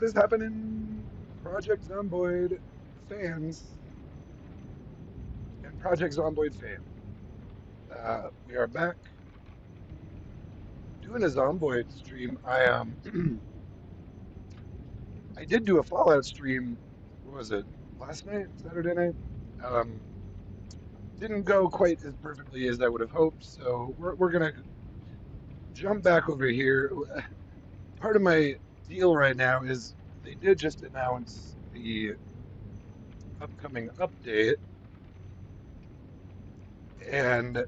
What is happening, Project Zomboid fans and Project Zomboid fam? We are back doing a Zomboid stream. I did do a Fallout stream. What was it? Last night, Saturday night. Um, didn't go quite as perfectly as I would have hoped, so we're gonna jump back over here. Part of my deal right now is they did just announce the upcoming update, and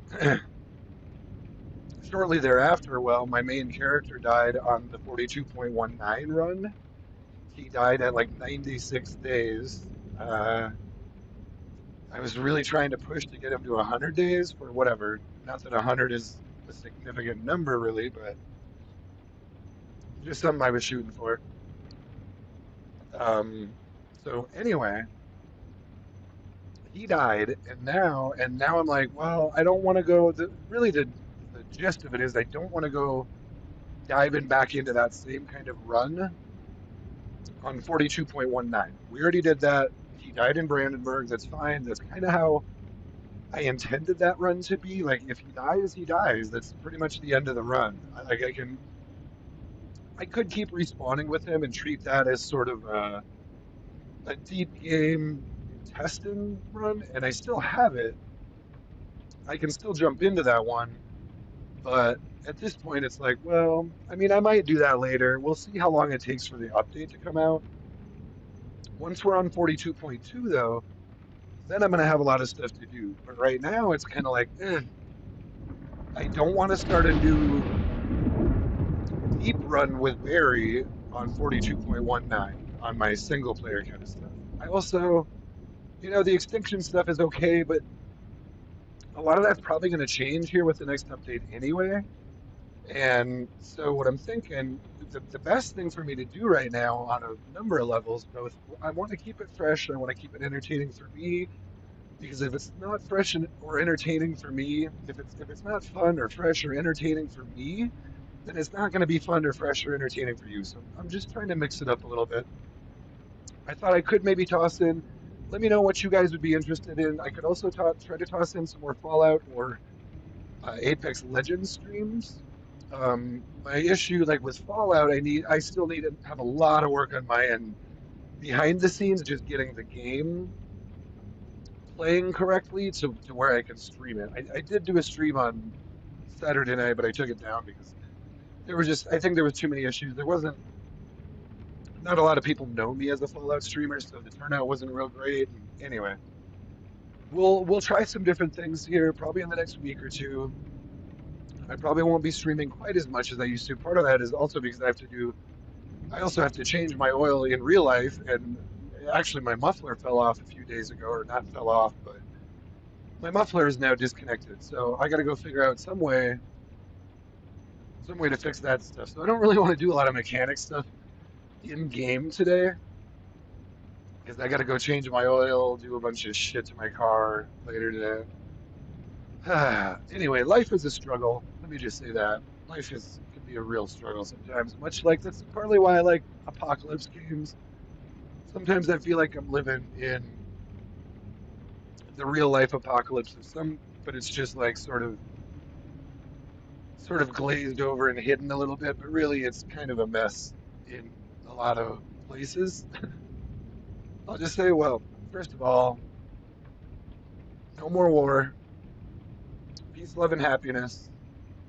shortly thereafter, well, my main character died on the 42.19 run. He died at like 96 days. Uh, I was really trying to push to get him to 100 days for whatever. Not that 100 is a significant number, really, but just something I was shooting for. Um, so anyway, he died, and now I'm like, well, I don't want to go. Really, the gist of it is I don't want to go diving back into that same kind of run on 42.19. We already did that. He died in Brandenburg. That's fine. That's kind of how I intended that run to be. Like, if he dies, he dies. That's pretty much the end of the run. I could keep respawning with him and treat that as sort of a deep game testing run, and I still have it. I can still jump into that one, but at this point, it's like, well, I mean, I might do that later. We'll see how long it takes for the update to come out. Once we're on 42.2, though, then I'm going to have a lot of stuff to do. But right now, it's kind of like, I don't want to start a new deep run with Barry on 42.19 on my single player kind of stuff. I also, the extinction stuff is okay, but a lot of that's probably going to change here with the next update anyway. And so what I'm thinking, the best thing for me to do right now on a number of levels, both I want to keep it fresh and I want to keep it entertaining for me, because if it's not fresh or entertaining for me, if it's not fun or fresh or entertaining for me, then it's not going to be fun or fresh or entertaining for you. So I'm just trying to mix it up a little bit. I thought I could maybe toss in. Let me know what you guys would be interested in. I could also try to toss in some more Fallout or Apex Legends streams. My issue, like with Fallout, I still need to have a lot of work on my end behind the scenes, just getting the game playing correctly to where I can stream it. I did do a stream on Saturday night, but I took it down because I think there was too many issues. There wasn't, not a lot of people know me as a Fallout streamer, so the turnout wasn't real great. And anyway, we'll try some different things here, probably in the next week or two. I probably won't be streaming quite as much as I used to. Part of that is also because I also have to change my oil in real life, and actually my muffler fell off a few days ago, or not fell off, but my muffler is now disconnected. So I got to go figure out some way to fix that stuff. So I don't really want to do a lot of mechanic stuff in game today because I got to go change my oil, do a bunch of shit to my car later today. Anyway, life is a struggle. Let me just say that. Can be a real struggle sometimes, much like that's partly why I like apocalypse games. Sometimes I feel like I'm living in the real life apocalypse of some, but it's just like sort of glazed over and hidden a little bit, but really it's kind of a mess in a lot of places. I'll just say, well, first of all, no more war, peace, love, and happiness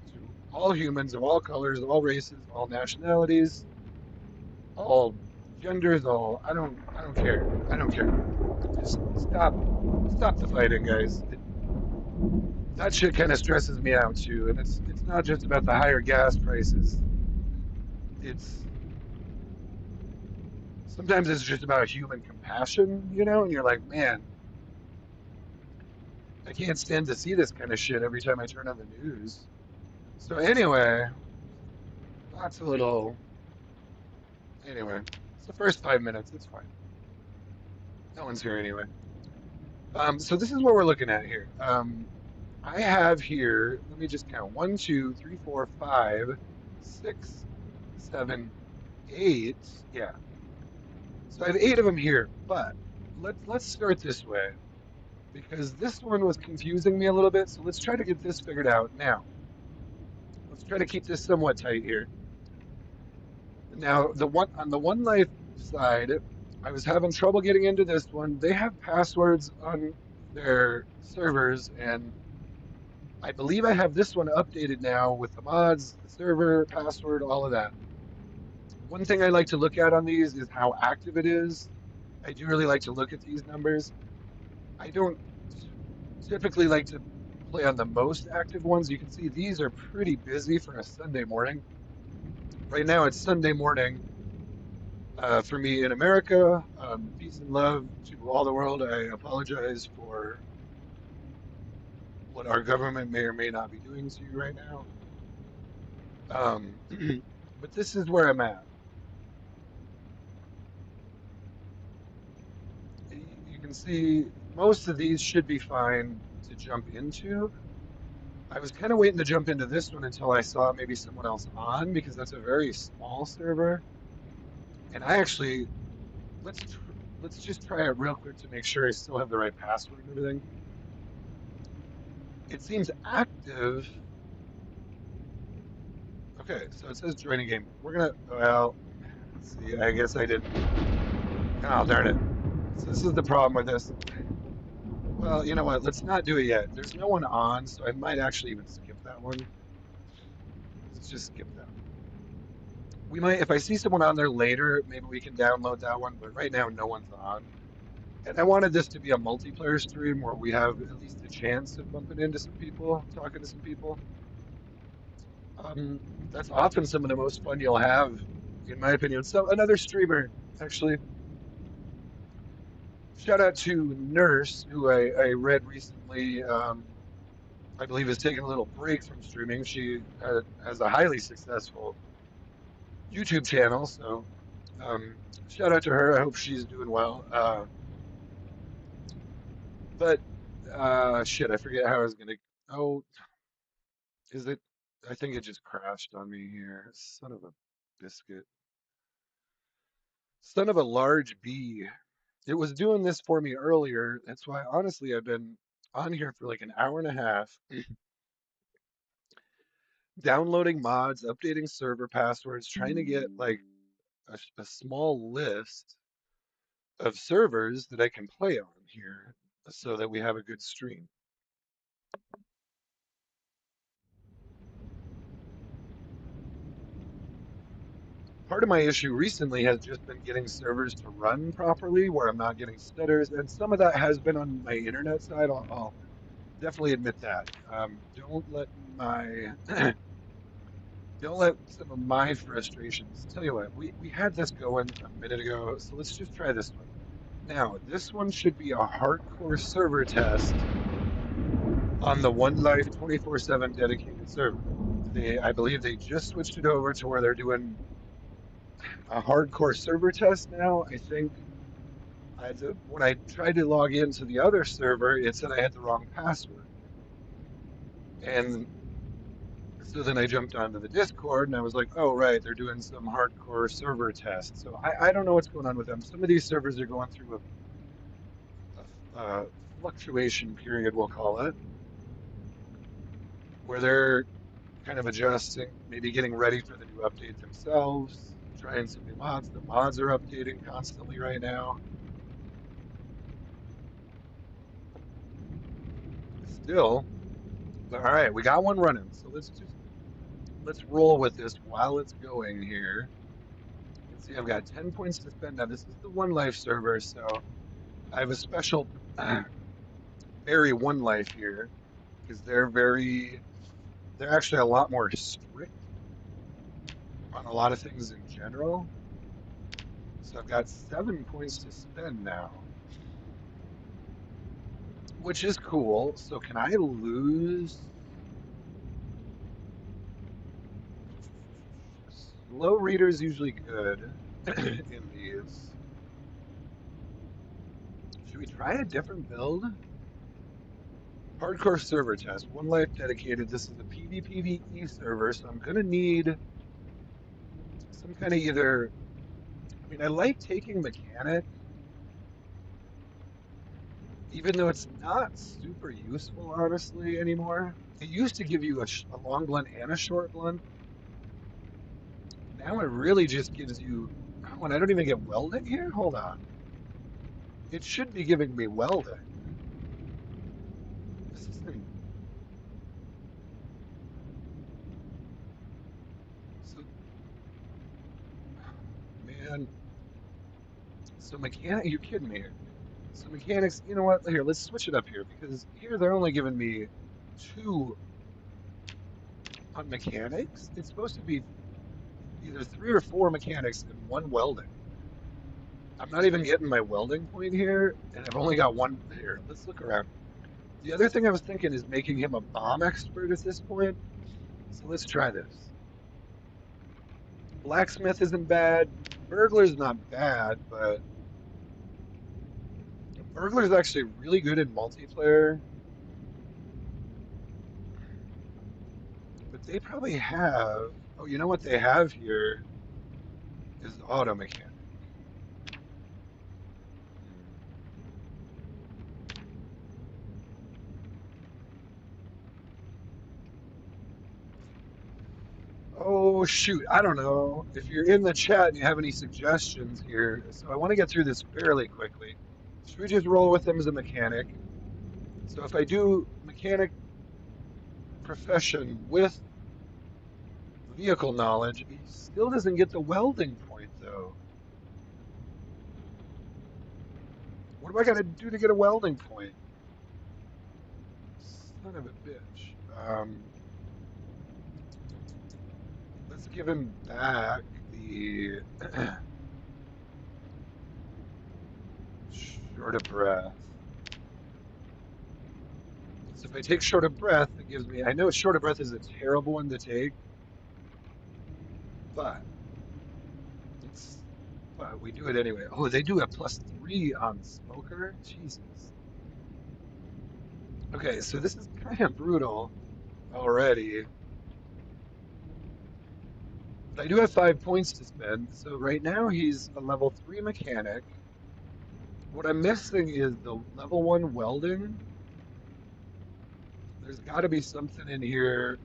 to all humans of all colors, all races, all nationalities, all genders, all I don't care. I don't care. Just stop the fighting, guys. That shit kind of stresses me out too, and it's not just about the higher gas prices. It's sometimes it's just about human compassion, and you're like, man, I can't stand to see this kind of shit every time I turn on the news. So anyway, lots of little. Anyway, it's the first 5 minutes. It's fine. No one's here anyway. So this is what we're looking at here. I have here. Let me just count: one, two, three, four, five, six, seven, eight. Yeah, So I have 8 of them here, but let's start this way because this one was confusing me a little bit. So let's try to get this figured out now. Let's try to keep this somewhat tight here. Now, the one on the One Life side, I was having trouble getting into this one. They have passwords on their servers, and I believe I have this one updated now with the mods, the server, password, all of that. One thing I like to look at on these is how active it is. I do really like to look at these numbers. I don't typically like to play on the most active ones. You can see these are pretty busy for a Sunday morning. Right now it's Sunday morning for me in America. Peace and love to all the world. I apologize for what our government may or may not be doing to you right now. Um, but this is where I'm at. You can see most of these should be fine to jump into. I was kind of waiting to jump into this one until I saw maybe someone else on because that's a very small server. And I actually let's just try it real quick to make sure I still have the right password and everything. It seems active. Okay, so it says join a game. We're gonna well, let's see. I guess I didn't. Oh darn it! So this is the problem with this. Well, you know what? Let's not do it yet. There's no one on, so I might actually even skip that one. Let's just skip that. We might, if I see someone on there later, maybe we can download that one. But right now, no one's on. And I wanted this to be a multiplayer stream where we have at least a chance of bumping into some people, talking to some people. Um, that's often some of the most fun you'll have, in my opinion. So another streamer, actually, shout out to Nurse, who I read recently. I believe is taking a little break from streaming. She has a highly successful YouTube channel, so um, shout out to her. I hope she's doing well. But shit, I forget how I was gonna. Oh, is it? I think it just crashed on me here. Son of a biscuit. Son of a large bee. It was doing this for me earlier. That's why, honestly, I've been on here for like an hour and a half, downloading mods, updating server passwords, trying to get like a small list of servers that I can play on here so that we have a good stream. Part of my issue recently has just been getting servers to run properly where I'm not getting stutters, and some of that has been on my internet side. I'll definitely admit that. Don't let my don't let some of my frustrations. Tell you what, we had this going a minute ago, so let's just try this one. Now, this one should be a hardcore server test on the One Life 24/7 dedicated server. I believe they just switched it over to where they're doing a hardcore server test now. I think when I tried to log into the other server, it said I had the wrong password. And so then I jumped onto the Discord and I was like, oh, right, they're doing some hardcore server test. So I don't know what's going on with them. Some of these servers are going through a fluctuation period, we'll call it, where they're kind of adjusting, maybe getting ready for the new update themselves, trying some new mods. The mods are updating constantly right now. Still, but all right, we got one running. So let's roll with this while it's going here. You can see I've got 10 points to spend. Now this is the One Life server, so I have a special very One Life here because they're actually a lot more strict on a lot of things in general. So I've got 7 points to spend now, which is cool. So can I lose? Slow reader's usually good in these. Should we try a different build? Hardcore server test. One life dedicated. This is a PvPvE server, so I'm gonna need some kind of either I mean, I like taking mechanic, even though it's not super useful, honestly, anymore. It used to give you a long blunt and a short blunt. Now it really just gives you. Oh, and I don't even get welding here? Hold on. It should be giving me welding. This isn't. So, man. So mechanic, you kidding me here? So mechanics, you know what? Here, let's switch it up here because here they're only giving me two on mechanics. It's supposed to be either three or four mechanics and one welding. I'm not even getting my welding point here, and I've only got one here. Let's look around. The other thing I was thinking is making him a bomb expert at this point. So let's try this. Blacksmith isn't bad. Burglar's not bad, but Burglar's actually really good in multiplayer. But they probably have. Oh, you know what they have here is auto mechanic. Hmm. Oh, shoot. I don't know if you're in the chat and you have any suggestions here. So I want to get through this fairly quickly. Should we just roll with him as a mechanic? So if I do mechanic profession with vehicle knowledge, he still doesn't get the welding point, though. What do I got to do to get a welding point? Son of a bitch. Let's give him back the short of breath. So if I take short of breath, it gives me. I know short of breath is a terrible one to take, but it's. But we do it anyway. Oh, they do a +3 on smoker. Jesus. Okay, so this is kind of brutal already, but I do have 5 points to spend. So right now he's a level 3 mechanic. What I'm missing is the level 1 welding. There's got to be something in here.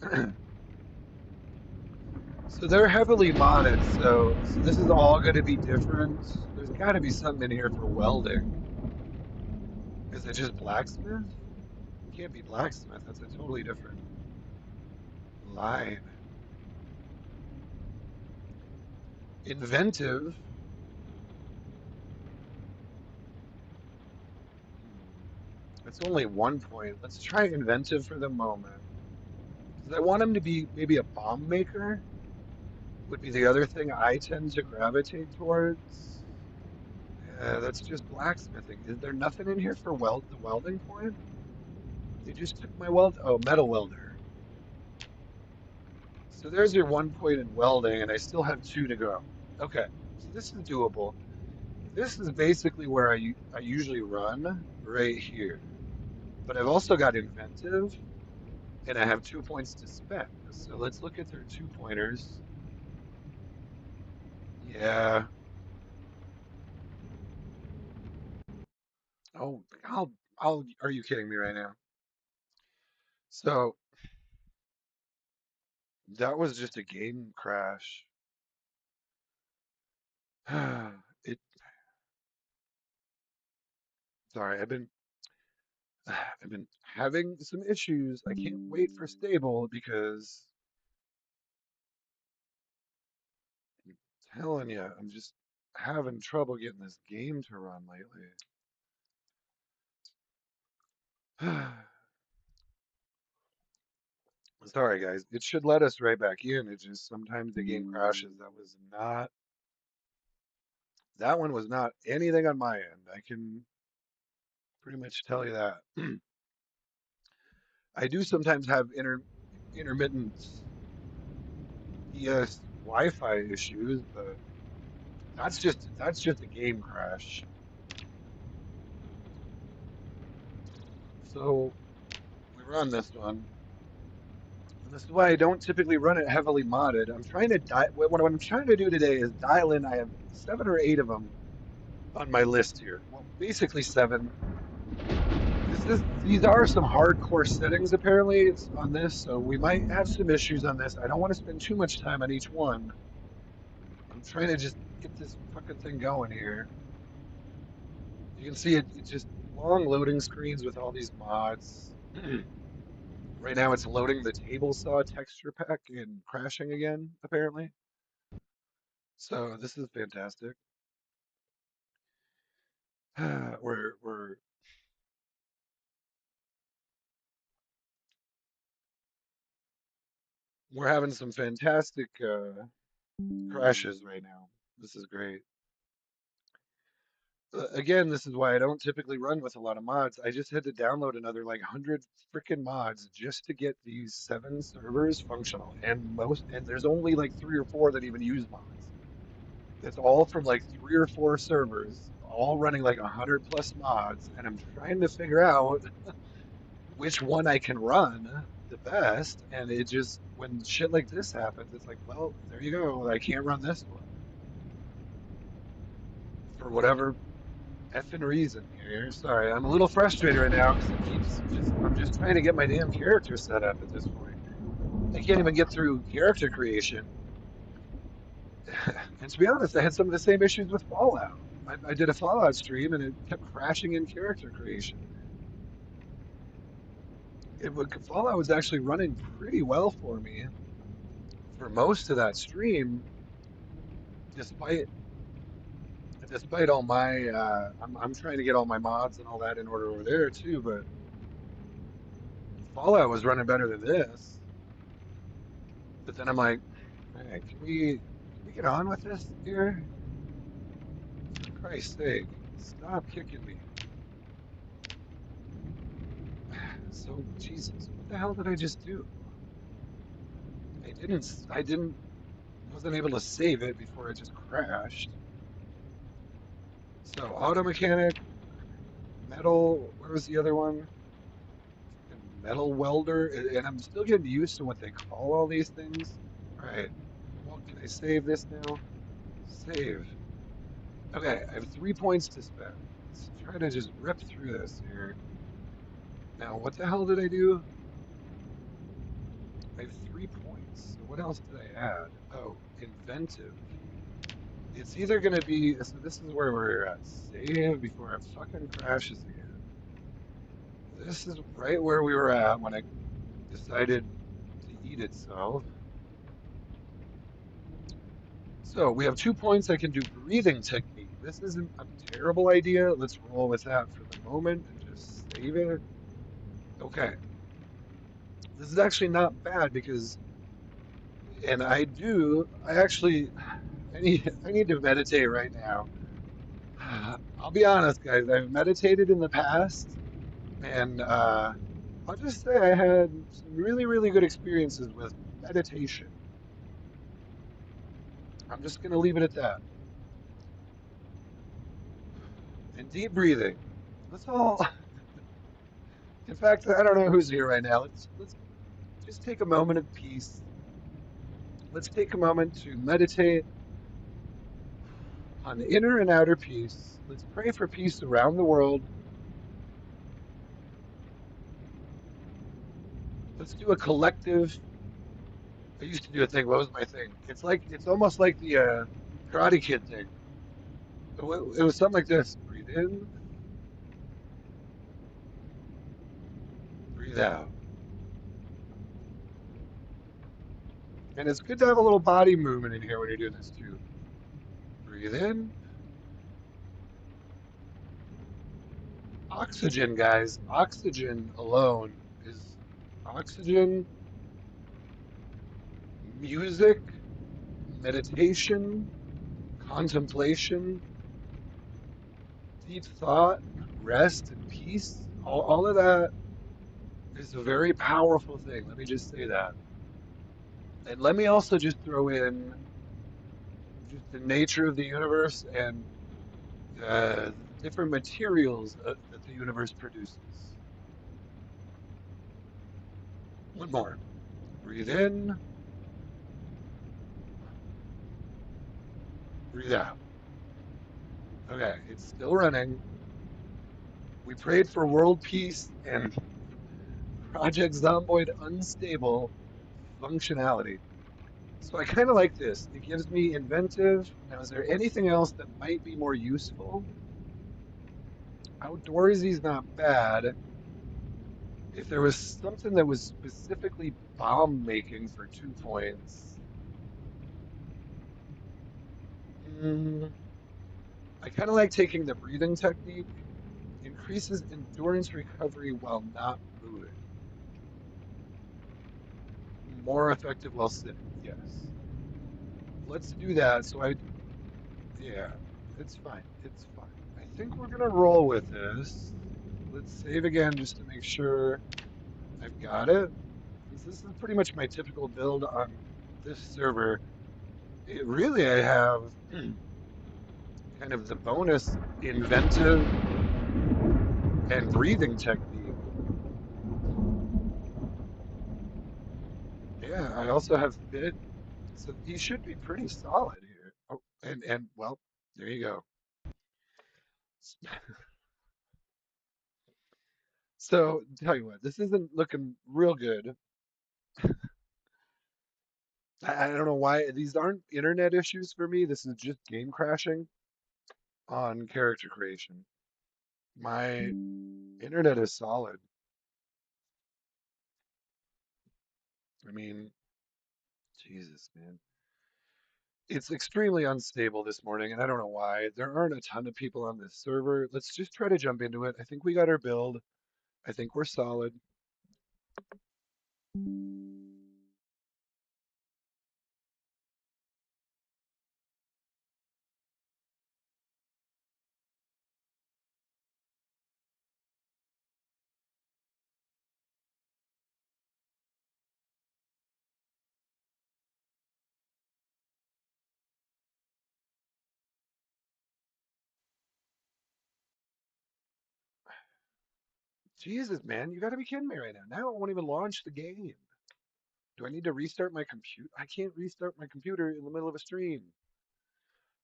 So they're heavily modded, so this is all going to be different. There's got to be something in here for welding. Is it just blacksmith? It can't be blacksmith. That's a totally different line. Inventive. Hmm. It's only 1 point. Let's try inventive for the moment. Because I want him to be maybe a bomb maker, would be the other thing I tend to gravitate towards. That's just blacksmithing. Is there nothing in here for the welding point? They just took my weld. Oh, metal welder. So there's your 1 point in welding, and I still have two to go. Okay, so this is doable. This is basically where I usually run right here. But I've also got inventive, and I have 2 points to spend. So let's look at their 2 pointers. Yeah. Oh, are you kidding me right now? So that was just a game crash. It, sorry, I've been having some issues. I can't wait for stable because I'm telling you, I'm just having trouble getting this game to run lately. Sorry, guys. It should let us right back in. It just sometimes the game crashes. That one was not anything on my end. I can pretty much tell you that. I do sometimes have intermittent PS Wi-Fi issues, but that's just a game crash. So we run this one. This is why I don't typically run it heavily modded. I'm trying to what I'm trying to do today is dial in. I have 7 or 8 of them on my list here. Well, basically 7. These are some hardcore settings apparently it's on this, so we might have some issues on this. I don't want to spend too much time on each one. I'm trying to just get this fucking thing going here. You can see it's just long loading screens with all these mods. Right now it's loading the table saw texture pack and crashing again, apparently. So this is fantastic. We're we're having some fantastic crashes right now. This is great. Again, this is why I don't typically run with a lot of mods. I just had to download another like 100 freaking mods just to get these 7 servers functional. And there's only like 3 or 4 that even use mods. It's all from like 3 or 4 servers, all running like 100 plus mods, and I'm trying to figure out which one I can run the best. And it just when shit like this happens, it's like, well, there you go. I can't run this one for whatever effing reason here. Sorry, I'm a little frustrated right now because I'm just trying to get my damn character set up at this point. I can't even get through character creation. And to be honest, I had some of the same issues with Fallout. I did a Fallout stream and it kept crashing in character creation. Fallout was actually running pretty well for me for most of that stream, despite all my I'm trying to get all my mods and all that in order over there too, but Fallout was running better than this. But then I'm like, hey, can we get on with this here? For Christ's sake, stop kicking me. So Jesus, what the hell did I just do? I wasn't able to save it before it just crashed. So auto mechanic, metal, where was the other one? Metal welder, and I'm still getting used to what they call all these things. All right, well, can I save this now? Save. Okay, I have 3 points to spend. Let's try to just rip through this here. Now, what the hell did I do? I have 3 points. So what else did I add? Oh, inventive. It's either going to be, so this is where we're at. Save before it fucking crashes again. This is right where we were at when I decided to eat itself. So we have 2 points. I can do breathing technique. This isn't a terrible idea. Let's roll with that for the moment and just save it. Okay. This is actually not bad because, and I actually, I need to meditate right now. I'll be honest, guys. I've meditated in the past, and I'll just say I had some really, really good experiences with meditation. I'm just going to leave it at that. And deep breathing. Let's all, in fact, I don't know who's here right now. Let's just take a moment of peace. Let's take a moment to meditate on inner and outer peace. Let's pray for peace around the world. Let's do a collective. I used to do a thing. What was my thing? It's almost like the Karate Kid thing. It was something like this: breathe in, breathe out, and it's good to have a little body movement in here when you're doing this too. Breathe in, oxygen, guys. Oxygen alone is oxygen, music, meditation, contemplation, deep thought, rest, and peace. All of that is a very powerful thing. Let me just say that. And let me also just throw in just the nature of the universe and the different materials that the universe produces. One more. Breathe in, breathe out. Okay, it's still running. We prayed for world peace and Project Zomboid unstable functionality. So I kind of like this. It gives me inventive. Now, is there anything else that might be more useful? Outdoorsy is not bad. If there was something that was specifically bomb making for 2 points, mm, I kind of like taking the breathing technique. Increases endurance recovery while not moving. More effective while sitting. Yes. Let's do that. Yeah, it's fine. It's fine. I think we're gonna roll with this. Let's save again just to make sure I've got it. Since this is pretty much my typical build on this server, I have kind of the bonus inventive and breathing technique. Yeah, I also have fit, so he should be pretty solid here. Oh, and well, there you go. So tell you what, this isn't looking real good. I don't know why these aren't internet issues for me. This is just game crashing on character creation. My internet is solid. I mean, Jesus, man. It's extremely unstable this morning, and I don't know why. There aren't a ton of people on this server. Let's just try to jump into it. I think we got our build. I think we're solid. Jesus, man, you got to be kidding me right now. Now it won't even launch the game. Do I need to restart my computer? I can't restart my computer in the middle of a stream.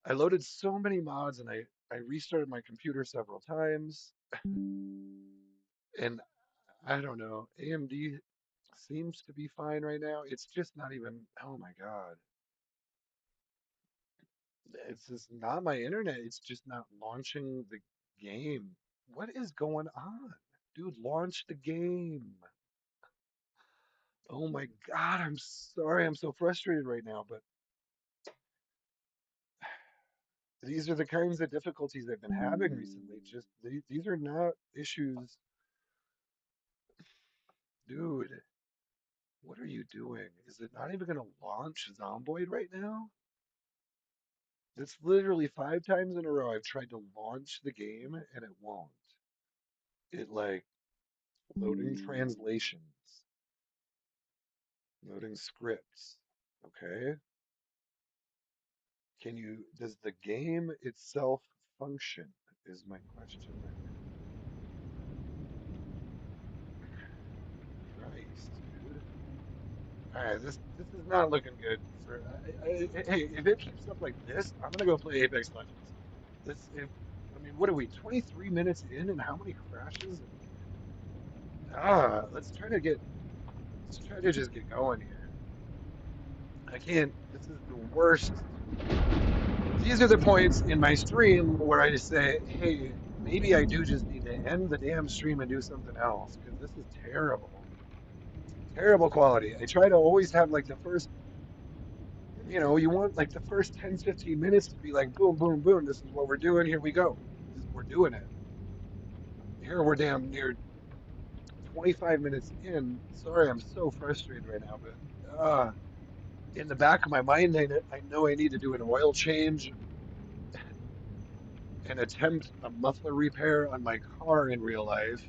I loaded so many mods and I restarted my computer several times. And I don't know. AMD seems to be fine right now. It's just not even, oh my God. It's just not my internet. It's just not launching the game. What is going on? Dude, launch the game. Oh my God, I'm sorry. I'm so frustrated right now, but these are the kinds of difficulties I've been having recently. Just these are not issues. Dude, what are you doing? Is it not even going to launch Zomboid right now? It's literally 5 times in a row I've tried to launch the game and it won't. It like loading translations, loading scripts. Okay. Does the game itself function? Is my question. Christ, dude. All right, this is not looking good for. Hey, if it keeps up like this, I'm gonna go play Apex Legends. This, if I mean, what are we? 23 minutes in, and how many crashes? And let's try to just get going here. I can't. This is the worst. These are the points in my stream where I just say, hey, maybe I do just need to end the damn stream and do something else because this is terrible. Terrible quality. I try to always have like the first, you want like the first 10, 15 minutes to be like, boom, boom, boom. This is what we're doing. Here we go. We're doing it. Here we're damn near 25 minutes in. Sorry, I'm so frustrated right now, but in the back of my mind, I know I need to do an oil change and attempt a muffler repair on my car in real life.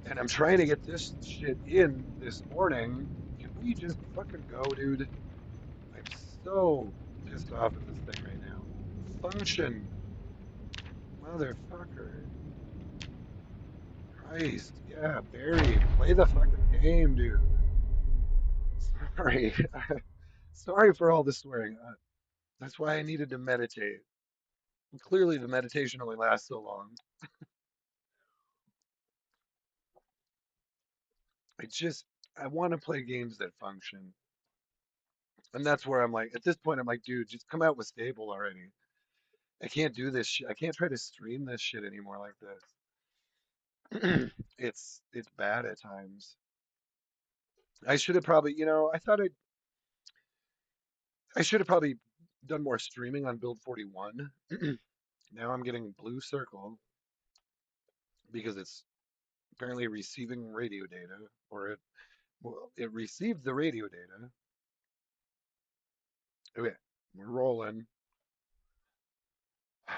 And I'm trying to get this shit in this morning. Can we just fucking go, dude? I'm so pissed off at this thing right now. Function, motherfucker. Christ, yeah, Barry, play the fucking game, dude. Sorry. Sorry for all the swearing. That's why I needed to meditate. Clearly, the meditation only lasts so long. It's just, I want to play games that function. And that's where I'm like, at this point, I'm like, dude, just come out with stable already. I can't do this shit. I can't try to stream this shit anymore like this. It's bad at times. I should have probably, I should have probably done more streaming on Build 41. Now I'm getting blue circle because it's apparently receiving radio data, or it received the radio data. Okay, we're rolling. Are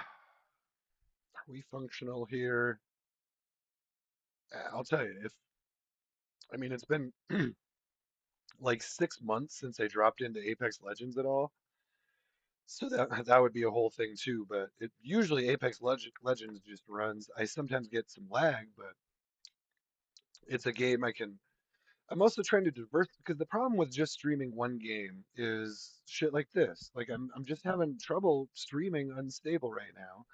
we functional here? I'll tell you, if I mean it's been like 6 months since I dropped into Apex Legends at all. So that would be a whole thing too, but it usually Legends just runs. I sometimes get some lag, but it's a game I can. I'm also trying to diverse because the problem with just streaming one game is shit like this. Like I'm just having trouble streaming unstable right now.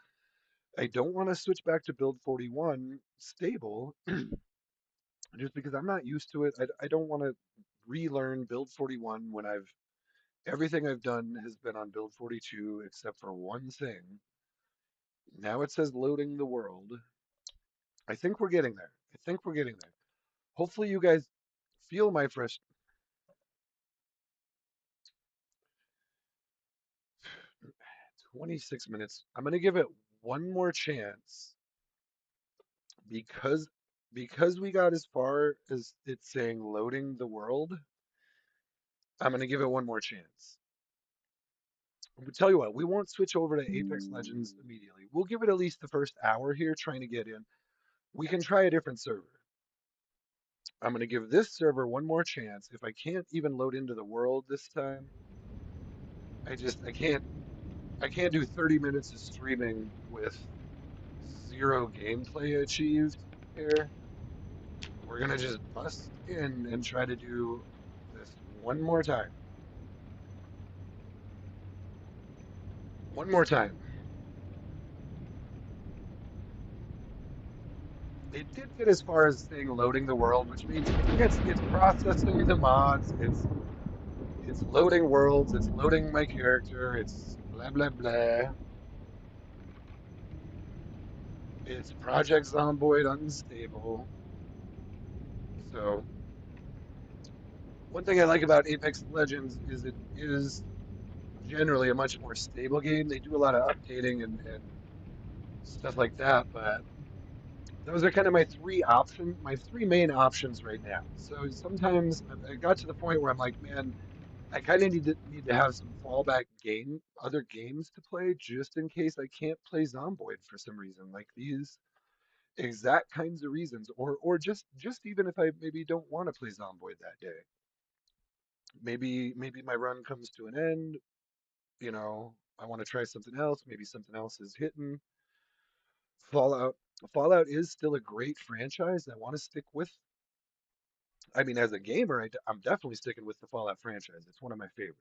I don't want to switch back to build 41 stable just because I'm not used to it. I don't want to relearn build 41 when everything I've done has been on build 42 except for one thing. Now it says loading the world. I think we're getting there. I think we're getting there. Hopefully you guys feel my fresh 26 minutes. I'm gonna give it one more chance because because we got as far as it's saying loading the world. I'm gonna give it one more chance. But tell you what, we won't switch over to Apex Legends immediately. We'll give it at least the first hour here trying to get in. We can try a different server. I'm going to give this server one more chance. If I can't even load into the world this time, I can't do 30 minutes of streaming with zero gameplay achieved here. We're going to just bust in and try to do this one more time. One more time. It did get as far as saying loading the world, which means it's processing the mods, it's loading worlds, it's loading my character, it's blah blah blah. It's Project Zomboid unstable. So one thing I like about Apex Legends is it is generally a much more stable game. They do a lot of updating and stuff like that, but those are kind of my three main options right now. So sometimes I got to the point where I'm like, man, I kind of need to have some fallback other games to play just in case I can't play Zomboid for some reason. Like these exact kinds of reasons, or just even if I maybe don't want to play Zomboid that day. Maybe my run comes to an end, I want to try something else, maybe something else is hitting. Fallout Fallout is still a great franchise I want to stick with. I mean, as a gamer, I'm definitely sticking with the Fallout franchise. It's one of my favorites.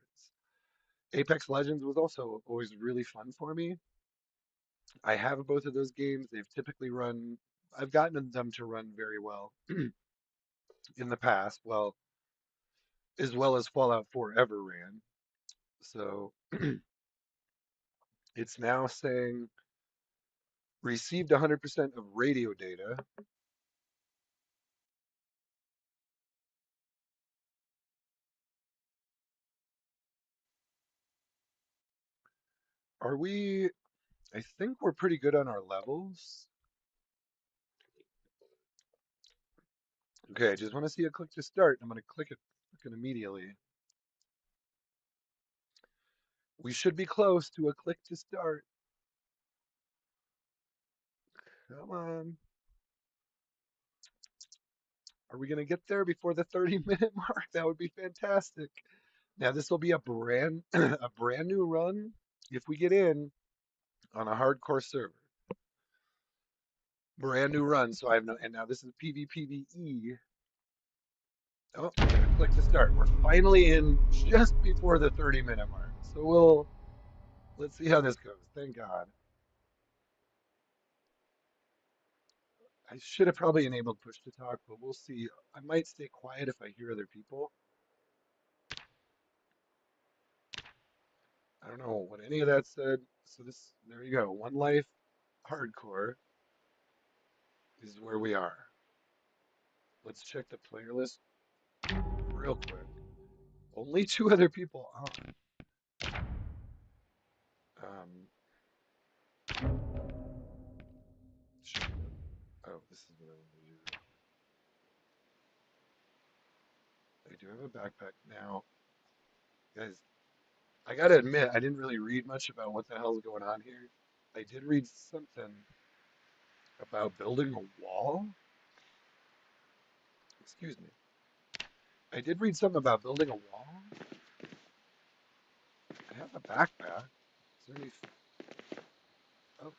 Apex Legends was also always really fun for me. I have both of those games. I've gotten them to run very well in the past, as well as Fallout 4 ever ran. So it's now saying received 100% of radio data. Are we? I think we're pretty good on our levels. Okay, I just want to see a click to start. I'm going to click it immediately. We should be close to a click to start. Come on. Are we going to get there before the 30-minute mark? That would be fantastic. Now this will be a brand a brand new run if we get in on a hardcore server. Brand new run. So I have no, and now this is PvPvE. Oh, I gotta click to start. We're finally in just before the 30-minute mark. So let's see how this goes. Thank God. I should have probably enabled push to talk, but we'll see. I might stay quiet if I hear other people. I don't know what any of that said. So there you go. One Life Hardcore is where we are. Let's check the player list real quick. Only two other people on. Um, oh, this is what I wanted to do. I do have a backpack now. Guys, I gotta admit, I didn't really read much about what the hell's going on here. I did read something about building a wall. Excuse me. I did read something about building a wall. I have a backpack. Is there any? Oh,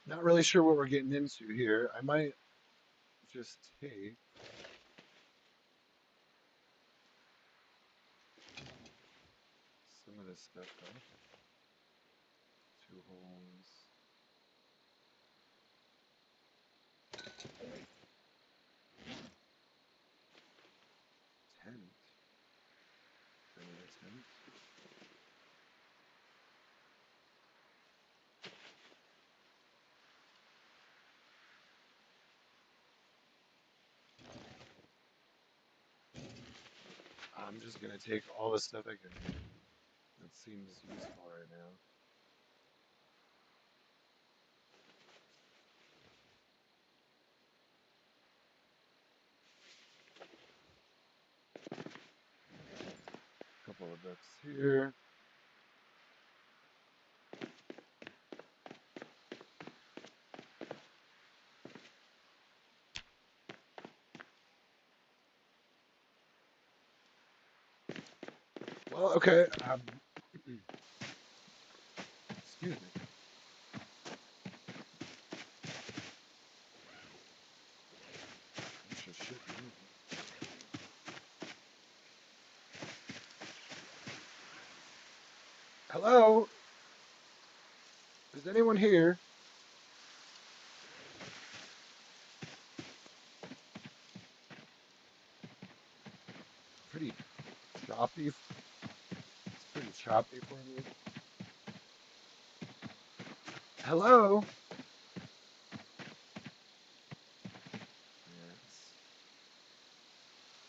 not really sure what we're getting into here. I might just take some of this stuff off. Two holes. Tent. Do I need a tent? I'm just gonna take all the stuff I can. That seems useful right now. A couple of books here. Well, okay. Excuse me. Bunch of shit moving. Hello? Is anyone here? Pretty choppy. It's pretty choppy for me. Hello? Yeah, it's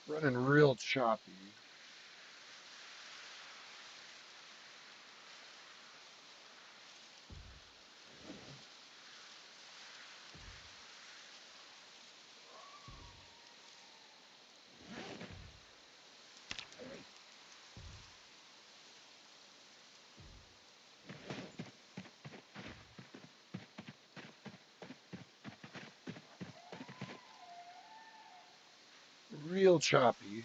running real choppy. Real choppy.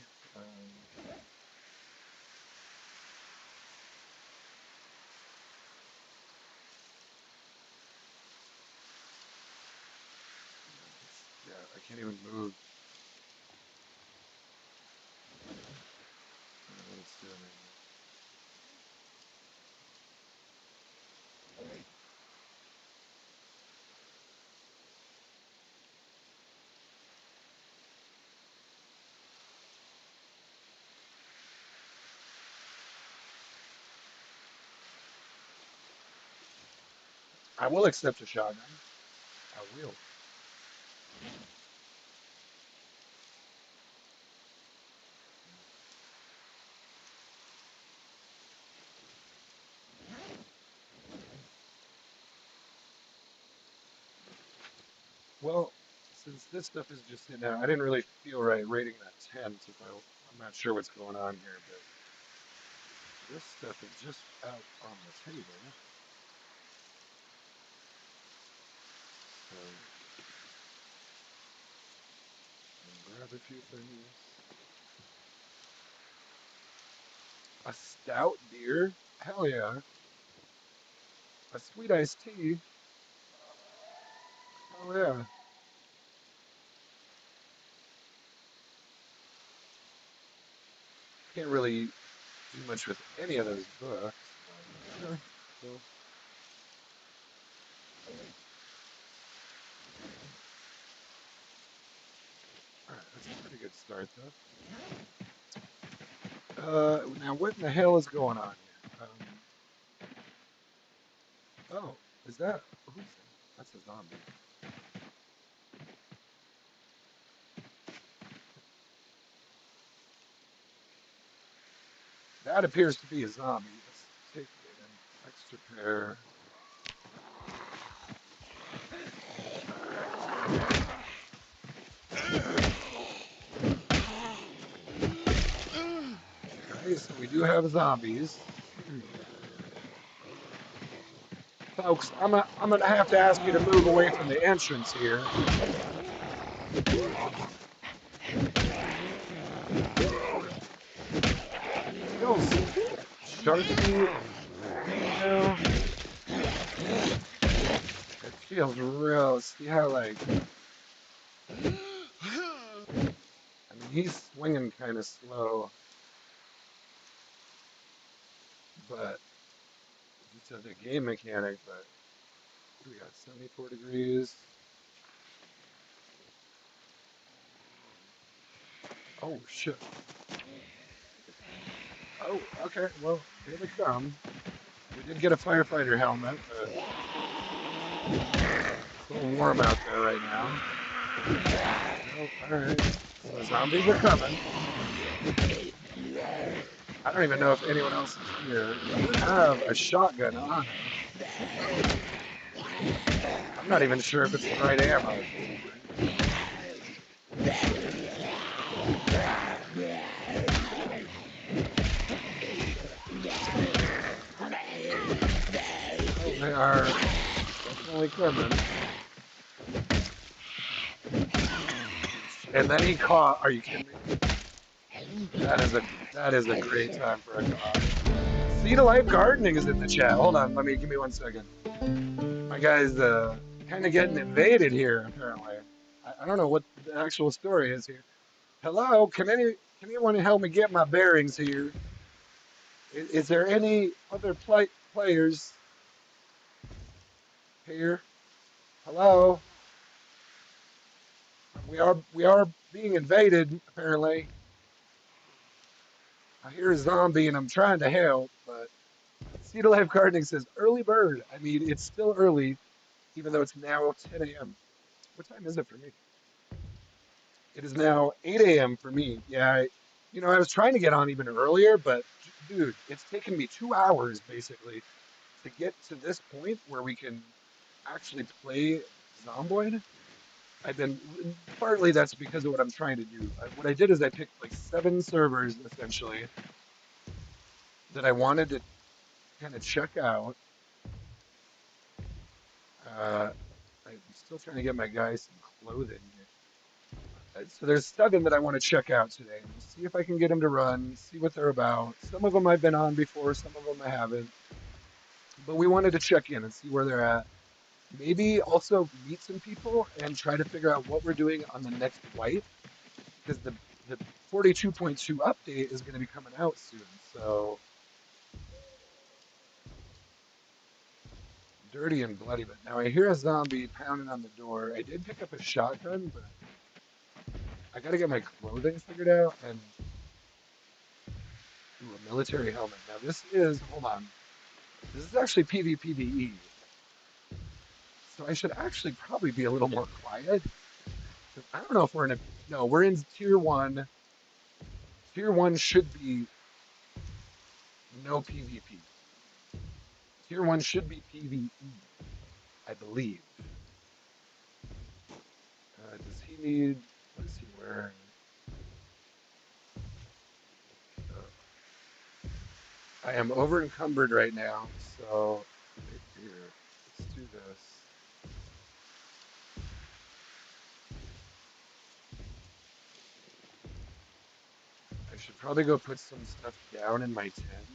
Yeah, I can't even move. I don't know what it's doing right now. I will accept a shotgun. I will. Well, since this stuff is just sitting out, I didn't really feel right raiding that tent. I'm not sure what's going on here, but this stuff is just out on the table. grab a few things. A stout beer? Hell yeah. A sweet iced tea? Oh yeah. Can't really do much with any of those books, but okay, cool. All right, that's a pretty good start though. Now what in the hell is going on here? Oh, is that who's that? That's a zombie. That appears to be a zombie. Let's take an extra pair. Okay, so we do have zombies. Folks, I'm gonna have to ask you to move away from the entrance here. Feels sharky right now. It feels real. See how like I mean he's swinging kind of slow, but just as a game mechanic. But what do we got? 74 degrees. Oh shit. Oh, okay. Well, here they come. We did get a firefighter helmet, but it's a little warm out there right now. Oh, all right. So zombies are coming. I don't even know if anyone else is here. He doesn't have a shotgun on him. I'm not even sure if it's the right ammo at this point. Oh, they are definitely coming. And then he caught. Are you kidding me? That is a that is a great time for a cough. Sea to Life Gardening is in the chat. Hold on, give me 1 second. My guy's kind of getting invaded here apparently. I don't know what the actual story is here. Hello, can anyone help me get my bearings here? Is there any other players here? Hello, we are being invaded apparently. I hear a zombie and I'm trying to help, but Sea to Life Gardening says early bird. I mean, it's still early, even though it's now 10 a.m. What time is it for me? It is now 8 a.m. for me. Yeah, I was trying to get on even earlier, but dude, it's taken me 2 hours basically to get to this point where we can actually play Zomboid. I've been partly that's because of what I'm trying to do. What I did is I picked like 7 servers essentially that I wanted to kind of check out. Uh, I'm still trying to get my guys some clothing here. So there's 7 that I want to check out today. We'll see if I can get them to run, see what they're about. Some of them I've been on before, some of them I haven't. But we wanted to check in and see where they're at. Maybe also meet some people and try to figure out what we're doing on the next wipe because the 42.2 update is going to be coming out soon. So dirty and bloody. But now I hear a zombie pounding on the door. I did pick up a shotgun, but I got to get my clothing figured out and ooh, a military helmet. Now this is hold on. This is actually PvPvE. So I should actually probably be a little more quiet. I don't know if we're in a no, we're in tier one. Tier one should be no PvP. Tier one should be PvE, I believe. Does he need what is he wearing? Uh, I am over encumbered right now, so here, let's do this. should probably go put some stuff down in my tent.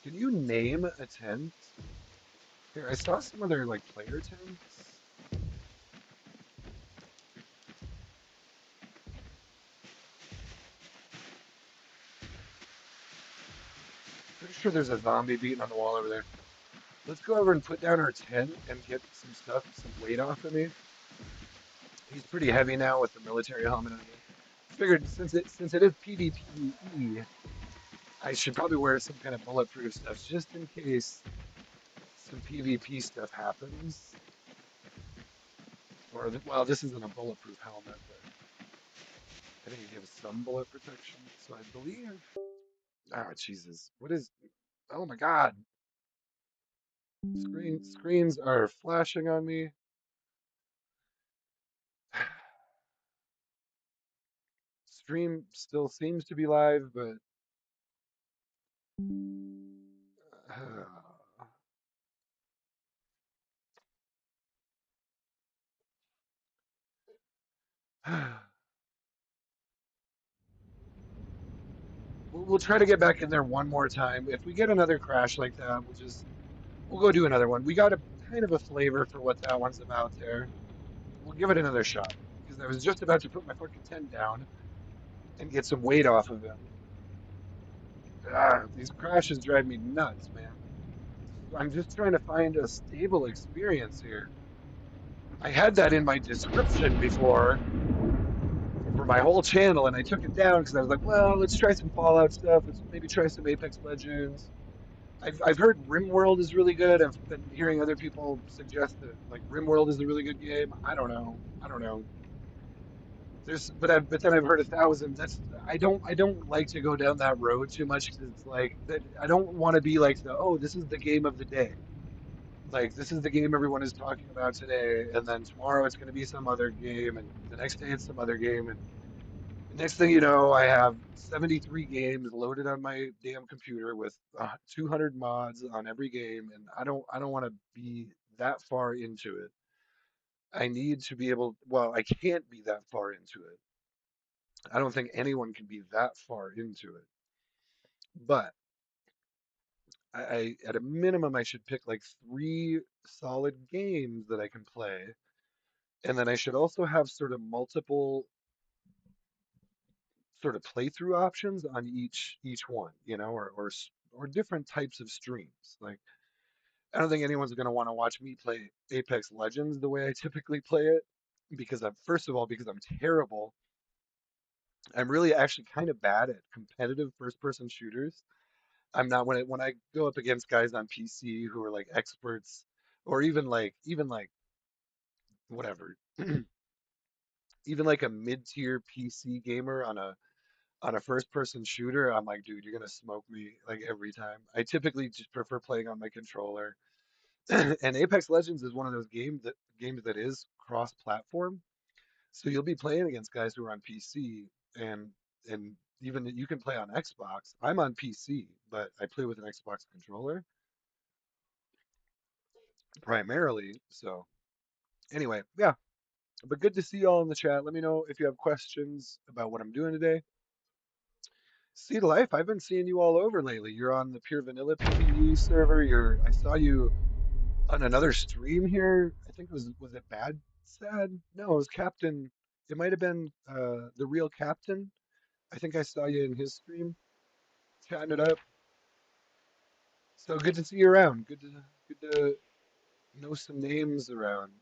Can you name a tent? Here, I saw some other like player tents. Pretty sure there's a zombie beating on the wall over there. Let's go over and put down our tent and get some stuff, some weight off of me. He's pretty heavy now with the military helmet on. Figured since it is PvPvE, I should probably wear some kind of bulletproof stuff just in case some PvP stuff happens. Or well, this isn't a bulletproof helmet, but I think it gives some bullet protection. So I believe. Oh Jesus! What is? Oh my God! Screens are flashing on me. Stream still seems to be live, but we'll try to get back in there one more time. If we get another crash like that, we'll go do another one. We got a kind of a flavor for what that one's about there. We'll give it another shot because I was just about to put my fucking tent down and get some weight off of him. These crashes drive me nuts, man. I'm just trying to find a stable experience here. I had that in my description before for my whole channel, and I took it down because I was like, well, let's try some Fallout stuff. Let's maybe try some Apex Legends. I've heard RimWorld is really good. I've been hearing other people suggest that like RimWorld is a really good game. I don't know. I don't know. But then I've heard 1,000. I don't like to go down that road too much because it's like that. I don't want to be like this is the game of the day. Like this is the game everyone is talking about today, and then tomorrow it's going to be some other game, and the next day it's some other game, and next thing you know, I have 73 games loaded on my damn computer with 200 mods on every game, and I don't want to be that far into it. I need to be able, well, I can't be that far into it. I don't think anyone can be that far into it. But at a minimum, I should pick like three solid games that I can play, and then I should also have sort of multiple sort of playthrough options on each one, or different types of streams. Like I don't think anyone's going to want to watch me play Apex Legends the way I typically play it because I'm first of all because I'm terrible. I'm really actually kind of bad at competitive first-person shooters. I'm not when I go up against guys on PC who are like experts or even like whatever, even like a mid-tier PC gamer on a first-person shooter, I'm like, dude, you're gonna smoke me like every time. I typically just prefer playing on my controller. And Apex Legends is one of those games that is cross-platform. So you'll be playing against guys who are on PC and and even you can play on Xbox. I'm on PC, but I play with an Xbox controller primarily. So anyway, yeah. But good to see you all in the chat. Let me know if you have questions about what I'm doing today. See the life. I've been seeing you all over lately. You're on the Pure Vanilla PvE server. I saw you on another stream here. I think was it Bad Sad? No, it was Captain. It might have been the real Captain. I think I saw you in his stream, chatting it up. So good to see you around. Good to know some names around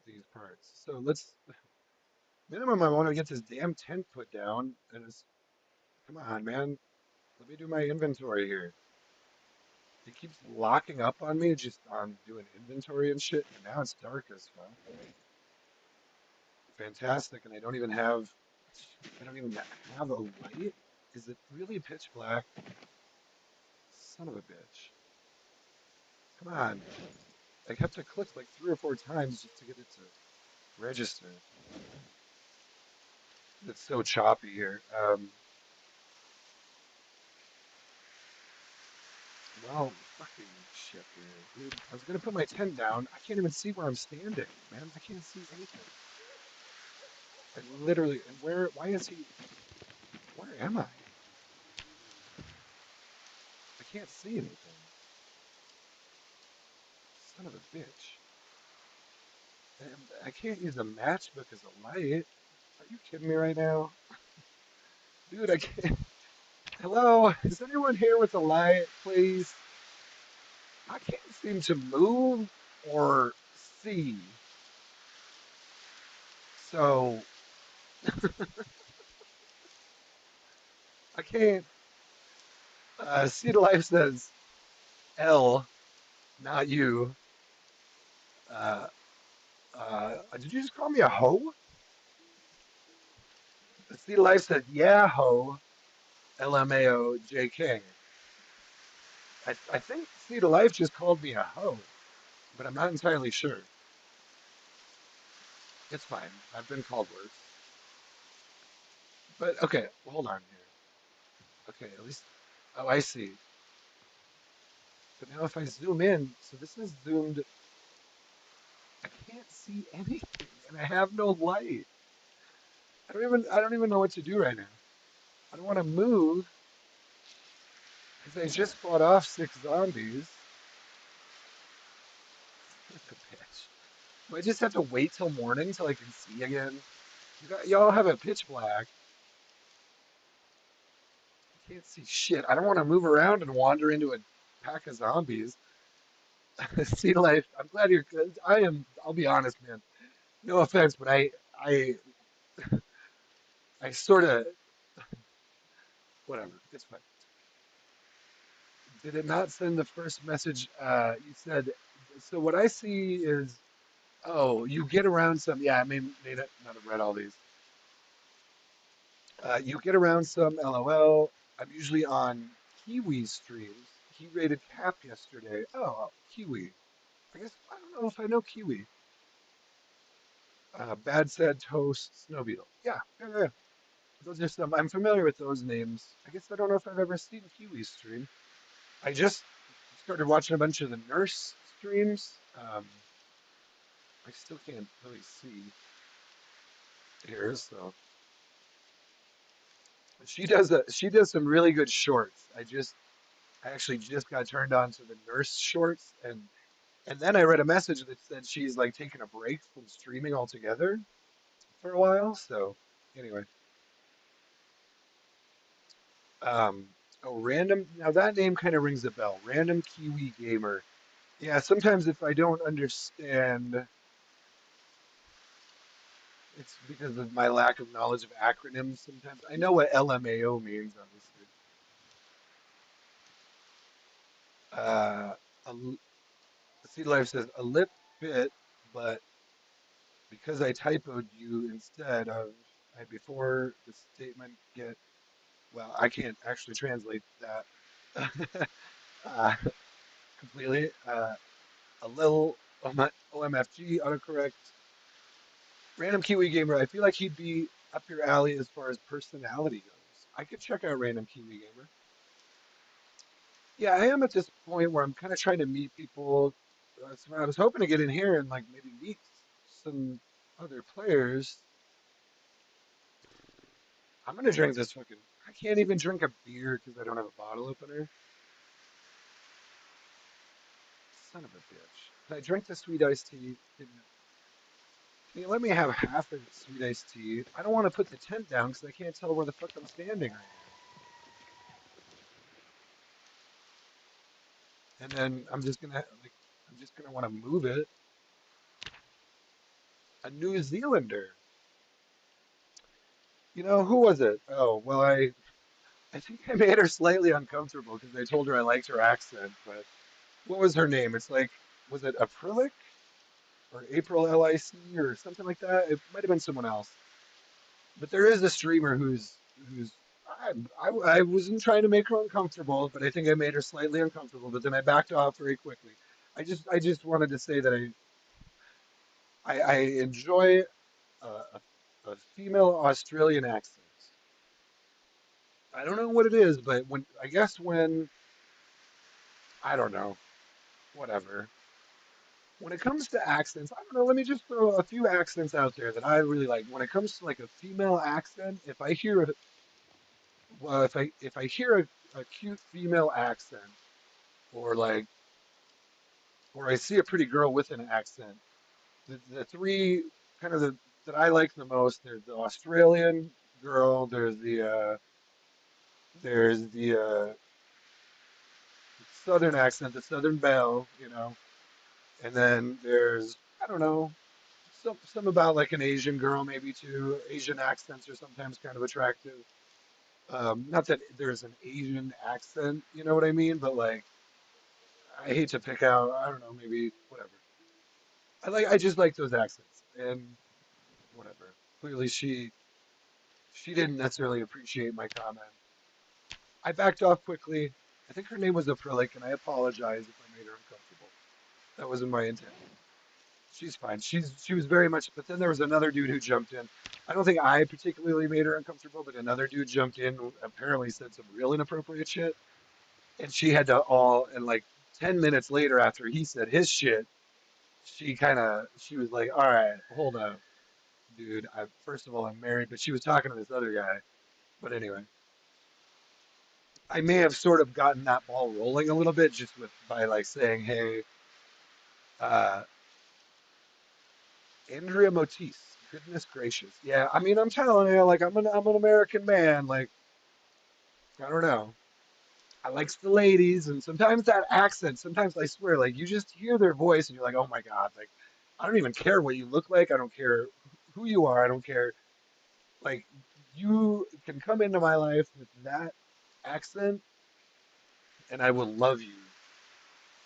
these parts. So let's minimum. I want to get this damn tent put down. And it's come on, man. Let me do my inventory here. It keeps locking up on me just on doing inventory and shit. And now it's dark as fuck. Fantastic. And I don't even have a light. Is it really pitch black? Son of a bitch. Come on. I have to click like 3 or 4 times just to get it to register. It's so choppy here. Well, fucking shit, dude. I was gonna put my tent down. I can't even see where I'm standing, man. I can't see anything. I literally, and why is he? Where am I? I can't see anything. Son of a bitch. I can't use a matchbook as a light. Are you kidding me right now? Dude, I can't. Hello? Is anyone here with a light, please? I can't seem to move or see. So I can't. See the life says L, not you. Uh, did you just call me a hoe? See the life says yeah, hoe. LMAO JK. I think See the Life just called me a hoe, but I'm not entirely sure. It's fine. I've been called worse. But okay, hold on here. Okay, at least. Oh, I see. But now if I zoom in, so this is zoomed. I can't see anything, and I have no light. I don't even know what to do right now. I don't want to move because I just fought off 6 zombies. Son of a bitch. Do I just have to wait till morning till I can see again? Y'all have it pitch black. I can't see shit. I don't want to move around and wander into a pack of zombies. See life. I'm glad you're. I am. I'll be honest, man. No offense, but I, I sort of. Whatever. It's fine. Did it not send the first message? You said. So what I see is. Oh, you get around some. Yeah, I may not have read all these. You get around some. LOL. I'm usually on Kiwi streams. He rated Cap yesterday. Oh, Kiwi. I guess I don't know if I know Kiwi. Bad Sad Toast, Snow Beetle. Yeah, yeah, yeah. Those are some. I'm familiar with those names. I guess I don't know if I've ever seen Kiwi's stream. I just started watching a bunch of the nurse streams. I still can't really see here, so she does some really good shorts. I actually just got turned on to the nurse shorts, and then I read a message that said she's like taking a break from streaming altogether for a while. So anyway, Um, oh, random. Now that name kind of rings a bell. Random Kiwi Gamer. Yeah, sometimes if I don't understand, it's because of my lack of knowledge of acronyms. Sometimes I know what LMAO means, obviously. Uh, Seed Life says a lip bit, but because I typoed you instead of I before the statement get well, I can't actually translate that uh, completely. A little OMFG autocorrect. Random Kiwi Gamer, I feel like he'd be up your alley as far as personality goes. I could check out Random Kiwi Gamer. Yeah, I am at this point where I'm kind of trying to meet people. So I was hoping to get in here and like maybe meet some other players. I'm gonna drink this fucking. I can't even drink a beer because I don't have a bottle opener. Son of a bitch. Can I drink the sweet iced tea? Can you let me have half a sweet iced tea? I don't want to put the tent down because I can't tell where the fuck I'm standing right now. And then I'm just gonna want to move it. A New Zealander. Who was it? Oh, well, I think I made her slightly uncomfortable because I told her I liked her accent, but what was her name? It's like, was it Acrylic or April LIC or something like that? It might have been someone else. But there is a streamer who's I wasn't trying to make her uncomfortable, but I think I made her slightly uncomfortable, but then I backed off very quickly. I just wanted to say that I enjoy a female Australian accent. I don't know what it is, but when I don't know, whatever. When it comes to accents, I don't know. Let me just throw a few accents out there that I really like. When it comes to like a female accent, if I hear Well, if I hear a cute female accent, or like, or I see a pretty girl with an accent, the three kind of that I like the most, there's the Australian girl, there's the Southern accent, the Southern belle, and then there's, I don't know, some about like an Asian girl maybe too. Asian accents are sometimes kind of attractive. Not that there's an Asian accent, you know what I mean? But like, I hate to pick out, I don't know, maybe whatever. I just like those accents and whatever. Clearly she didn't necessarily appreciate my comment. I backed off quickly. I think her name was Acrylic, and I apologize if I made her uncomfortable. That wasn't my intent. She's fine. She was very much, but then there was another dude who jumped in. I don't think I particularly made her uncomfortable, but another dude jumped in, who apparently said some real inappropriate shit, and she had to all, and like 10 minutes later after he said his shit, she was like, "All right, hold up, dude. First of all, I'm married," but she was talking to this other guy. But anyway, I may have sort of gotten that ball rolling a little bit just with by like saying, "Hey, uh, Andrea Motis, goodness gracious. Yeah, I mean, I'm telling you, like, I'm an American man. Like, I don't know. I likes the ladies, and sometimes that accent, sometimes I swear, like, you just hear their voice and you're like, oh my God, like, I don't even care what you look like. I don't care who you are. I don't care. Like, you can come into my life with that accent, and I will love you.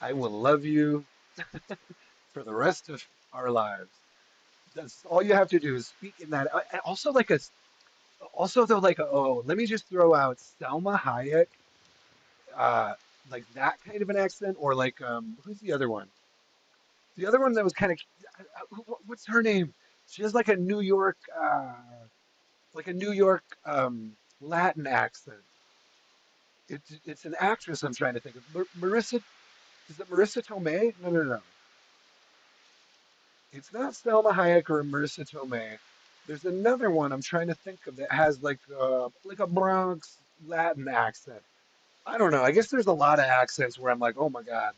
I will love you for the rest of our lives. That's all you have to do is speak in that. Also, like a Also, though, like, oh, let me just throw out Selma Hayek, uh, like that kind of an accent, or like, who's the other one? The other one that was kind of, what's her name? She has like a New York, Latin accent. It's an actress I'm trying to think of. Marissa, is it Marissa Tomei? No, no, no. It's not Selma Hayek or Marissa Tomei. There's another one I'm trying to think of that has like a Bronx Latin accent. I don't know. I guess there's a lot of accents where I'm like, oh my God,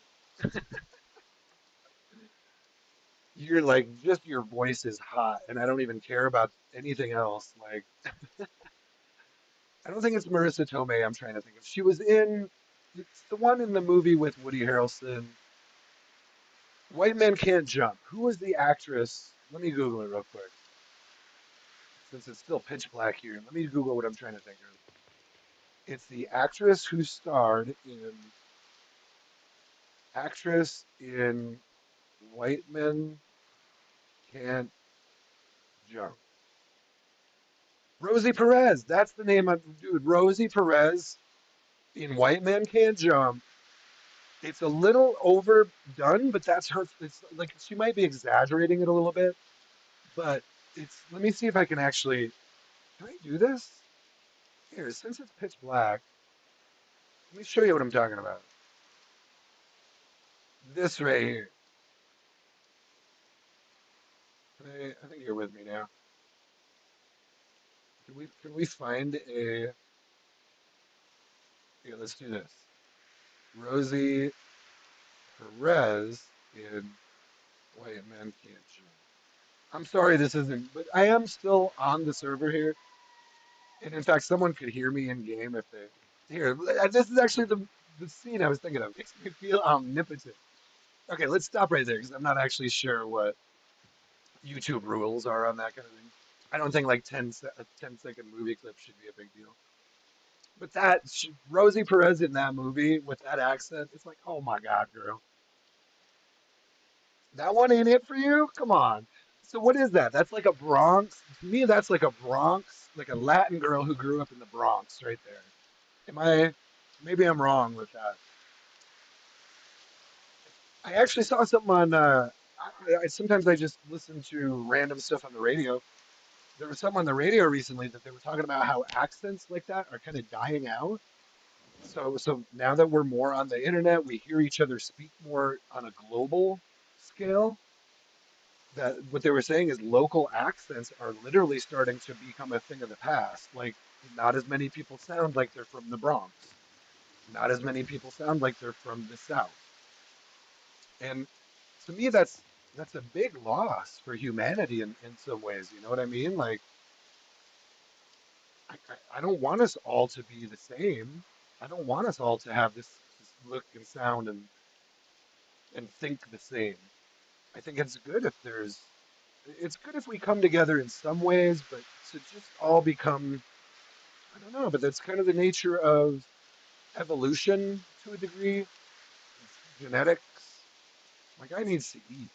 you're like, just your voice is hot, and I don't even care about anything else. Like, I don't think it's Marissa Tomei I'm trying to think of. She was in, it's the one in the movie with Woody Harrelson, White Men Can't Jump. Who was the actress? Let me Google it real quick, since it's still pitch black here. Let me Google what I'm trying to think of. It's the actress in White Men Can't Jump. Rosie Perez. That's the name of dude. Rosie Perez in White Men Can't Jump. It's a little overdone, but that's her. It's like she might be exaggerating it a little bit, but it's. Let me see if I can actually. Can I do this? Here, since it's pitch black, let me show you what I'm talking about. This right here. I think you're with me now. Can we find a? Here, let's do this. Rosie Perez in White Men Can't Jump. I'm sorry this isn't, but I am still on the server here. And in fact, someone could hear me in game if they. Here, this is actually the scene I was thinking of. Makes me feel omnipotent. Okay, let's stop right there because I'm not actually sure what YouTube rules are on that kind of thing. I don't think like a 10-second movie clip should be a big deal. But Rosie Perez in that movie with that accent, it's like, oh my God, girl. That one ain't it for you? Come on. So what is that? That's like a Bronx. To me, that's like a Bronx, like a Latin girl who grew up in the Bronx, right there. Am I? Maybe I'm wrong with that. I actually saw something on. Sometimes I just listen to random stuff on the radio. There was something on the radio recently that they were talking about how accents like that are kind of dying out. So now that we're more on the internet, we hear each other speak more on a global scale. that what they were saying is local accents are literally starting to become a thing of the past. Like, not as many people sound like they're from the Bronx. Not as many people sound like they're from the South. And to me, that's a big loss for humanity in some ways. You know what I mean? Like, I don't want us all to be the same. I don't want us all to have this look and sound and think the same. I think it's good if we come together in some ways, but to just all become, I don't know, but that's kind of the nature of evolution to a degree. It's genetics. My guy needs to eat.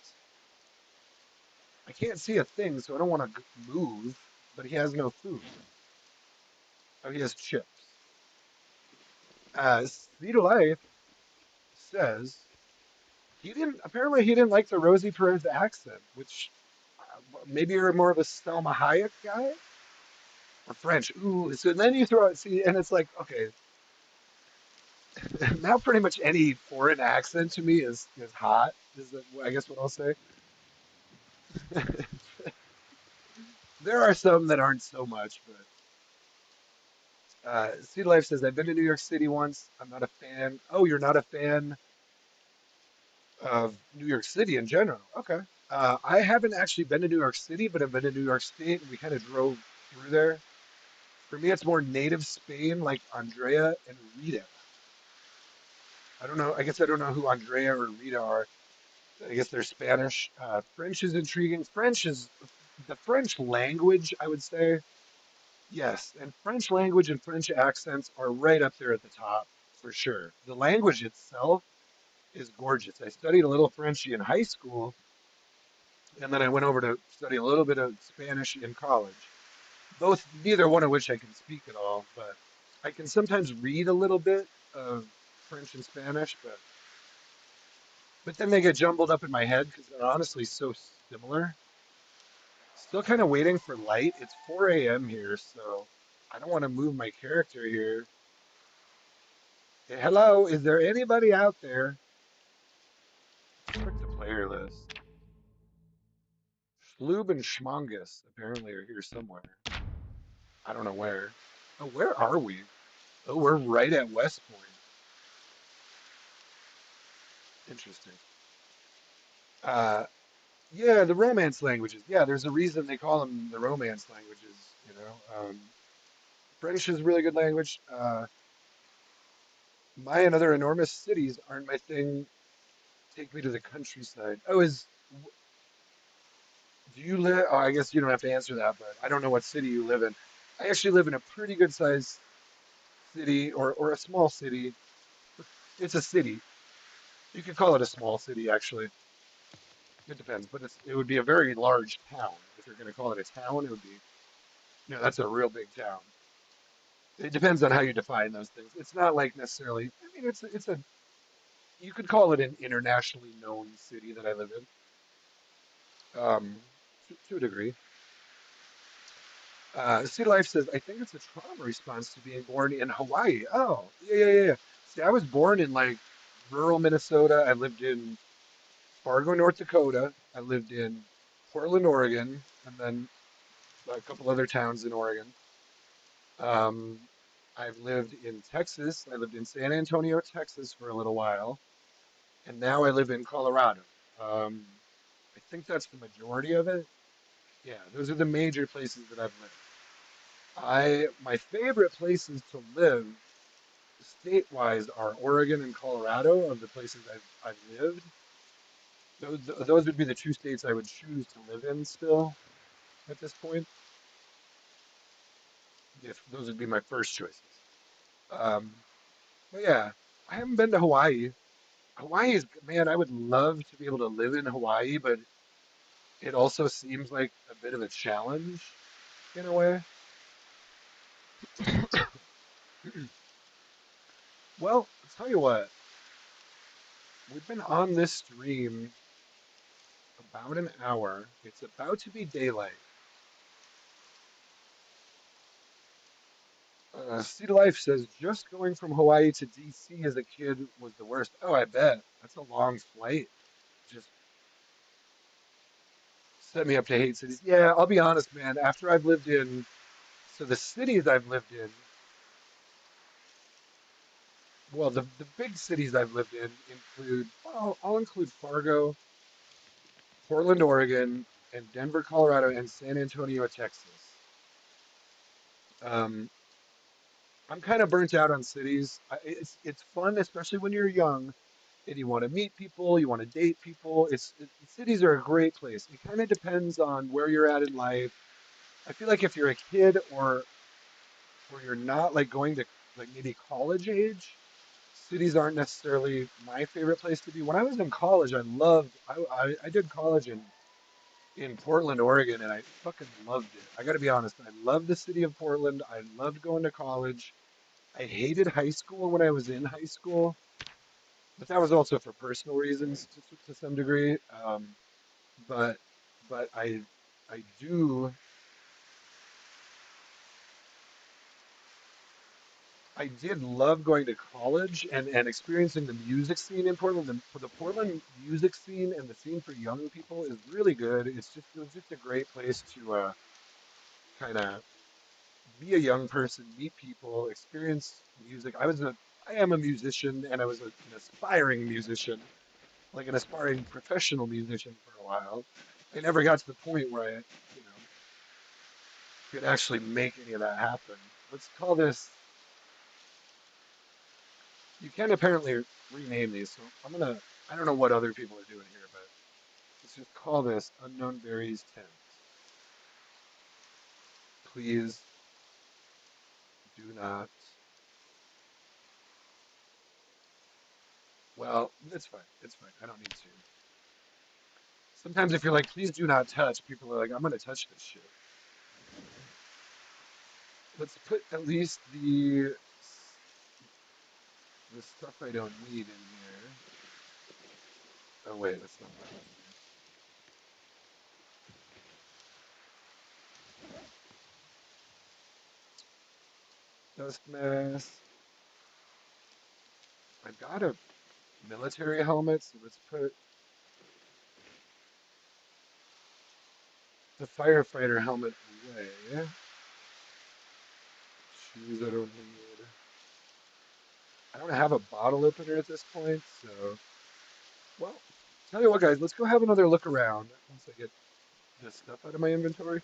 I can't see a thing, so I don't want to move, but he has no food. Oh, he has chips. Cedar Life says apparently he didn't like the Rosie Perez accent, which maybe you're more of a Selma Hayek guy or French. Ooh, so then you throw it, see, and it's like, okay, now pretty much any foreign accent to me is hot. Is that, I guess what I'll say. There are some that aren't so much, but Sea Life says I've been to New York City once. I'm not a fan. Oh, you're not a fan of New York City in general. Okay. I haven't actually been to New York City, but I've been to New York State, and we kind of drove through there. For me, it's more native Spain, like Andrea and Rita. I don't know. I guess I don't know who Andrea or Rita are. I guess they're Spanish. French is intriguing. French is the French language, I would say. Yes, and French language and French accents are right up there at the top for sure. The language itself is gorgeous. I studied a little French in high school, and then I went over to study a little bit of Spanish in college. Neither one of which I can speak at all, but I can sometimes read a little bit of French and Spanish, but then they get jumbled up in my head because they're honestly so similar. Still kind of waiting for light. It's 4 a.m. here, so I don't want to move my character here. Hey, hello, is there anybody out there? Let's check the player list. Schloob and Schmongus apparently are here somewhere. I don't know where. Oh, where are we? Oh, we're right at West Point. Interesting. Uh, yeah, the Romance languages. Yeah, there's a reason they call them the Romance languages. French is a really good language. My and other enormous cities aren't my thing. Take me to the countryside. Oh, do you live? Oh, I guess you don't have to answer that, but I don't know what city you live in. I actually live in a pretty good sized city or a small city. It's a city. You could call it a small city, actually. It depends, but it would be a very large town. If you're going to call it a town, it would be, that's a real big town. It depends on how you define those things. It's not like necessarily, I mean, you could call it an internationally known city that I live in, to a degree. City Life says, I think it's a trauma response to being born in Hawaii. Oh, yeah, yeah, yeah, yeah. See, I was born in like rural Minnesota. I lived in Fargo, North Dakota. I lived in Portland, Oregon, and then a couple other towns in Oregon. Um, I've lived in Texas. I lived in San Antonio, Texas for a little while, and now I live in Colorado. Um, I think that's the majority of it. Yeah, those are the major places that I've lived. My favorite places to live state-wise are Oregon and Colorado of the places I've lived. Those would be the two states I would choose to live in still at this point. If those would be my first choices. Um, but yeah, I haven't been to Hawaii. Hawaii is, man, I would love to be able to live in Hawaii, but it also seems like a bit of a challenge in a way. Well, I'll tell you what, we've been on this stream about an hour. It's about to be daylight. Sea Life says just going from Hawaii to DC as a kid was the worst. Oh, I bet. That's a long flight. Just Set me up to hate cities. Yeah, I'll be honest, man. After I've lived in, so the cities I've lived in, well, the big cities I've lived in include, well, I'll include Fargo, Portland, Oregon, and Denver, Colorado, and San Antonio, Texas. Um, I'm kind of burnt out on cities. It's fun, especially when you're young and you want to meet people, you want to date people. Cities are a great place. It kind of depends on where you're at in life. I feel like if you're a kid or you're not like going to like maybe college age, cities aren't necessarily my favorite place to be. When I was in college, I did college in Portland, Oregon, and I fucking loved it. I got to be honest, I loved the city of Portland. I loved going to college. I hated high school when I was in high school, but that was also for personal reasons to some degree. But but I do I did love going to college and experiencing the music scene in Portland. The Portland music scene and the scene for young people is really good. It was just a great place to kind of be a young person, meet people, experience music. I am a musician and I was an aspiring musician, like an aspiring professional musician for a while. I never got to the point where you know, could actually make any of that happen. Let's call this, you can apparently rename these, so I don't know what other people are doing here, but let's just call this Unknown Berries Tent. Please do not, well, it's fine. It's fine. I don't need to. Sometimes if you're like, please do not touch, people are like, I'm going to touch this shit. Let's put at least the stuff I don't need in here. Oh wait, that's not what I want to do. Dust mask. I've got a military helmet, so let's put the firefighter helmet away. Shoes I don't need. I don't have a bottle opener at this point, so well, tell you what, guys, let's go have another look around once I get this stuff out of my inventory.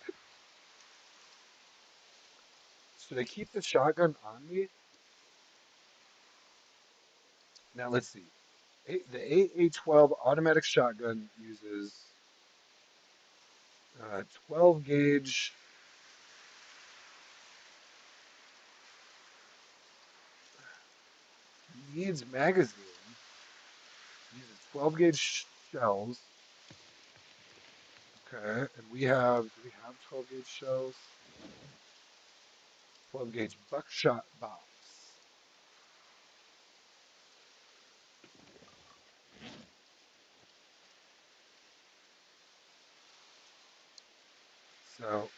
Should I keep the shotgun on me? Now let's see. The AA-12 automatic shotgun uses 12 gauge, needs magazine, uses 12 gauge shells. Okay, and do we have 12 gauge shells? 12 gauge buckshot box. So, well,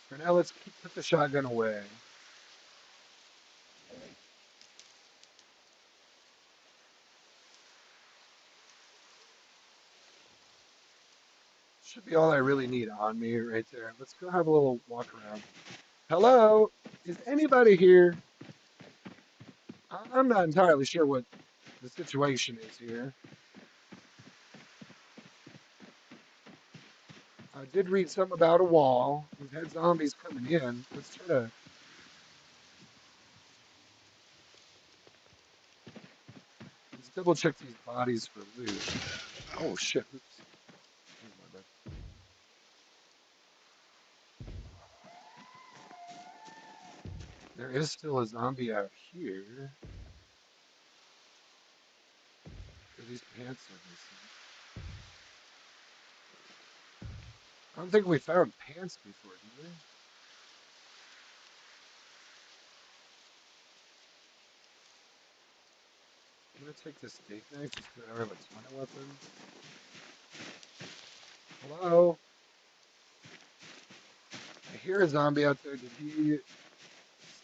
for now, put the shotgun away. Should be all I really need on me right there. Let's go have a little walk around. Hello? Is anybody here? I'm not entirely sure what the situation is here. I did read something about a wall. We've had zombies coming in. Let's double check these bodies for loot. Oh shit, oops. That was my bad. There is still a zombie out here. These pants are missing. I don't think we found pants before, did we? I'm gonna take this steak knife just because I don't have a ton of weapons. Hello? I hear a zombie out there. Did he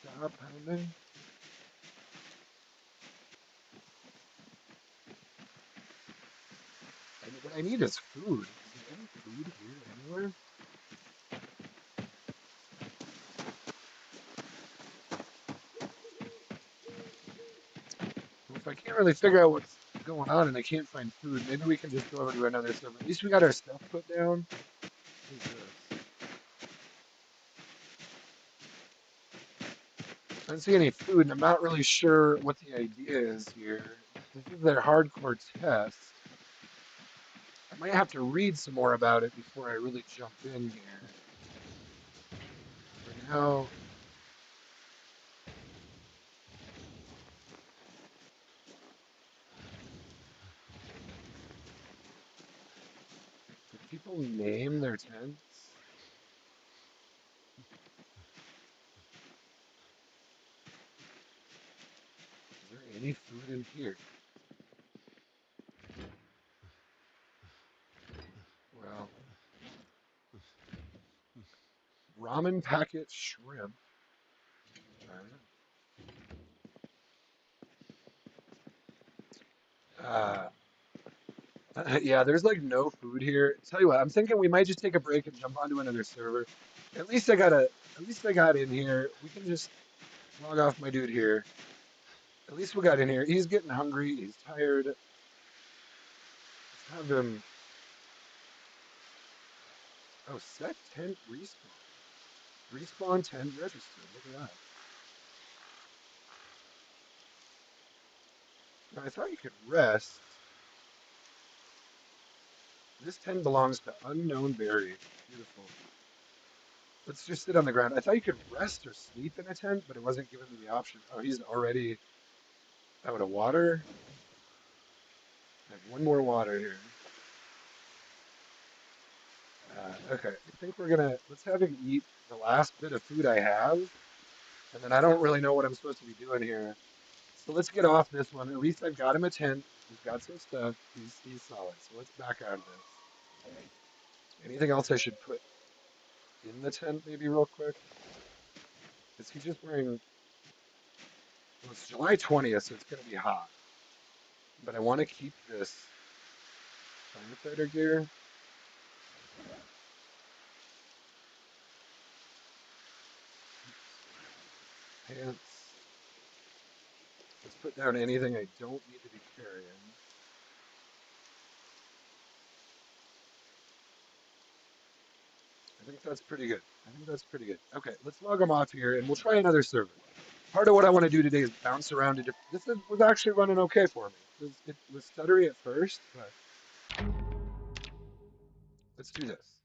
stop pounding? What I need is food. Is there any food here anywhere? Well, if I can't really figure out what's going on and I can't find food, maybe we can just go over to another server. At least we got our stuff put down. What is this? I don't see any food, and I'm not really sure what the idea is here. This is their hardcore test. I might have to read some more about it before I really jump in here. For now, do people name their tents? Is there any food in here? Well, ramen packet shrimp. Uh, yeah, there's like no food here. Tell you what, I'm thinking we might just take a break and jump onto another server. At least I got at least I got in here. We can just log off my dude here. At least we got in here. He's getting hungry. He's tired. Let's have him. Oh, set tent respawn. Respawn tent registered. Look at that. Now, I thought you could rest. This tent belongs to unknown buried. Beautiful. Let's just sit on the ground. I thought you could rest or sleep in a tent, but it wasn't giving me the option. Oh, he's already out of water. I have one more water here. Okay, I think we're gonna let's have him eat the last bit of food I have, and then I don't really know what I'm supposed to be doing here. So let's get off this one. At least I've got him a tent. He's got some stuff. He's solid. So let's back out of this. Anything else I should put in the tent, maybe real quick? Is he just wearing? Well, it's July 20th, so it's gonna be hot. But I want to keep this firefighter gear. Oops. Pants. Let's put down anything I don't need to be carrying. I think that's pretty good. I think that's pretty good. Okay, let's log them off here and we'll try another server. Part of what I want to do today is bounce around to different. Was actually running okay for me. It was stuttery at first, but let's do this.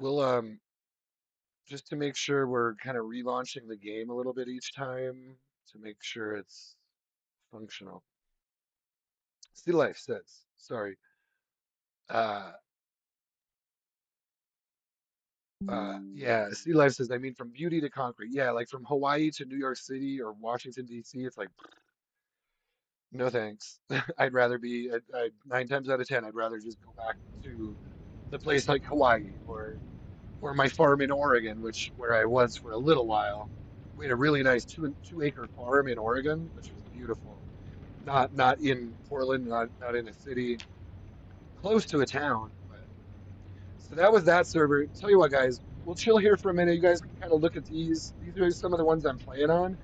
We'll just to make sure we're kind of relaunching the game a little bit each time to make sure it's functional. Sea Life says, sorry. Uh, yeah, Sea Life says, I mean, from beauty to concrete. Yeah, like from Hawaii to New York City or Washington, D.C., it's like, no thanks. I'd rather be, 9 times out of 10, I'd rather just go back to the place like Hawaii or my farm in Oregon, which where I was for a little while. We had a really nice two acre farm in Oregon, which was beautiful. Not in Portland, not in a city, close to a town, but so that was that server. Tell you what, guys, we'll chill here for a minute. You guys can kind of look at these. These are some of the ones I'm playing on.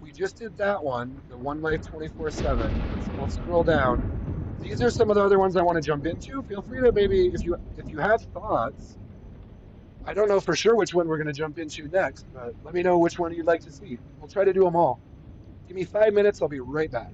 We just did that one, the One Life 24/7. Let's scroll down. These are some of the other ones I want to jump into. Feel free to maybe if you have thoughts. I don't know for sure which one we're going to jump into next, but let me know which one you'd like to see. We'll try to do them all. Give me 5 minutes. I'll be right back.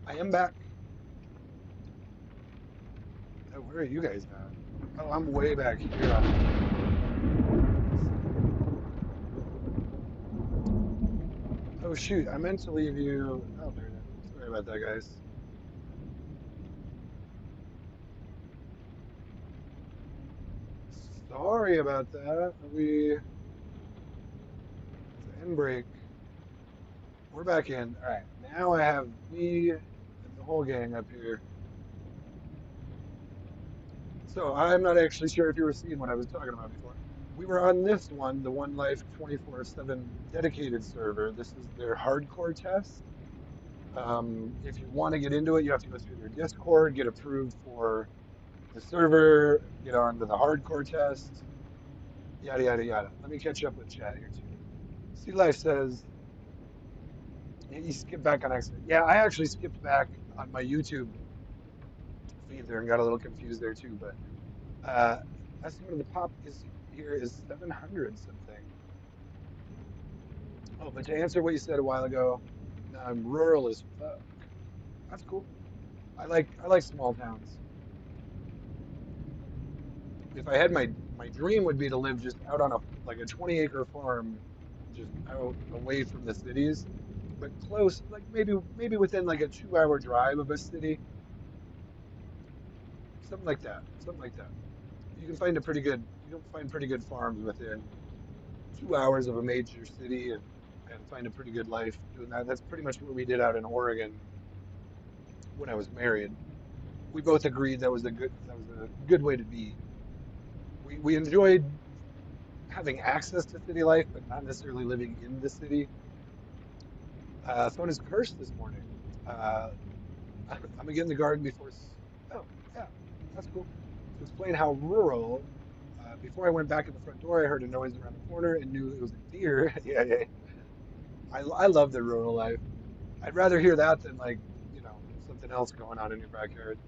I am back. Oh, where are you guys at? Oh, I'm way back here on the. Let's see. Oh shoot, I meant to leave you. Oh, there it is. Sorry about that, guys. Sorry about that. It's an end break. We're back in. All right, now I have me and the whole gang up here. So I'm not actually sure if you were seeing what I was talking about before. We were on this one, the One Life 24/7 dedicated server. This is their hardcore test. If you want to get into it, you have to go through their Discord, get approved for the server, get onto the hardcore test, yada yada yada. Let me catch up with chat here too. Sea Life says he skipped back on accident. Yeah, I actually skipped back on my YouTube feed there and got a little confused there too. But estimate of the pop is here is 700 something. Oh, but to answer what you said a while ago, no, I'm rural as fuck. That's cool. I like small towns. If I had my dream would be to live just out on a like a 20-acre farm, just out away from the cities, but close, like maybe within like a 2 hour drive of a city, something like that, something like that. You can find pretty good farms within 2 hours of a major city and find a pretty good life doing that. That's pretty much what we did out in Oregon when I was married. We both agreed that was a good way to be. We enjoyed having access to city life, but not necessarily living in the city. Phone is cursed this morning. Uh, I'm gonna get in the garden before. Oh, yeah, that's cool. To explain how rural. Before I went back in the front door, I heard a noise around the corner and knew it was a deer. Yeah, yeah. I love the rural life. I'd rather hear that than like something else going on in your backyard.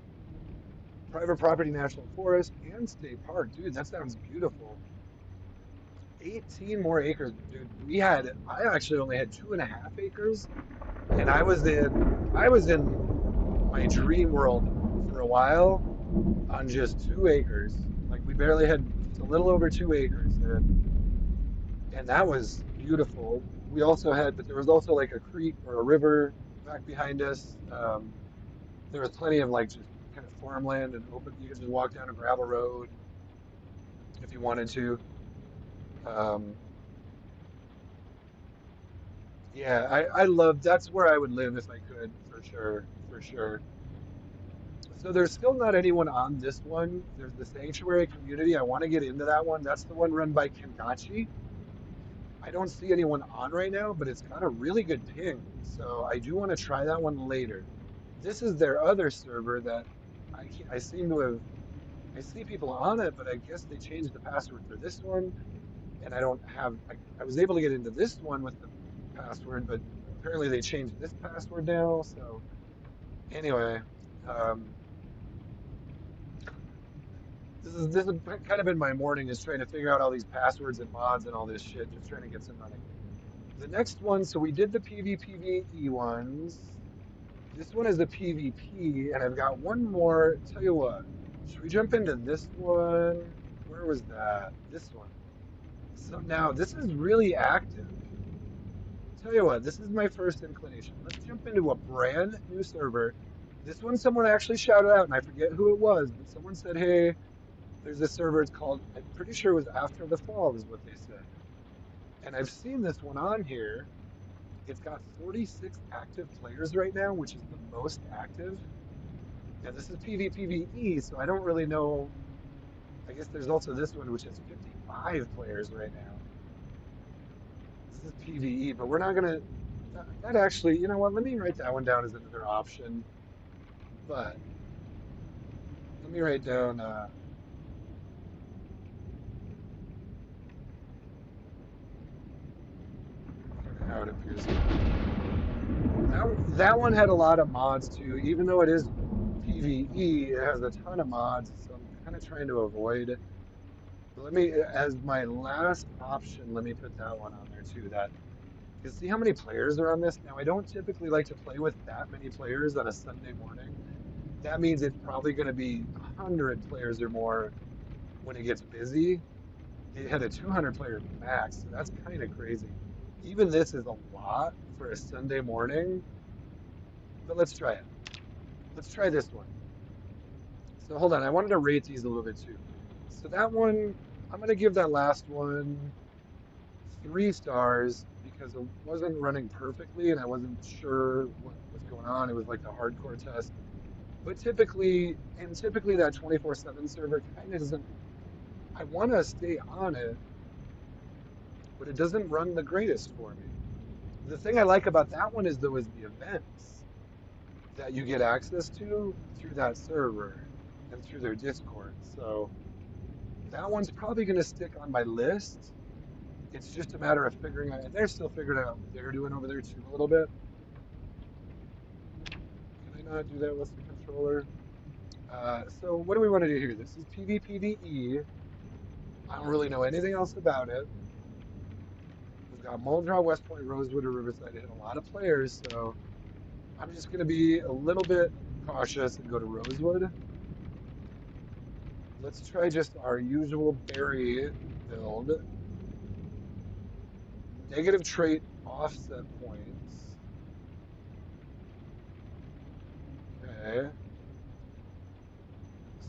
Private property, national forest, and state park, dude. That sounds beautiful. 18 more acres, dude. I actually only had 2.5 acres, and I was in my dream world for a while on just 2 acres. Like we barely had just a little over 2 acres, and that was beautiful. We also had, but there was also like a creek or a river back behind us. There was plenty of like just kind of farmland and open. You could just walk down a gravel road if you wanted to. Um, yeah, I love. That's where I would live if I could, for sure, for sure. So there's still not anyone on this one. There's the Sanctuary community. I want to get into that one. That's the one run by Kendachi. I don't see anyone on right now, but it's got a really good ping. So I do want to try that one later. This is their other server that I seem to have I see people on it, but I guess they changed the password for this one, and I don't have I was able to get into this one with the password, but apparently they changed this password now. So anyway, um, this is kind of been my morning is trying to figure out all these passwords and mods and all this shit, just trying to get some running. The next one, so we did the PvPvE ones. This one is the PvP, and I've got one more. Tell you what, should we jump into this one? Where was that? This one. So now this is really active. Tell you what, this is my first inclination. Let's jump into a brand new server. This one someone actually shouted out, and I forget who it was, but someone said, "Hey, there's this server. It's called. I'm pretty sure it was After the Fall, is what they said." And I've seen this one on here. It's got 46 active players right now, which is the most active. Now this is PvPvE, so I don't really know. I guess there's also this one, which has 55 players right now. This is PvE, but we're not gonna. That actually, you know what? Let me write that one down as another option. But let me write down kind of how it appears here. That one had a lot of mods too. Even though it is PvE, it has a ton of mods, so I'm kind of trying to avoid. But let me, as my last option, let me put that one on there too. That is see how many players are on this. Now, I don't typically like to play with that many players on a Sunday morning. That means it's probably going to be 100 players or more when it gets busy. It had a 200 player max, so that's kind of crazy. Even this is a lot for a Sunday morning, but let's try it. Let's try this one. So hold on, I wanted to rate these a little bit too. So that one, I'm going to give that last one 3 stars because it wasn't running perfectly and I wasn't sure what was going on. It was like the hardcore test. But typically that 24/7 server kind of doesn't, I want to stay on it, but it doesn't run the greatest for me. The thing I like about that one is though is the events that you get access to through that server and through their Discord. So that one's probably going to stick on my list. It's just a matter of figuring out, and they're still figuring out what they're doing over there too a little bit. Can I not do that with the controller? So what do we want to do here? This is PvPvE. I don't really know anything else about it. We've got Muldrow, West Point, Rosewood, or Riverside. It hit a lot of players, so I'm just going to be a little bit cautious and go to Rosewood. Let's try just our usual berry build. Negative trait offset points. Okay.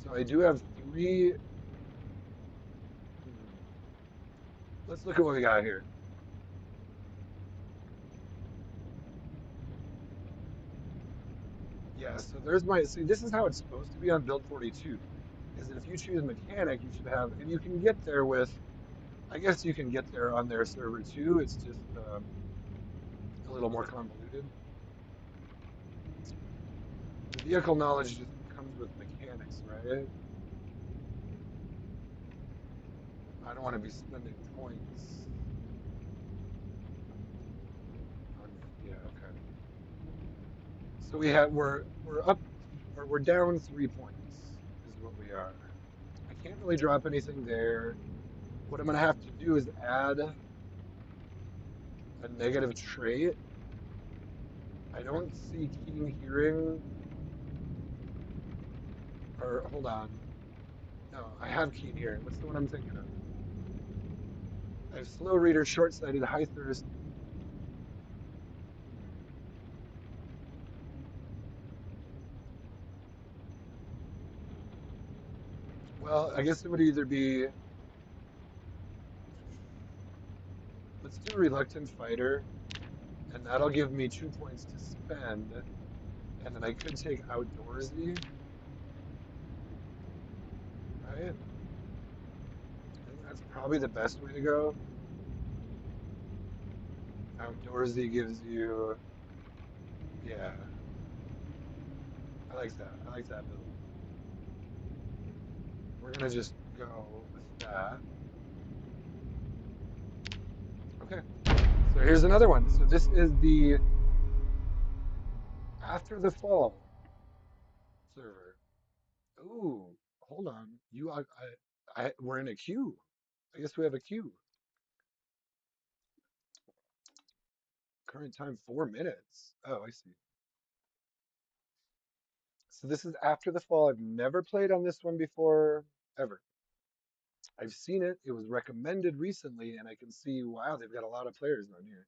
So I do have three. Hmm. Let's look at what we got here. Yeah, so there's my, see, this is how it's supposed to be on build 42. Is that if you choose mechanic, you should have, and you can get there with, I guess you can get there on their server too. It's just a little more convoluted. The vehicle knowledge just comes with mechanics, right? I don't want to be spending points on, yeah, okay. So we're up or we're down 3 points is what we are. I can't really drop anything there. What I'm gonna have to do is add a negative trait. I don't see keen hearing or hold on. No, I have keen hearing. What's the one I'm thinking of? I have slow reader, short-sighted, high thirst. Hmm. Well, I guess it would either be let's do reluctant fighter, and that'll give me 2 points to spend, and then I could take outdoorsy, right? I think that's probably the best way to go. Outdoorsy gives you, yeah, I like that. I like that build. We're gonna just go with that. Okay, so here's another one. So this is the After the Fall server. Ooh, hold on. We're in a queue. I guess we have a queue. Current time 4 minutes. Oh, I see. So this is After the Fall. I've never played on this one before, ever. I've seen it. It was recommended recently, and I can see, wow, they've got a lot of players on here.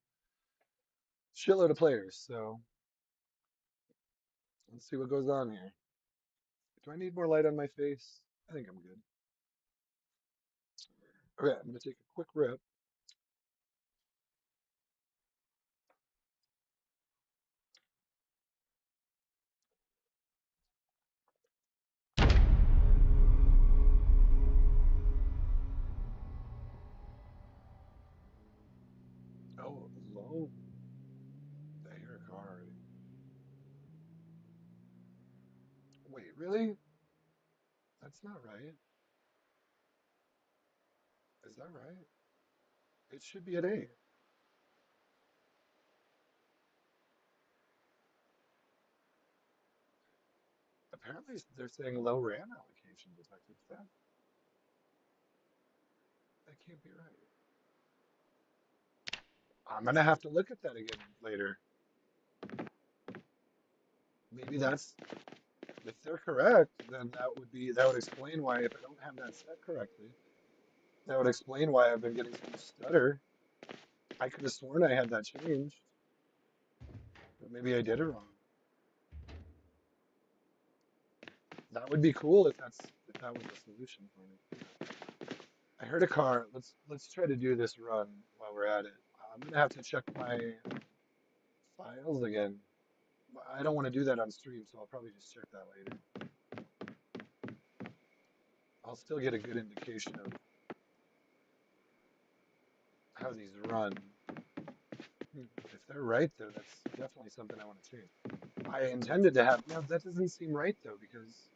Shitload of players. So let's see what goes on here. Do I need more light on my face? I think I'm good. Okay, I'm gonna take a quick rip. Oh, low. I hear a car already. Wait, really? That's not right. Is that right? It should be at A. Apparently, they're saying low RAM allocation detected. That can't be right. I'm gonna have to look at that again later. Maybe that's if they're correct, then that would explain why if I don't have that set correctly, that would explain why I've been getting some stutter. I could have sworn I had that changed, but maybe I did it wrong. That would be cool if that was the solution for me. I heard a car. Let's try to do this run while we're at it. I'm gonna have to check my files again. I don't want to do that on stream, so I'll probably just check that later. I'll still get a good indication of how these run. If they're right, though, that's definitely something I want to change. I intended to have. No, that doesn't seem right though, because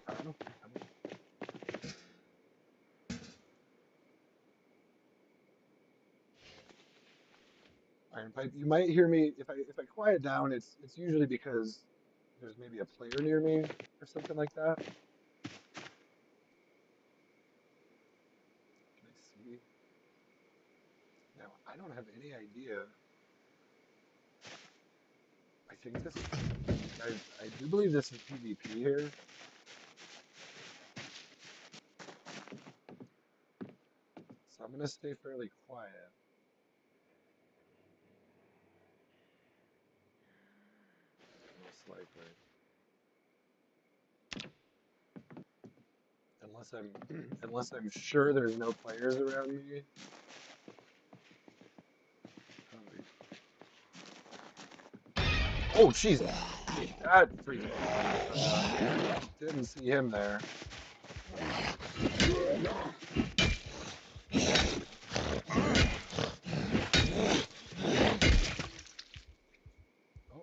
I don't know. Iron pipe. You might hear me if I quiet down. It's usually because there's maybe a player near me or something like that. Can I see? Now I don't have any idea. I think this. I do believe this is PvP here. So I'm gonna stay fairly quiet. Most likely. Unless I'm unless I'm sure there's no players around me. Oh jeez. That freaked me out. Didn't see him there. Oh,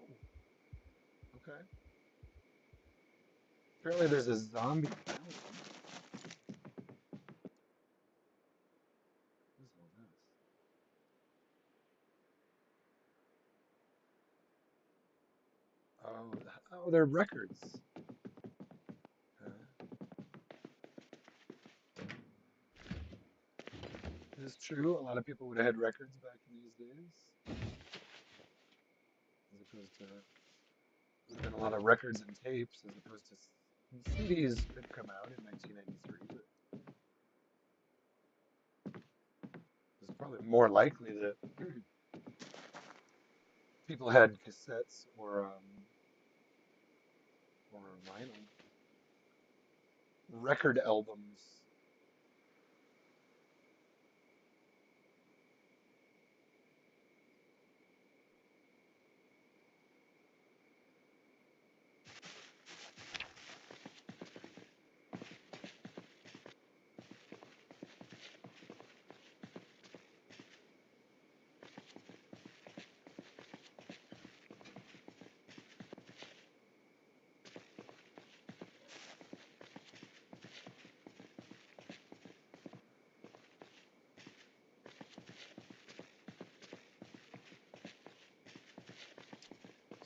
okay. Apparently there's a zombie bounty. What is all this? Oh, they're records. It is true. A lot of people would have had records back in these days, as opposed to there's been a lot of records and tapes, as opposed to CDs had come out in 1993. But it's probably more likely that people had cassettes or vinyl record albums.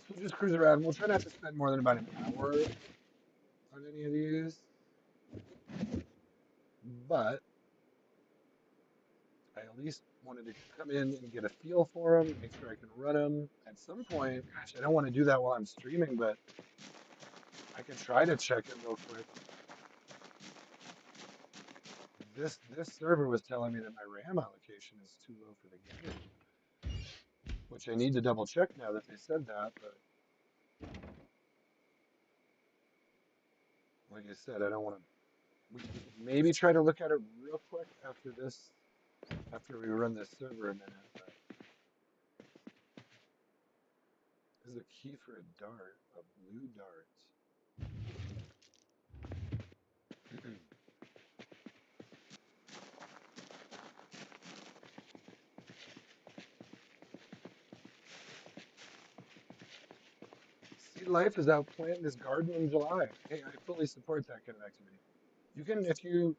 So we'll just cruise around. We'll try not to spend more than about an hour on any of these, but I at least wanted to come in and get a feel for them, make sure I can run them. At some point, gosh, I don't want to do that while I'm streaming, but I could try to check it real quick. This server was telling me that my RAM allocation is too low for the game, which I need to double check now that they said that. But like I said, I don't want to. We can maybe try to look at it real quick after this, after we run this server a minute. But this is a key for a dart, a blue dart. Sea Life is out planting his garden in July. Hey, I fully support that kind of activity. You can, if you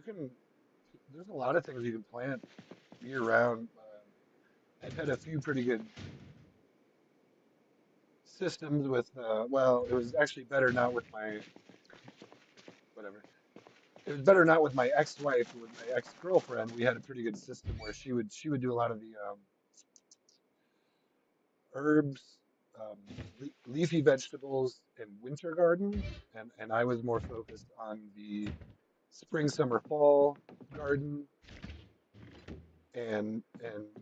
can, there's a lot of things you can plant year round. I've had a few pretty good systems with, well, it was actually better not with my, whatever. It was better not with my ex-wife, but with my ex-girlfriend. We had a pretty good system where she would do a lot of the herbs, leafy vegetables, and winter garden, and I was more focused on the spring, summer, fall garden and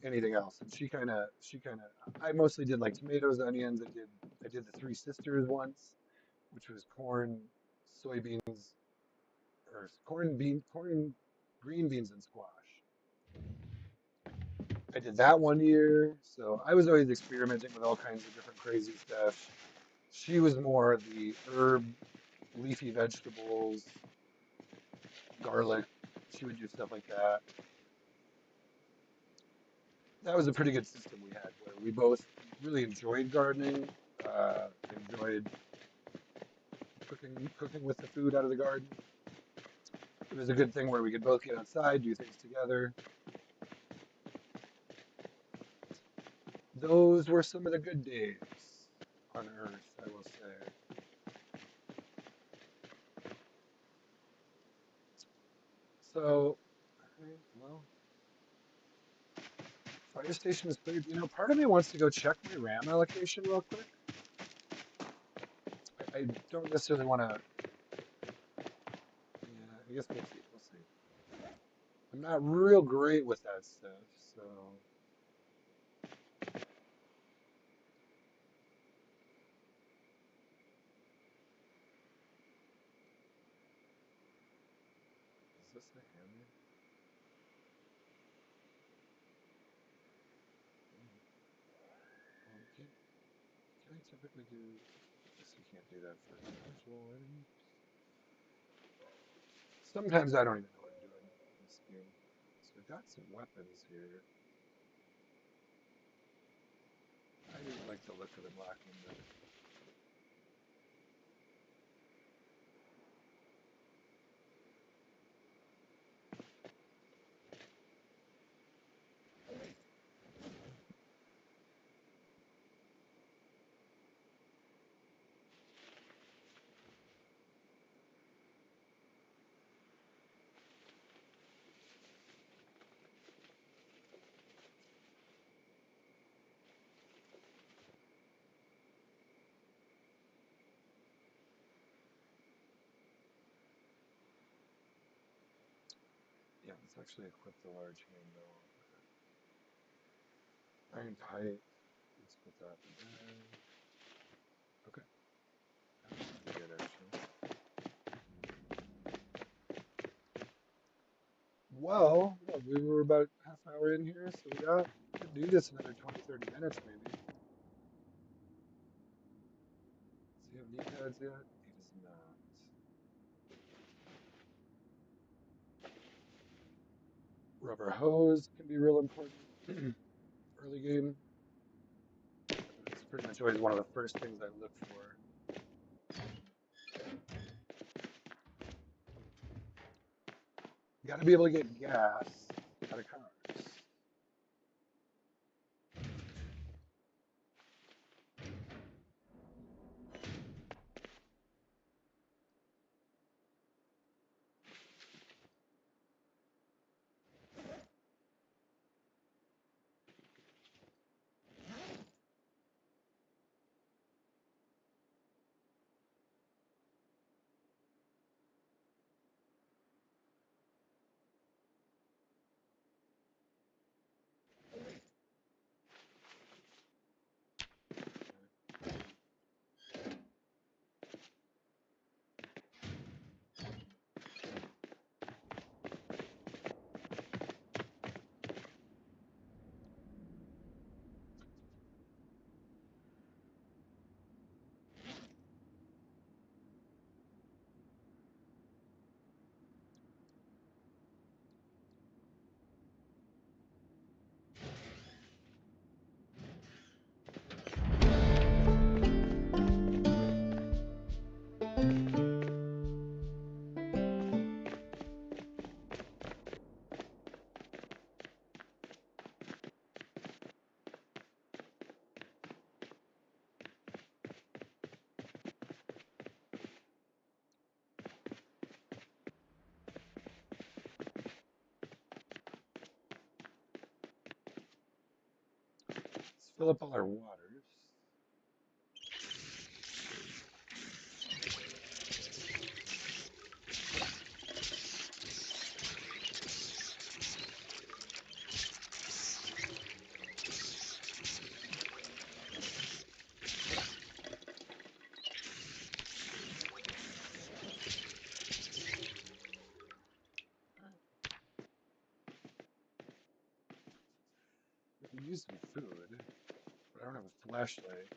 anything else. And she kind of I mostly did like tomatoes, onions. I did the Three Sisters once, which was corn, soybeans, or corn, green beans, and squash. I did that one year, so I was always experimenting with all kinds of different crazy stuff. She was more the herb, leafy vegetables, garlic. She would do stuff like that. That was a pretty good system we had where we both really enjoyed gardening, enjoyed cooking with the food out of the garden. It was a good thing where we could both get outside, do things together. Those were some of the good days on Earth, I will say. So, all right, well, fire station is cleared. Part of me wants to go check my RAM allocation real quick. I don't necessarily want to. Yeah, I guess we'll see. We'll see. I'm not real great with that stuff, so is this the hammer? Hmm. Well, can I typically do? I guess you can't do that for individual items. Sometimes I don't even know what I'm doing in this game. So we've got some weapons here. I didn't like the look of the black one better. Yeah, let's actually equip the large handle. Iron pipe. Let's put that in there. Okay, that's pretty good actually. Well, yeah, we were about half hour in here, so we could do this another 20, 30 minutes maybe. Does he have knee pads yet? He does not. Rubber hose can be real important early game. It's pretty much always one of the first things I look for. You got to be able to get gas out of cars. Fill up all our waters. We can use some food, but I don't have a flashlight.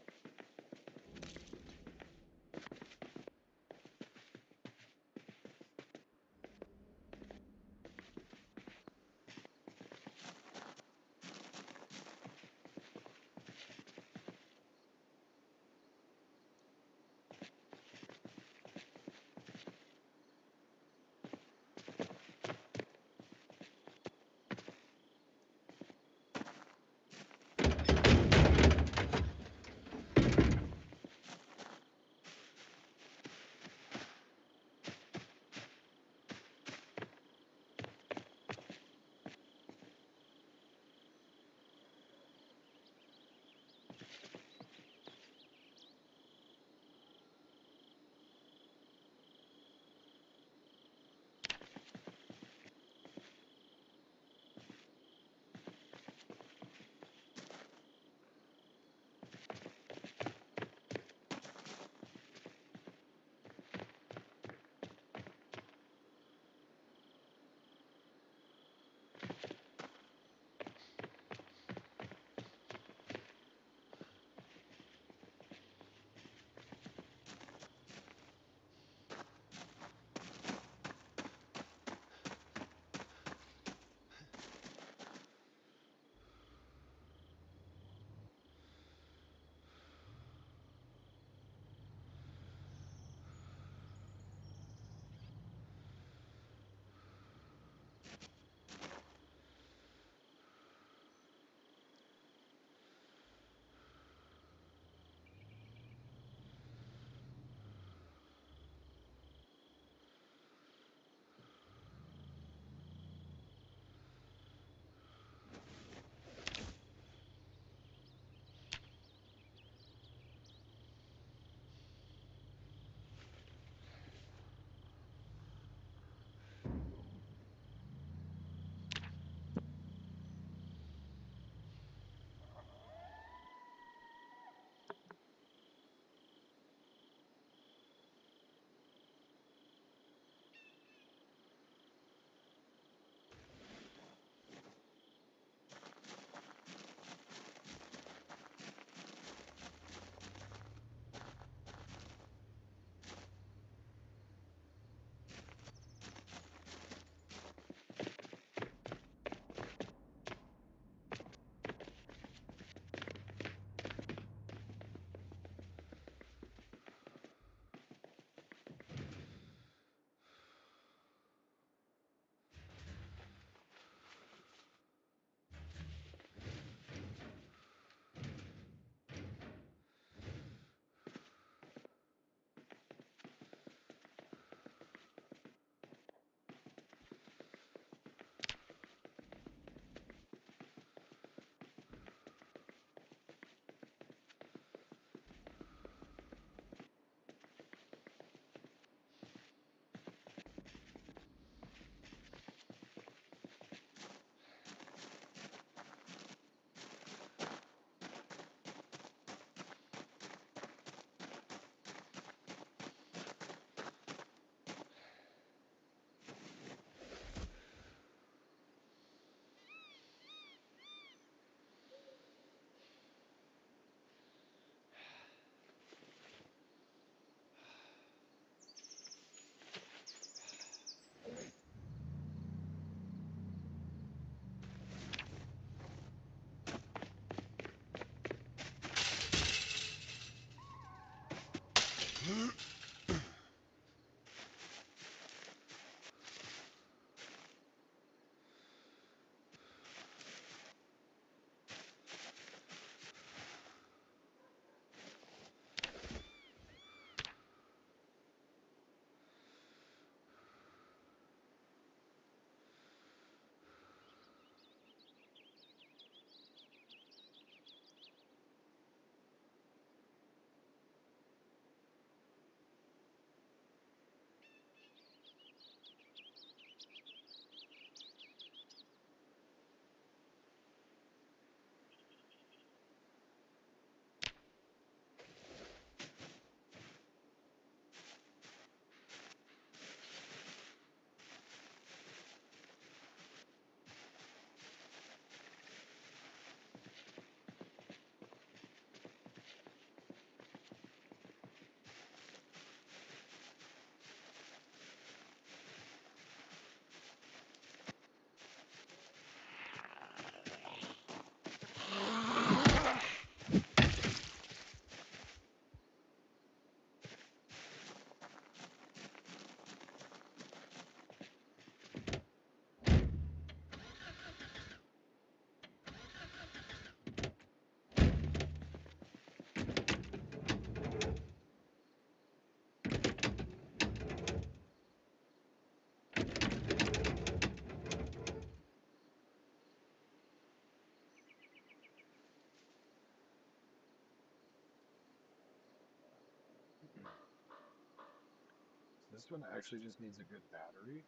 This one actually just needs a good battery.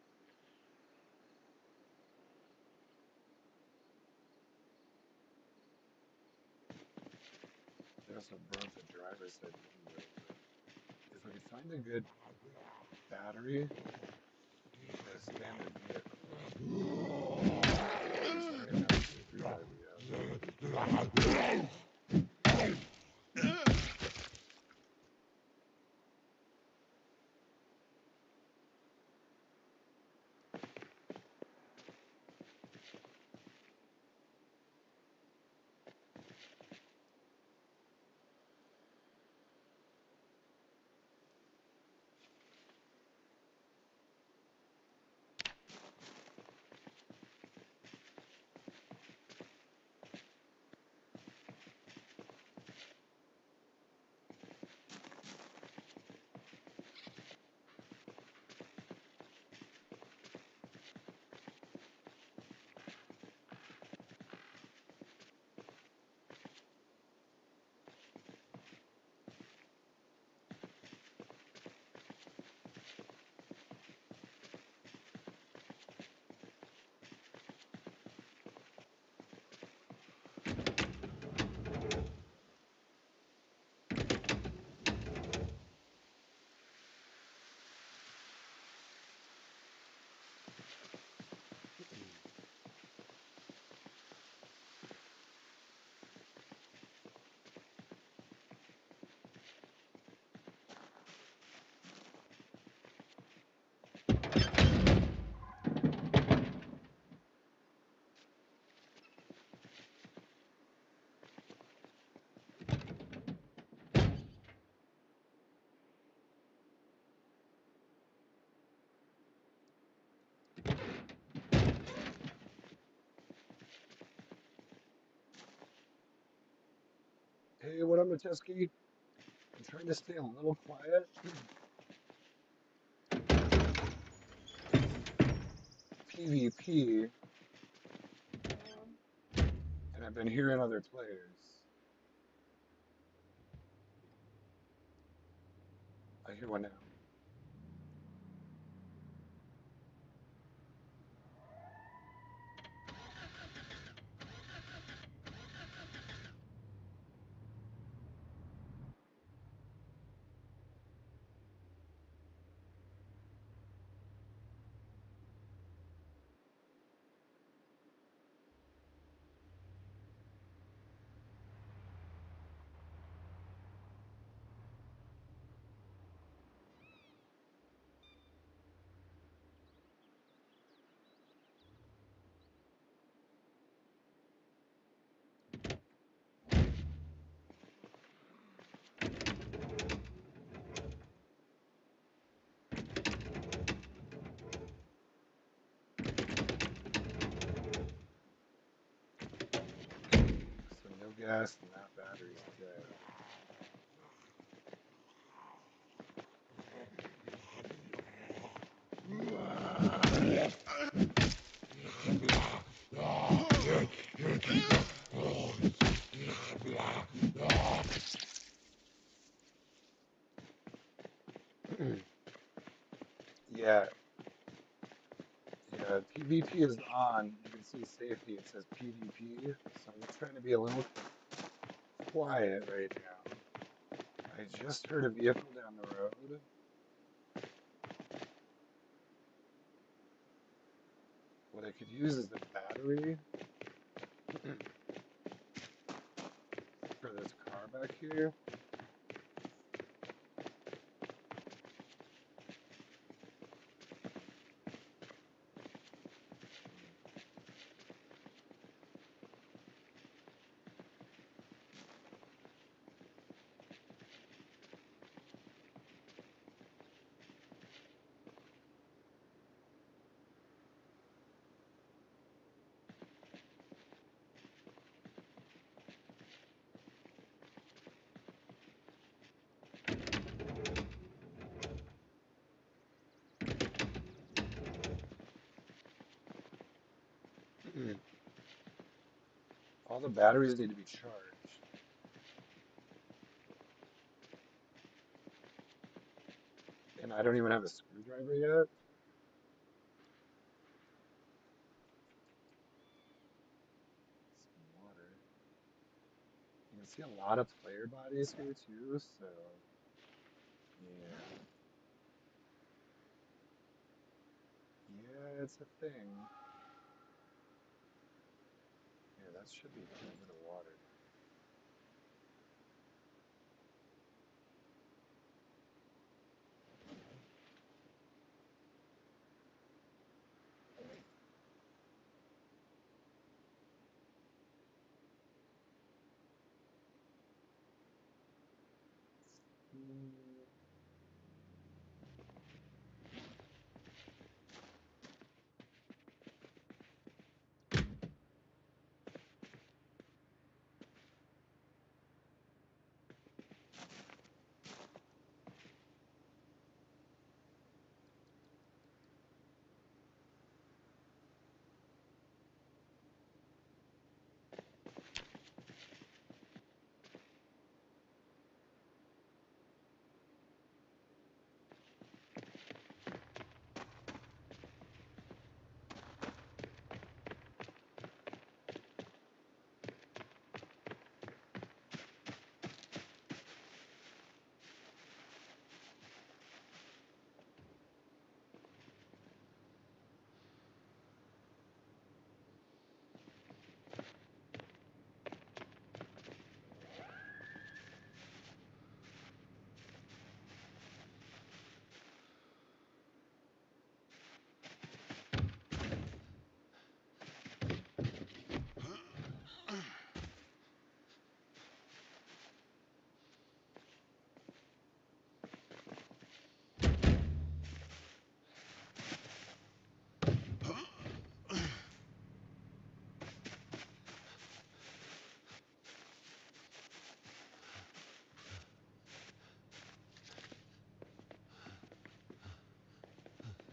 They also broke the driver's side window, but if I could find a good battery for a standard vehicle, it's not gonna have a screwdriver yet. Hey, what up, Mateski? I'm trying to stay a little quiet. PvP, and I've been hearing other players. I hear one now. So no gas and that battery's dead. Yeah, yeah, PvP is on. You can see safety, it says PvP. So I'm trying to be a little quiet right now. I just heard a vehicle down the road. What I could use is the battery for this car back here. All the batteries need to be charged. And I don't even have a screwdriver yet. Some water. You can see a lot of player bodies here too, so yeah. Yeah, it's a thing. Yeah, that should be quite a bit of water. Mm,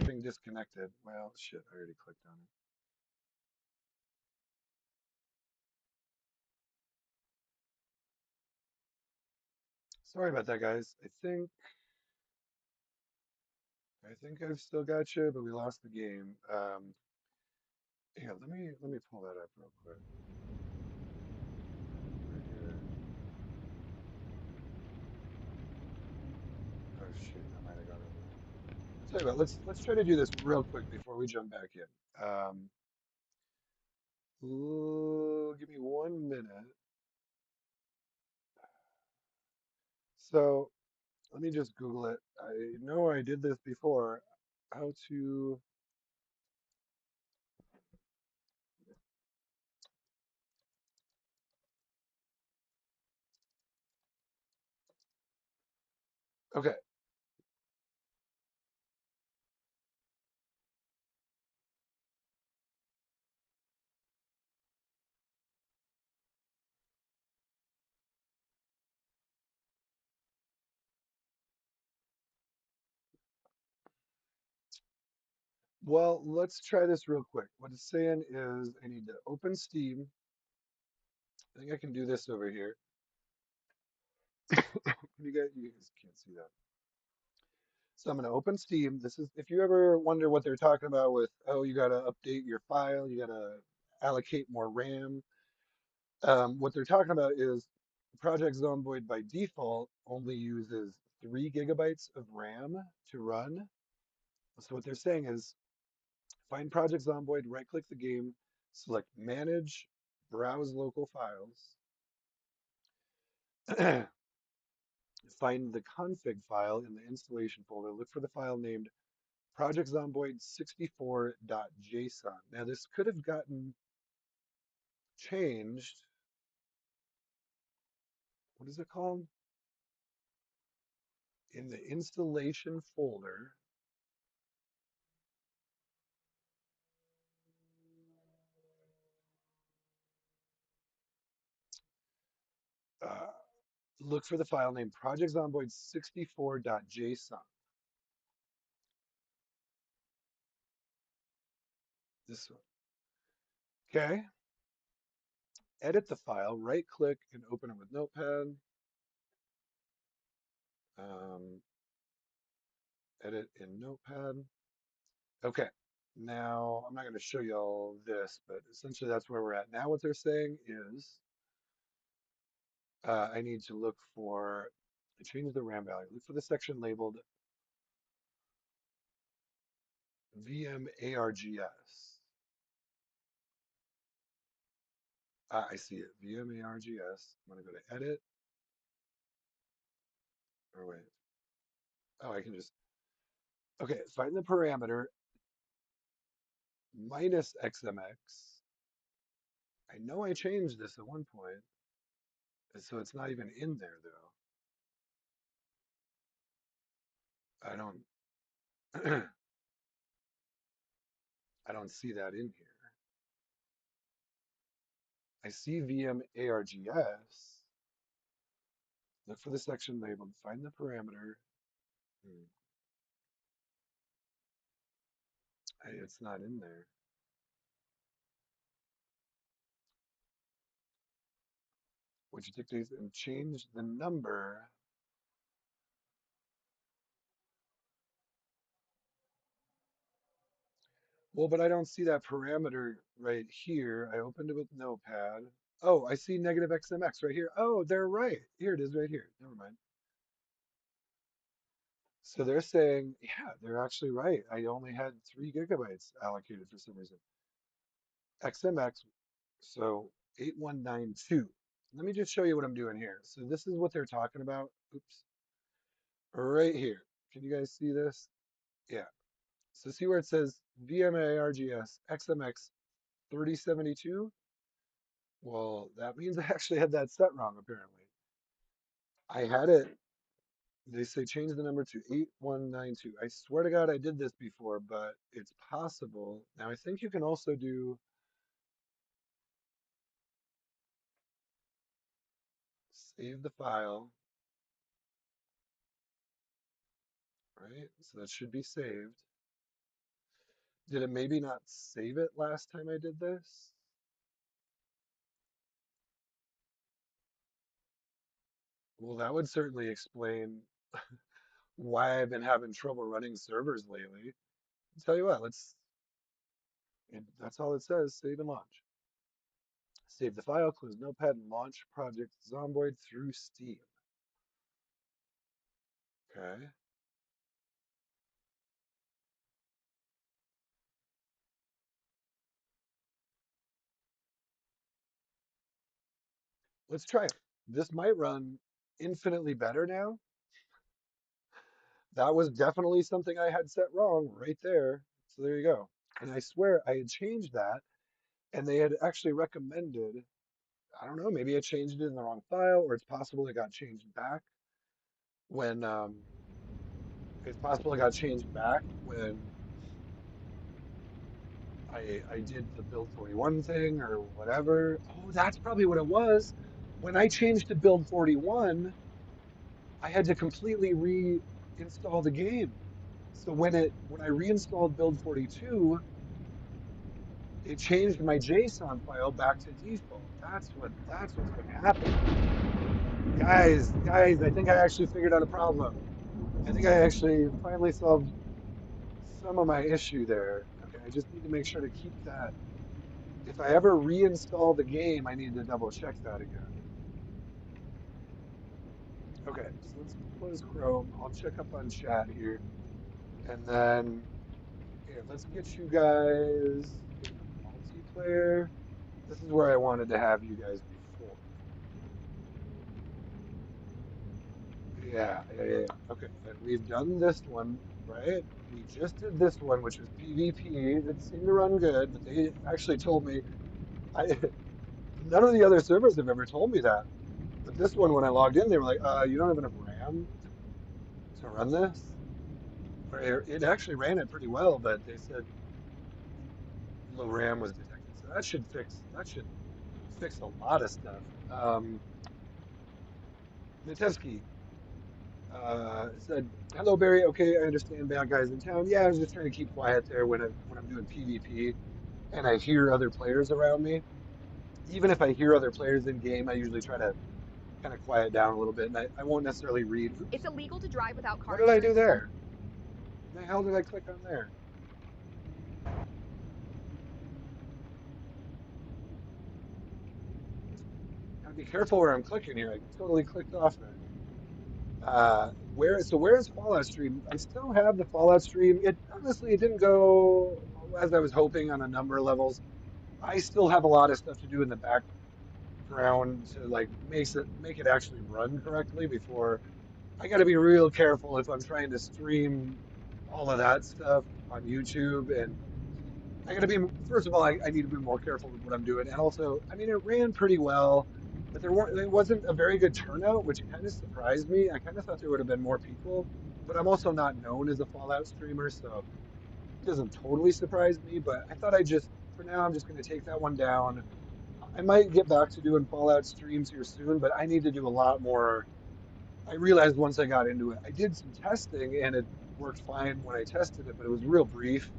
Being disconnected. Well, shit, I already clicked on it. Sorry about that, guys. I think I've still got you, but we lost the game. Yeah, let me pull that up real quick. Right here. Oh shoot, I might have gone over. I'll tell you what, let's try to do this real quick before we jump back in. Ooh, give me 1 minute. So let me just Google it. I know I did this before. How to, okay. Well, let's try this real quick. What it's saying is I need to open Steam. I think I can do this over here. You guys can't see that. So I'm going to open Steam. This is if you ever wonder what they're talking about with, oh, you got to update your file, you got to allocate more RAM. What they're talking about is Project Zomboid by default only uses 3 GB of RAM to run. So what they're saying is find Project Zomboid, right click the game, select Manage, Browse Local Files, find the config file in the installation folder, look for the file named Project Zomboid 64.json. Now this could have gotten changed. What is it called? In the installation folder. Uh, look for the file name Project Zomboid 64.json. This one. Okay. Edit the file, right click and open it with Notepad. Um, Edit in Notepad. Okay. Now, I'm not going to show you all this, but essentially that's where we're at. Now what they're saying is I need to look for, I change the RAM value. Look for the section labeled VMARGS. Ah, I see it. VMARGS. I'm going to go to edit. Or wait. Oh, I can just, okay, find the parameter minus XMX. I know I changed this at one point, so it's not even in there though. I don't, I don't see that in here. I see VMARGS. Look for the section labeled, find the parameter. Hmm, it's not in there, which dictates and change the number. Well, but I don't see that parameter right here. I opened it with Notepad. Oh, I see negative XMX right here. Oh, they're right. Here it is right here. Never mind. So they're saying, yeah, they're actually right. I only had 3 GB allocated for some reason. XMX, so 8192. Let me just show you what I'm doing here. So this is what they're talking about. Oops. Right here. Can you guys see this? Yeah. So see where it says VMARGS XMX 3072? Well, that means I actually had that set wrong, apparently. I had it, they say change the number to 8192. I swear to God I did this before, but it's possible. Now I think you can also do save the file, right? So that should be saved. Did it maybe not save it last time I did this? Well, that would certainly explain why I've been having trouble running servers lately. I'll tell you what, that's all it says, save and launch. Save the file, close Notepad, and launch project Zomboid through Steam. Okay, let's try it. This might run infinitely better now. That was definitely something I had set wrong right there. So there you go. And I swear I had changed that, and they had actually recommended, I don't know, maybe I changed it in the wrong file, or it's possible it got changed back when it's possible it got changed back when I did the build 41 thing or whatever. Oh, that's probably what it was. When I changed to build 41, I had to completely reinstall the game. So when I reinstalled build 42, it changed my JSON file back to default. That's what's been happening. Guys, I think I actually figured out a problem. I think I actually finally solved some of my issue there. Okay, I just need to make sure to keep that. If I ever reinstall the game, I need to double check that again. Okay, so let's close Chrome. I'll check up on chat here. And then here, let's get you guys in the multiplayer. This is where I wanted to have you guys before. Yeah. Okay, and we've done this one, right? We just did this one, which was PvP. It seemed to run good, but they actually told me I none of the other servers have ever told me that. But this one, when I logged in, they were like, you don't have enough RAM to run this? Or it actually ran it pretty well, but they said low RAM was detected. So that should fix a lot of stuff. Nitevsky said, "Hello, Barry. Okay, I understand bad guys in town. Yeah, I was just trying to keep quiet there when I'm doing PvP and I hear other players around me. Even if I hear other players in game, I usually try to kind of quiet down a little bit, and I won't necessarily read. It's Oops, illegal to drive without what car did I do insurance. there? The hell did I click on there? Gotta be careful where I'm clicking here. I totally clicked off there. Where is Fallout Stream? I still have the Fallout Stream. It honestly it didn't go as I was hoping on a number of levels. I still have a lot of stuff to do in the background to like make it actually run correctly before I got to be real careful if I'm trying to stream all of that stuff on YouTube. And I got to be, first of all, I need to be more careful with what I'm doing. And also, I mean, it ran pretty well, but there wasn't a very good turnout, which kind of surprised me. I kind of thought there would have been more people, but I'm also not known as a Fallout streamer, so it doesn't totally surprise me. But I thought for now, I'm just going to take that one down. I might get back to doing Fallout streams here soon, but I need to do a lot more. I realized once I got into it, I did some testing and it worked fine when I tested it, but it was real brief.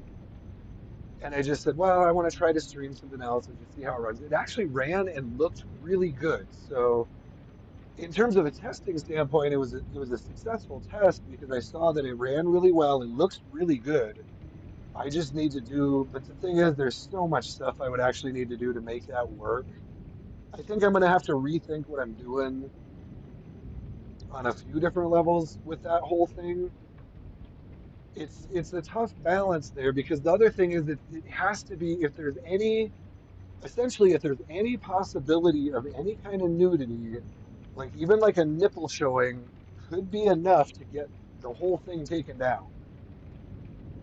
And I just said, well, I want to try to stream something else and just see how it runs. It actually ran and looked really good. So, in terms of a testing standpoint, it was a successful test because I saw that it ran really well. It looks really good. I just need to do, but the thing is, there's so much stuff I would actually need to do to make that work. I think I'm going to have to rethink what I'm doing on a few different levels with that whole thing. It's a tough balance there because the other thing is that it has to be if there's any essentially if there's any possibility of any kind of nudity, like even like a nipple showing could be enough to get the whole thing taken down.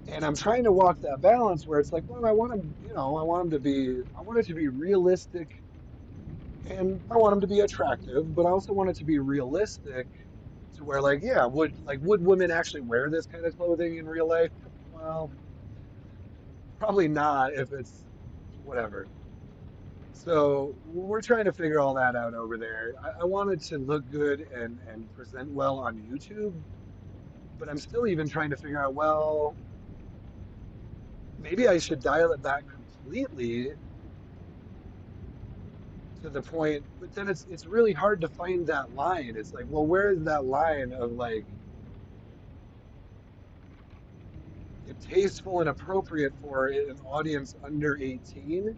And I'm trying to walk that balance where it's like, well, I want them, I want it to be realistic and I want them to be attractive, but I also want it to be realistic to where like, yeah, would women actually wear this kind of clothing in real life? Well, probably not if it's whatever. So we're trying to figure all that out over there. I wanted to look good and present well on YouTube, but I'm still even trying to figure out, well, maybe I should dial it back completely to the point, but then it's really hard to find that line. It's like, well, where is that line of like tasteful and appropriate for an audience under 18,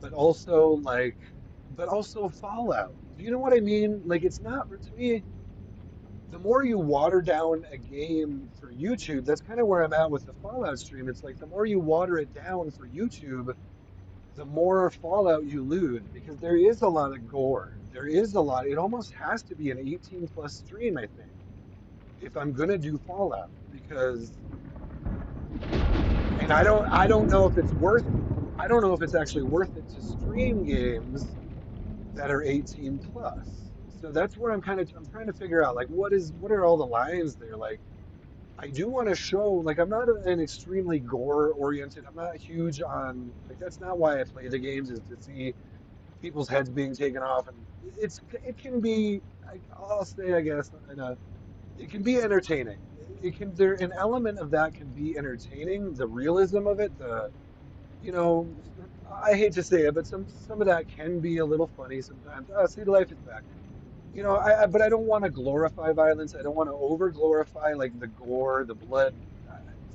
but also like but also Fallout. Do you know what I mean? Like it's not to me the more you water down a game for YouTube, that's kind of where I'm at with the Fallout stream. It's like the more you water it down for YouTube, the more Fallout you lose because there is a lot of gore. There is a lot. It almost has to be an 18 plus stream, I think, if I'm gonna do Fallout because and I don't know if it's worth I don't know if it's actually worth it to stream games that are 18 plus. So that's where I'm trying to figure out like what are all the lines there like I do want to show, like, I'm not an extremely gore oriented. I'm not huge on, like, that's not why I play the games, is to see people's heads being taken off. And it can be, I'll say, I guess, it can be entertaining. An element of that can be entertaining. The realism of it, you know, I hate to say it, but some of that can be a little funny sometimes. Oh, see, life is back. But I don't want to glorify violence. I don't want to over glorify like the gore, the blood.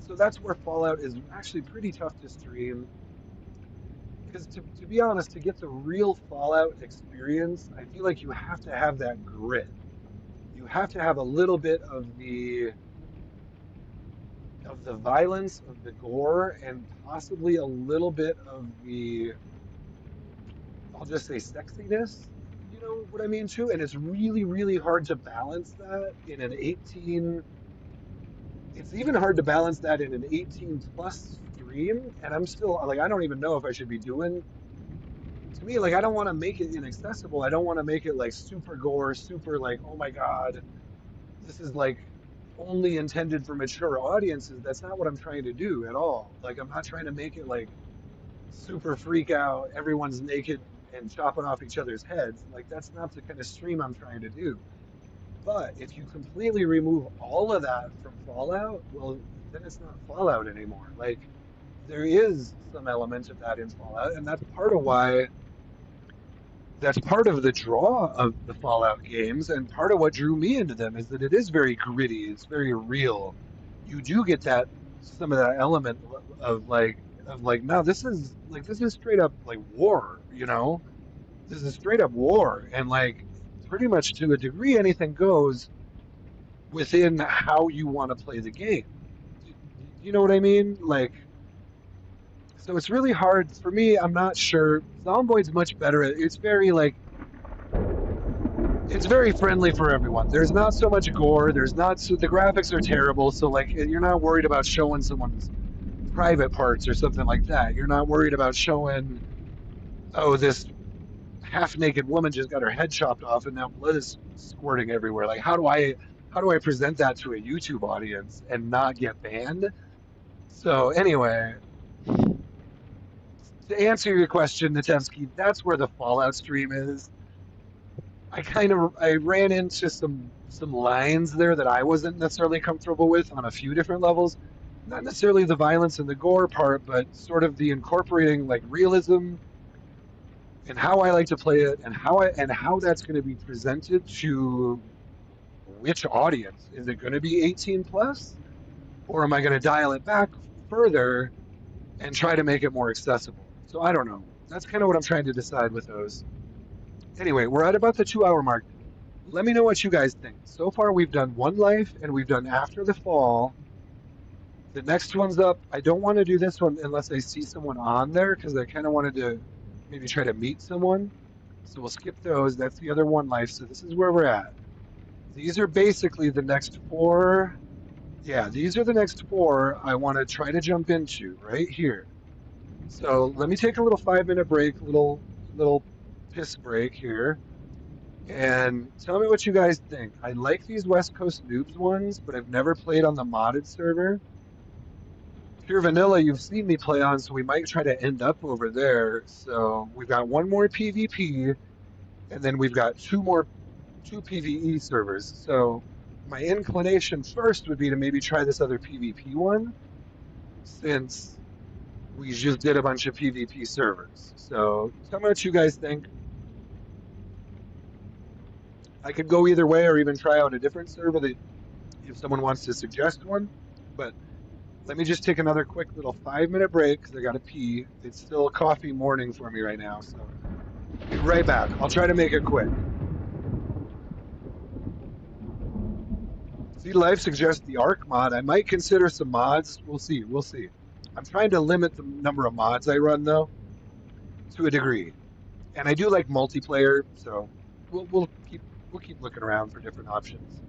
So that's where Fallout is actually pretty tough to stream. Because to be honest, to get the real Fallout experience, I feel like you have to have that grit. You have to have a little bit of the violence, of the gore, and possibly a little bit of the, I'll just say sexiness. You know what I mean too? And it's really, really hard to balance that in an 18. It's even hard to balance that in an 18 plus stream. And I'm still like, I don't even know if I should be doing, to me, like, I don't want to make it inaccessible. I don't want to make it like super gore, super like, oh my God, this is like only intended for mature audiences. That's not what I'm trying to do at all. Like, I'm not trying to make it like super freak out, everyone's naked and chopping off each other's heads. Like, that's not the kind of stream I'm trying to do. But if you completely remove all of that from Fallout, well, then it's not Fallout anymore. Like, there is some element of that in Fallout, and that's part of the draw of the Fallout games, and part of what drew me into them is that it is very gritty, it's very real. You do get that some of that element of like no, this is straight up like war, you know? This is straight up war, and like pretty much to a degree, anything goes within how you want to play the game. You know what I mean? Like, so it's really hard for me. I'm not sure. Zomboid's much better at it's very like it's very friendly for everyone. There's not so much gore. There's not so the graphics are terrible, so like you're not worried about showing someone's private parts or something like that. You're not worried about showing, oh, this half naked woman just got her head chopped off and now blood is squirting everywhere. Like how do I present that to a YouTube audience and not get banned? So anyway, to answer your question, Natevsky, that's where the Fallout stream is. I ran into some lines there that I wasn't necessarily comfortable with on a few different levels. Not necessarily the violence and the gore part, but sort of the incorporating like realism and how I like to play it and how that's going to be presented to which audience. Is it going to be 18 plus, or am I going to dial it back further and try to make it more accessible? So I don't know. That's kind of what I'm trying to decide with those. Anyway, we're at about the 2 hour mark. Let me know what you guys think. So far, we've done One Life and we've done After the Fall. The next one's up. I don't want to do this one unless I see someone on there because I kind of wanted to maybe try to meet someone. So we'll skip those. That's the other One Life. So this is where we're at. These are basically the next four. Yeah, these are the next four I want to try to jump into right here. So let me take a little 5 minute break, little piss break here. And tell me what you guys think. I like these West Coast Noobs ones, but I've never played on the modded server. Pure Vanilla, you've seen me play on, so we might try to end up over there. So we've got one more PvP, and then we've got two PvE servers. So my inclination first would be to maybe try this other PvP one, since we just did a bunch of PvP servers. So tell me what you guys think. I could go either way, or even try out a different server that if someone wants to suggest one. But let me just take another quick little 5 minute break because I got to pee. It's still coffee morning for me right now. So be right back. I'll try to make it quick. See, Life suggests the Arc mod. I might consider some mods. We'll see. We'll see. I'm trying to limit the number of mods I run, though, to a degree. And I do like multiplayer, so we'll keep looking around for different options.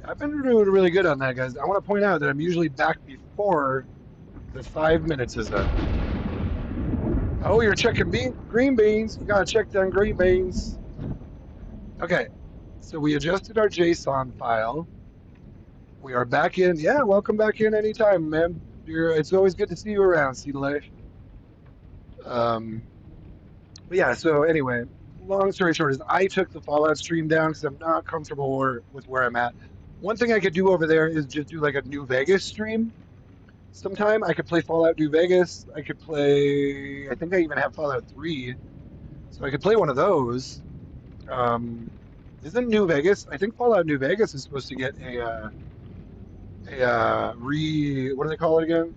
I've been doing really good on that, guys. I want to point out that I'm usually back before the 5 minutes is up. Oh, you're checking green beans. You gotta check them green beans. Okay, so we adjusted our JSON file. We are back in. Yeah, welcome back in anytime, man. It's always good to see you around, Sea Life. Um, but yeah, so anyway, long story short is I took the Fallout stream down because I'm not comfortable with where I'm at. One thing I could do over there is just do like a New Vegas stream sometime. I could play Fallout New Vegas. I could play, I think I even have Fallout 3. So I could play one of those. Um, isn't New Vegas? I think Fallout New Vegas is supposed to get what do they call it again?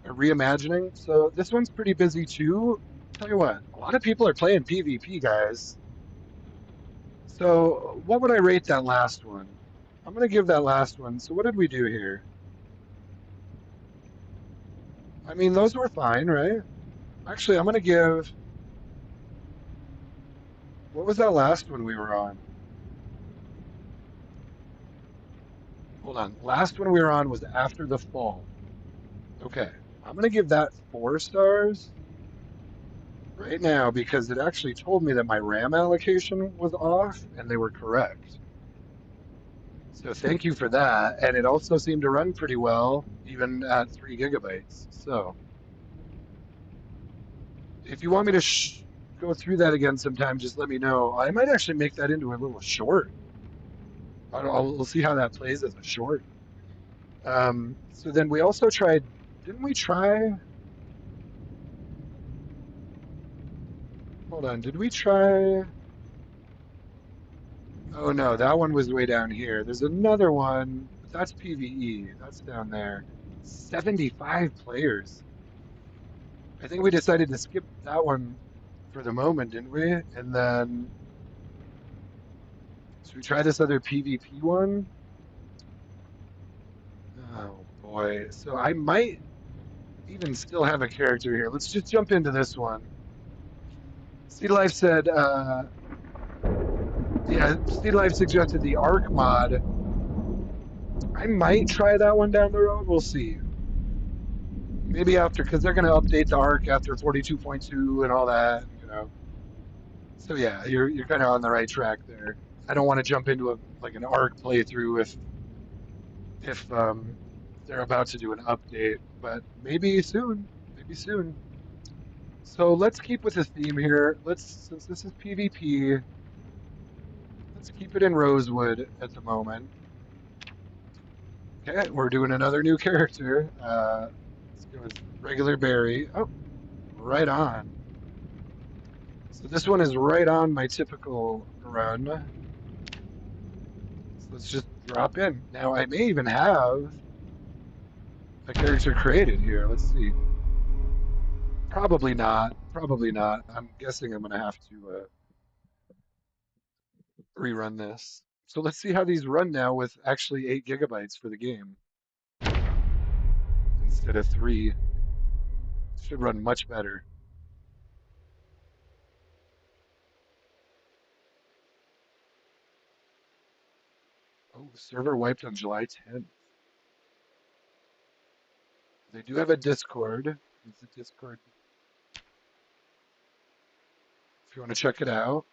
A reimagining. So this one's pretty busy too. Tell you what, a lot of people are playing PvP, guys. So what would I rate that last one? I'm gonna give that last one. So what did we do here? I mean, those were fine, right? Actually, I'm gonna give. What was that last one we were on? Hold on. Last one we were on was After the Fall. Okay. I'm gonna give that 4 stars right now because it actually told me that my RAM allocation was off and they were correct. So thank you for that. And it also seemed to run pretty well, even at 3 GB. So if you want me to go through that again sometime, just let me know. I might actually make that into a little short. We'll see how that plays as a short. So then we also tried, didn't we try? Hold on, did we try? Oh no, that one was way down here. There's another one, but that's PvE. That's down there. 75 players. I think we decided to skip that one for the moment, didn't we? And then, should we try this other PvP one? Oh boy. So I might even still have a character here. Let's just jump into this one. Seed Life said, yeah, Seed Life suggested the Arc mod. I might try that one down the road. We'll see. Maybe after, because they're going to update the Arc after 42.2 and all that, you know. So yeah, you're kind of on the right track there. I don't want to jump into an Arc playthrough if they're about to do an update, but maybe soon, maybe soon. So let's keep with the theme here. Since this is PvP, let's keep it in Rosewood at the moment. Okay, we're doing another new character. Let's go with regular Barry. Oh, right on. So this one is right on my typical run. So let's just drop in. Now I may even have a character created here. Let's see. Probably not. Probably not. I'm guessing I'm gonna have to rerun this. So let's see how these run now with actually 8 GB for the game instead of 3. Should run much better. Oh, server wiped on July 10th. They do have a Discord. It's a Discord if you want to check it out.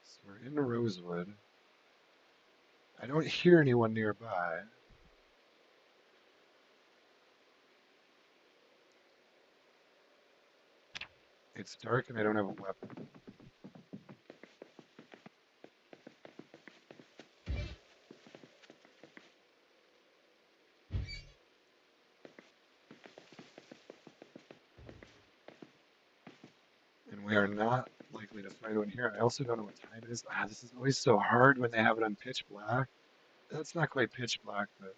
So we're in Rosewood. I don't hear anyone nearby. It's dark and I don't have a weapon. And we are not likely to find one here. I also don't know what time it is. This is always so hard when they have it on pitch black. That's not quite pitch black, but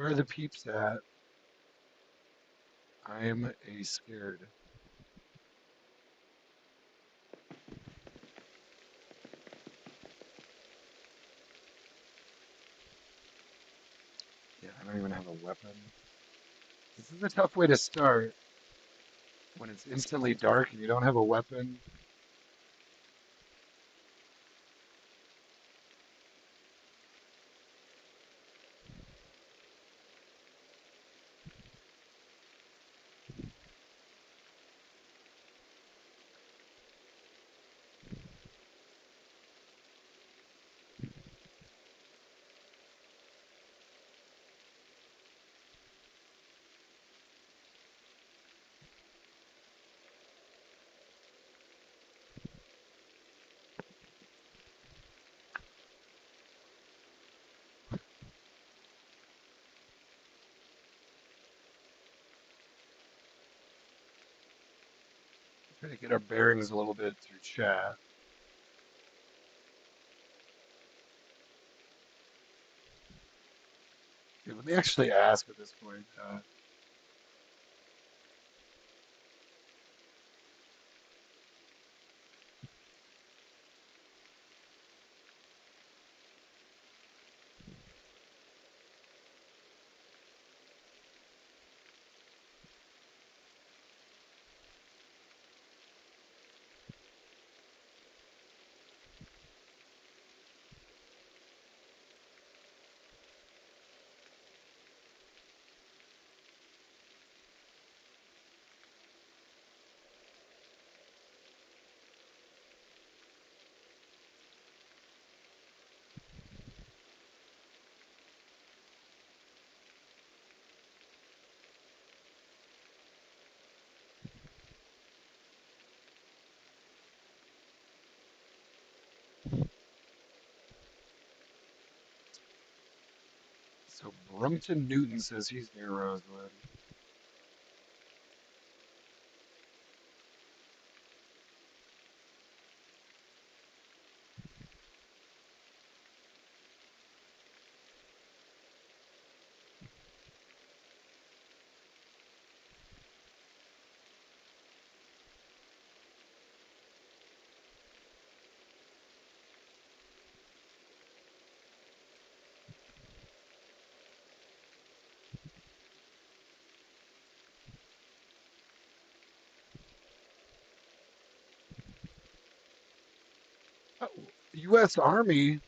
Where are the peeps at? I'm a scared. Yeah, I don't even have a weapon. This is a tough way to start when it's instantly dark and you don't have a weapon. Try to get our bearings a little bit through chat. Okay, let me actually ask at this point. So Brumpton Newton says he's near Rosewood. Oh, U.S. Army.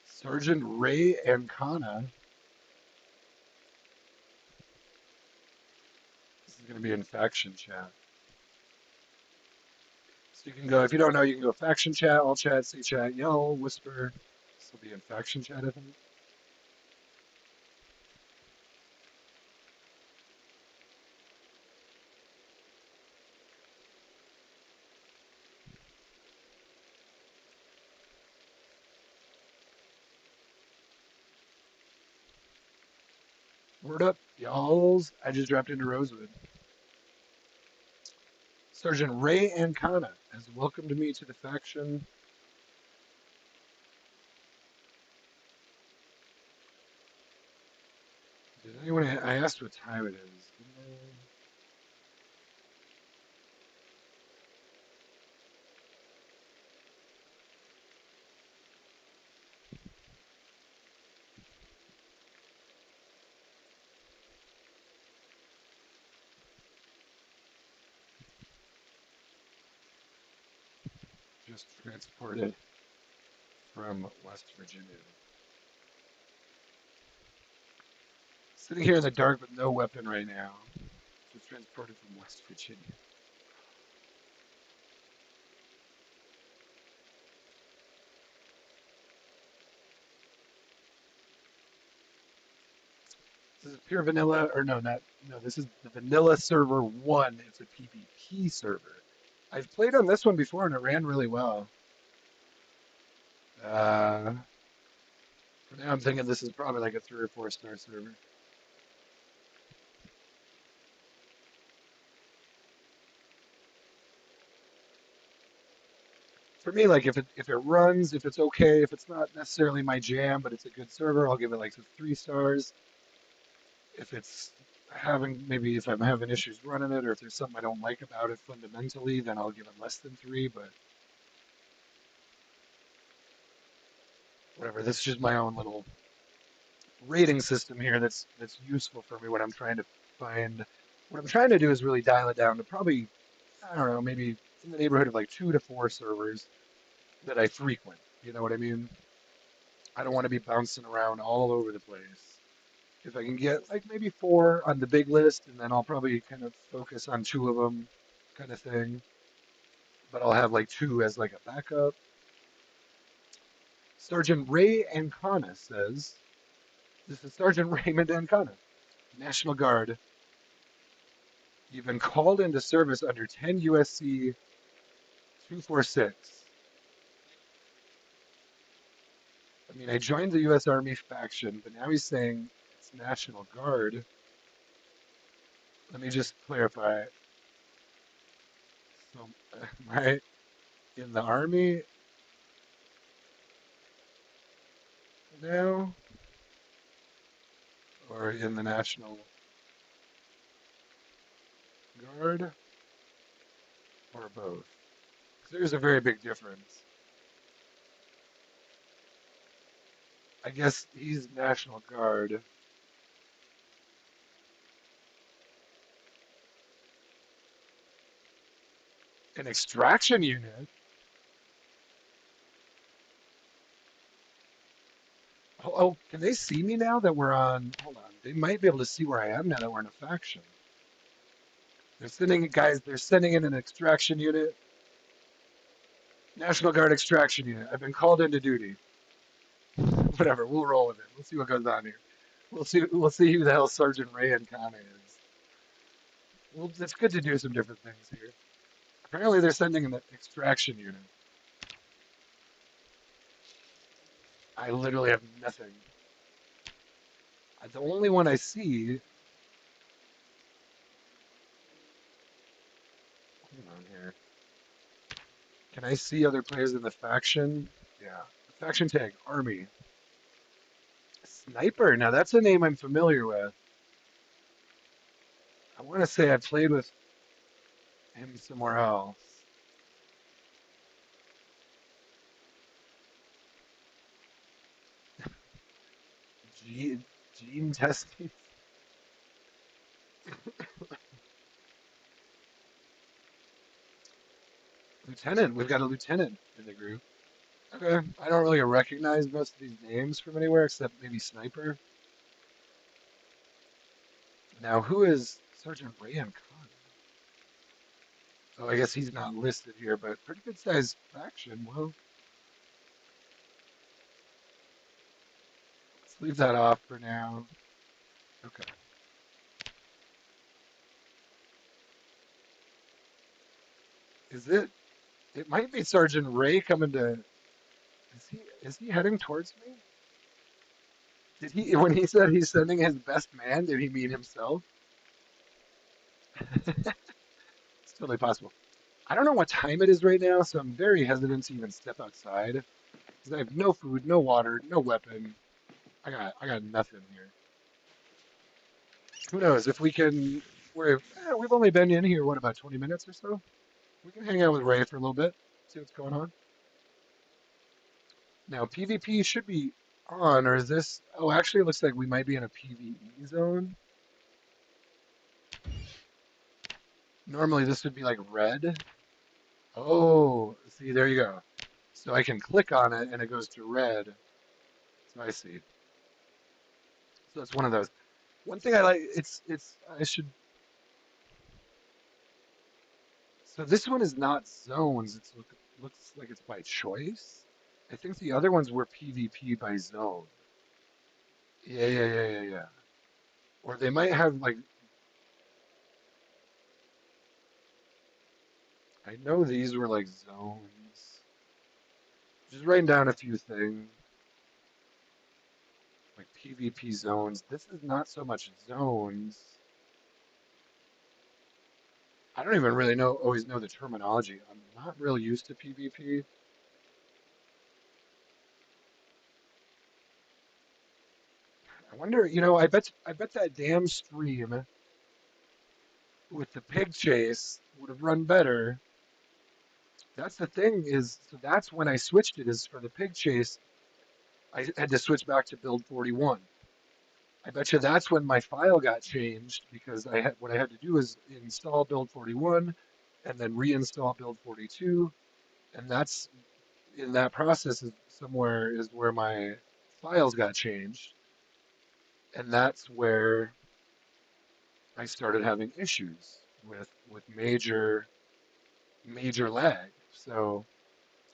Sergeant Ray Ancona. This is going to be in faction chat. So you can go, if you don't know, you can go faction chat, all chat, say chat, yell, whisper. This will be in faction chat, I think. Word up, y'alls. I just dropped into Rosewood. Sergeant Ray Ancona has welcomed me to the faction. Did anyone? I asked what time it is. Didn't I? Just transported from West Virginia. Sitting here in the dark with no weapon right now. Just transported from West Virginia. This is pure vanilla, or no, not no. This is the vanilla server one. It's a PvP server. I've played on this one before and it ran really well. Uh, For now, I'm thinking this is probably like a 3 or 4 star server. For me, like if it runs, if it's okay, if it's not necessarily my jam, but it's a good server, I'll give it like 3 stars. If it's having maybe if I'm having issues running it, or if there's something I don't like about it fundamentally, then I'll give it less than 3. But whatever, this is just my own little rating system here that's useful for me when I'm trying to find. What I'm trying to do is really dial it down to probably I don't know maybe in the neighborhood of like 2 to 4 servers that I frequent. You know what I mean? I don't want to be bouncing around all over the place. If I can get like maybe 4 on the big list, and then I'll probably kind of focus on 2 of them, kind of thing. But I'll have like 2 as like a backup. Sergeant Ray Ancona says, this is Sergeant Raymond Ancona, National Guard. You've been called into service under 10 USC 246. I mean, I joined the U.S. Army faction, but now he's saying it's National Guard. Let me just clarify. So, am I in the Army now, or in the National Guard, or both? 'Cause there's a very big difference. I guess he's National Guard. An extraction unit. Oh, can they see me now that we're on? Hold on. They might be able to see where I am now that we're in a faction. They're sending guys. They're sending in an extraction unit. National Guard extraction unit. I've been called into duty. Whatever. We'll roll with it. We'll see what goes on here. We'll see. We'll see who the hell Sergeant Ray and Kane is. Well, it's good to do some different things here. Apparently, they're sending an extraction unit. I literally have nothing. The only one I see. Hold on here. Can I see other players in the faction? Yeah. Faction tag, Army. Sniper. Now that's a name I'm familiar with. I want to say I played with him somewhere else. Gene, gene testing. Lieutenant. We've got a lieutenant in the group. Okay. I don't really recognize most of these names from anywhere except maybe Sniper. Now, who is Sergeant Rayan Khan? Oh, I guess he's not listed here, but pretty good sized faction. Well, let's leave that off for now. Okay. Is it? It might be Sergeant Ray coming to. Is he heading towards me? Did he when he said he's sending his best man? Did he mean himself? It's totally possible. I don't know what time it is right now, so I'm very hesitant to even step outside because I have no food, no water, no weapon. I got nothing here. Who knows if we can? We've only been in here what about 20 minutes or so. We can hang out with Ray for a little bit, see what's going on. Now PvP should be on, or is this? Oh, actually, it looks like we might be in a PvE zone. Normally this would be like red. Oh, see, there you go. So I can click on it and it goes to red. So I see. So it's one of those. One thing I like, I should, so this one is not zones. Looks like it's by choice. I think the other ones were PvP by zone. Yeah, yeah, yeah, yeah, yeah. Or they might have like, I know these were like zones. Just writing down a few things. like PvP zones. This is not so much zones. I don't even really always know the terminology. I'm not real used to PvP. I wonder, I bet that damn stream with the pig chase would have run better. That's the thing is, so that's when I switched it is for the pig chase. I had to switch back to build 41. I bet you that's when my file got changed because what I had to do is install build 41 and then reinstall build 42, and that's in that process is somewhere is where my files got changed, and that's where I started having issues with major lag. So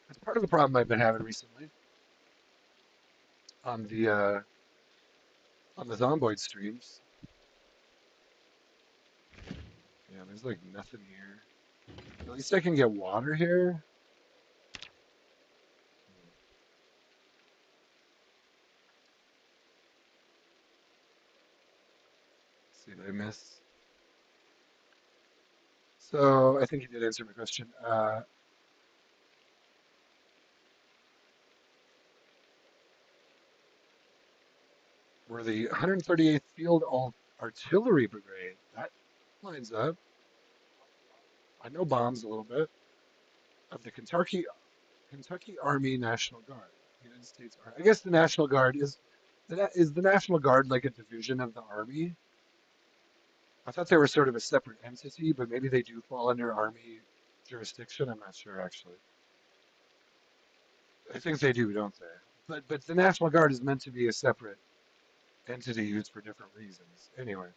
that's part of the problem I've been having recently on the Zomboid streams. Yeah, there's like nothing here. At least I can get water here. Let's see, did I miss? So I think you did answer my question. We're the 138th Field Artillery Brigade. That lines up. I know bombs a little bit of the Kentucky Army National Guard, United States Army. I guess the National Guard is the National Guard like a division of the Army? I thought they were sort of a separate entity, but maybe they do fall under Army jurisdiction. I'm not sure actually. I think they do, don't they? But the National Guard is meant to be a separate entity used for different reasons. Anyway,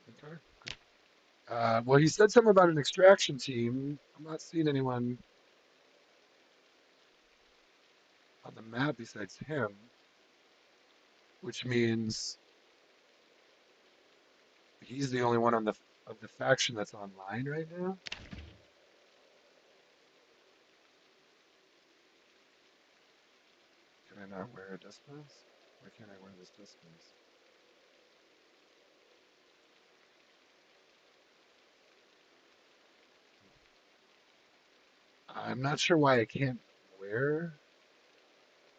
okay. Well, he said something about an extraction team. I'm not seeing anyone on the map besides him, which means he's the only one of the faction that's online right now. Can I not wear a dust mask? Why can't I wear this dust mask? I'm not sure why I can't wear.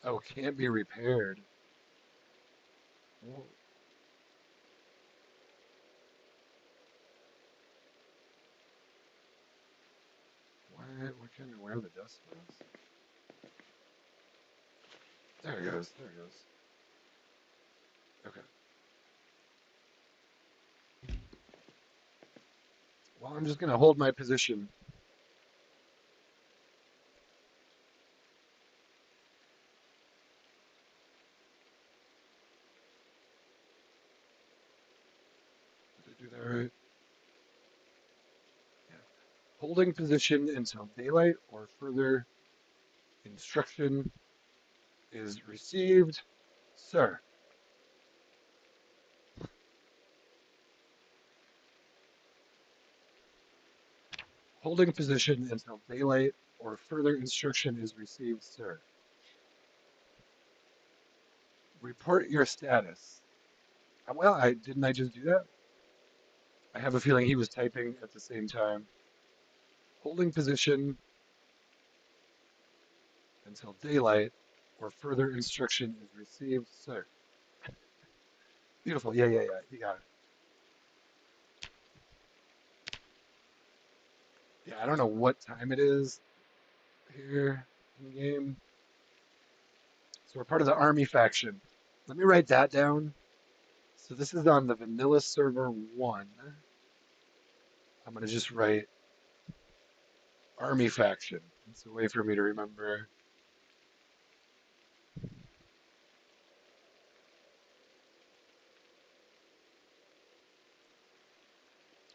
Oh, can't be repaired. Well, why can't I wear the dust mask? There it goes. There it goes. Okay. Well, I'm just gonna hold my position. Did I do that right? Yeah. Holding position until daylight or further instruction is received, sir. Holding position until daylight or further instruction is received, sir. Report your status. Well, I didn't I just do that? I have a feeling he was typing at the same time. Holding position until daylight or further instruction is received, sir. Beautiful. Yeah, yeah, yeah. You got it. Yeah, I don't know what time it is here in the game. So we're part of the army faction. Let me write that down. So this is on the vanilla server 1. I'm going to just write army faction. It's a way for me to remember.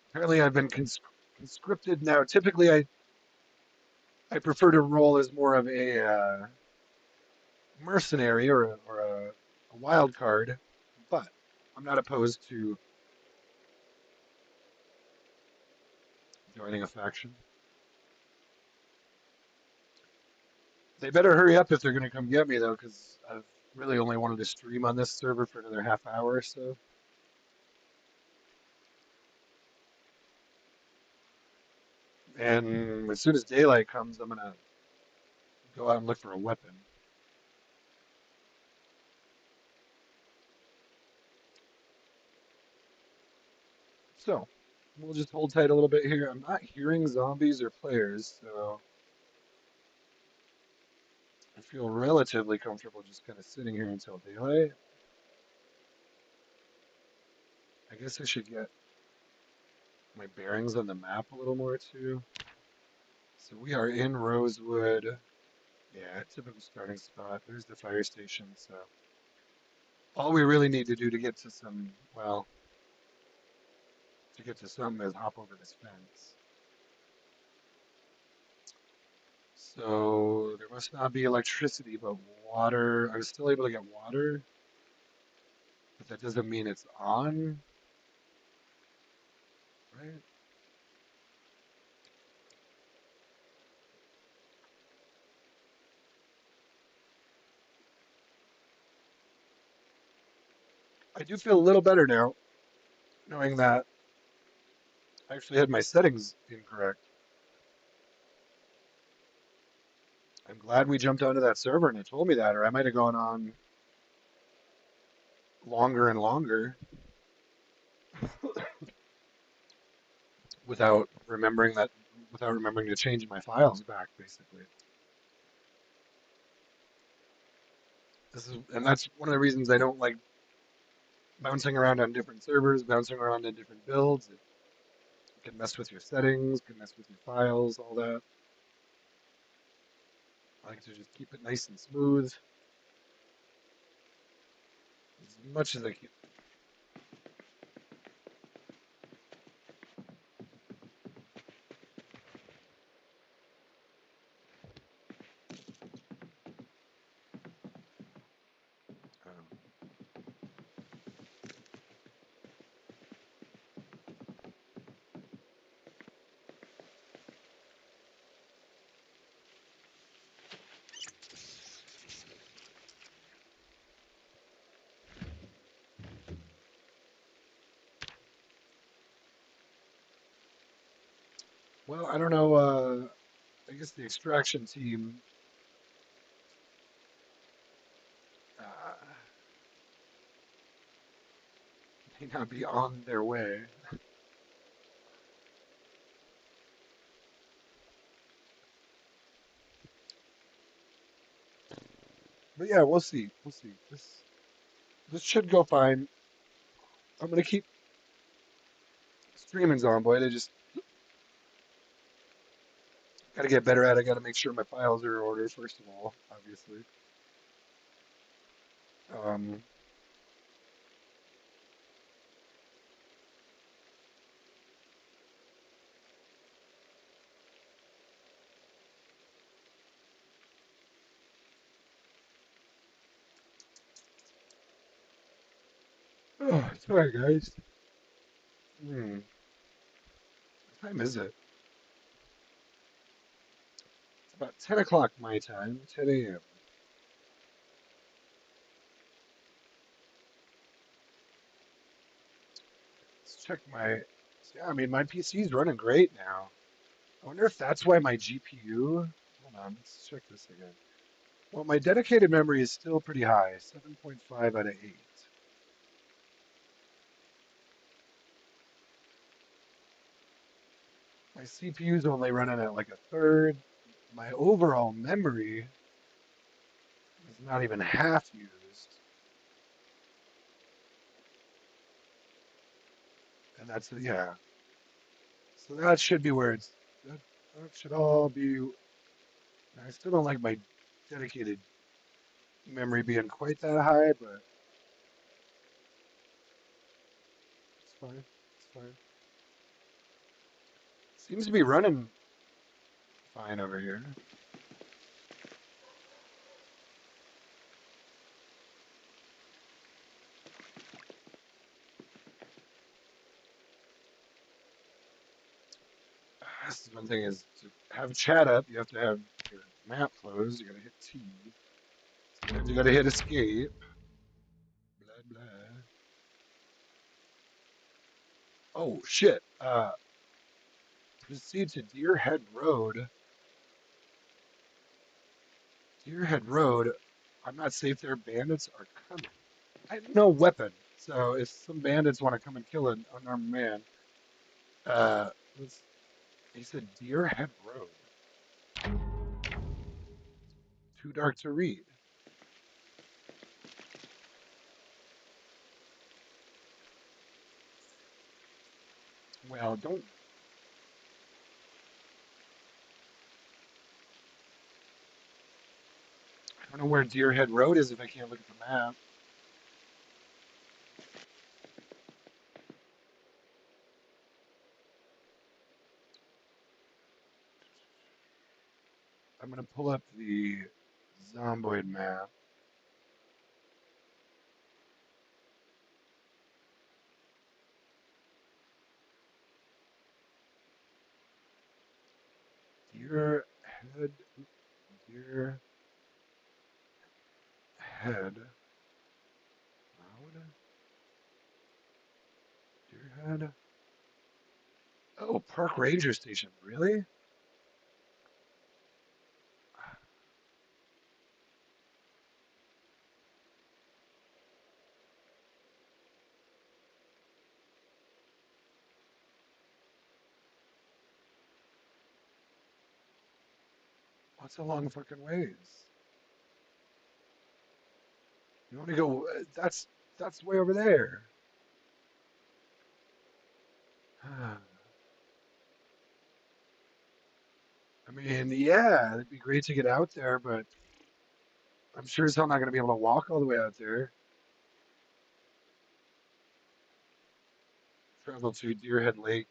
Apparently I've been conscripted now. Typically, I I prefer to roll as more of a mercenary or a wild card, but I'm not opposed to joining a faction. They better hurry up if they're going to come get me, though, because I've really only wanted to stream on this server for another half hour or so. And as soon as daylight comes, I'm going to go out and look for a weapon. So we'll just hold tight a little bit here. I'm not hearing zombies or players, so I feel relatively comfortable just kind of sitting here until daylight. I guess I should get my bearings on the map a little more too. So we are in Rosewood. Yeah, typical starting spot. There's the fire station. So all we really need to do to get to some, well, to get to something is hop over this fence. So there must not be electricity, but water. I was still able to get water, but that doesn't mean it's on, right? I do feel a little better now, knowing that I actually had my settings incorrect. I'm glad we jumped onto that server and it told me that, or I might have gone on longer and longer without remembering that, without remembering to change my files back, basically. And that's one of the reasons I don't like bouncing around on different servers, bouncing around in different builds. It can mess with your settings, can mess with your files, all that. I like to just keep it nice and smooth as much as I can. Um, well, I don't know. I guess the extraction team uh, may not be on their way. But yeah, we'll see. We'll see. This should go fine. I'm gonna keep streaming Zomboid. I just gotta get better at it. I gotta make sure my files are in order first of all, obviously. Um, oh, sorry guys. What time is it? It's about 10 o'clock my time, 10 a.m. Let's check my. Yeah, I mean my PC's running great now. I wonder if that's why my GPU. Hold on, let's check this again. Well, my dedicated memory is still pretty high, 7.5 out of 8. My CPU's only running at like a third. My overall memory is not even half used. And that's, yeah. So that should be where that should all be. I still don't like my dedicated memory being quite that high, but it's fine. It's fine. Seems to be running fine over here. This is one thing is to have chat up, you have to have your map closed. You gotta hit T. Sometimes you gotta hit escape. Blah blah. Oh shit. Proceed to Deerhead Road. Deerhead Road. I'm not safe there. Bandits are coming. I have no weapon, so if some bandits want to come and kill an unarmed man, uh, let's. He said Deerhead Road. Too dark to read. Well, don't. I don't know where Deerhead Road is if I can't look at the map. I'm gonna pull up the Zomboid map. Deerhead, Deerhead Road, Deerhead. Oh, Park Ranger Station. Really? What's a long fucking ways? You want to go? That's way over there. I mean, yeah, it'd be great to get out there, but I'm sure as hell not going to be able to walk all the way out there. Travel to Deerhead Lake.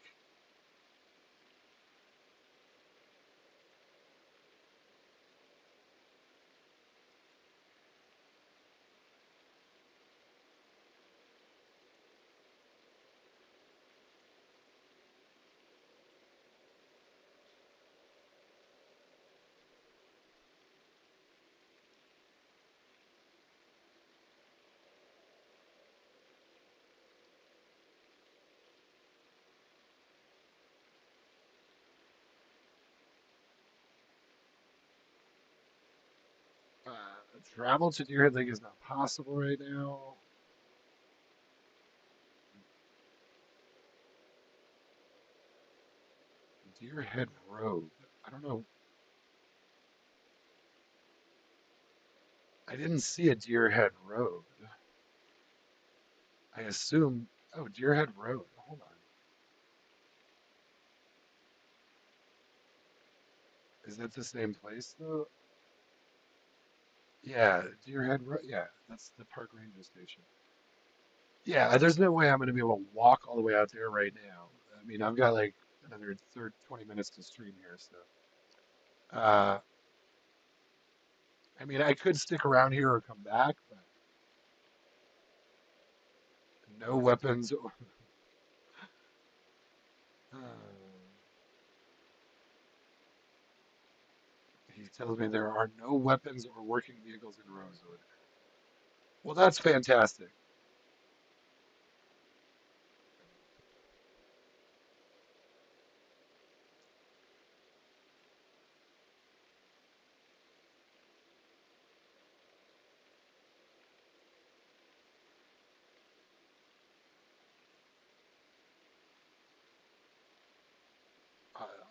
Travel to Deerhead Lake is not possible right now. Deerhead Road. I don't know. I didn't see a Deerhead Road. I assume. Oh, Deerhead Road. Hold on. Is that the same place though? Yeah, Deerhead Road. Yeah, that's the park ranger station. Yeah, there's no way I'm going to be able to walk all the way out there right now. I mean, I've got like another 20 minutes to stream here, so. Uh, I mean, I could stick around here or come back, but no weapons. Uh, he tells me there are no weapons or working vehicles in Rosewood. Well, that's fantastic.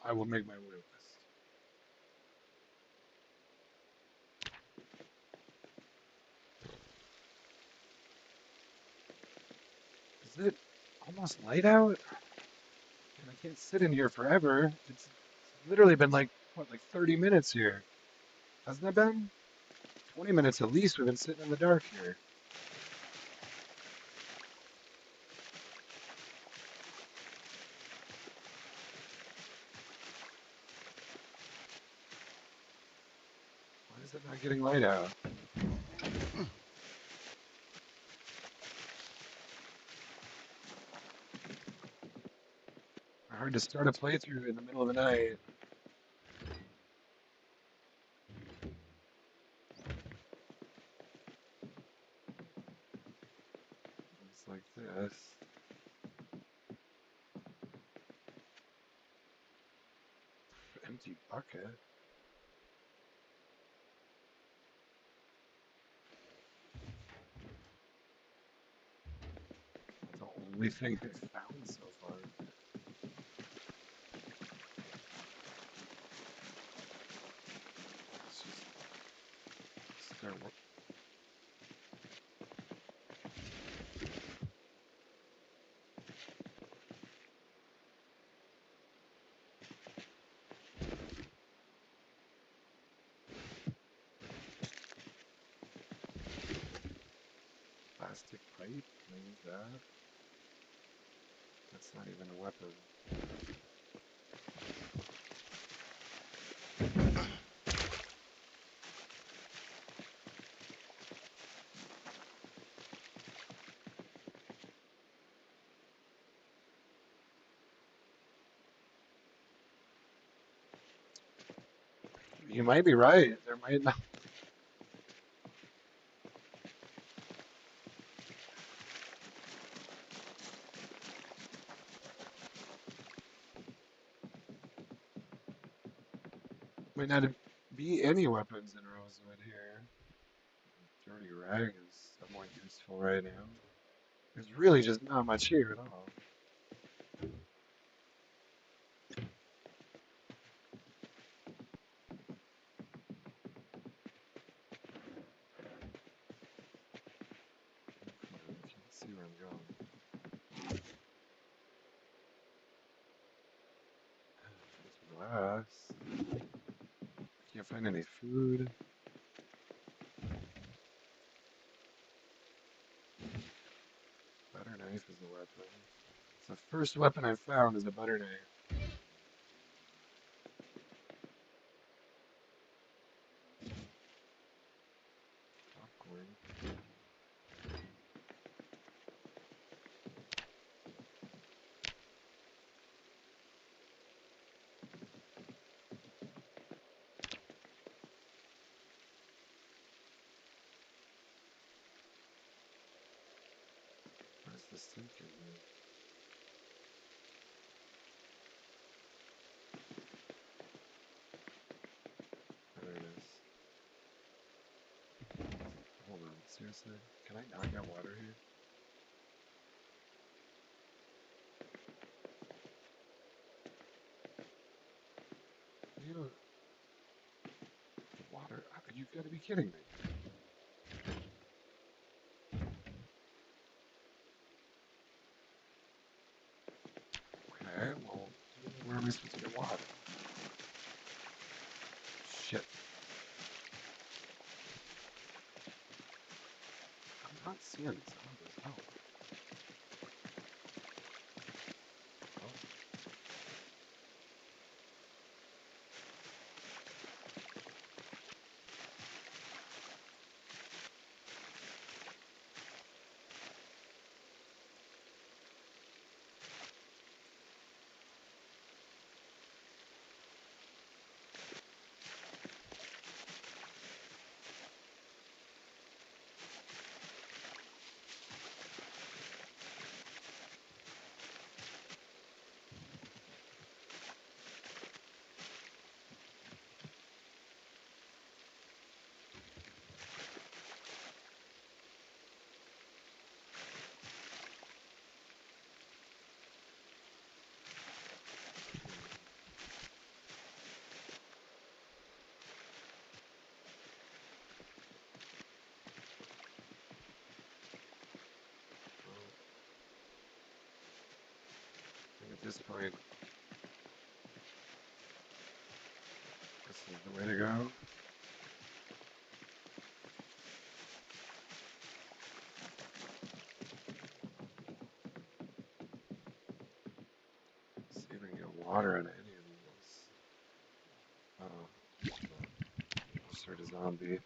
I will make my way west. Is it almost light out? And I can't sit in here forever. It's literally been like, what, like 30 minutes here. Hasn't it been? 20 minutes at least we've been sitting in the dark here. is it not getting light out? Hard to start a playthrough in the middle of the night. It's like this. Empty bucket. That's the only thing I've found so far. Let's just start. Plastic pipe. Can I use that? That's not even a weapon. You might be right. There might not. Might not be any weapons in Rosewood here. Dirty rag is somewhat useful right now. There's really just not much here at all. Come on, I can't see where I'm going. There's glass. Can't find any food. Butter knife is a weapon. It's the first weapon I've found is a butter knife. Popcorn. Where's the sink in here? Oh, there it is. Hold on, seriously? Can I not get water here? You know, the water? You gotta be kidding me. Okay, well, where am I supposed to get water? Shit. I'm not seeing some of this help. Oh, well, I think at this point, this is the way to go. See if we can get water out of any of these. Oh, just heard a zombie.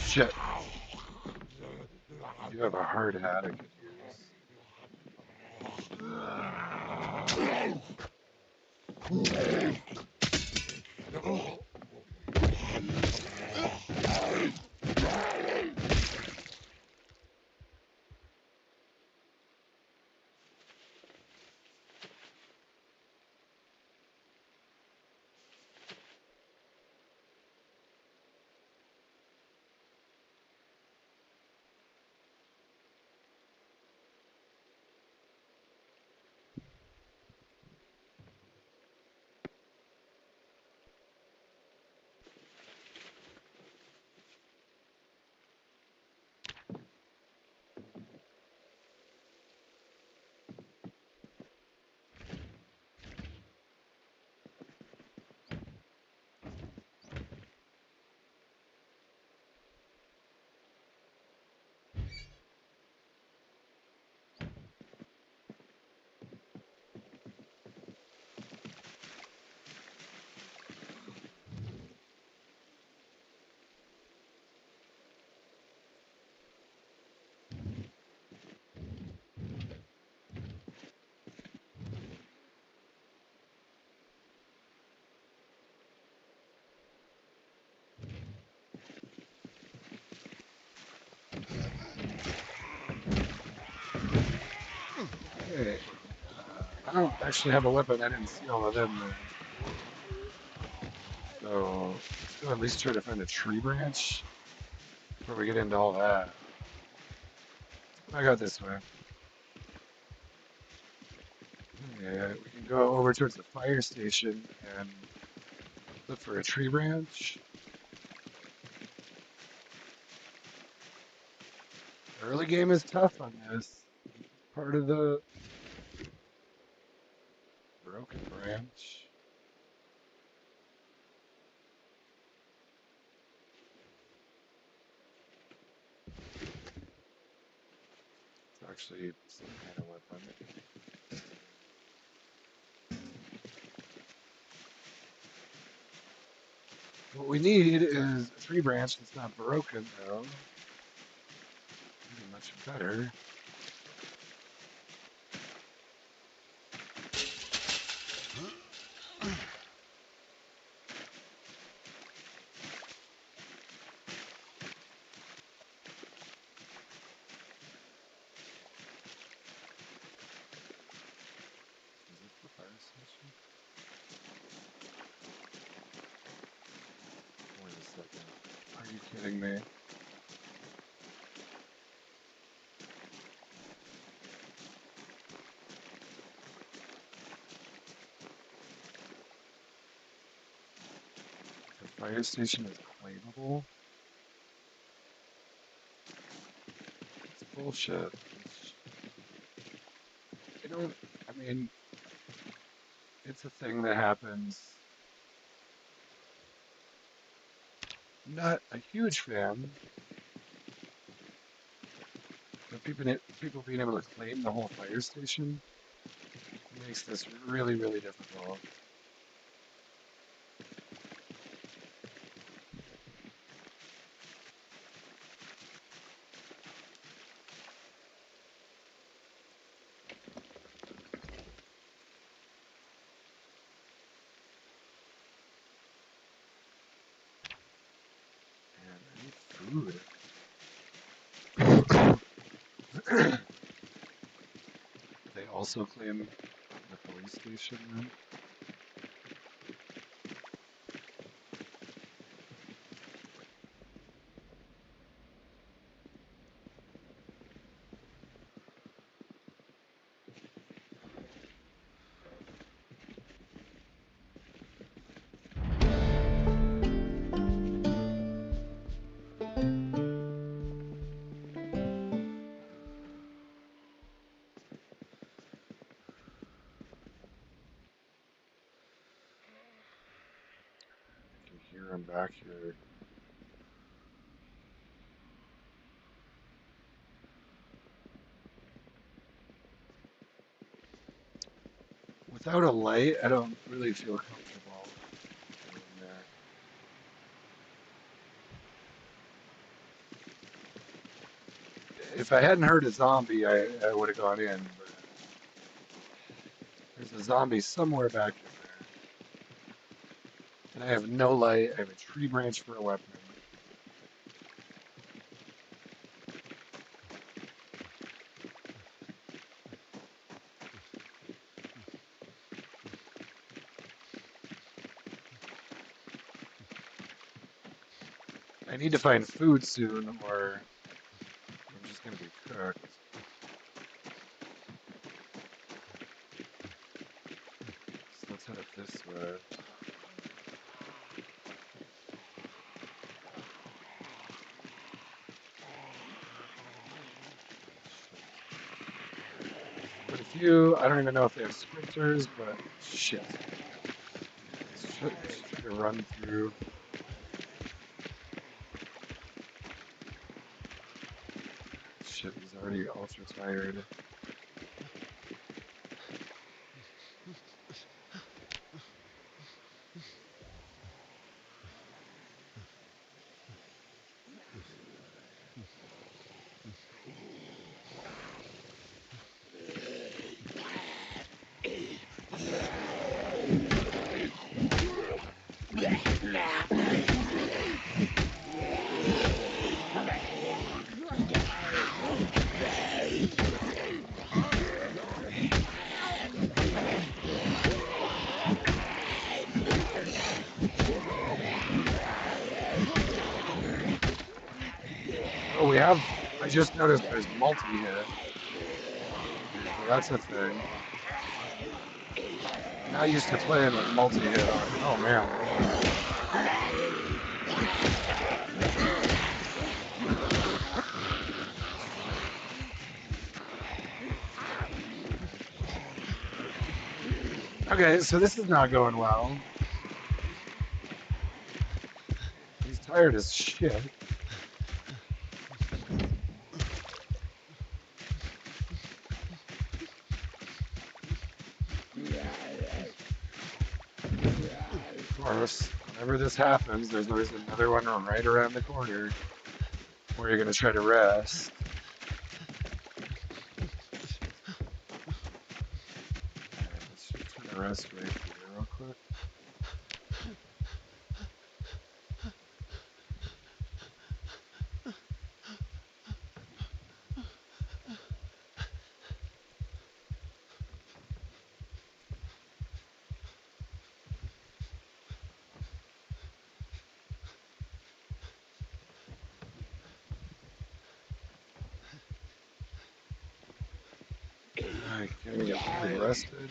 Shit. I do have a hard hat I could use. Okay. I don't actually have a weapon. I didn't see all of them there. So let's go at least try to find a tree branch before we get into all that. I got this way. Yeah, we can go over towards the fire station and look for a tree branch. The early game is tough on this. Part of the broken branch. It's actually some kind of weapon. What we need is a tree branch that's not broken, though. Be much better. Is this the fire station? Wait a second. Are you kidding me? The fire station is claimable? It's bullshit. I don't, I mean, it's a thing that happens. I'm not a huge fan of people being able to claim the whole fire station. Makes this really, really difficult. Man, I need food. They also claim the police station then? I can hear them back here. Without a light, I don't really feel comfortable doing that. If I hadn't heard a zombie, I would have gone in, but there's a zombie somewhere back in there. And I have no light. I have a tree branch for a weapon. I need to find food soon, or I'm just gonna be cooked. So let's head up this way. But a few, I don't even know if they have sprinters, but shit. Let's try to run through. Shit, he's already ultra tired. Oh, we have. I just noticed there's multi-hit. So that's a thing. I'm not used to playing with multi-hit on. Oh man. Okay, so this is not going well. He's tired as shit. Of course, whenever this happens, there's always another one right around the corner where you're gonna try to rest. Alright, let's just try to rest right here real quick. I can't even get fully rested.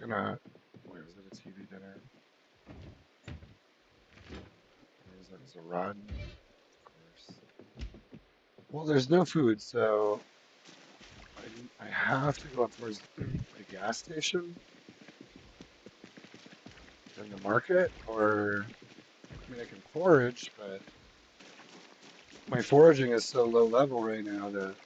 Gonna. Wait, was it a TV dinner? Or was that a rod? Of course. Well, there's no food, so I have to go up towards a gas station in the market, or I mean, I can forage, but my foraging is so low level right now that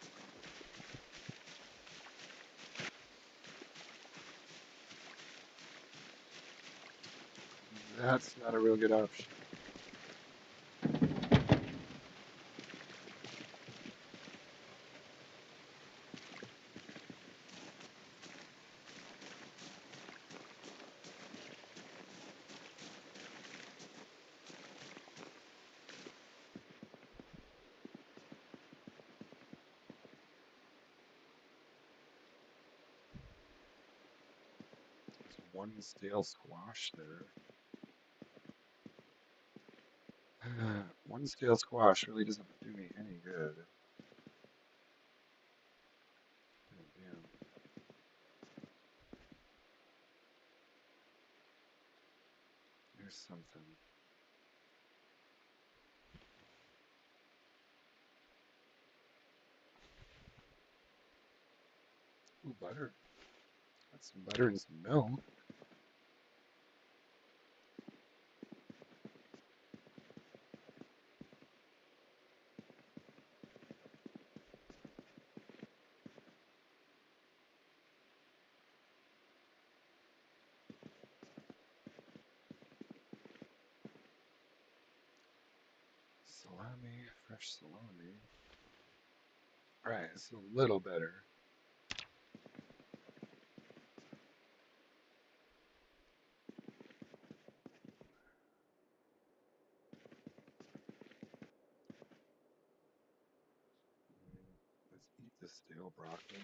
that's not a real good option. There's one stale squash there. One stale squash really doesn't do me any good. Oh, damn, there's something. Ooh, butter. Got some butter and some milk. Salami, fresh salami. All right, it's a little better. Let's eat the stale broccoli.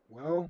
Well,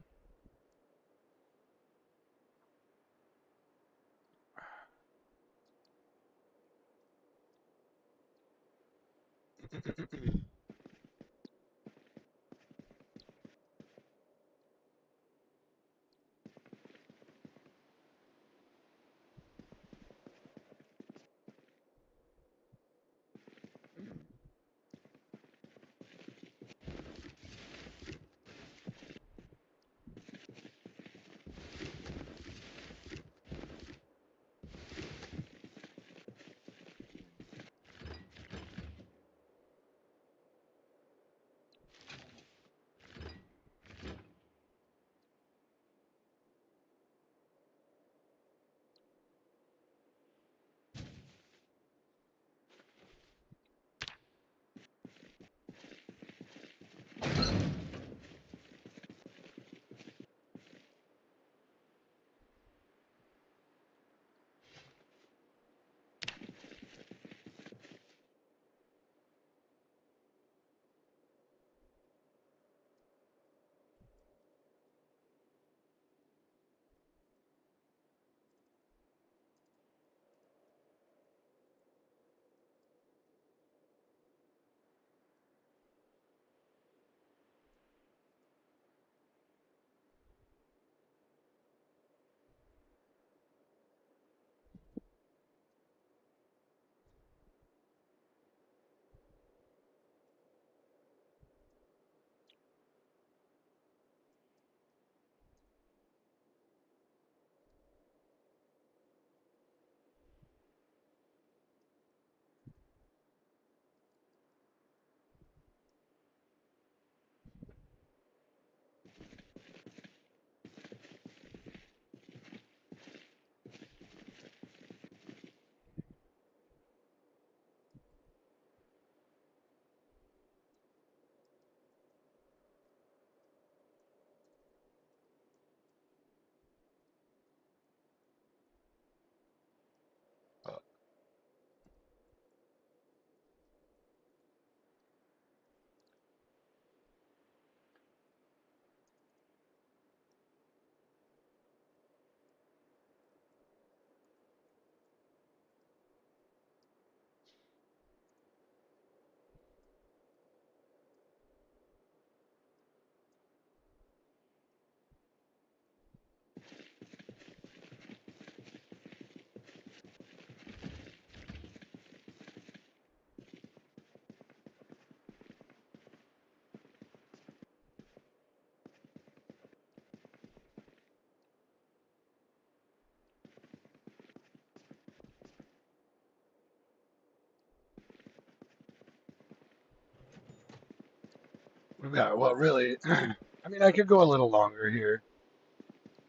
Yeah, well, really, I mean, I could go a little longer here.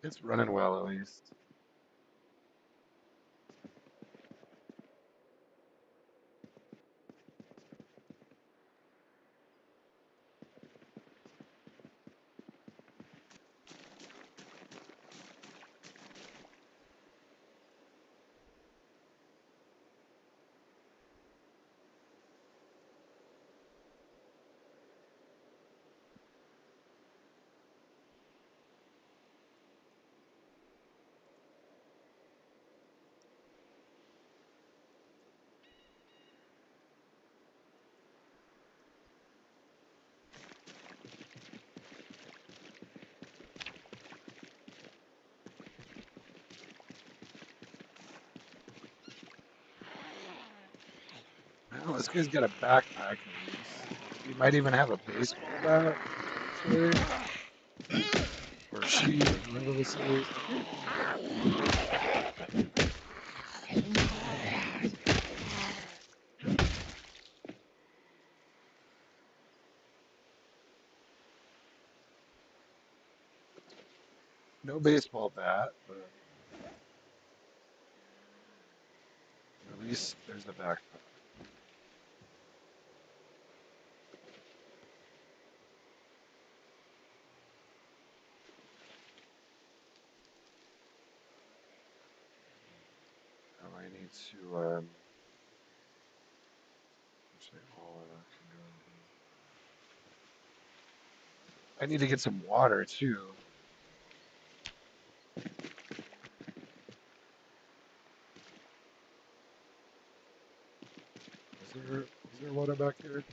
It's running well, at least. Well, this guy's got a backpack at least. He might even have a baseball bat, potentially. Or she, or whoever this is. No baseball bat, but at least there's a backpack. Now I need to, actually, can go in here. I need to get some water too. Is there water back here?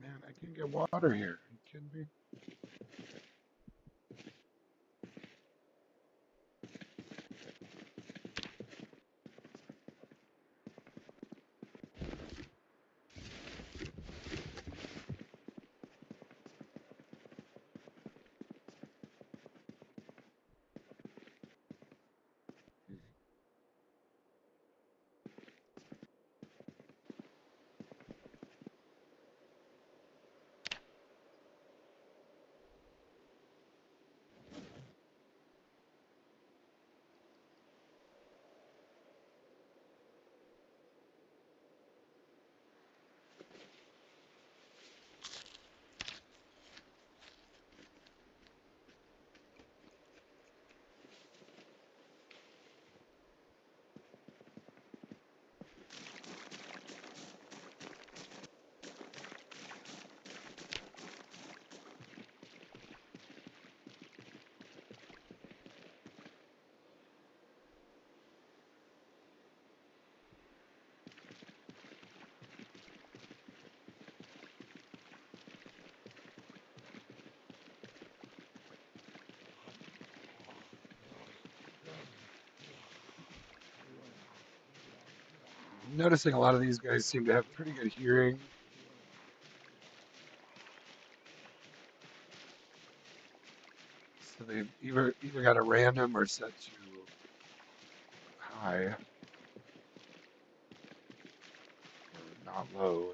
Man, I can't get water here. Are you kidding me? I'm noticing a lot of these guys seem to have pretty good hearing. So they've either got a random or set to high, or not low.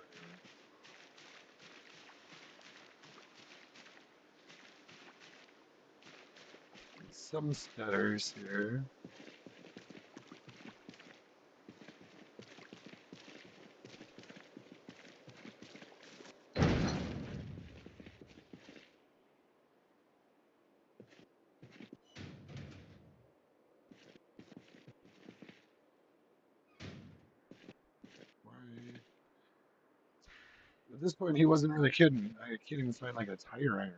Some stutters here. Why? At this point, he wasn't really kidding. I can't even find like a tire iron here.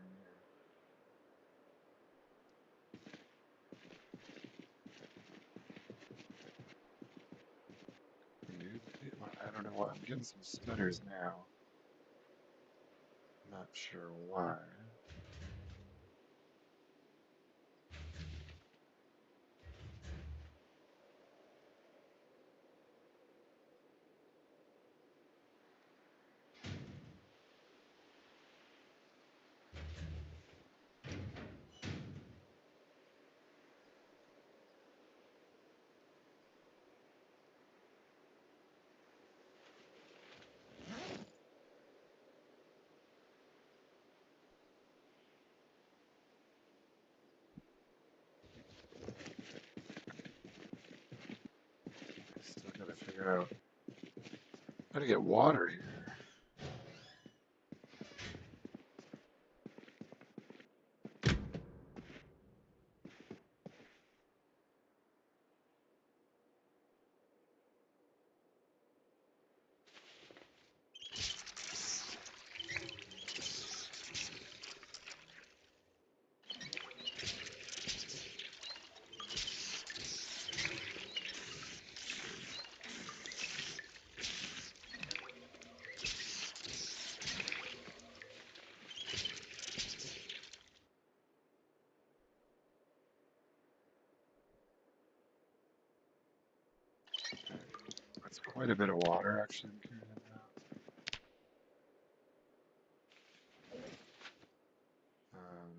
Dude, I don't know what. I'm getting some stutters now. Not sure why. Still gotta figure out how to get water here. That's quite a bit of water actually. I'm carrying out. Um,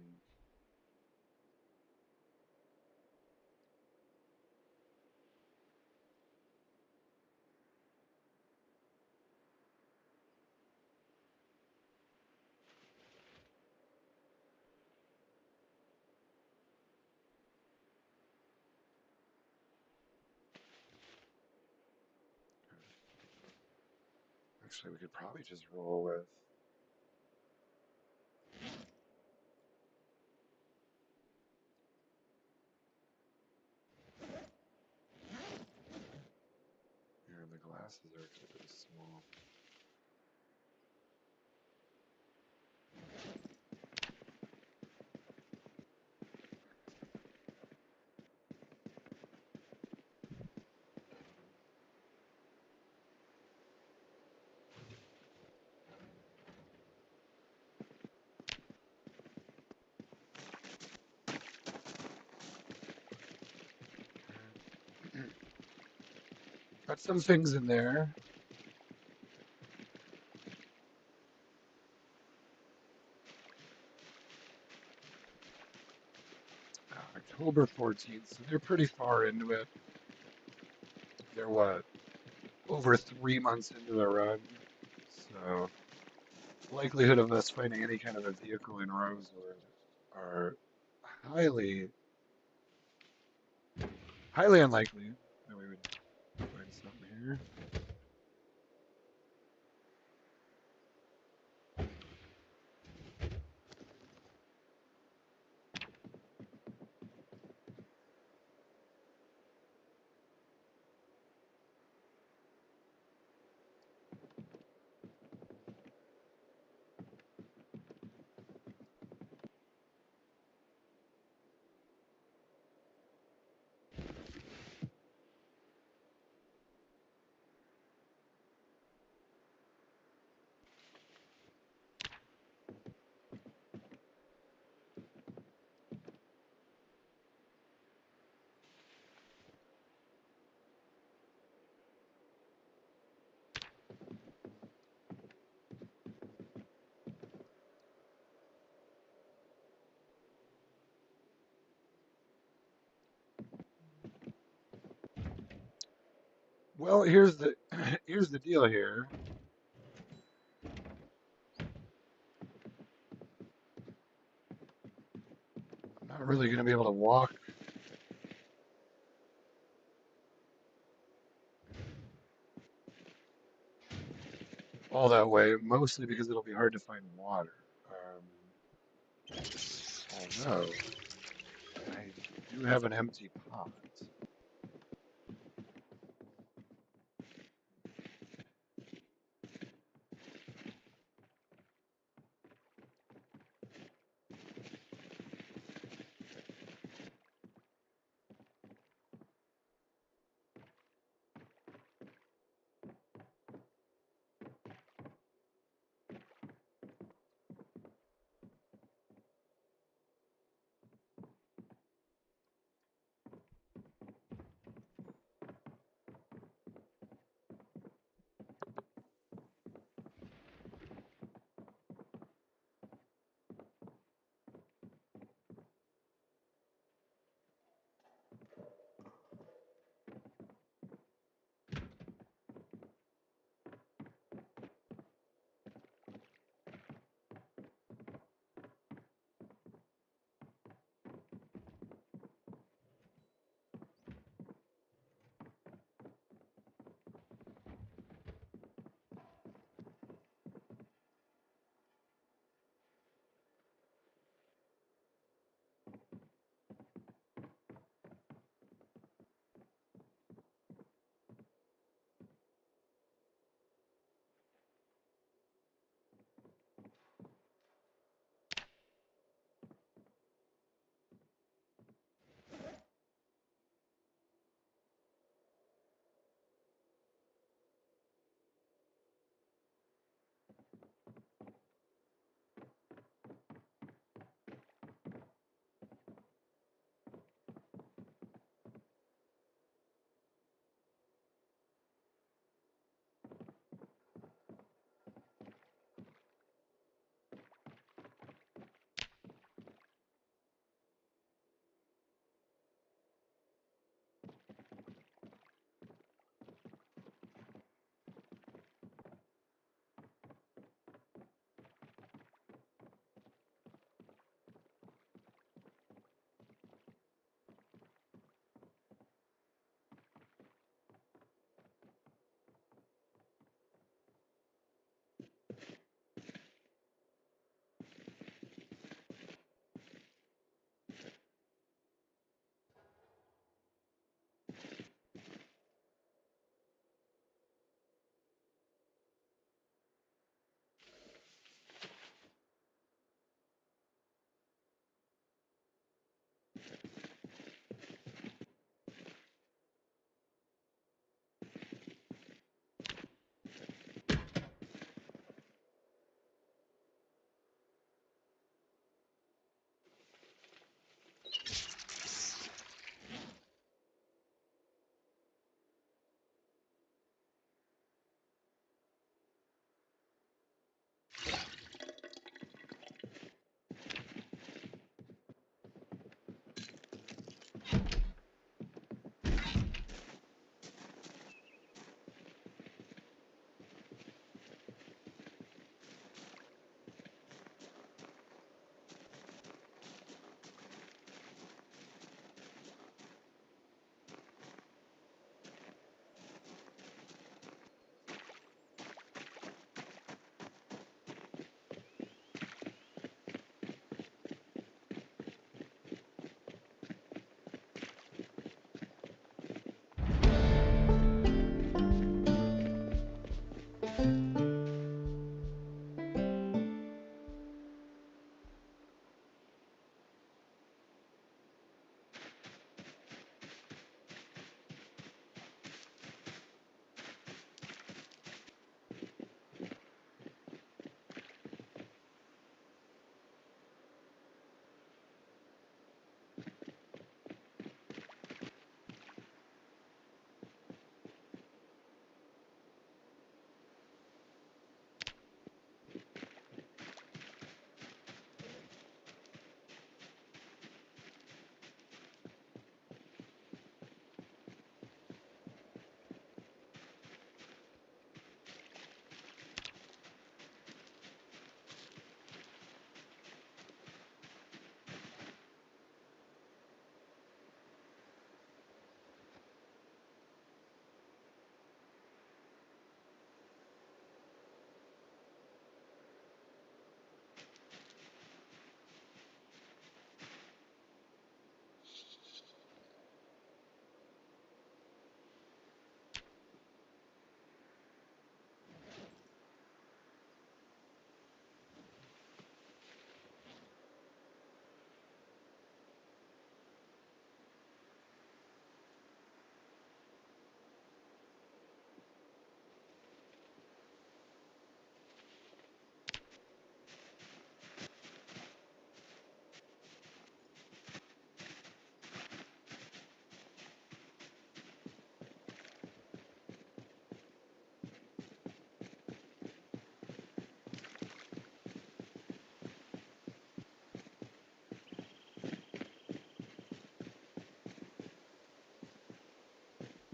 Actually, we could probably just roll with. Here, the glasses are actually pretty small. Got some things in there. October 14th, so they're pretty far into it. They're what, over 3 months into the run. So likelihood of us finding any kind of a vehicle in Rosewood are highly, highly unlikely that we would find something here. Well, here's the here's the deal here. I'm not really going to be able to walk all that way, mostly because it'll be hard to find water. Although I do have an empty pot.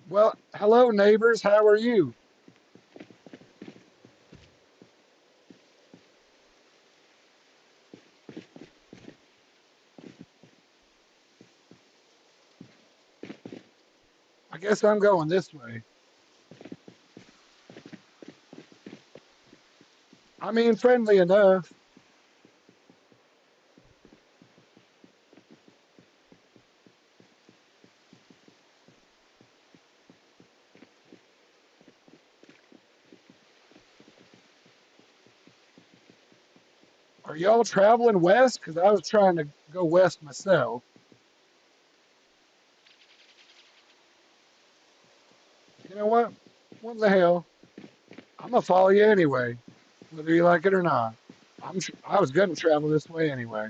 Well, hello, neighbors. How are you? I guess I'm going this way. I mean, friendly enough. Are y'all traveling west? Because I was trying to go west myself. You know what? What the hell? I'm gonna follow you anyway, whether you like it or not. I was gonna travel this way anyway.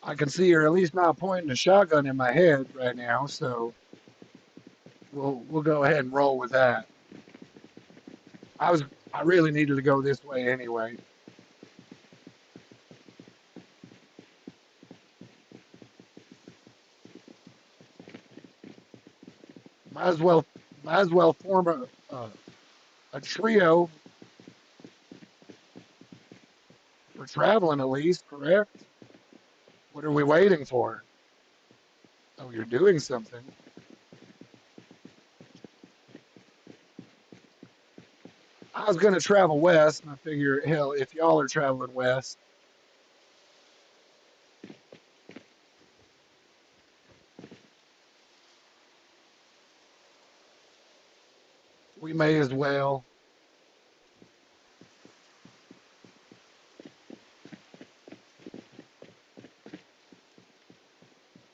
I can see you're at least not pointing a shotgun in my head right now, so we'll go ahead and roll with that. I was I really needed to go this way anyway. Might as well might as well form a trio for traveling at least, correct? What are we waiting for? Oh, you're doing something. I was gonna travel west, and I figure, hell, if y'all are traveling west, we may as well.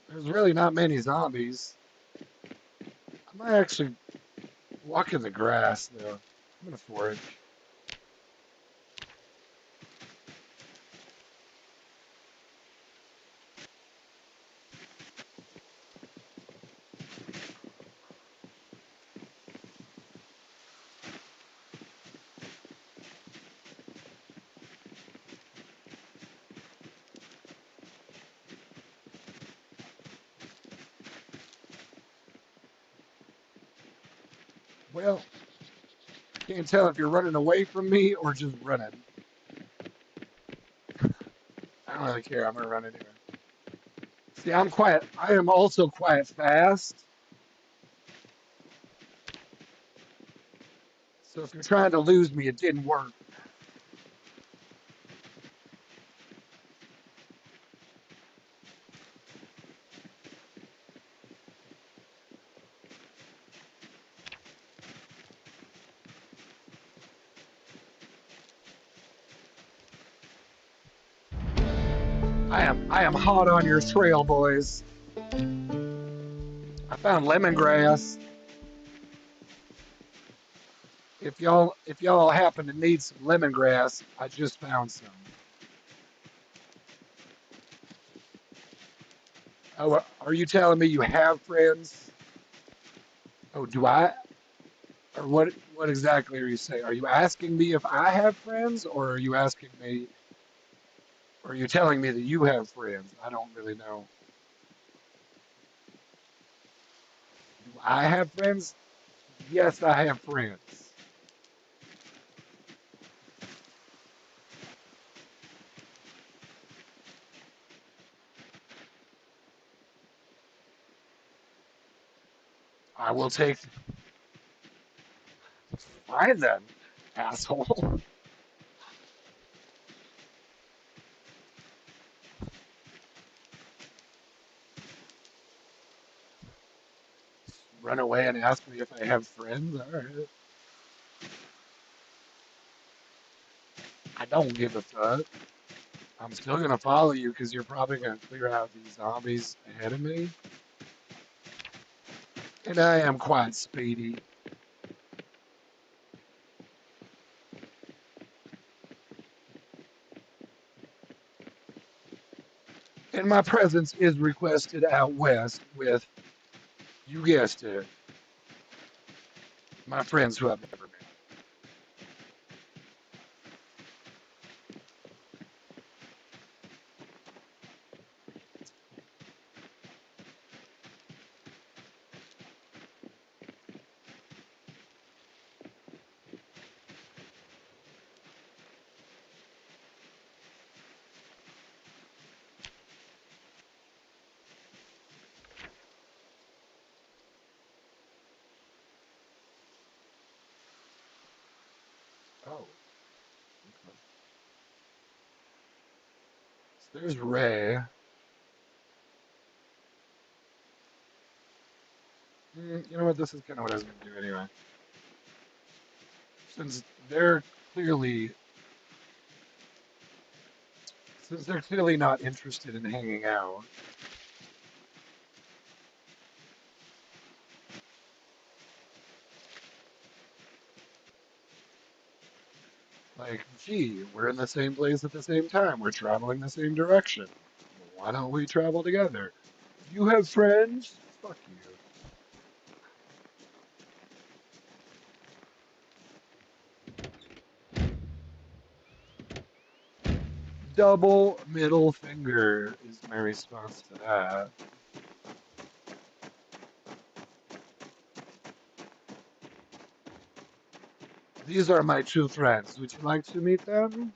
There's really not many zombies. I might actually walk in the grass though. I'm gonna forage. Well, I can't tell if you're running away from me or just running. I don't really care. I'm gonna run anyway. See, I'm quiet. I am also quite fast. So if you're trying to lose me, it didn't work. I am hot on your trail, boys. I found lemongrass. If y'all happen to need some lemongrass, I just found some. Oh, are you telling me you have friends? Oh, do I? Or what exactly are you saying? Are you asking me if I have friends, or are you asking me, or are you telling me that you have friends? I don't really know. Do I have friends? Yes, I have friends. I will take. Fine then, asshole. Run away and ask me if I have friends. All right. I don't give a fuck. I'm still gonna follow you because you're probably gonna clear out these zombies ahead of me, and I am quite speedy. And my presence is requested out west with, you guessed it, my friends who I've never met. There's Ray. You know what? This is kind of what I was going to do anyway. Since they're clearly, since they're clearly not interested in hanging out. Like, gee, we're in the same place at the same time. We're traveling the same direction. Why don't we travel together? You have friends? Fuck you. Double middle finger is my response to that. These are my two friends. Would you like to meet them?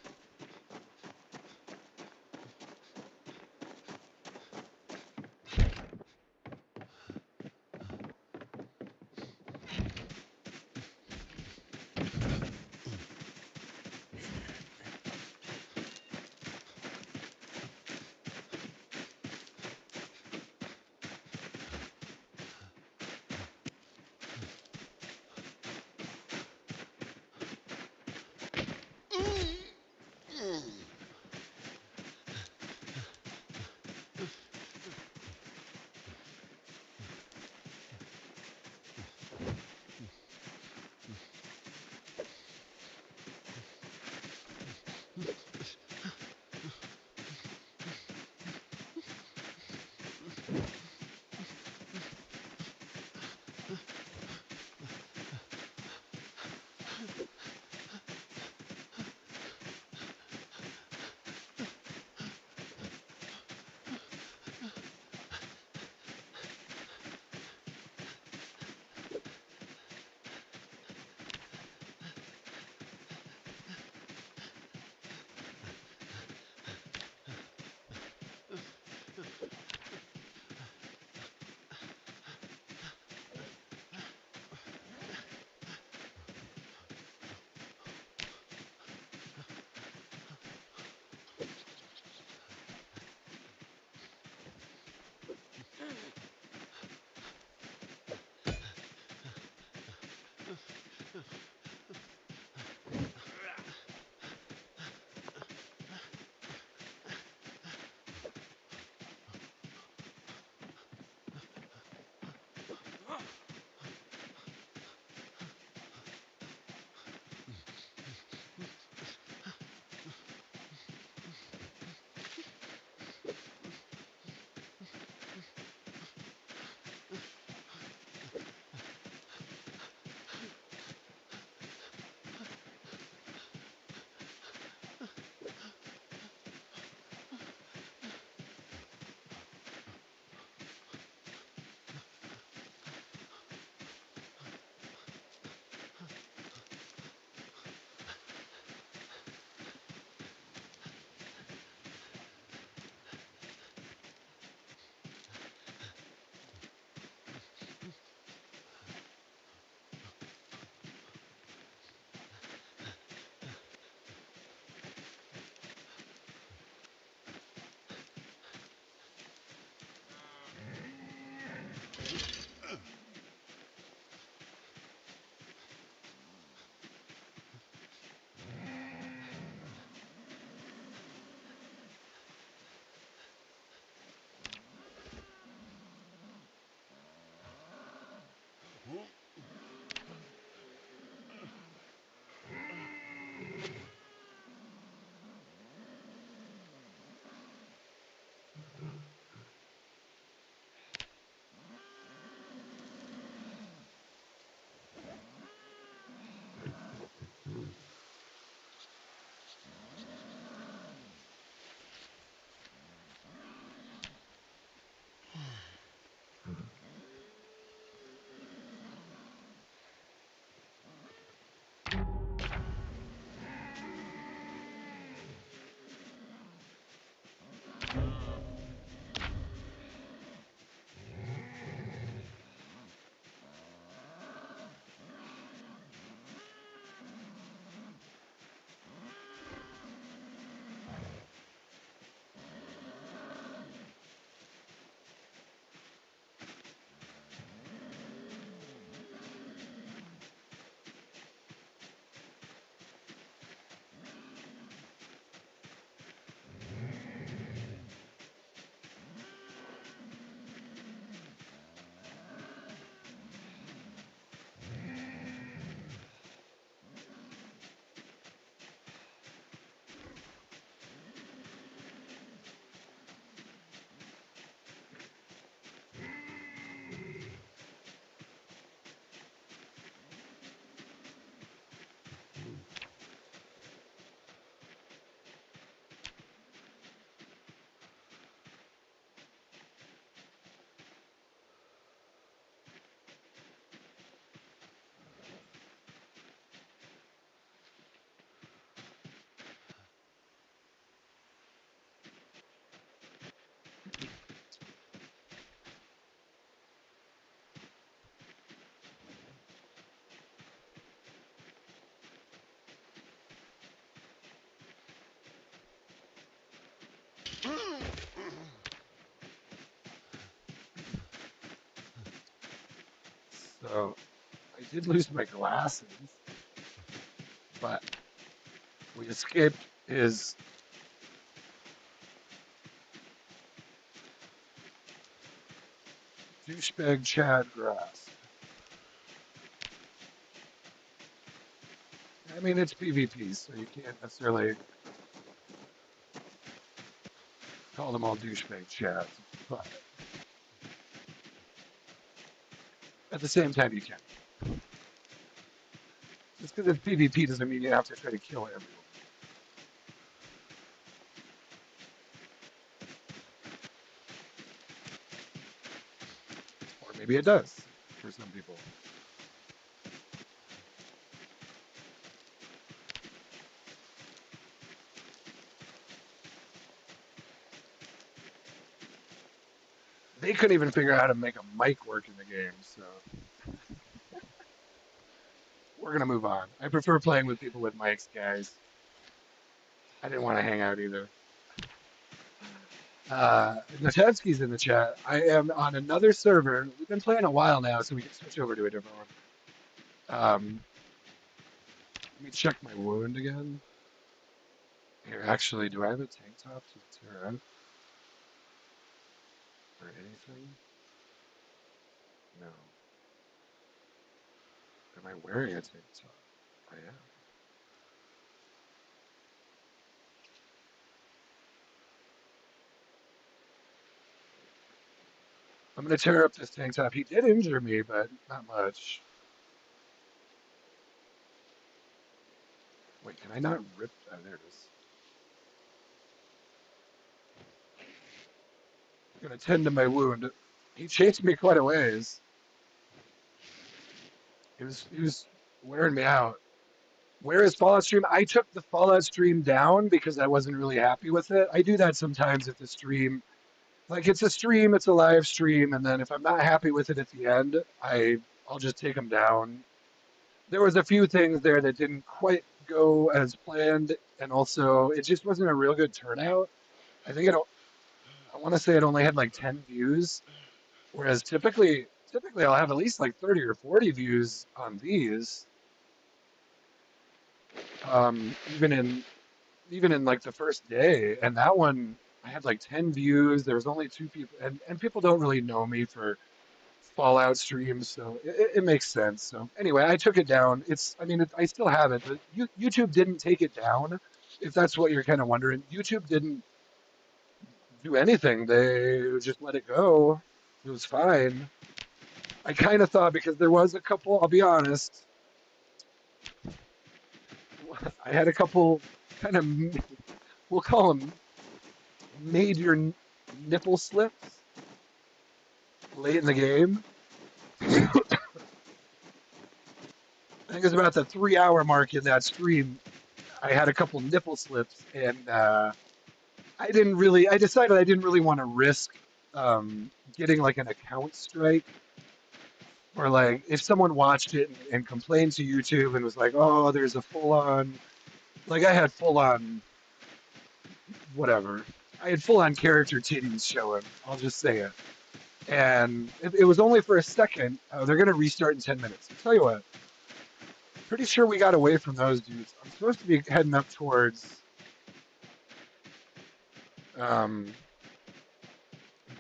So I did lose my glasses, but we escaped his douchebag Chad grasp. I mean, it's PvP, so you can't necessarily call them all douchebag Chads, but at the same time, you can. Just because it's PvP doesn't mean you have to try to kill everyone. Or maybe it does for some people. They couldn't even figure out how to make a mic work in the game, so we're gonna move on. I prefer playing with people with mics, guys. I didn't want to hang out either. Natevsky's in the chat. I am on another server. We've been playing a while now, so we can switch over to a different one. Let me check my wound again. Here, actually, do I have a tank top to tear out or anything? No. Am I wearing a tank top? I am. I'm gonna tear up this tank top. He did injure me, but not much. Wait, can I not rip? Oh, there it is. I'm gonna tend to my wound. He chased me quite a ways. He was wearing me out. Where is Fallout Stream? I took the Fallout Stream down because I wasn't really happy with it. I do that sometimes if the stream, like it's a stream, it's a live stream, and then if I'm not happy with it at the end, I'll just take them down. There was a few things there that didn't quite go as planned, and also it just wasn't a real good turnout. I think I want to say it only had like 10 views, whereas typically I'll have at least like 30 or 40 views on these. Even in like the first day, and that one I had like 10 views. There was only two people, and people don't really know me for Fallout streams, so it makes sense. So anyway, I took it down. I mean, I still have it, but YouTube didn't take it down. If that's what you're kind of wondering, YouTube didn't do anything. They just let it go. It was fine. I kind of thought because there was a couple. I'll be honest. I had a couple kind of, we'll call them major nipple slips late in the game. I think it was about the 3 hour mark in that stream. I had a couple nipple slips, and I decided I didn't really want to risk getting like an account strike, or like if someone watched it and complained to YouTube and was like, oh, there's a full on, like I had full on, whatever. I had full on character titties showing. I'll just say it. And it was only for a second. They're going to restart in 10 minutes. I'll tell you what, pretty sure we got away from those dudes. I'm supposed to be heading up towards um,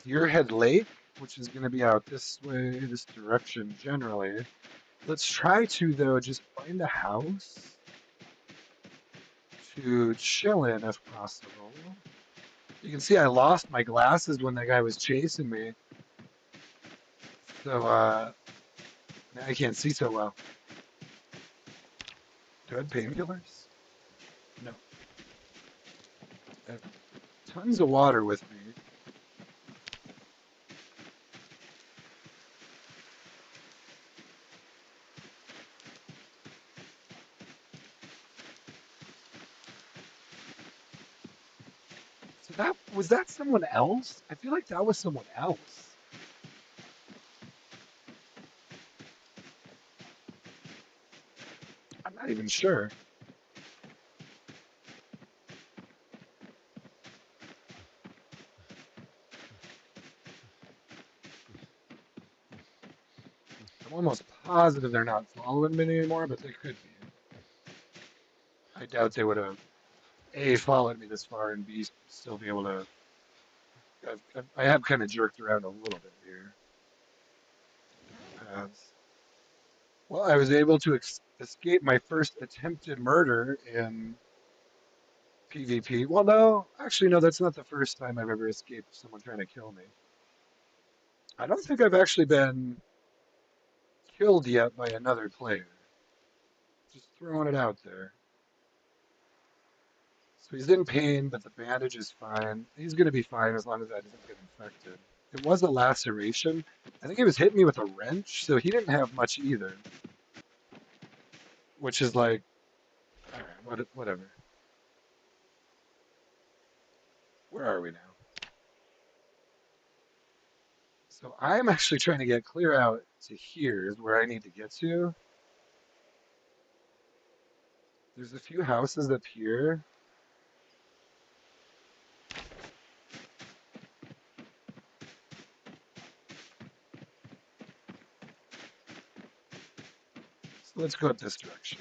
Deerhead Lake, which is going to be out this way, this direction generally. Let's try to, though, just find a house to chill in if possible. You can see I lost my glasses when that guy was chasing me. So, now I can't see so well. Do I have painkillers? No. I have tons of water with me. So that someone else? I feel like that was someone else. I'm not even sure. I'm almost positive they're not following me anymore, but they could be. I doubt they would have A, followed me this far, and B, still be able to. I have kind of jerked around a little bit here. Different paths. Well, I was able to escape my first attempted murder in PvP. Well, no, actually, no, that's not the first time I've ever escaped someone trying to kill me. I don't think I've actually been killed yet by another player. Just throwing it out there. So he's in pain, but the bandage is fine. He's going to be fine as long as that doesn't get infected. It was a laceration. I think he was hitting me with a wrench, so he didn't have much either. Which is like, all right, whatever. Where are we now? So I'm actually trying to get clear out to here is where I need to get to. There's a few houses up here. So let's go up this direction.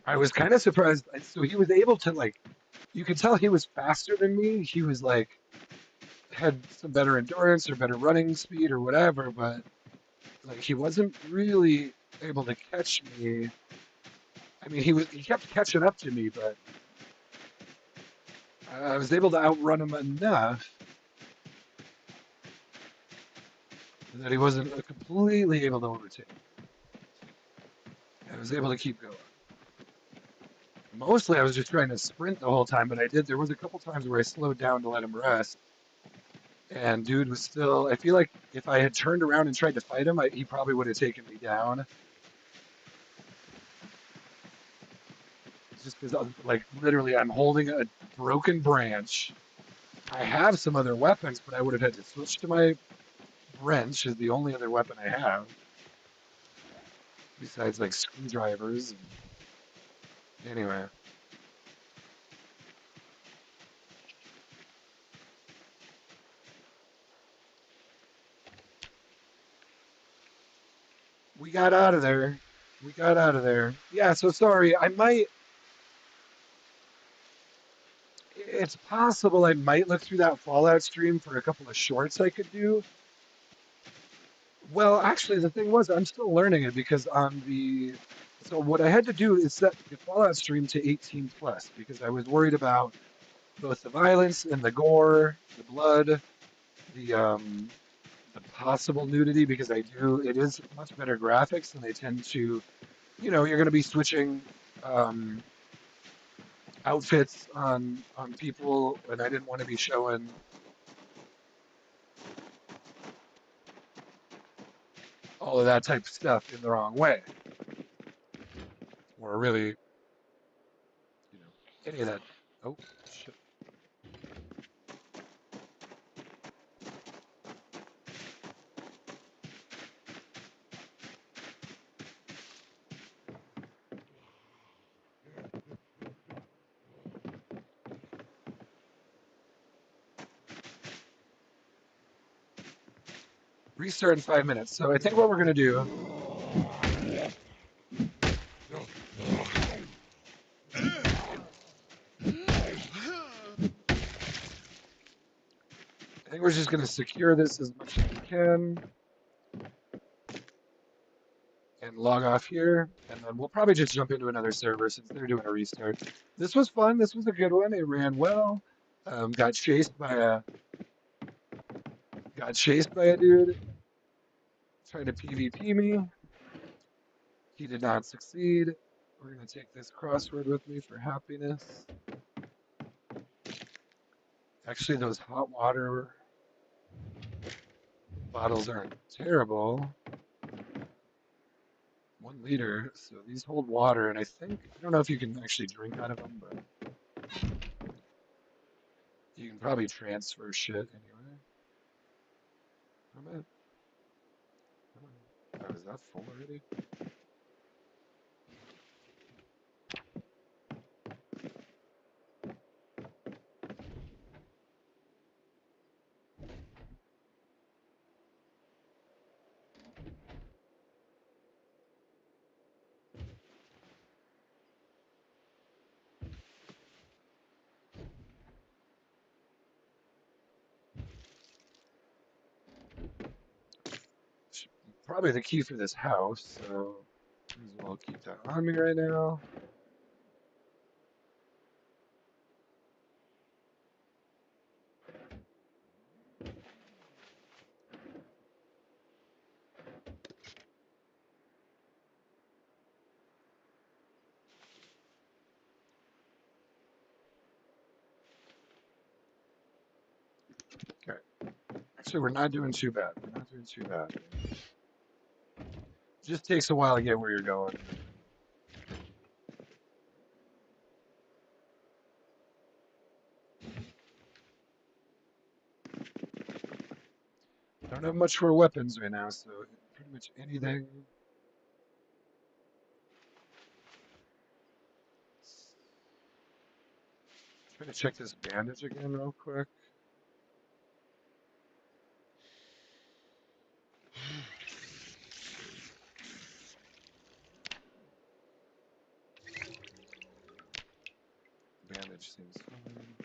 I was kind of surprised. So he was able to like, you could tell he was faster than me. He was like, had some better endurance or better running speed or whatever, but like he wasn't really able to catch me. I mean, he kept catching up to me, but I was able to outrun him enough that he wasn't completely able to overtake me. I was able to keep going. Mostly, I was just trying to sprint the whole time, but I did. There was a couple times where I slowed down to let him rest, and dude was still. I feel like if I had turned around and tried to fight him, he probably would have taken me down. Just because, like, literally, I'm holding a broken branch. I have some other weapons, but I would have had to switch to my wrench, is the only other weapon I have, besides like screwdrivers. Anyway, we got out of there. We got out of there. Yeah, so sorry. I might. It's possible I might look through that Fallout stream for a couple of shorts I could do. Well, actually, the thing was, I'm still learning it because on the. So what I had to do is set the Fallout stream to 18 plus because I was worried about both the violence and the gore, the blood, the possible nudity because it is much better graphics and they tend to, you're going to be switching um, outfits on people, and I didn't want to be showing all of that type of stuff in the wrong way, or really, any of that. Oh, shit. Restart in 5 minutes. So I think what we're going to do, I think we're just going to secure this as much as we can and log off here, and then we'll probably just jump into another server since they're doing a restart. This was fun. This was a good one. It ran well. Got chased by a dude trying to PvP me. He did not succeed. We're gonna take this crossword with me for happiness. Actually, those hot water bottles aren't terrible. 1 liter, so these hold water, and I don't know if you can actually drink out of them, but you can probably transfer shit anyway. I'm at, oh, is that full already? probably the key for this house, so might as well keep that on me right now. Okay. Actually, we're not doing too bad. We're not doing too bad. Just takes a while to get where you're going. Don't have much for weapons right now, so pretty much anything. Try to check this bandage again real quick. Bandage seems fine.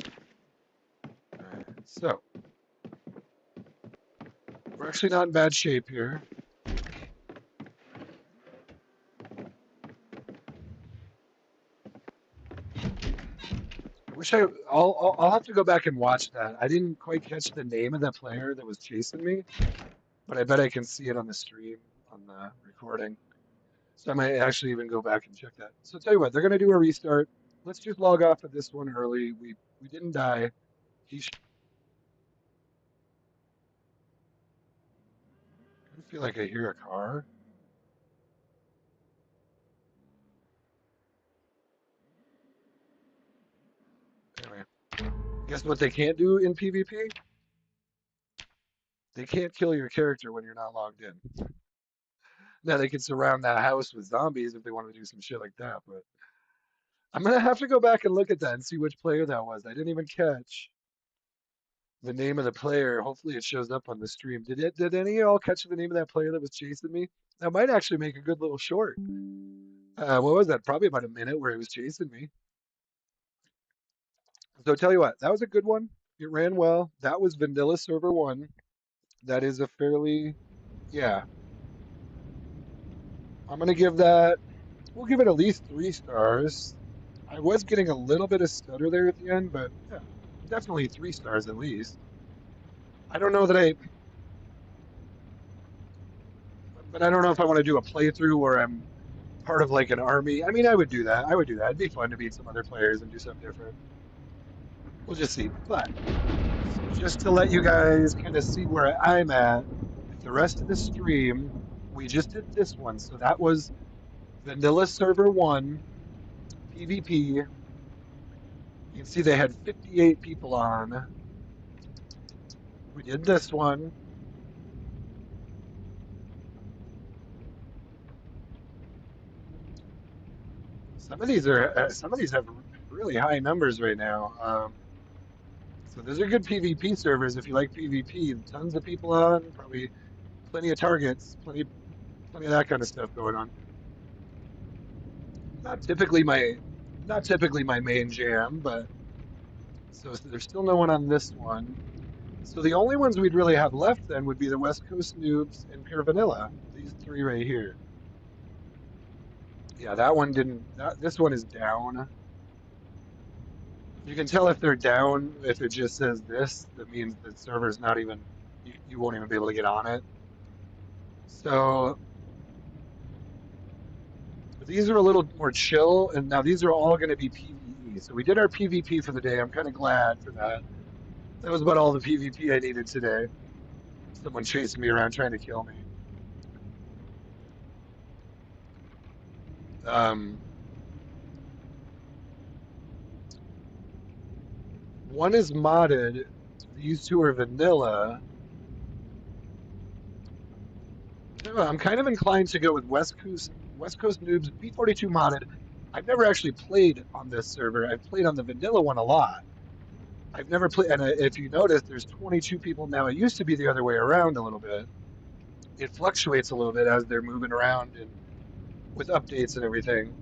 Alright, so we're actually not in bad shape here. I wish I'll have to go back and watch that. I didn't quite catch the name of that player that was chasing me, but I bet I can see it on the stream on the recording. So I might actually even go back and check that. So tell you what, they're gonna do a restart. Let's just log off of this one early. We didn't die. I feel like I hear a car. Anyway, guess what they can't do in PvP? They can't kill your character when you're not logged in. Now they can surround that house with zombies if they want to do some shit like that, but I'm gonna have to go back and look at that and see which player that was. I didn't even catch the name of the player. Hopefully it shows up on the stream. Did any of y'all catch the name of that player that was chasing me? That might actually make a good little short. What was that? Probably about a minute where he was chasing me. So tell you what, that was a good one. It ran well. That was Vanilla Server 1. That is a fairly, yeah. I'm gonna give that, we'll give it at least 3 stars. I was getting a little bit of stutter there at the end, but yeah, definitely 3 stars at least. I don't know that but I don't know if I want to do a playthrough where I'm part of like an army. I mean, I would do that. I would do that. It'd be fun to meet some other players and do something different. We'll just see. But just to let you guys kind of see where I'm at, the rest of the stream, we just did this one. So that was Vanilla Server 1, PvP. You can see they had 58 people on. We did this one. Some of these have really high numbers right now. So those are good PvP servers if you like PvP. Tons of people on, probably plenty of targets, plenty of that kind of stuff going on. Not typically my not typically my main jam, but so there's still no one on this one. So the only ones we'd really have left then would be the West Coast Noobs and Pure Vanilla. These three right here. Yeah, that one didn't. This one is down. You can tell if they're down if it just says this. That means the server's not even. You won't even be able to get on it. So these are a little more chill, and now these are all going to be PvE. So we did our PvP for the day. I'm kind of glad for that. That was about all the PvP I needed today. Someone chasing me around trying to kill me. Um, One is modded. These two are vanilla. I'm kind of inclined to go with West Coast Noobs B42 modded. I've never actually played on this server. I've played on the vanilla one a lot. I've never played, and if you notice, there's 22 people now. It used to be the other way around a little bit. It fluctuates a little bit as they're moving around and with updates and everything.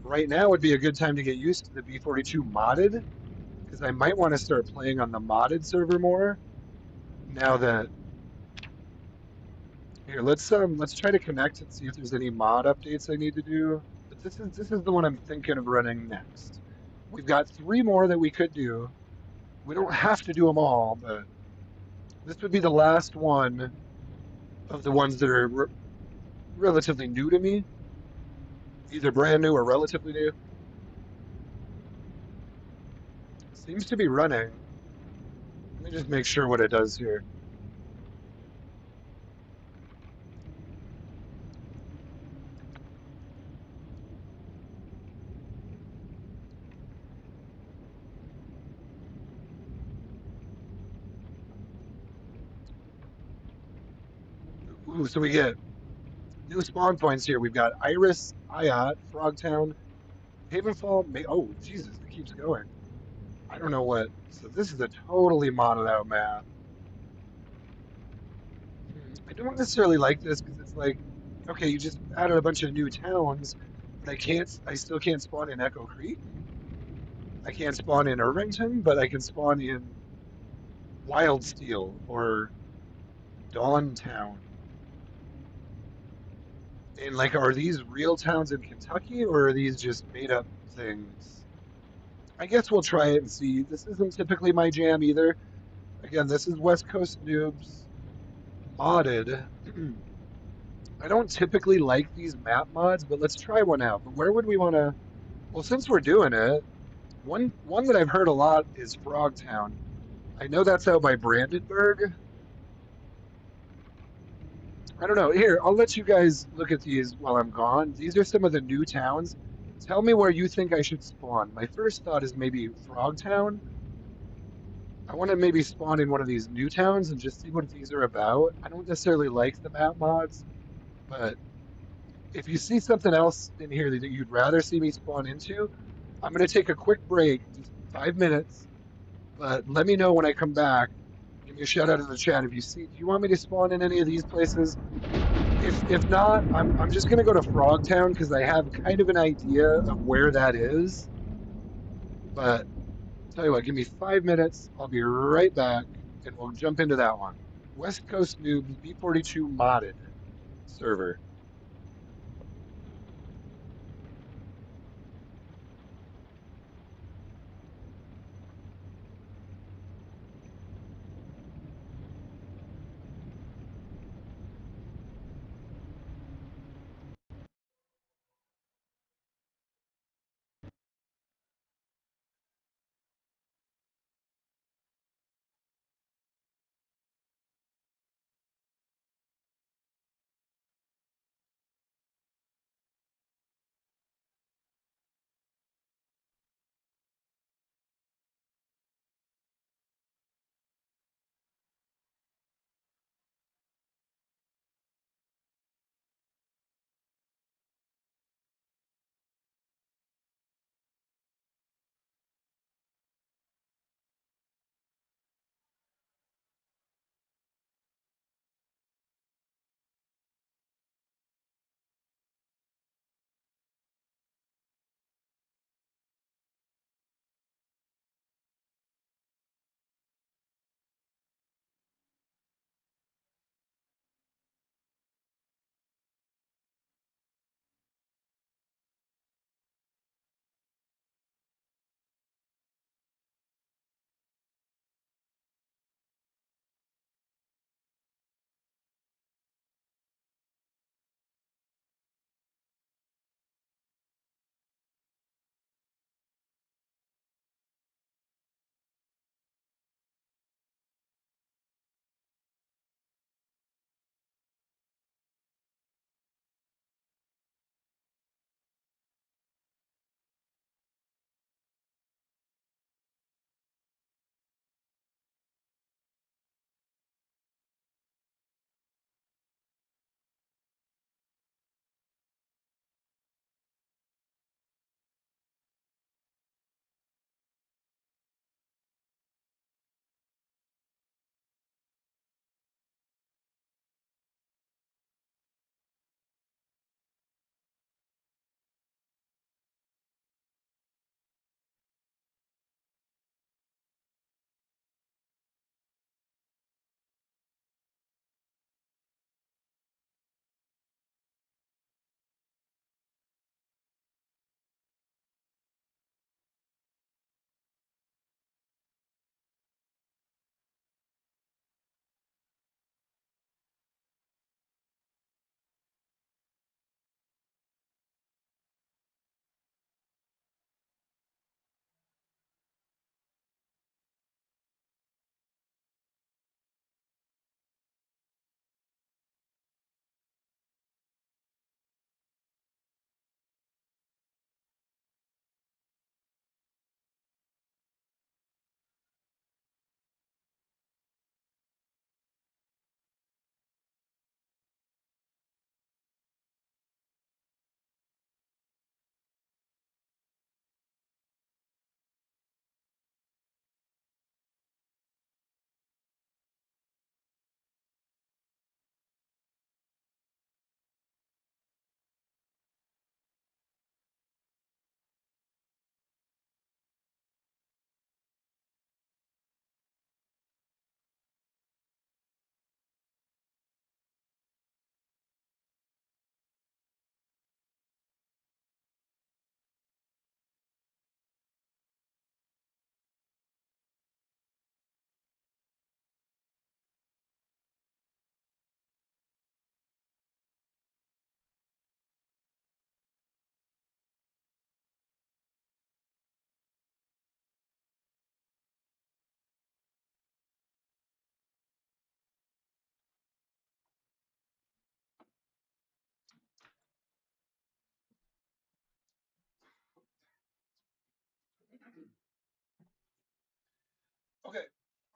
Right now would be a good time to get used to the B42 modded, because I might want to start playing on the modded server more now that Here, let's try to connect and see if there's any mod updates I need to do. But this is the one I'm thinking of running next. We've got three more that we could do. We don't have to do them all, but this would be the last one of the ones that are relatively new to me, either brand new or relatively new. Seems to be running. Let me just make sure what it does here. Ooh, so we get new spawn points here. We've got Iris, Ayat, Frogtown, Havenfall. Oh, Jesus, it keeps going. I don't know what. So this is a totally modded out map. I don't necessarily like this because it's like, okay, you just added a bunch of new towns, but I still can't spawn in Echo Creek. I can't spawn in Irvington, but I can spawn in Wildsteel or Dawntown. And like, are these real towns in Kentucky or are these just made up things? I guess we'll try it and see. This isn't typically my jam either. Again, this is West Coast Noobs modded. I don't typically like these map mods, but let's try one out. But where would we want to? Well, since we're doing it, one that I've heard a lot is Frogtown. I know that's out by Brandenburg. I don't know. Here, I'll let you guys look at these while I'm gone. These are some of the new towns. Tell me where you think I should spawn. My first thought is maybe Frogtown. I want to maybe spawn in one of these new towns and just see what these are about. I don't necessarily like the map mods, but if you see something else in here that you'd rather see me spawn into, I'm going to take a quick break, just 5 minutes, but let me know when I come back. Give me a shout out in the chat if you see. Do you want me to spawn in any of these places? If not, I'm just gonna go to Frogtown because I have kind of an idea of where that is. But tell you what, give me 5 minutes. I'll be right back, and we'll jump into that one. West Coast Noobs B42 modded server.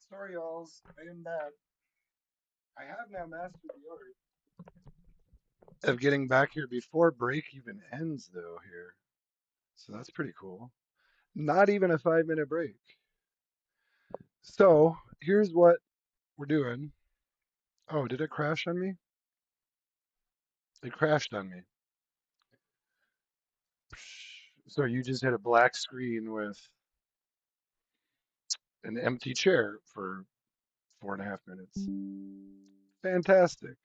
Sorry, y'alls. I am back. I have now mastered the art of getting back here before break even ends, though, here. So that's pretty cool. Not even a 5 minute break. So here's what we're doing. Oh, did it crash on me? It crashed on me. So you just hit a black screen with an empty chair for 4.5 minutes. Fantastic.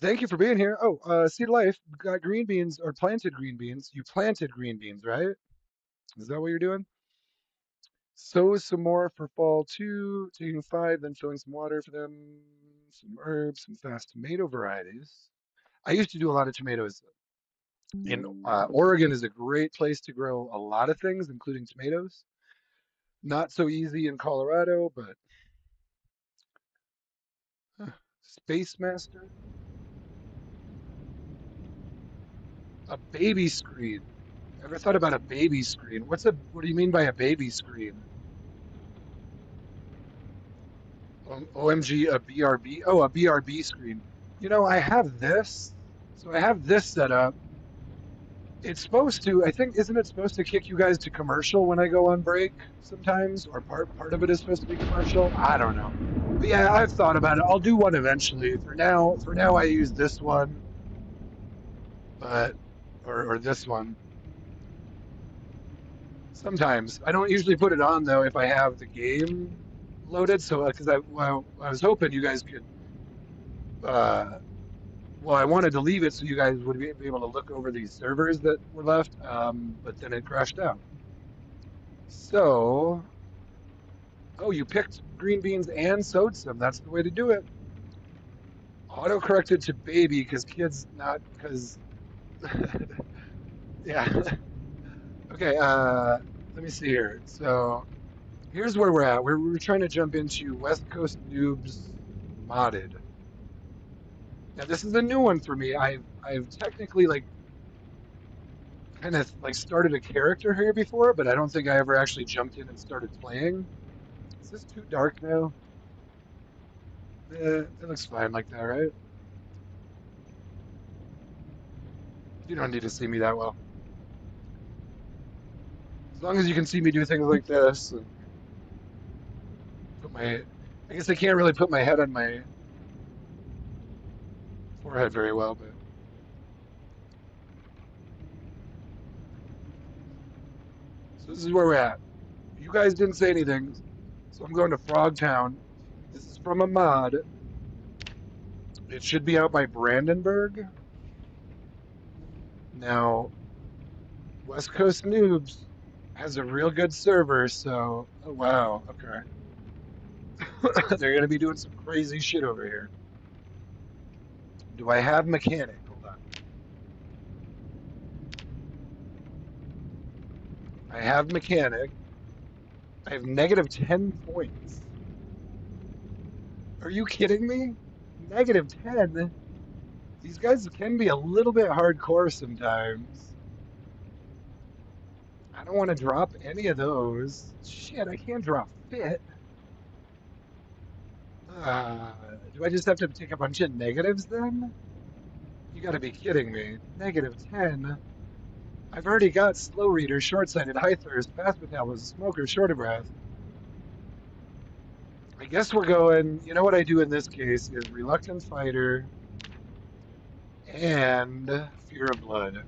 Thank you for being here. Oh, Seed Life got green beans or planted green beans. You planted green beans, right? Is that what you're doing? Sow some more for fall two, taking five, then filling some water for them, some herbs, some fast tomato varieties. I used to do a lot of tomatoes. In Oregon is a great place to grow a lot of things, including tomatoes. Not so easy in Colorado, but huh. Space Master, a baby screen. Ever thought about a baby screen? What do you mean by a baby screen? OMG, a BRB? Oh, a BRB screen. I have this. So I have this set up. It's supposed to, I think, isn't it supposed to kick you guys to commercial when I go on break sometimes? Or part of it is supposed to be commercial? I don't know. But yeah, I've thought about it. I'll do one eventually. For now I use this one, but or this one. Sometimes. I don't usually put it on though if I have the game loaded. So because I was hoping you guys could uh well, I wanted to leave it so you guys would be able to look over these servers that were left, but then it crashed out. So, oh, you picked green beans and sowed some. That's the way to do it. Auto corrected to baby because kids not because yeah. Okay, let me see here. So here's where we're at. We're trying to jump into West Coast Noobs modded. Now this is a new one for me. I've technically like kind of like started a character here before, but I don't think I ever actually jumped in and started playing. Is this too dark now? It looks fine like that, right? You don't need to see me that well. As long as you can see me do things like this and put my, I guess I can't really put my head on my forehead very well, but so this is where we're at. You guys didn't say anything, so I'm going to Frogtown. This is from a mod. It should be out by Brandenburg. Now, West Coast Noobs has a real good server, so oh wow, okay. They're gonna be doing some crazy shit over here. Do I have mechanic? Hold on. I have mechanic. I have negative 10 points. Are you kidding me? Negative 10? These guys can be a little bit hardcore sometimes. I don't want to drop any of those. Shit, I can't drop fit. Uh, do I just have to take a bunch of negatives then? You gotta be kidding me. Negative 10? I've already got slow reader, short-sighted, high thirst, fast metabolism, smoker, short of breath. I guess we're going, you know what I do in this case is reluctant fighter and fear of blood.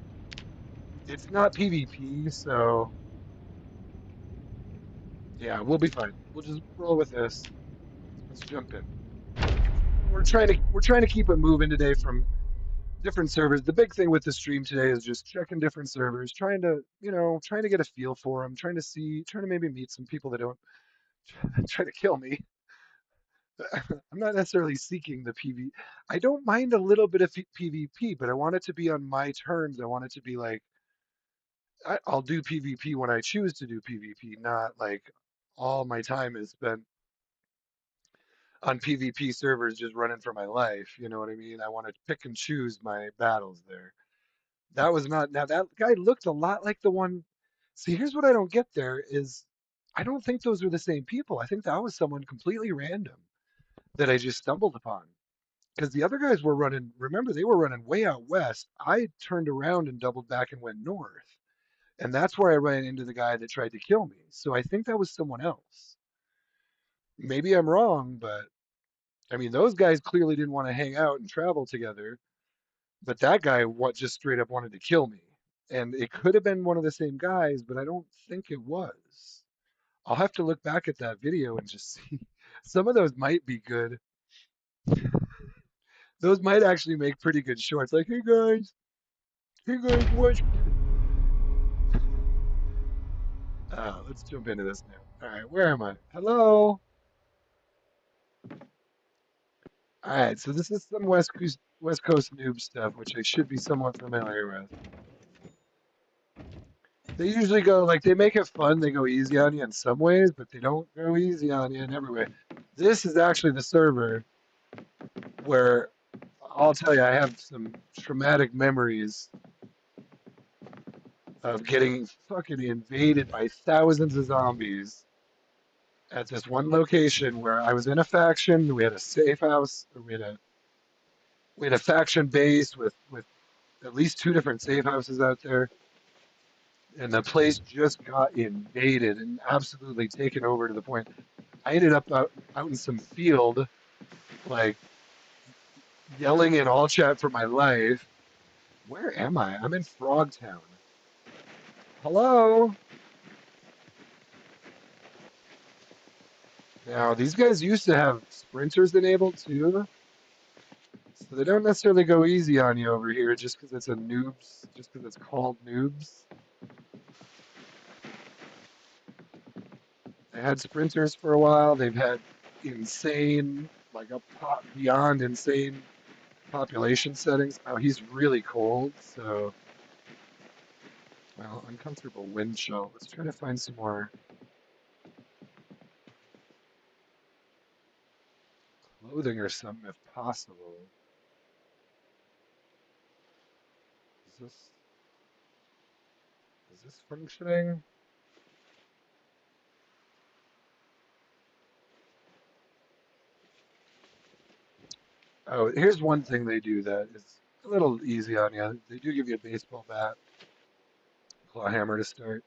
It's not PvP, so yeah, we'll be fine. We'll just roll with this. Let's jump in. We're trying to keep it moving today from different servers. The big thing with the stream today is just checking different servers, trying to get a feel for them, trying to maybe meet some people that don't try to kill me. I'm not necessarily seeking the PV. I don't mind a little bit of PvP, but I want it to be on my terms. I want it to be like I'll do PvP when I choose to do PvP, not like all my time is spent on PvP servers just running for my life. You know what I mean? I want to pick and choose my battles there. That was not, now that guy looked a lot like the one. See, here's what I don't get there is I don't think those are the same people. I think that was someone completely random that I just stumbled upon. Because the other guys were running, remember, they were running way out west. I turned around and doubled back and went north. And that's where I ran into the guy that tried to kill me. So I think that was someone else. Maybe I'm wrong, but I mean, those guys clearly didn't want to hang out and travel together. But that guy what just straight up wanted to kill me. And it could have been one of the same guys, but I don't think it was. I'll have to look back at that video and just see. Some of those might be good. Those might actually make pretty good shorts. Like, hey guys, watch. Let's jump into this now. All right, where am I? Hello. All right, so this is some West Coast noob stuff, which I should be somewhat familiar with. They usually go like they make it fun. They go easy on you in some ways, but they don't go easy on you in every way. This is actually the server where I'll tell you I have some traumatic memories of getting fucking invaded by thousands of zombies at this one location where I was in a faction. We had a safe house. We had a faction base with at least two different safe houses out there, and the place just got invaded and absolutely taken over to the point I ended up out in some field, like yelling in all chat for my life. Where am I? I'm in Frogtown. Hello. Now these guys used to have sprinters enabled too, so they don't necessarily go easy on you over here just because it's a noobs, just because it's called noobs. They had sprinters for a while. They've had insane, like a pop beyond insane population settings. Oh, he's really cold, so well, uncomfortable wind chill. Let's try to find some more clothing or something if possible. Is this functioning? Oh, here's one thing they do that is a little easy on you. They do give you a baseball bat, claw hammer to start.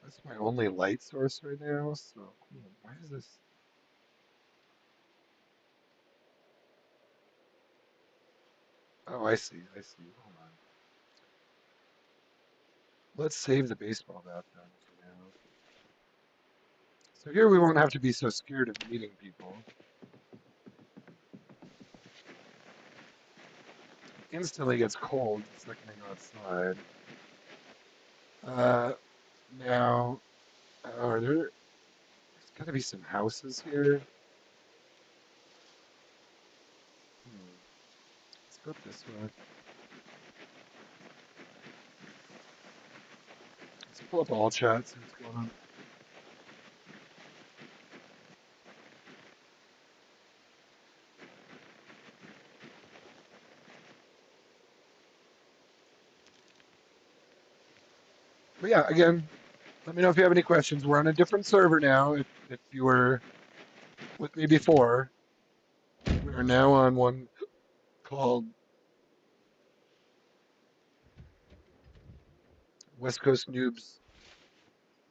That's my only light source right now. So why is this? Oh, I see. I see. Hold on. Let's save the baseball bat then for now. So here we won't have to be so scared of meeting people. Instantly gets cold the second I go outside. Uh, now, are there? There's got to be some houses here. Hmm. Let's go this way. Let's pull up all chat, see what's going on. But yeah, again, let me know if you have any questions. We're on a different server now. If you were with me before, we are now on one called West Coast Noobs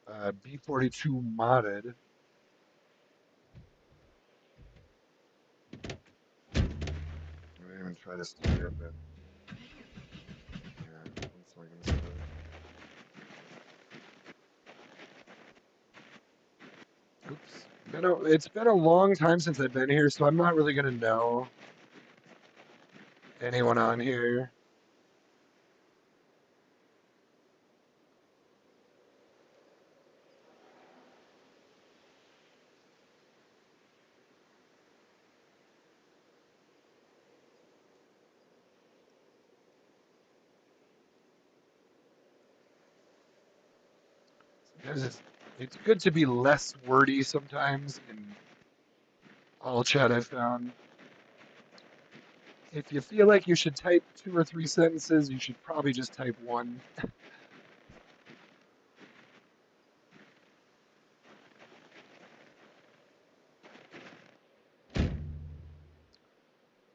B42 Modded. I'm gonna even try this to here, but yeah, one second. Oops. It's been a long time since I've been here, so I'm not really gonna know anyone on here. It's good to be less wordy sometimes in all chat I've found. If you feel like you should type 2 or 3 sentences, you should probably just type one.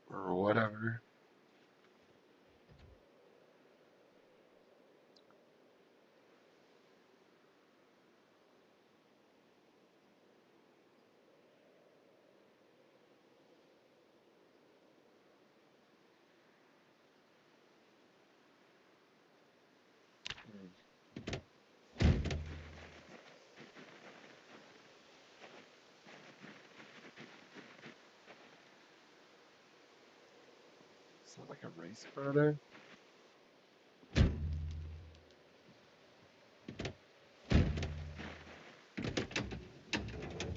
Or whatever. Is that like a race car there?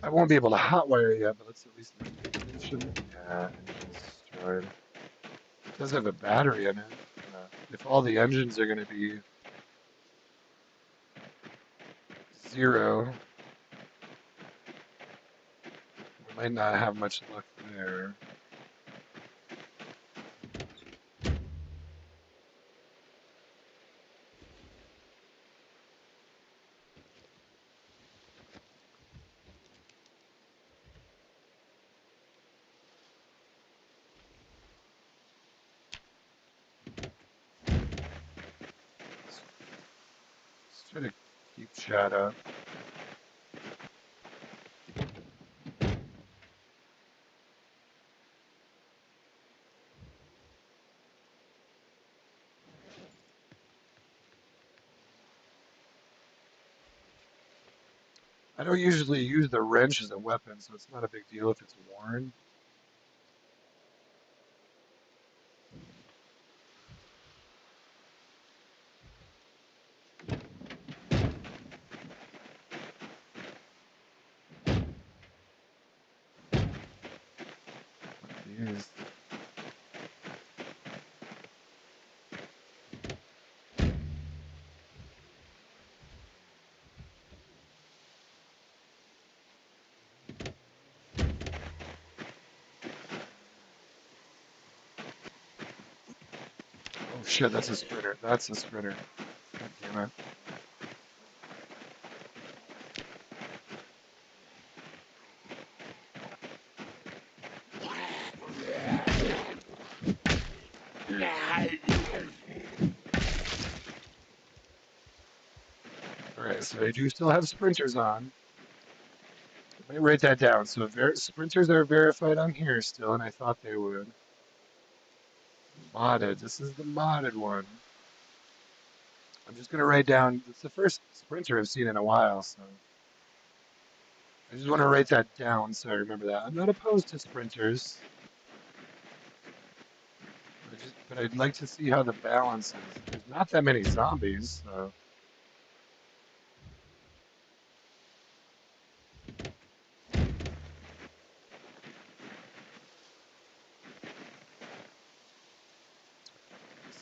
I won't be able to hotwire yet, but let's at least make the ignition. Yeah, engine's destroyed. It does have a battery in it. If all the engines are going to be 0, we might not have much luck there. Let's try to keep chat up. I don't usually use the wrench as a weapon, so it's not a big deal if it's worn. These. Oh shit, that's a sprinter. That's a sprinter. God damn it. Alright, so they do still have sprinters on. Let me write that down. So sprinters are verified on here still, and I thought they would. Modded. This is the modded one. I'm just gonna write down. It's the first sprinter I've seen in a while, so I just want to write that down so I remember that. I'm not opposed to sprinters, but I'd like to see how the balance is. There's not that many zombies, so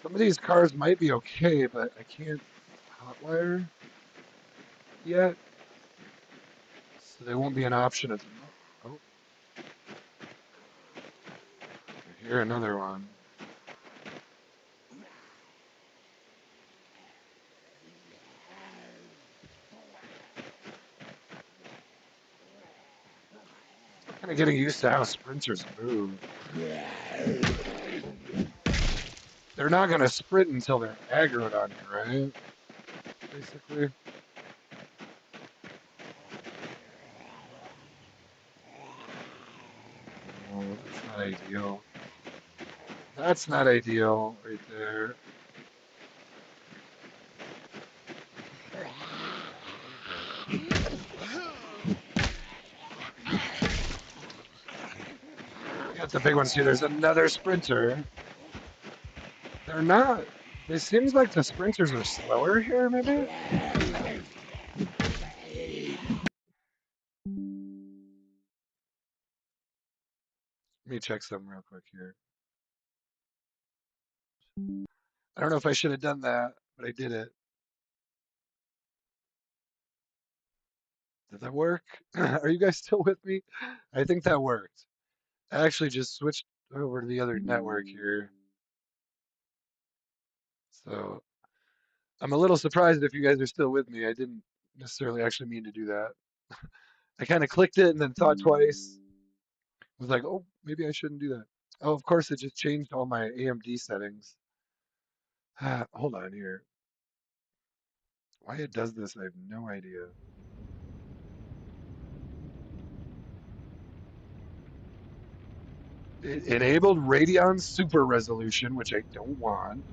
some of these cars might be okay, but I can't hotwire yet, so they won't be an option at the moment. Oh, I hear another one. Kind of getting used to how sprinters move. They're not gonna sprint until they're aggroed on you, right? Basically. Oh, that's not ideal. That's not ideal right there. We got the big ones here. There's another sprinter. They're not. It seems like the sprinters are slower here, maybe? Let me check something real quick here. I don't know if I should have done that, but I did it. Did that work? Are you guys still with me? I think that worked. I actually just switched over to the other network here. So I'm a little surprised if you guys are still with me. I didn't necessarily actually mean to do that. I kind of clicked it and then thought twice. Was like, oh, maybe I shouldn't do that. Oh, of course, it just changed all my AMD settings. Hold on here. Why it does this, I have no idea. It enabled Radeon Super Resolution, which I don't want.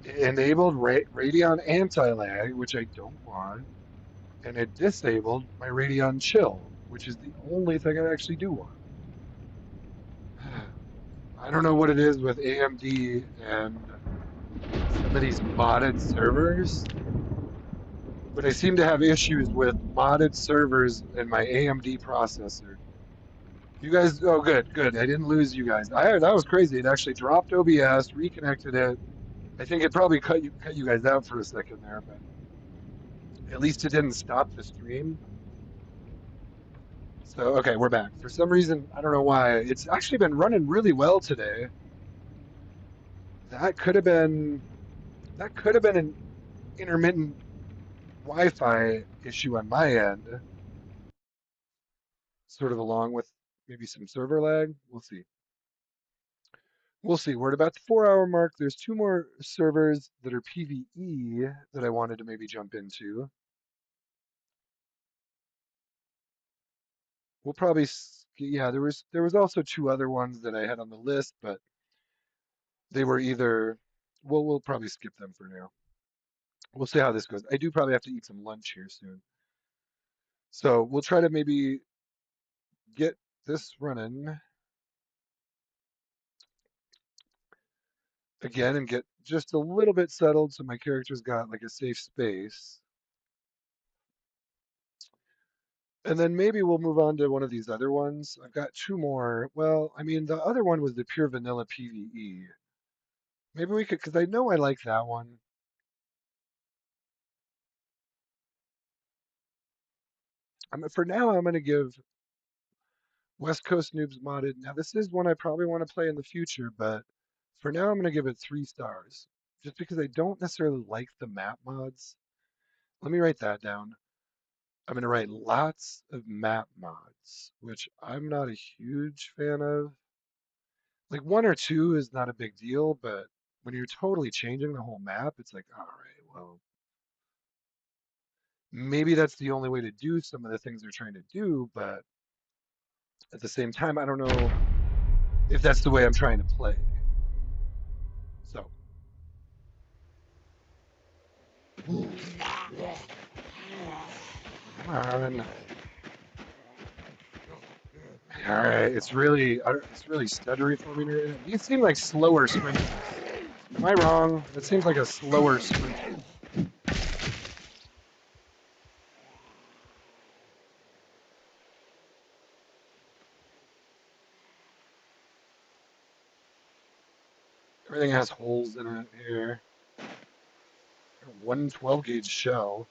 It enabled Radeon Anti-Lag, which I don't want. And it disabled my Radeon Chill, which is the only thing I actually do want. I don't know what it is with AMD and some of these modded servers, but I seem to have issues with modded servers in my AMD processor. You guys, oh, good, good. I didn't lose you guys. That was crazy. It actually dropped OBS, reconnected it. I think it probably cut you guys out for a second there, but at least it didn't stop the stream. So, okay, we're back. For some reason, I don't know why, it's actually been running really well today. That could have been that could have been an intermittent Wi-Fi issue on my end, sort of along with maybe some server lag. We'll see. We'll see. We're at about the 4 hour mark. There's two more servers that are PvE that I wanted to maybe jump into. We'll probably, yeah, there was also two other ones that I had on the list, but they were either, well, we'll probably skip them for now. We'll see how this goes. I do probably have to eat some lunch here soon. So we'll try to maybe get this running again and get just a little bit settled so my character's got like a safe space. And then maybe we'll move on to one of these other ones. I've got two more. Well, I mean, the other one was the pure vanilla PvE. Maybe we could, because I know I like that one. For now, I'm going to give West Coast Noobs Modded. Now, this is one I probably want to play in the future, but for now, I'm going to give it 3 stars, just because I don't necessarily like the map mods. Let me write that down. I'm going to write lots of map mods, which I'm not a huge fan of. Like one or two is not a big deal, but when you're totally changing the whole map, it's like, all right, well, maybe that's the only way to do some of the things they're trying to do, but at the same time, I don't know if that's the way I'm trying to play. So, come on. All right, it's really stuttery for me right now. These seem like slower sprinters. Am I wrong? That seems like a slower sprinter. Everything has holes in it here. 112 gauge shell.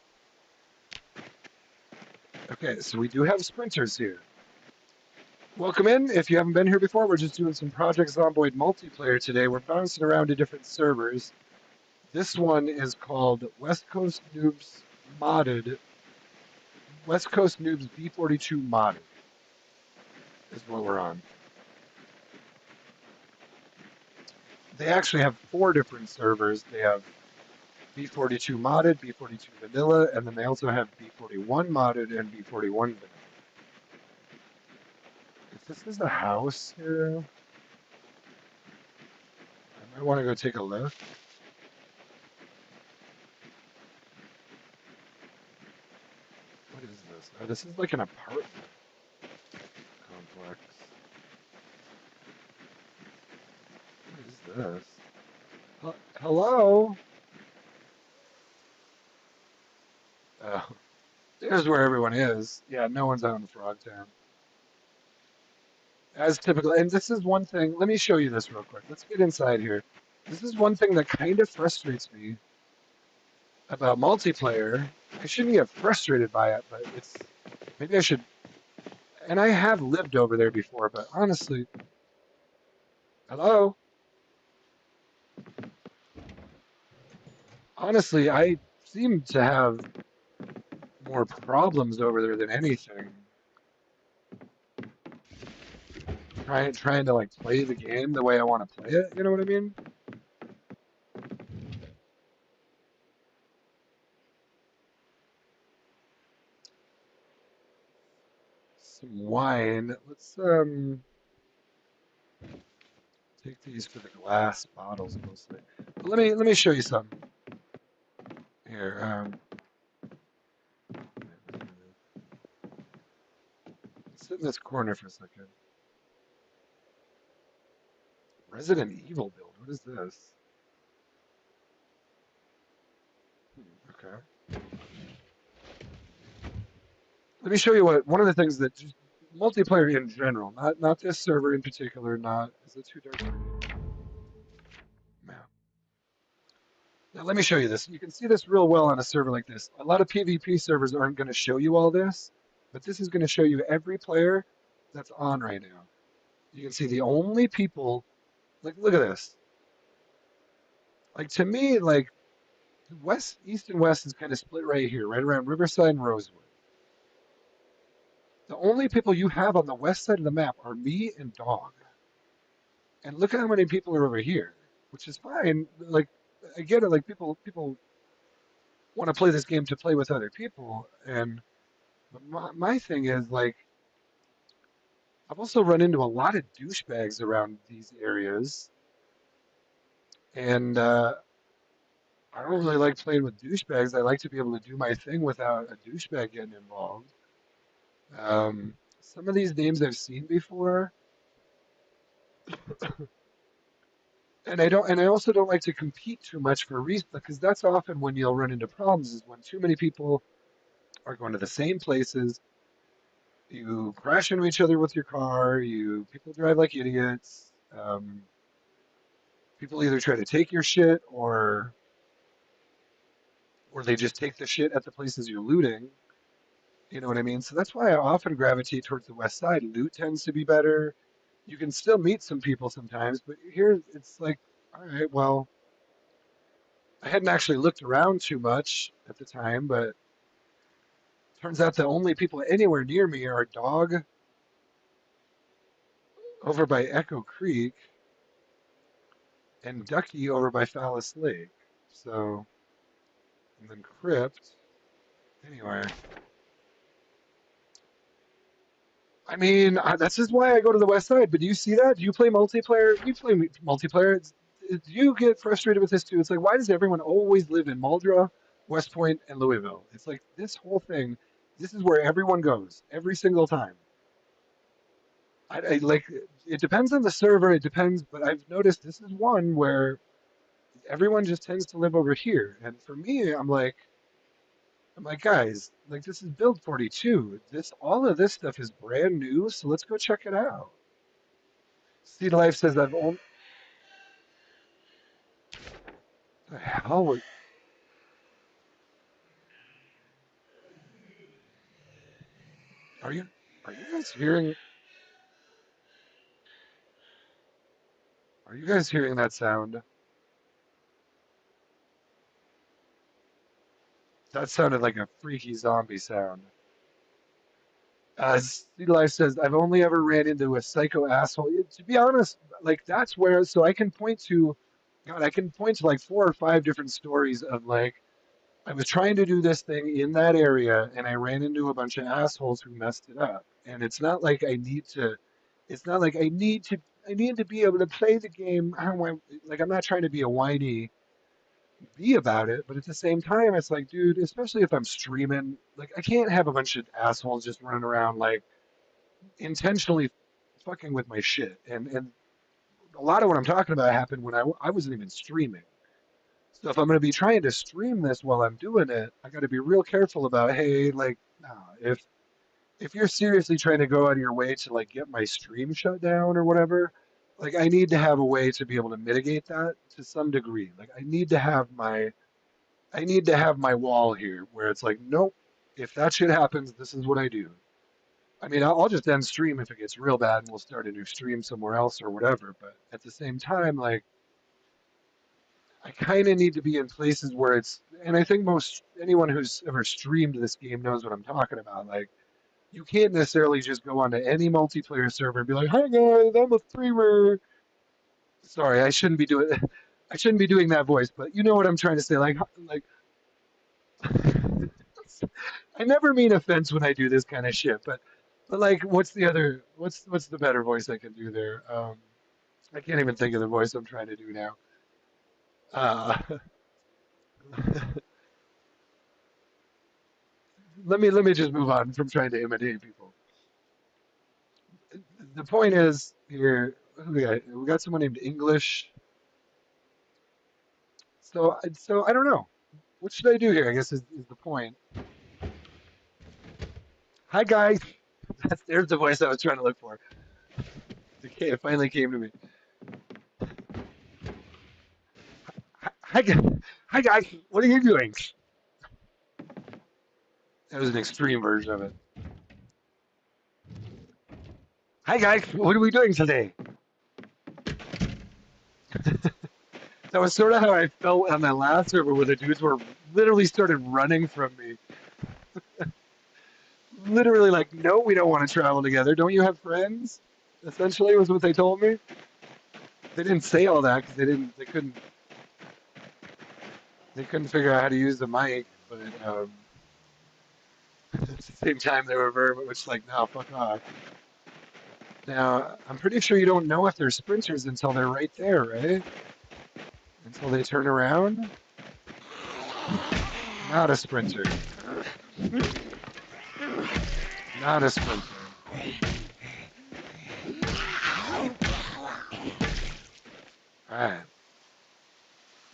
Okay, so we do have sprinters here. Welcome in. If you haven't been here before, we're just doing some Project Zomboid multiplayer today. We're bouncing around to different servers. This one is called West Coast Noobs Modded. West Coast Noobs B42 Modded is what we're on. They actually have 4 different servers. They have B42 Modded, B42 Vanilla, and then they also have B41 Modded and B41 Vanilla. If this is the house here, I might want to go take a look. What is this? Oh, this is like an apartment complex. What is this? Hello? Oh, there's where everyone is. Yeah, no one's out in Frogtown. As typical. And this is one thing. Let me show you this real quick. Let's get inside here. This is one thing that kind of frustrates me about multiplayer. I shouldn't get frustrated by it, but maybe I should. And I have lived over there before, but honestly, Hello? Honestly, I seem to have more problems over there than anything. Trying to like play the game the way I want to play it, you know what I mean? Some wine. Let's take these for the glass bottles mostly. But let me show you something here. Sit in this corner for a second. Resident Evil build. What is this? Okay. Let me show you what one of the things that just multiplayer in general, not this server in particular, not is it too dark for you? Man. Now let me show you this. You can see this real well on a server like this. A lot of PvP servers aren't going to show you all this, but this is going to show you every player that's on right now. You can see the only people like look at this. Like to me, like west, east, and west is kind of split right here, right around Riverside and Rosewood. The only people you have on the west side of the map are me and Dog. And look at how many people are over here, which is fine. Like I get it. Like people want to play this game to play with other people, and but my thing is like I've also run into a lot of douchebags around these areas, and I don't really like playing with douchebags. I like to be able to do my thing without a douchebag getting involved. Some of these names I've seen before, and I also don't like to compete too much for a reason because that's often when you'll run into problems is when too many people are going to the same places. You crash into each other with your car. You people drive like idiots. People either try to take your shit or they just take the shit at the places you're looting. You know what I mean? So that's why I often gravitate towards the west side. Loot tends to be better. You can still meet some people sometimes, but here it's like, all right, well, I hadn't actually looked around too much at the time, but turns out the only people anywhere near me are Dog over by Echo Creek and Ducky over by Phallus Lake. So, and then Crypt. Anyway, I mean, that's just why I go to the west side. But do you see that? Do you play multiplayer? You play multiplayer. Do you get frustrated with this too? It's like, why does everyone always live in Muldra, West Point, and Louisville? It's like this whole thing. This is where everyone goes every single time. I like. It depends on the server. It depends, but I've noticed this is one where everyone just tends to live over here. And for me, I'm like, guys, like this is build 42. This all of this stuff is brand new, so let's go check it out. Seed Life says I've only the hell are you are you guys hearing are you guys hearing that sound? That sounded like a freaky zombie sound. Seed Life says I've only ever ran into a psycho asshole. To be honest, like that's where so I can point to God, I can point to like four or five different stories of like I was trying to do this thing in that area and I ran into a bunch of assholes who messed it up. And it's not like I need to be able to play the game how I like I'm not trying to be a whiny bee about it, but at the same time it's like, dude, especially if I'm streaming, like I can't have a bunch of assholes just running around like intentionally fucking with my shit. And a lot of what I'm talking about happened when I wasn't even streaming. So if I'm going to be trying to stream this while I'm doing it, I got to be real careful about, hey, like, no, if you're seriously trying to go out of your way to like get my stream shut down or whatever, like I need to have a way to be able to mitigate that to some degree. Like I need to have my wall here where it's like, nope, if that shit happens, this is what I do. I mean, I'll just end stream if it gets real bad, and we'll start a new stream somewhere else or whatever. But at the same time, like, I kind of need to be in places where it's, and I think most anyone who's ever streamed this game knows what I'm talking about. Like, you can't necessarily just go onto any multiplayer server and be like, "Hi guys, I'm a streamer." Sorry, I shouldn't be doing, I shouldn't be doing that voice, but you know what I'm trying to say. Like, I never mean offense when I do this kind of shit, but like, what's the better voice I can do there? I can't even think of the voice I'm trying to do now. Uh, let me just move on from trying to imitate people. The point is here, who we got? We got someone named English. So I don't know. What should I do here? I guess is the point. Hi guys. There's the voice I was trying to look for. It finally came to me. Hi, hi guys. What are you doing? That was an extreme version of it. Hi guys. What are we doing today? That was sort of how I felt on that last server where the dudes were literally started running from me. Literally like, no, we don't want to travel together. Don't you have friends? Essentially was what they told me. They didn't say all that because they couldn't figure out how to use the mic, but at the same time they were very much like, no, fuck off. Now, I'm pretty sure you don't know if they're sprinters until they're right there, right? Until they turn around. Not a sprinter. Not a sprinter. Alright.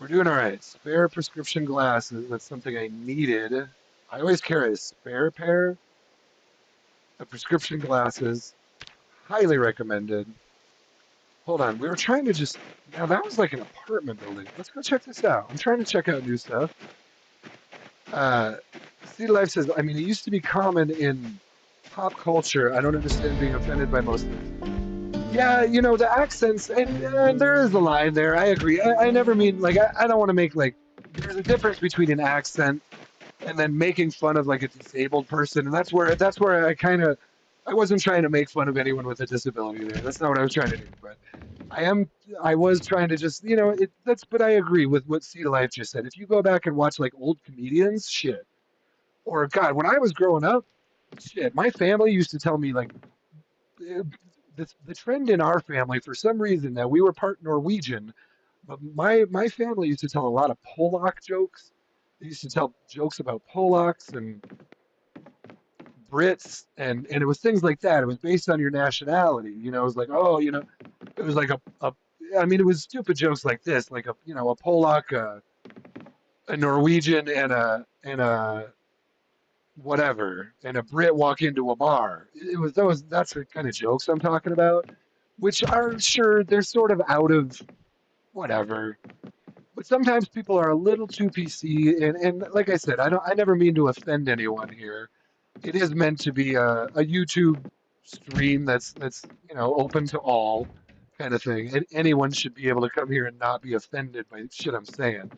We're doing alright. Spare prescription glasses. That's something I needed. I always carry a spare pair of prescription glasses. Highly recommended. Hold on. We were trying to just. Now, that was like an apartment building. Let's go check this out. I'm trying to check out new stuff. Uh, Sea Life says, I mean, it used to be common in pop culture. I don't understand being offended by most things. Yeah, you know, the accents, and there is a line there. I agree. I never mean, like, I don't want to make, like, there's a difference between an accent and then making fun of, like, a disabled person. And that's where I kind of, I wasn't trying to make fun of anyone with a disability there. That's not what I was trying to do. But I am, I was trying to just, but I agree with what Cedar Life just said. If you go back and watch, like, old comedians, shit. Or, God, when I was growing up, shit, my family used to tell me, like, the trend in our family, for some reason, that we were part Norwegian, but my family used to tell a lot of Polak jokes. They used to tell jokes about Polacks and Brits, and it was things like that. It was based on your nationality. It was like, oh, it was like I mean, it was stupid jokes like this, like a Polak, a Norwegian, and a whatever, and a Brit walk into a bar. It was those. That's the kind of jokes I'm talking about, which are sure they're sort of out of whatever. But sometimes people are a little too PC, and like I said, I never mean to offend anyone here. It is meant to be a YouTube stream that's open to all kind of thing, and anyone should be able to come here and not be offended by shit I'm saying.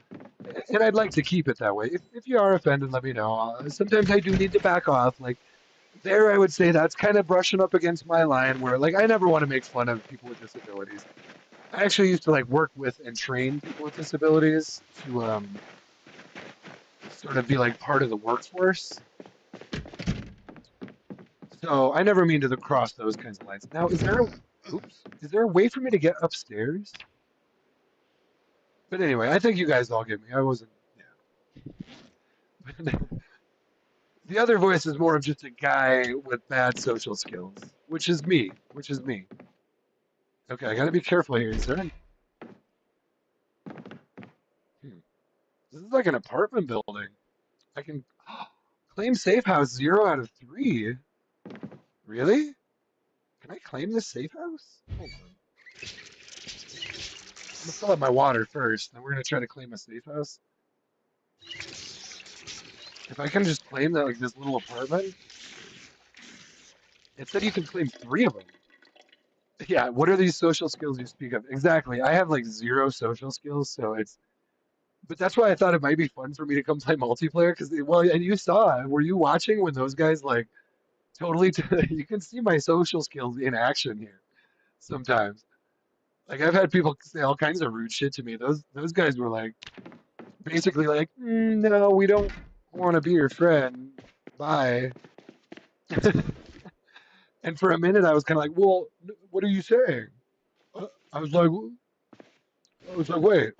And I'd like to keep it that way. If you are offended, let me know. Sometimes I do need to back off. Like there, I would say that's kind of brushing up against my line where like I never want to make fun of people with disabilities. I actually used to like work with and train people with disabilities to sort of be like part of the workforce. So I never mean to cross those kinds of lines. Now, is there a way for me to get upstairs? But anyway, I think you guys all get me. I wasn't, yeah. The other voice is more of just a guy with bad social skills, which is me, which is me. Okay, I gotta be careful here. Is there any... This is like an apartment building. I can claim safe house 0 out of 3. Really? Can I claim this safe house? Hold on. I'm gonna fill up my water first, then we're gonna try to claim a safe house. If I can just claim that like this little apartment, It said you can claim three of them. Yeah, what are these social skills you speak of? Exactly. I have like zero social skills, so it's. But that's why I thought it might be fun for me to come play multiplayer because, well, and you saw, were you watching when those guys like totally? You can see my social skills in action here sometimes. Like I've had people say all kinds of rude shit to me. Those guys were like basically like, no, we don't want to be your friend. Bye. And for a minute, I was kind of like, well, what are you saying? I was like, wait,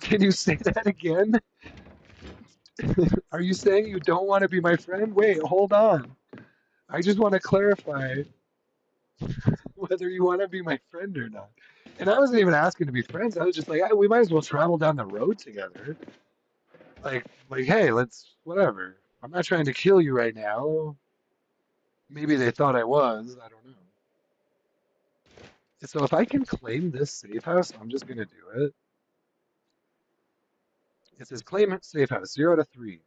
can you say that again? Are you saying you don't want to be my friend? Wait, hold on. I just want to clarify whether you want to be my friend or not. And I wasn't even asking to be friends. I was just like, we might as well travel down the road together. Hey, let's whatever. I'm not trying to kill you right now. Maybe they thought I was. I don't know. So if I can claim this safe house, I'm just gonna do it. It says claim safe house 0 to 3.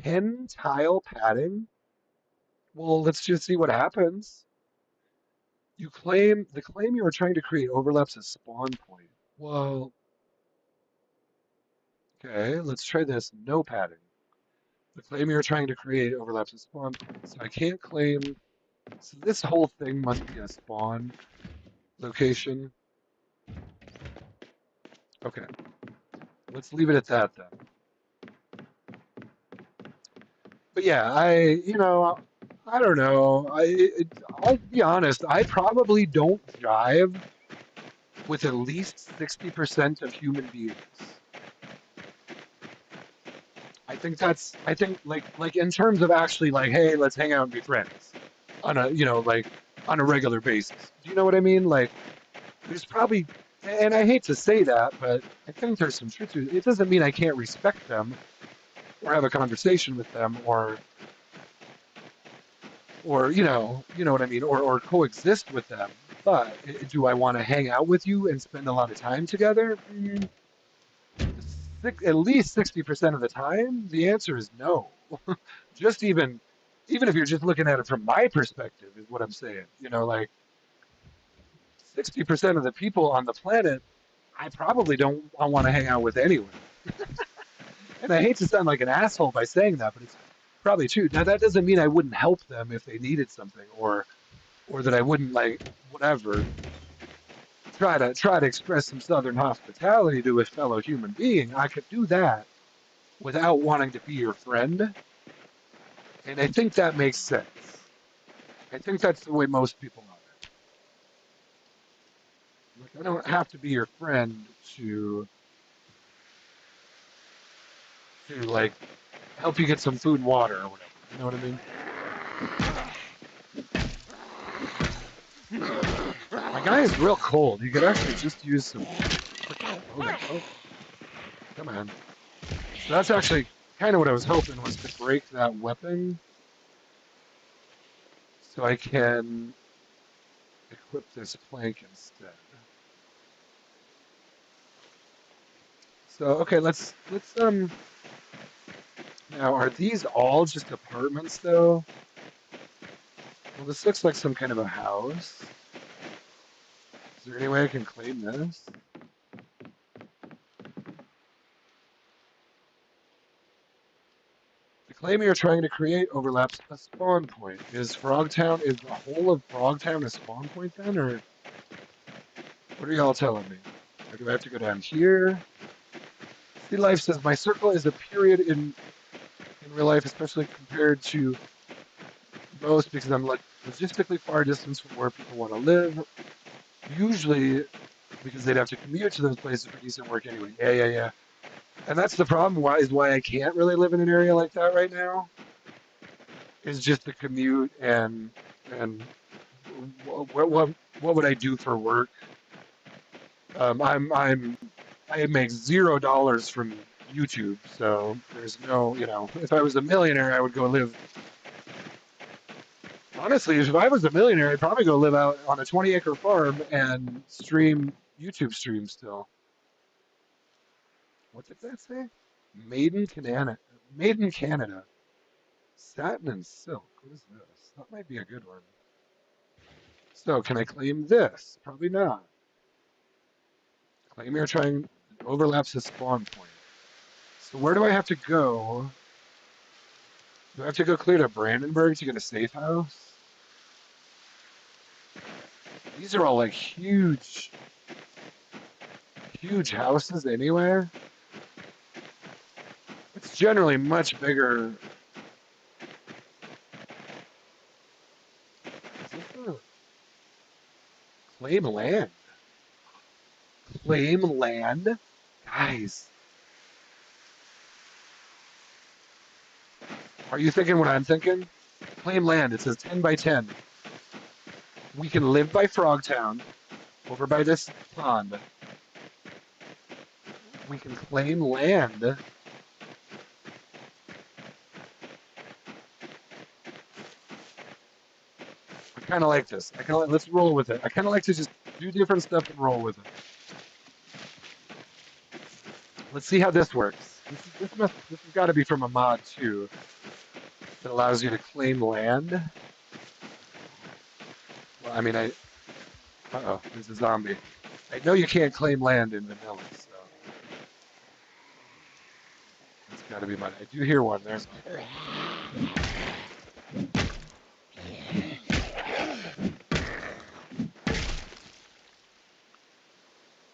10 tile padding. Well, let's just see what happens. The claim you are trying to create overlaps a spawn point. Well, okay, let's try this. No padding. The claim you're trying to create overlaps a spawn point. So I can't claim. So this whole thing must be a spawn location. Okay, let's leave it at that then. But yeah, I don't know. I'll be honest. I probably don't jive with at least 60% of human beings. I think like in terms of actually like, hey, let's hang out and be friends on a, like on a regular basis. Do you know what I mean? Like there's probably, and I hate to say that, but I think there's some truth to it. It doesn't mean I can't respect them or have a conversation with them or you know what I mean, or coexist with them. But do I want to hang out with you and spend a lot of time together? At least 60% of the time, the answer is no. Just even if you're just looking at it from my perspective, is what I'm saying. Like 60% of the people on the planet, I probably don't want to hang out with anyway. And I hate to sound like an asshole by saying that, but it's probably true. Now that doesn't mean I wouldn't help them if they needed something, or that I wouldn't like whatever try to express some southern hospitality to a fellow human being. I could do that without wanting to be your friend, and I think that makes sense. I think that's the way most people are. Like, I don't have to be your friend to like help you get some food and water or whatever. You know what I mean? My guy is real cold. You could actually just use some quick. Oh, oh, come on. So that's actually kind of what I was hoping was to break that weapon so I can equip this plank instead. So okay, let's. Now are these all just apartments though? Well, this looks like some kind of a house. Is there any way I can claim this? The claim you're trying to create overlaps a spawn point. Is the whole of Frogtown a spawn point then, or what are y'all telling me? Or do I have to go down here? Sea Life says my circle is a period in real life, especially compared to most because I'm like logistically far distance from where people want to live. Usually because they'd have to commute to those places for decent work anyway. Yeah. And that's the problem. Why I can't really live in an area like that right now is just the commute and what would I do for work? I make $0 from YouTube, so there's no, if I was a millionaire, I would go live. Honestly, if I was a millionaire, I'd probably go live out on a 20-acre farm and stream YouTube streams still. What did that say? Made in Canada. Made in Canada. Satin and silk. What is this? That might be a good one. So can I claim this? Probably not. Claim your trying overlaps the spawn point. So where do I have to go? Do I have to go clear to Brandenburg to get a safe house? These are all like huge, huge houses anyway. It's generally much bigger. Is this a claim land? Claim land? Guys, are you thinking what I'm thinking? Claim land. It says 10 by 10. We can live by Frogtown over by this pond. We can claim land. I kind of like this. I kind of let's roll with it. I kind of like to just do different stuff and roll with it. Let's see how this works. This has got to be from a mod too that allows you to claim land. Well, I mean, uh-oh, there's a zombie. I know you can't claim land in vanilla, so it's got to be mine. I do hear one. There's one.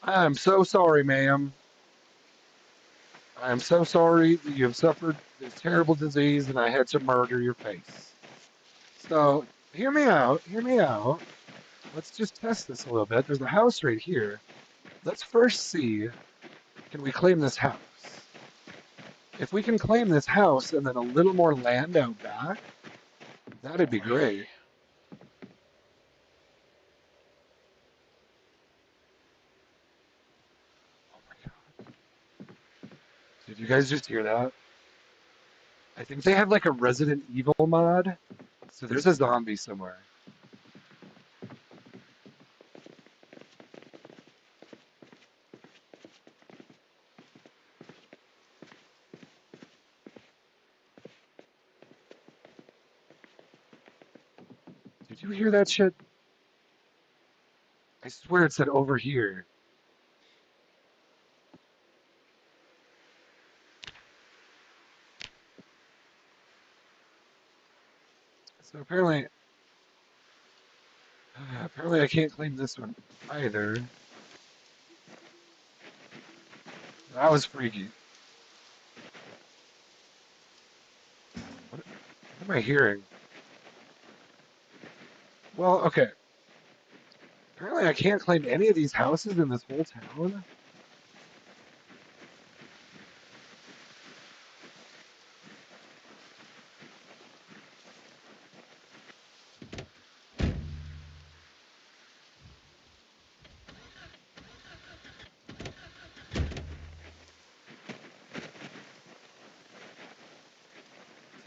I'm so sorry, ma'am. I am so sorry that you have suffered this terrible disease and I had to murder your face. So, hear me out. Hear me out. Let's just test this a little bit. There's a house right here. Let's first see, can we claim this house? If we can claim this house and then a little more land out back, that'd be great. Oh my God. Did you guys just hear that? I think they have like a Resident Evil mod. So there's a zombie somewhere. Did you hear that shit? I swear it said over here. So apparently I can't claim this one either. That was freaky. What am I hearing? Well, okay. Apparently I can't claim any of these houses in this whole town.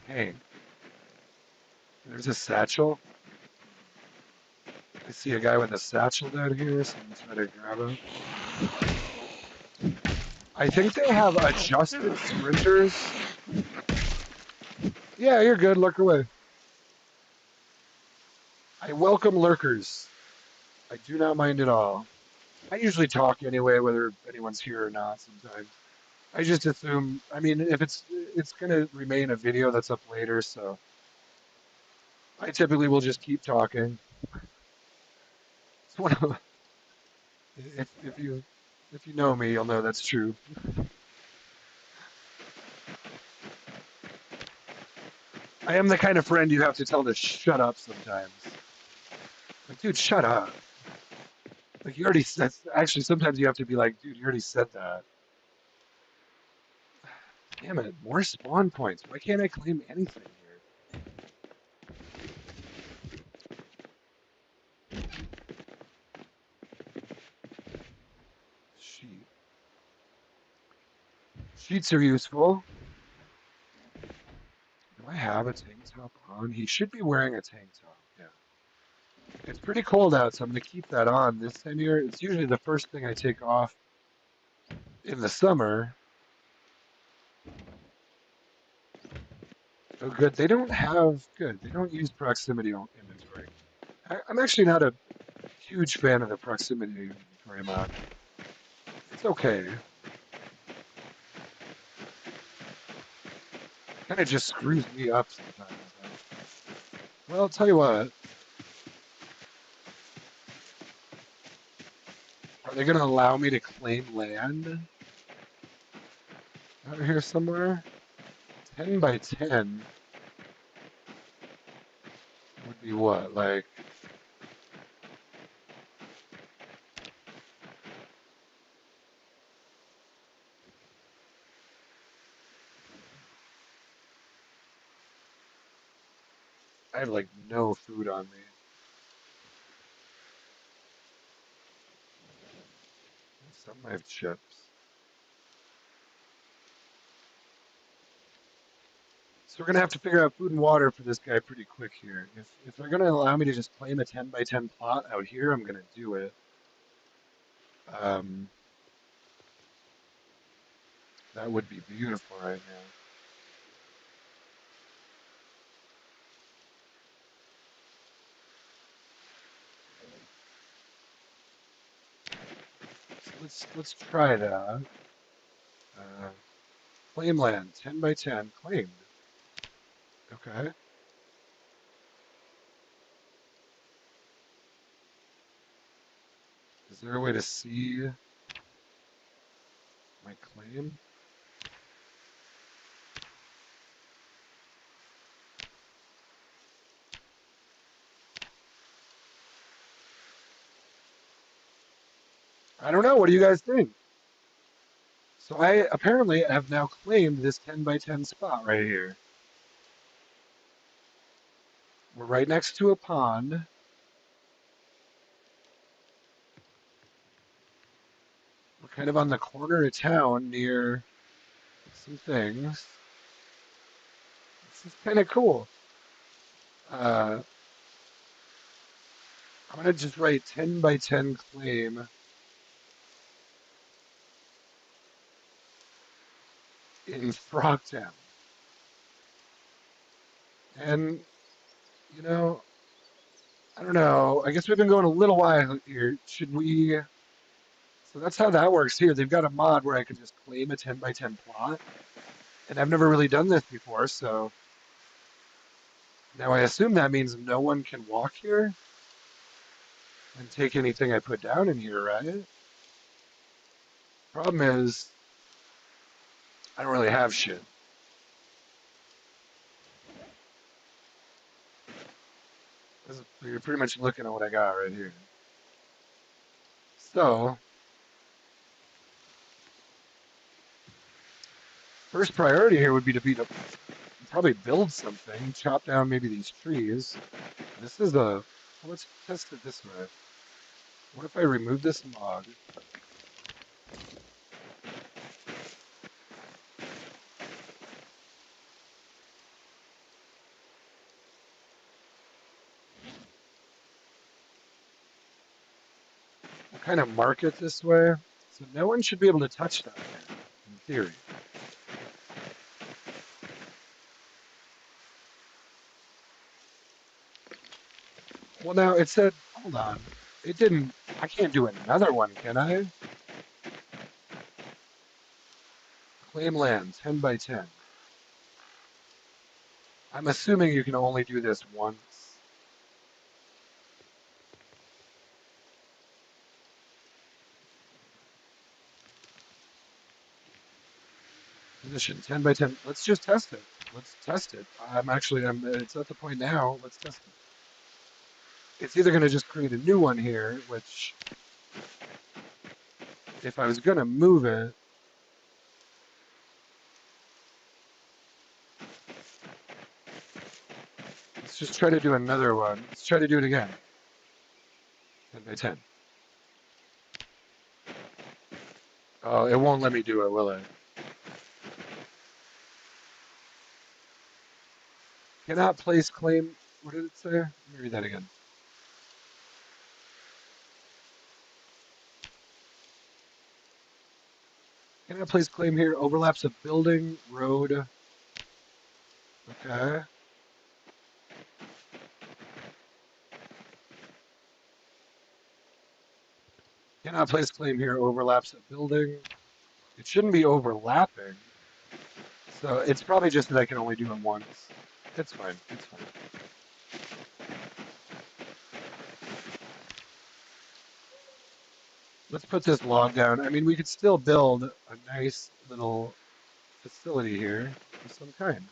Hey, there's a satchel. I see a guy with a satchel down here, so I'm gonna try to grab him. I think they have adjusted sprinters. Yeah, you're good. Lurk away. I welcome lurkers. I do not mind at all. I usually talk anyway, whether anyone's here or not sometimes. I just assume, I mean, if it's gonna remain a video that's up later, so I typically will just keep talking. It's one of, if you know me, you'll know that's true. I am the kind of friend you have to tell to shut up sometimes. Like, dude, shut up. Like you already said. Actually, sometimes you have to be like, dude, you already said that. Damn it, more spawn points. Why can't I claim anything here? Sheet. Sheets are useful. Do I have a tank top on? He should be wearing a tank top. Yeah. It's pretty cold out, so I'm going to keep that on this time of year. It's usually the first thing I take off in the summer. Oh, good. They don't have good. They don't use proximity inventory. I'm actually not a huge fan of the proximity inventory mod. It's okay. Kind of just screws me up sometimes, though. Well, I'll tell you what. Are they going to allow me to claim land out here somewhere? 10 by 10 would be what? Like, I have like no food on me. Some might have chips. So we're gonna have to figure out food and water for this guy pretty quick here. If they're gonna allow me to just claim a 10 by 10 plot out here, I'm gonna do it. Um, that would be beautiful right now. So let's try that. Uh, claim land, 10 by 10, claimed. Okay. Is there a way to see my claim? I don't know. What do you guys think? So I apparently have now claimed this 10 by 10 spot right here. We're right next to a pond. We're kind of on the corner of town near some things. This is kind of cool. I'm gonna just write 10 by 10 claim in Frogtown. And, you know, I don't know. I guess we've been going a little while here. Should we? So that's how that works here. They've got a mod where I can just claim a 10 by 10 plot. And I've never really done this before, so now I assume that means no one can walk here and take anything I put down in here, right? Problem is, I don't really have shit. You're pretty much looking at what I got right here. So, first priority here would be to probably build something, chop down maybe these trees. This is a, well, let's test it this way. What if I remove this log? We'll kind of mark it this way. So no one should be able to touch that here, in theory. Well, now it said, hold on. It didn't, I can't do another one, can I? Claim land, 10 by 10. I'm assuming you can only do this once. Position 10 by 10. Let's just test it. Let's test it. It's at the point now. Let's test it. It's either going to just create a new one here, which if I was going to move it, let's just try to do another one. Let's try to do it again. 10 by 10. Oh, it won't let me do it, will it? Cannot place claim. What did it say? Let me read that again. Cannot place claim here. Overlaps a building, road. Okay. Cannot place claim here. Overlaps a building. It shouldn't be overlapping. So it's probably just that I can only do it once. It's fine. It's fine. Let's put this log down. I mean, we could still build a nice little facility here of some kind.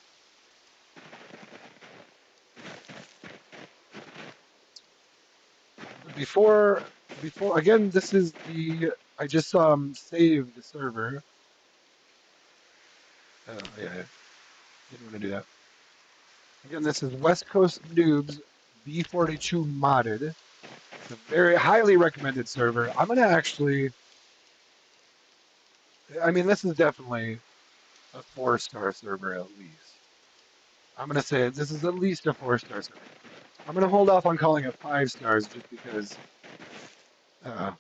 But before again, this is the I just saved the server. Oh yeah, didn't want to do that. Again, this is West Coast Noobs B42 modded. It's a very highly recommended server. I'm gonna actually, I mean, this is definitely a 4-star server at least. I'm gonna say this is at least a 4-star server. I'm gonna hold off on calling it 5 stars just because. Uh,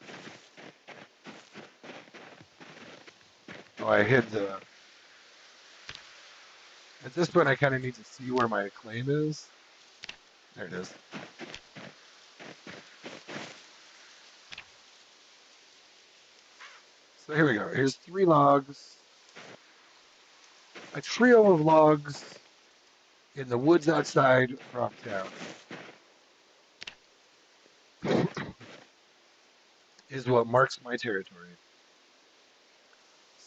oh, I hid the. At this point, I kind of need to see where my claim is. There it is. So here we go. Here's 3 logs. A trio of logs in the woods outside Frogtown is what marks my territory.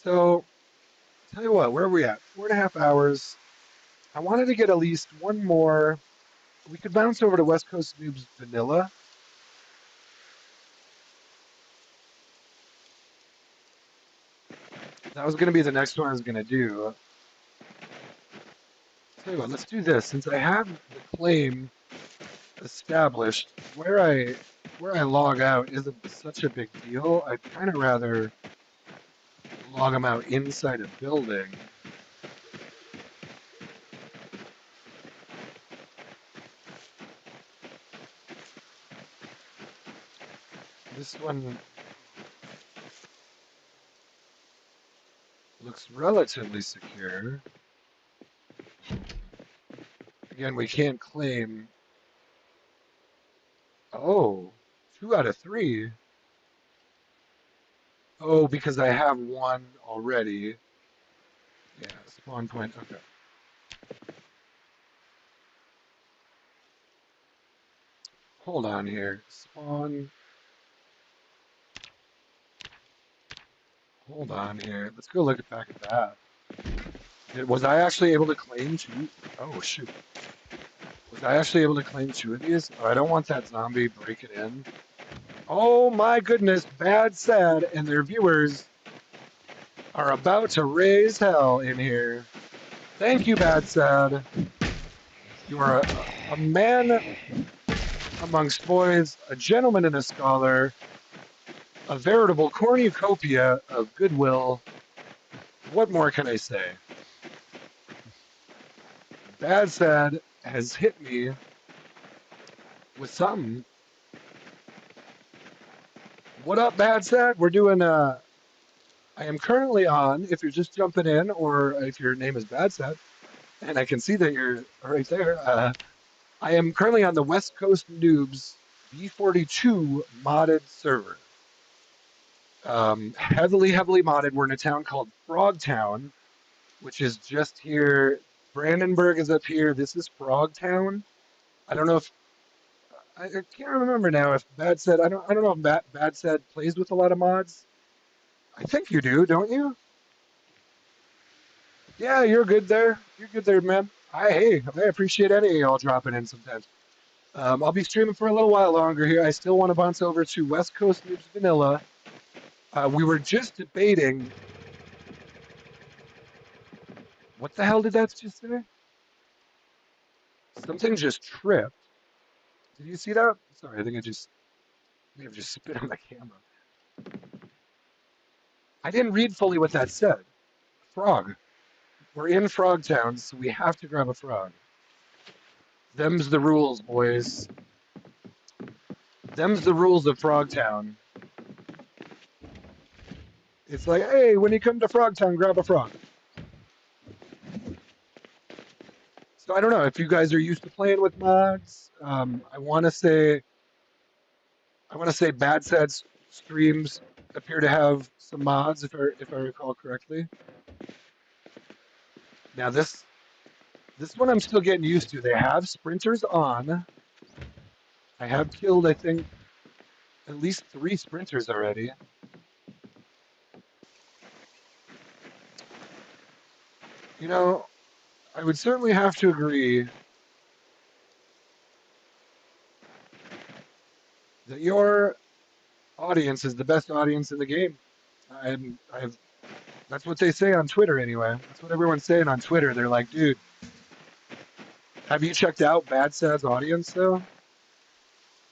So, tell you what, where are we at? 4.5 hours. I wanted to get at least one more. We could bounce over to West Coast Noobs Vanilla. That was going to be the next one I was going to do. Tell you what, let's do this. Since I have the claim established, where I log out isn't such a big deal. I'd kind of rather log them out inside a building. This one looks relatively secure. Again, we can't claim. Oh, 2 out of 3. Oh, because I have one already. Yeah, spawn point. Okay. Hold on here. Spawn. Hold on here. Let's go look back at that. Was I actually able to claim 2? Oh, shoot. Was I actually able to claim 2 of these? Oh, I don't want that zombie breaking in. Oh my goodness. Bad Sad and their viewers are about to raise hell in here. Thank you, Bad Sad. You are a man amongst boys, a gentleman and a scholar, a veritable cornucopia of goodwill. What more can I say? Bad Sad has hit me with something. What up, Bad Sad? We're doing I am currently on, if you're just jumping in, or if your name is Bad Sad, and I can see that you're right there. I am currently on the West Coast Noobs B42 modded server. Heavily modded. We're in a town called Frogtown, which is just here. Brandenburg is up here. This is Frogtown. I don't know if I can't remember now if Bad said I don't know if Bad said plays with a lot of mods. I think you do, don't you? Yeah, you're good there. You're good there, man. I appreciate any of y'all dropping in sometimes. I'll be streaming for a little while longer here. I still want to bounce over to West Coast Noobs Vanilla. We were just debating. What the hell did that just say? Something just tripped. Did you see that? Sorry, I think I just may have just spit on the camera. I didn't read fully what that said. Frog. We're in Frogtown, so we have to grab a frog. Them's the rules, boys. Them's the rules of Frogtown. It's like, hey, when you come to Frogtown, grab a frog. So I don't know if you guys are used to playing with mods. I want to say Bad Sad's streams appear to have some mods, if I recall correctly. Now this one I'm still getting used to. They have sprinters on. I have killed, I think, at least 3 sprinters already. You know, I would certainly have to agree that your audience is the best audience in the game. I've that's what they say on Twitter anyway. That's what everyone's saying on Twitter. They're like, dude, have you checked out Bad Sad's audience though?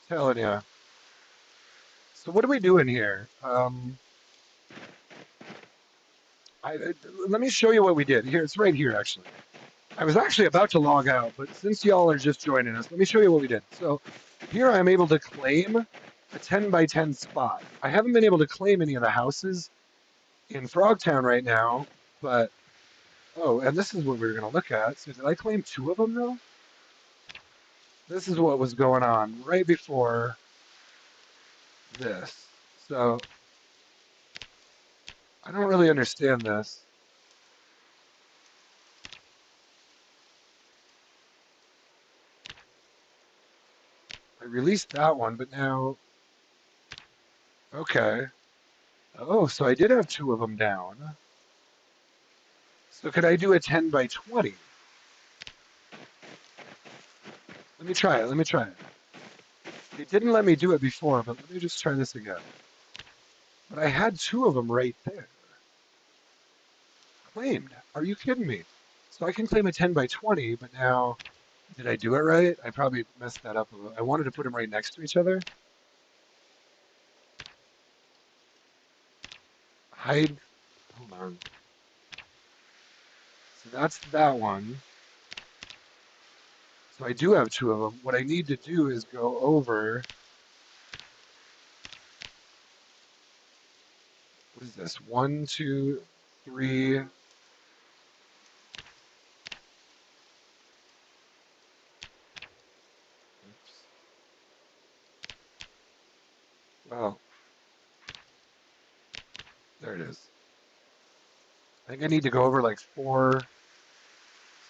Telling you. So what are we doing here? Let me show you what we did. Here, it's right here actually. I was actually about to log out, but since y'all are just joining us, let me show you what we did. So here I'm able to claim a 10 by 10 spot. I haven't been able to claim any of the houses in Frogtown right now, but oh, and this is what we were going to look at. So did I claim 2 of them though? This is what was going on right before this. So I don't really understand this. I released that one, but now, okay. Oh, so I did have 2 of them down. So could I do a 10 by 20? Let me try it. Let me try it. It didn't let me do it before, but let me just try this again. But I had 2 of them right there. Claimed. Are you kidding me? So I can claim a 10 by 20, but now, did I do it right? I probably messed that up a little. I wanted to put them right next to each other. Hide. Hold on. So that's that one. So I do have 2 of them. What I need to do is go over. What is this? 1, 2, 3. Oops. Well, there it is. I think I need to go over like 4.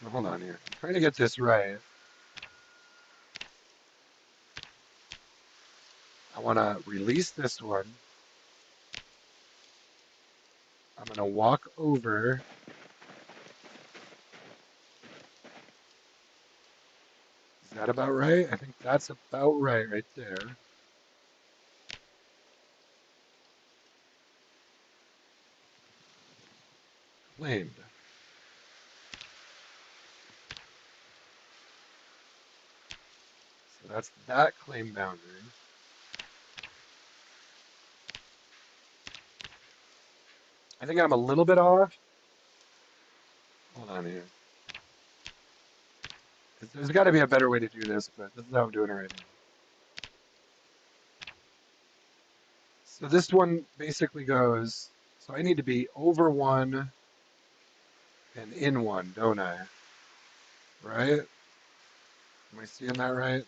So hold on here. I'm trying to get this right. I want to release this one. I'm going to walk over. Is that about right? I think that's about right there. Claimed. So that's that claim boundary. I think I'm a little bit off. Hold on here. There's got to be a better way to do this, but this is how I'm doing it right now. So this one basically goes, so I need to be over 1 and in 1, don't I? Right? Am I seeing that right?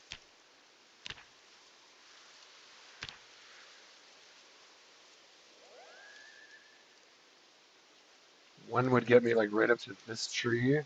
One would get me like right up to this tree.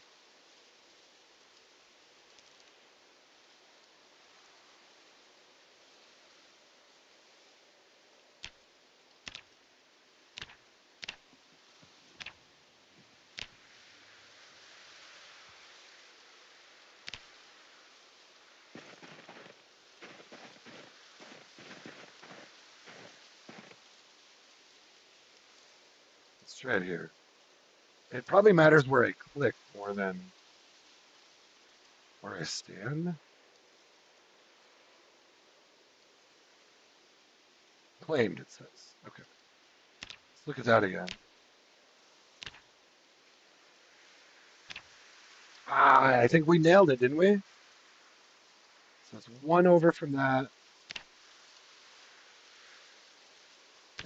Let's try it here. It probably matters where I click more than where I stand. Claimed, it says. Okay. Let's look at that again. Ah, I think we nailed it, didn't we? So it's 1 over from that.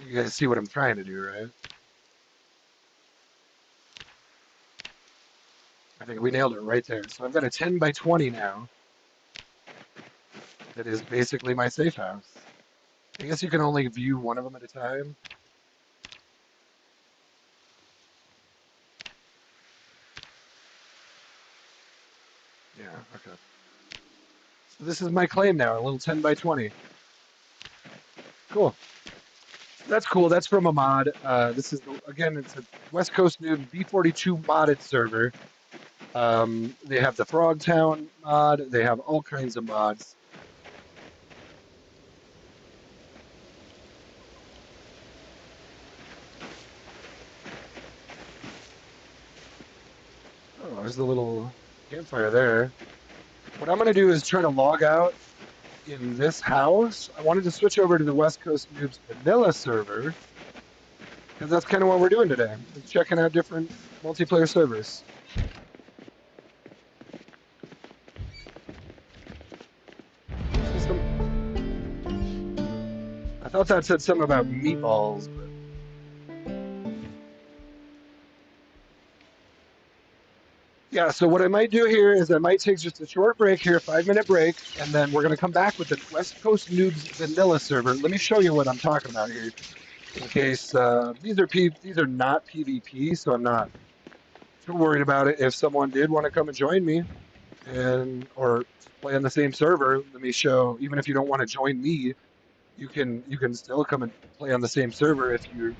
You guys see what I'm trying to do, right? I think we nailed it right there. So I've got a 10 by 20 now that is basically my safe house. I guess you can only view one of them at a time. Yeah, okay. So this is my claim now, a little 10 by 20. Cool. That's cool. That's from a mod. This is, again, it's a West Coast Noob B42 modded server. They have the Frogtown mod. They have all kinds of mods. Oh, there's the little campfire there. What I'm going to do is try to log out in this house. I wanted to switch over to the West Coast Noobs vanilla server because that's kind of what we're doing today. Is checking out different multiplayer servers. I thought that said something about meatballs, but yeah. So what I might do here is I might take just a short break here, 5-minute break, and then we're gonna come back with the West Coast Noobs vanilla server. Let me show you what I'm talking about here, in case these are not PvP, so I'm not too worried about it. If someone did want to come and join me and or play on the same server, let me show. Even if you don't want to join me, you can still come and play on the same server if you.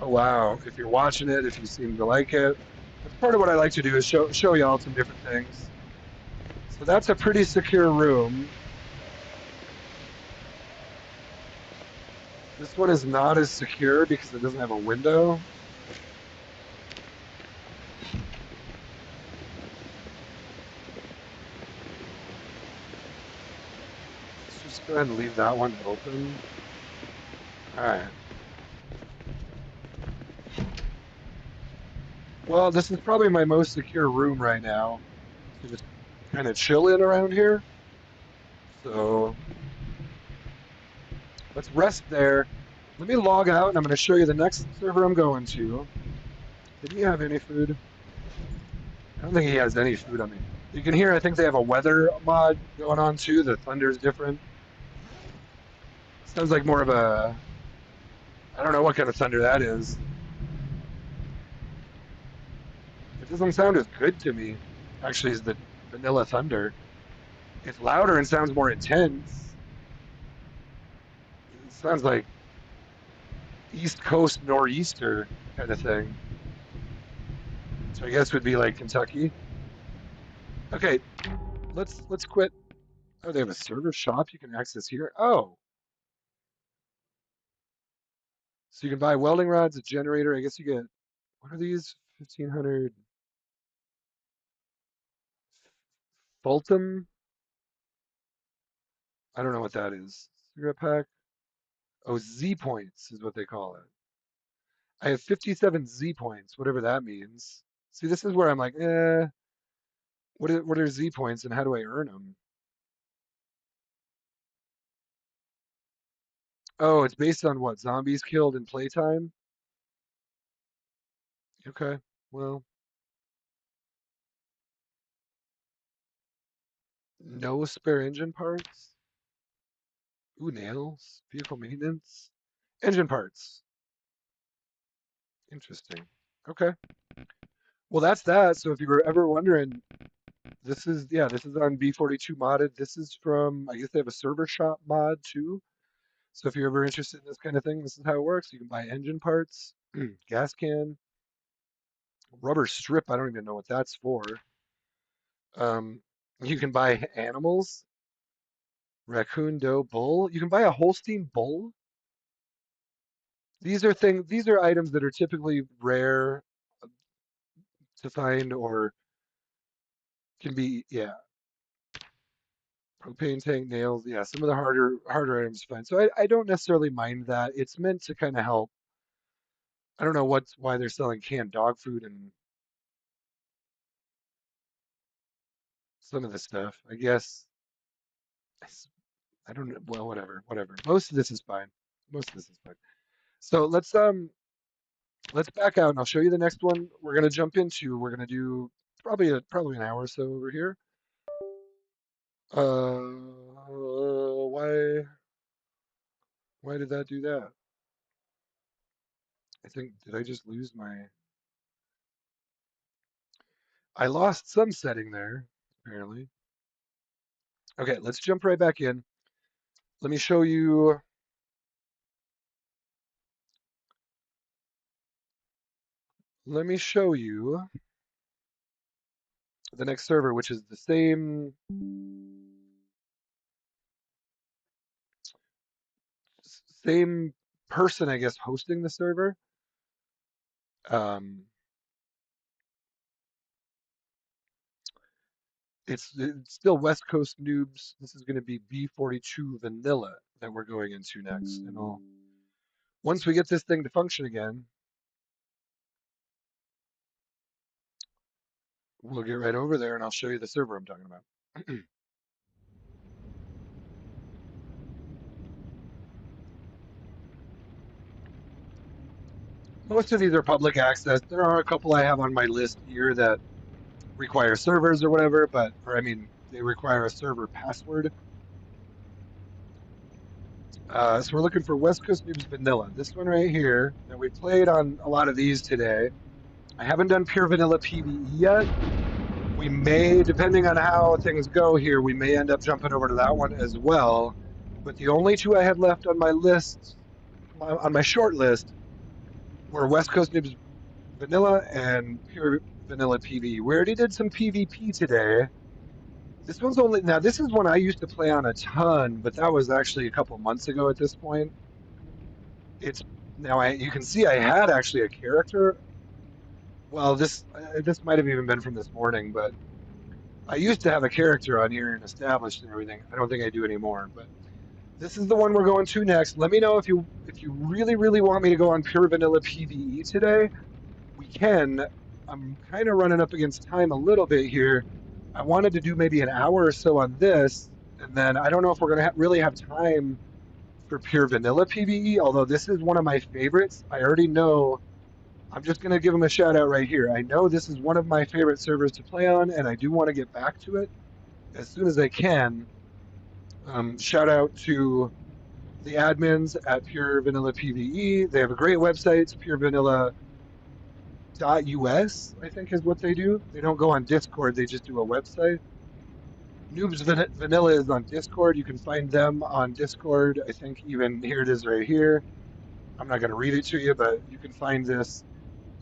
Oh wow! If you're watching it, if you seem to like it, that's part of what I like to do is show y'all some different things. So that's a pretty secure room. This one is not as secure because it doesn't have a window. Let's just go ahead and leave that one open. All right. Well, this is probably my most secure room right now to just kind of chill in around here. So let's rest there. Let me log out and I'm going to show you the next server I'm going to. Did he have any food? I don't think he has any food on me. You can hear, I think they have a weather mod going on too. The thunder's different. Sounds like more of a, I don't know what kind of thunder that is. It doesn't sound as good to me, actually, as the vanilla thunder. It's louder and sounds more intense. It sounds like East Coast nor'easter kind of thing. So I guess would be like Kentucky. Okay, let's quit. Oh, they have a server shop you can access here. Oh, so you can buy welding rods, a generator. I guess you get, what are these? 1500 Fulton? I don't know what that is. Cigarette pack? Oh, Z points is what they call it. I have 57 Z points, whatever that means. See, this is where I'm like, what are Z points and how do I earn them? Oh, it's based on what? Zombies killed in playtime? Okay, well, no spare engine parts? Ooh, nails, vehicle maintenance, engine parts. Interesting. Okay. Well, that's that. So if you were ever wondering, this is on B42 modded. This is from, I guess they have a server shop mod too. So if you're ever interested in this kind of thing, this is how it works. You can buy engine parts, gas can, rubber strip. I don't even know what that's for. Um, you can buy animals, raccoon, doe, bull. You can buy a Holstein bull. These are items that are typically rare to find or can be, yeah, propane tank, nails. Yeah, some of the harder items to find. So I don't necessarily mind that. It's meant to kind of help. I don't know why they're selling canned dog food and some of the stuff. I guess I don't know. Well, whatever. Most of this is fine. Most of this is fine. So let's back out and I'll show you the next one we're gonna jump into. We're gonna do probably an hour or so over here. Why did that do that? I think did I just lose my? I lost some setting there apparently. Okay, let's jump right back in. Let me show you. Let me show you the next server, which is the same person, I guess, hosting the server. Um, it's still West Coast noobs. This is going to be B42 vanilla that we're going into next. And once we get this thing to function again, we'll get right over there and I'll show you the server I'm talking about. Most of these are public access. There are a couple I have on my list here that require servers or whatever, or I mean, they require a server password. So we're looking for West Coast Noobs Vanilla. This one right here. Now we played on a lot of these today. I haven't done pure vanilla PvE yet. We may, depending on how things go here, we may end up jumping over to that one as well. But the only two I had left on my list, on my short list, were West Coast Noobs Vanilla and pure vanilla PvE. We already did some PvP today. This one's only, now this is one I used to play on a ton, but that was actually a couple months ago at this point. It's now you can see I had actually a character. Well, this might have even been from this morning, but I used to have a character on here and established and everything. I don't think I do anymore, but this is the one we're going to next. Let me know if you really want me to go on pure vanilla PvE today. We can. I'm kind of running up against time a little bit here. I wanted to do maybe an hour or so on this, and then I don't know if we're gonna really have time for pure vanilla PvE. Although this is one of my favorites. I already know. I'm just gonna give them a shout out right here. I know this is one of my favorite servers to play on, and I do want to get back to it as soon as I can. Shout out to the admins at Pure Vanilla PvE. They have a great website. It's purevanilla.us, I think is what they do. They don't go on Discord. They just do a website. Noobs Vanilla is on Discord. You can find them on Discord. I think even here it is right here. I'm not going to read it to you, but you can find this.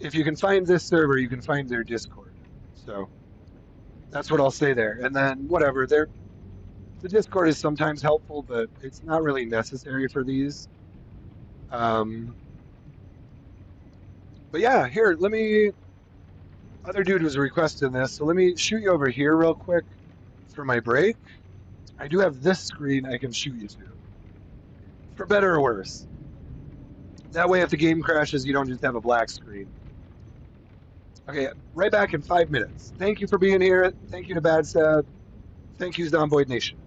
If you can find this server, you can find their Discord. So that's what I'll say there. And then whatever, the Discord is sometimes helpful, but it's not really necessary for these. Um, but yeah, here, let me. Other dude was requesting this, so let me shoot you over here real quick for my break. I do have this screen I can shoot you to, for better or worse. That way, if the game crashes, you don't just have a black screen. Okay, right back in 5 minutes. Thank you for being here. Thank you to Bad Sad. Thank you, Zomboid Nation.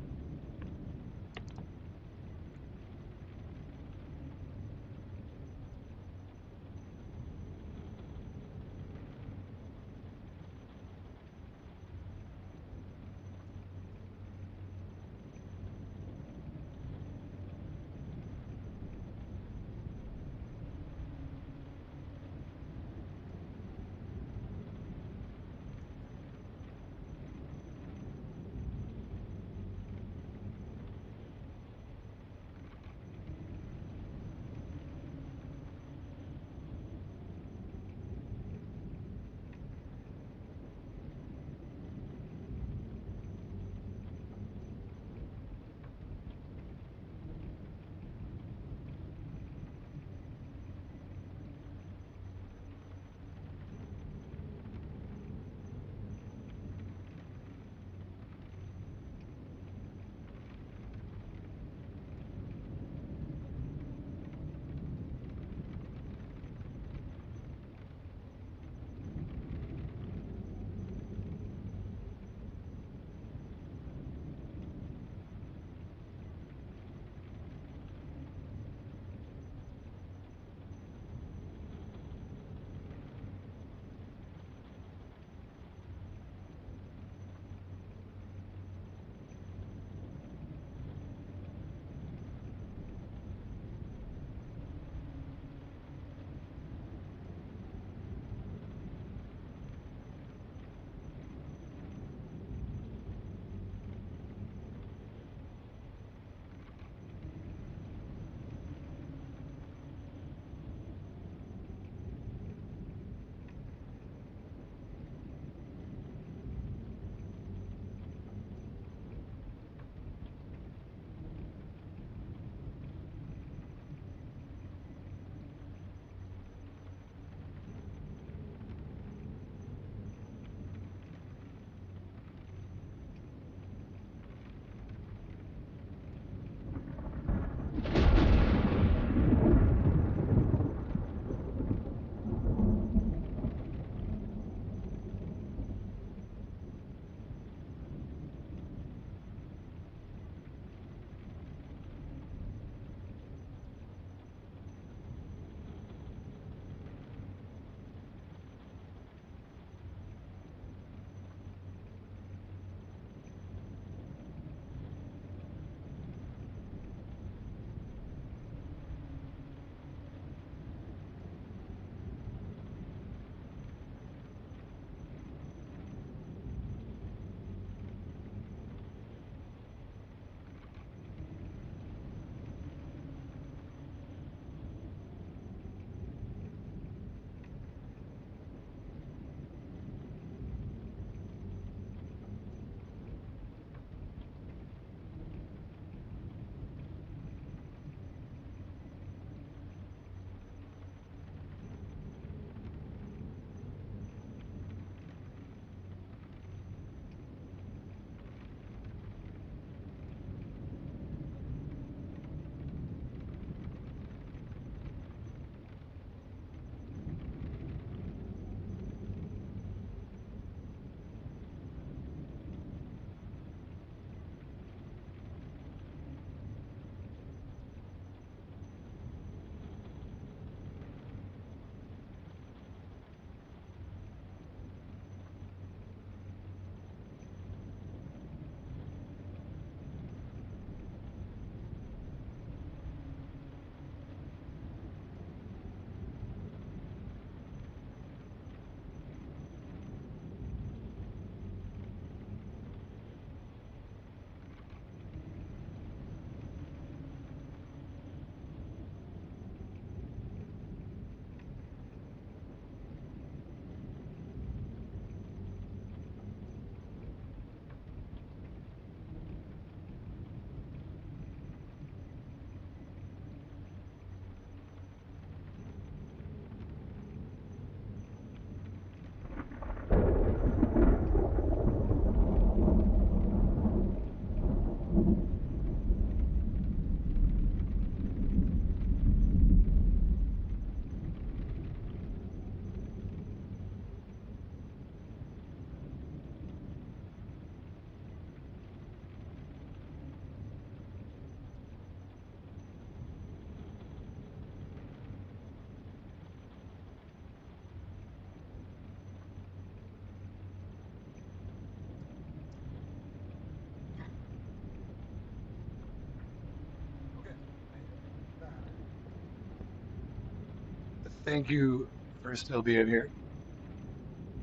Thank you for still being here.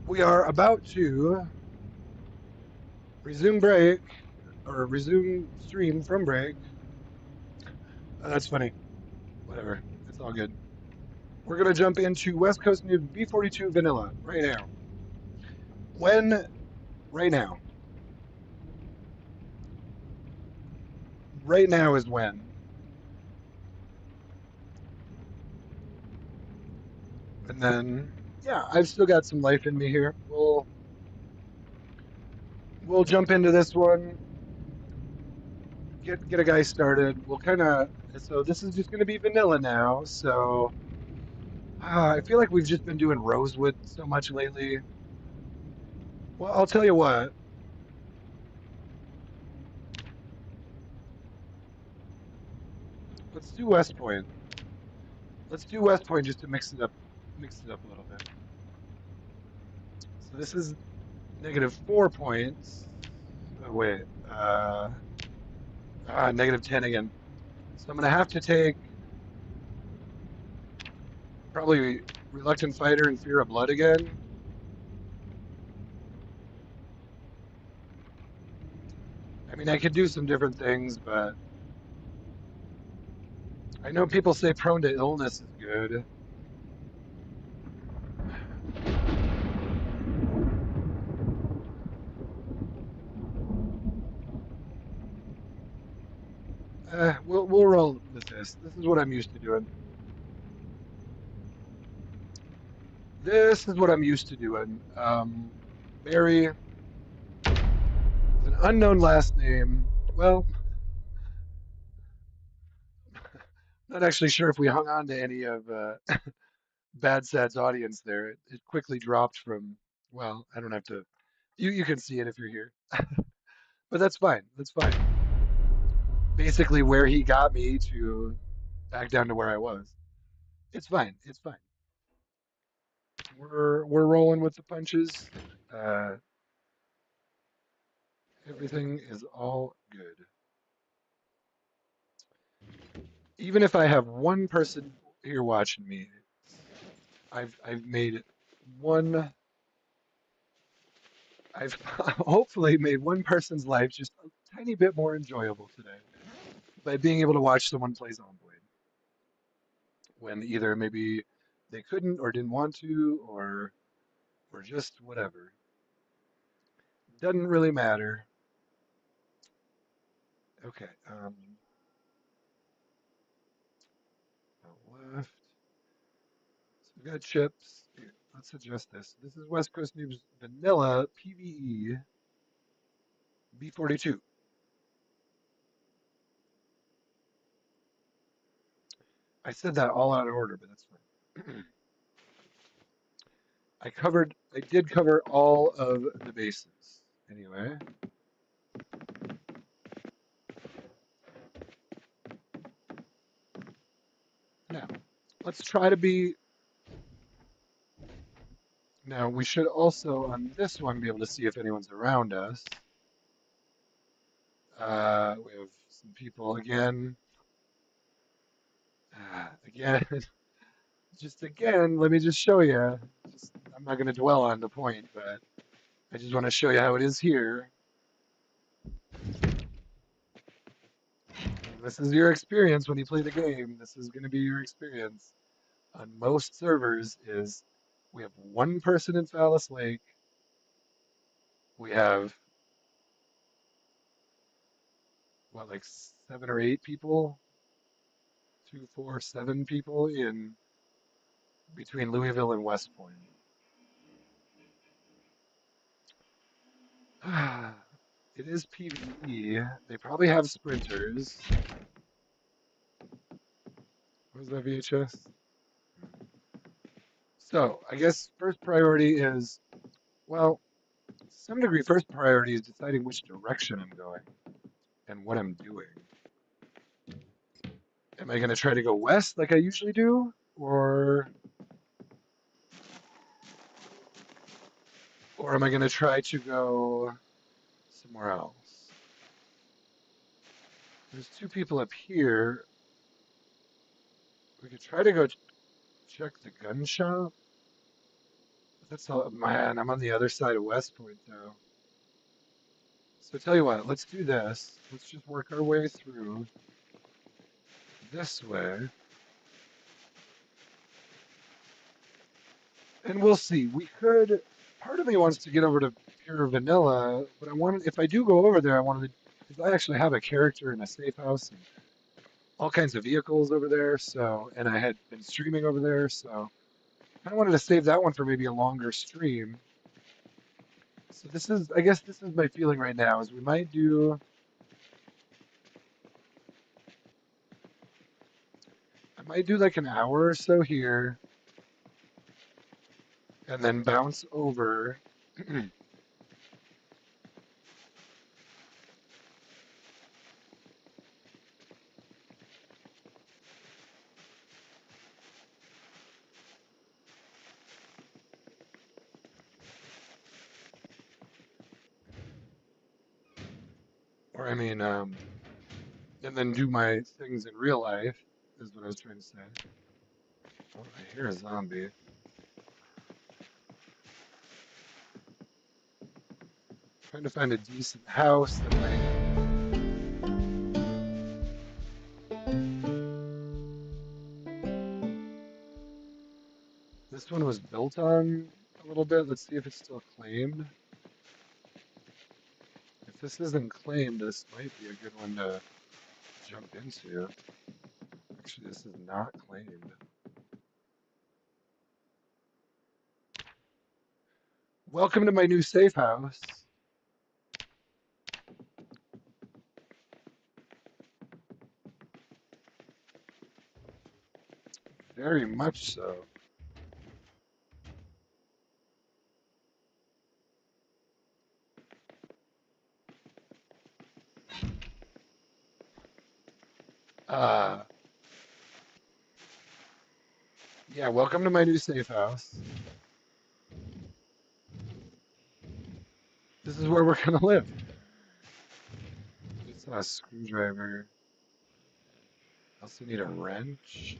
We are about to resume break or resume stream from break. Oh, that's funny. Whatever. It's all good. We're gonna jump into West Coast News B42 Vanilla right now. When? Right now. Right now is when. And then, yeah, I've still got some life in me here. We'll jump into this one. Get a guy started. We'll kind of. So this is just gonna be vanilla now. So I feel like we've just been doing Rosewood so much lately. Well, I'll tell you what. Let's do West Point. Let's do West Point just to mix it up a little bit. So this is -4 points. Oh wait, -10 again. So I'm gonna have to take probably Reluctant Fighter and Fear of Blood again. I mean, I could do some different things, but I know people say Prone to Illness is good. We'll roll with this. This is what I'm used to doing. This is what I'm used to doing. Barry, with an unknown last name. Well, not actually sure if we hung on to any of Bad Sad's audience there. It quickly dropped from. Well, I don't have to. You can see it if you're here, but that's fine. That's fine. Basically, where he got me to back down to where I was. It's fine. It's fine. We're rolling with the punches. Uh, Everything is all good. Even if I have one person here watching me, I've made one. I've hopefully made one person's life just a tiny bit more enjoyable today by being able to watch someone play Zomboid when either maybe they couldn't or didn't want to or just whatever. Doesn't really matter. Okay. Left. So we've got chips. Here, let's adjust this. This is West Coast News Vanilla PVE B42. I said that all out of order, but that's fine. I did cover all of the bases. Anyway, now let's try to be. Now we should also on this one be able to see if anyone's around us. We have some people again. Again, just again, let me just show you. I'm not going to dwell on the point, but I just want to show you how it is here. This is your experience when you play the game. This is going to be your experience on most servers is we have one person in Phallus Lake. We have what, like 7 or 8 people? Two, four, 7 people in between Louisville and West Point. It is PvE. They probably have sprinters. What was that VHS? So I guess first priority is, well, to some degree, first priority is deciding which direction I'm going and what I'm doing. Am I going to try to go west like I usually do, or am I going to try to go somewhere else? There's 2 people up here. We could try to go. check the gun shop. That's all, man, I'm on the other side of West Point though. So tell you what, let's do this. Let's just work our way through this way. And we'll see. We could, part of me wants to get over to pure vanilla, but I wanted, if I do go over there, I wanted to, because I actually have a character in a safe house and all kinds of vehicles over there. So, and I had been streaming over there. So I wanted to save that one for maybe a longer stream. So this is, I guess this is my feeling right now is we might do, I might do like an hour or so here and then bounce over. Or I mean, and then do my things in real life is what I was trying to say. Oh, I hear a zombie. Trying to find a decent house that might. This one was built on a little bit. Let's see if it's still claimed. If this isn't claimed, this might be a good one to jump into. Actually, this is not claimed. Welcome to my new safe house. Very much so. Uh, yeah, welcome to my new safe house. This is where we're gonna live. It's a screwdriver. Also need a wrench.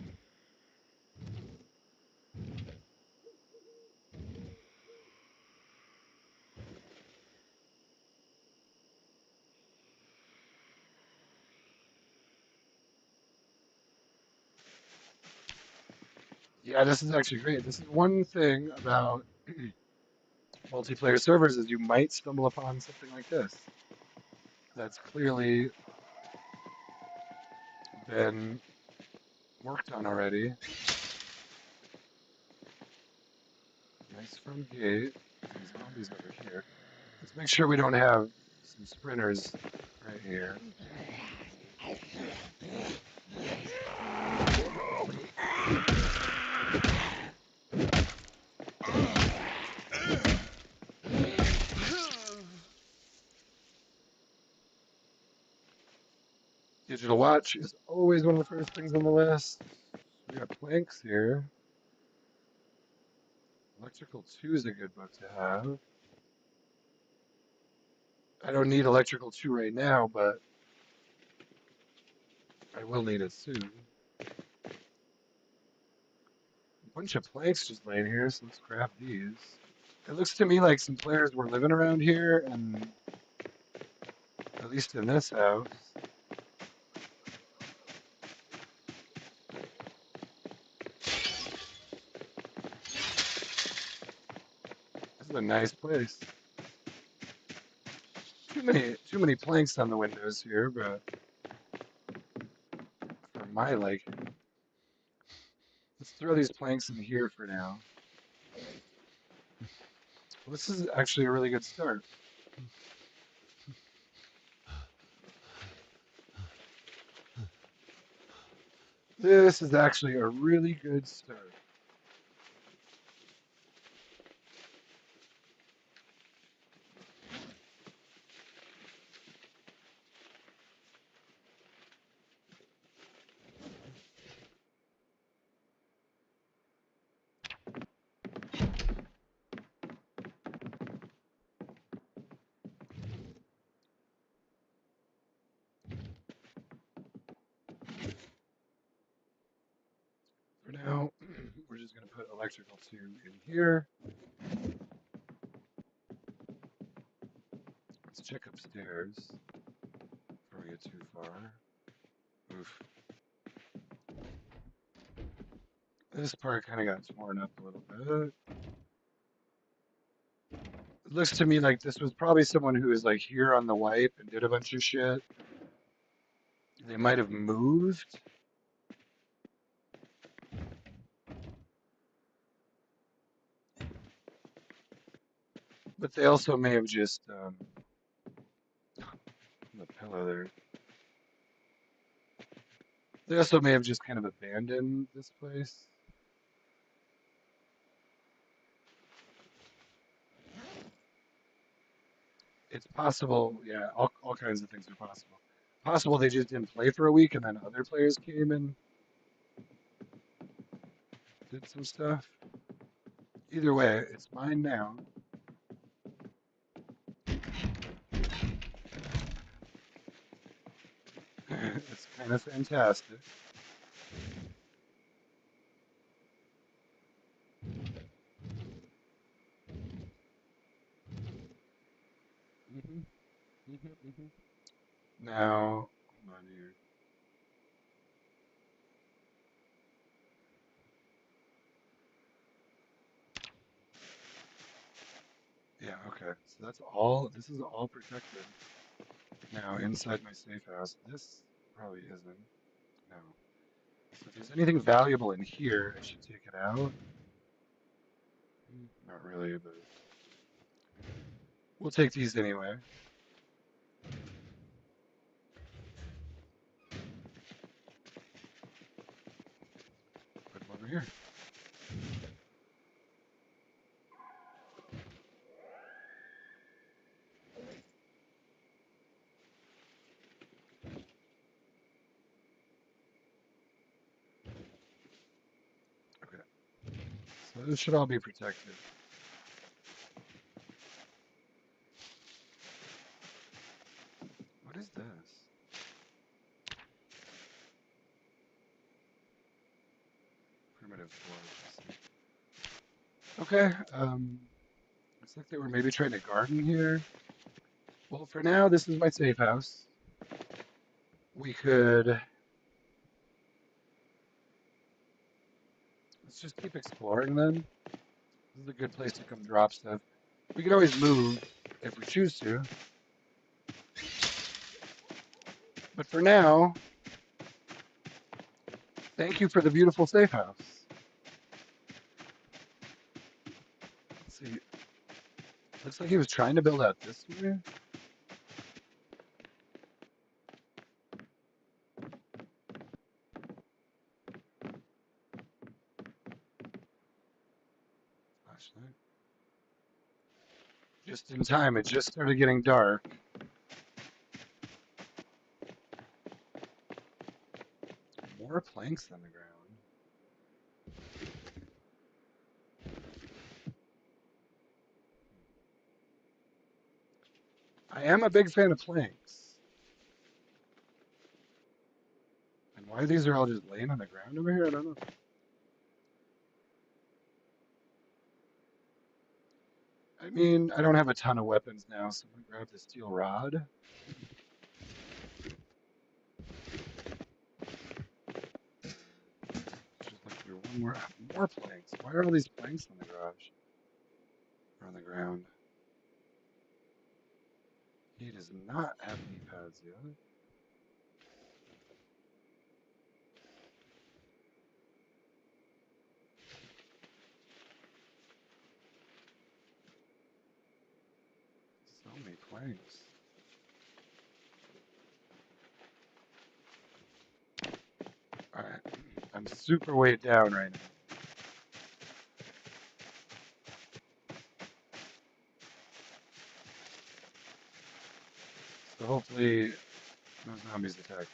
Yeah, this is actually great. This is one thing about multiplayer servers is you might stumble upon something like this. That's clearly been worked on already. Nice front gate. Some zombies over here. Let's make sure we don't have some sprinters right here. Digital watch is always one of the first things on the list. We got planks here. Electrical 2 is a good book to have. I don't need Electrical 2 right now, but I will need it soon. A bunch of planks just laying here, so let's grab these. It looks to me like some players were living around here, and at least in this house. This is a nice place. Too many planks on the windows here, but for my liking. Let's throw these planks in here for now. Well, this is actually a really good start. This is actually a really good start. For now, we're we're just going to put electrical 2 in here. Let's check upstairs before we get too far. Oof. This part kind of got torn up a little bit. It looks to me like this was probably someone who was like here on the wipe and did a bunch of shit. They might have moved. But they also may have just, the pillow there. They also may have just kind of abandoned this place. It's possible, yeah, all kinds of things are possible. Possible they just didn't play for a week and then other players came and did some stuff. Either way, it's mine now. It's kind of fantastic. hmm Now, hold on here. Yeah, okay. So that's all, this is all protected. Now, inside my safe house, this probably isn't. No. So if there's anything valuable in here, I should take it out. Not really, but we'll take these anyway. Put them over here. Okay. So this should all be protected. What is this? Primitive forage. Okay. Looks like they were maybe trying to garden here. Well, for now, this is my safe house. We could. Let's just keep exploring then. This is a good place to come drop stuff. We could always move if we choose to. But for now, thank you for the beautiful safe house. Let's see. Looks like he was trying to build out this way. Flashlight. Just in time, it just started getting dark. More planks on the ground. I am a big fan of planks. And why these are all just laying on the ground over here, I don't know. I mean, I don't have a ton of weapons now, so I'm gonna grab the steel rod. Just look through one more planks. Why are all these planks in the garage? Or on the ground? He does not have knee pads yet. So many planks. Alright. I'm super weighed down right now. So hopefully no zombies attack me.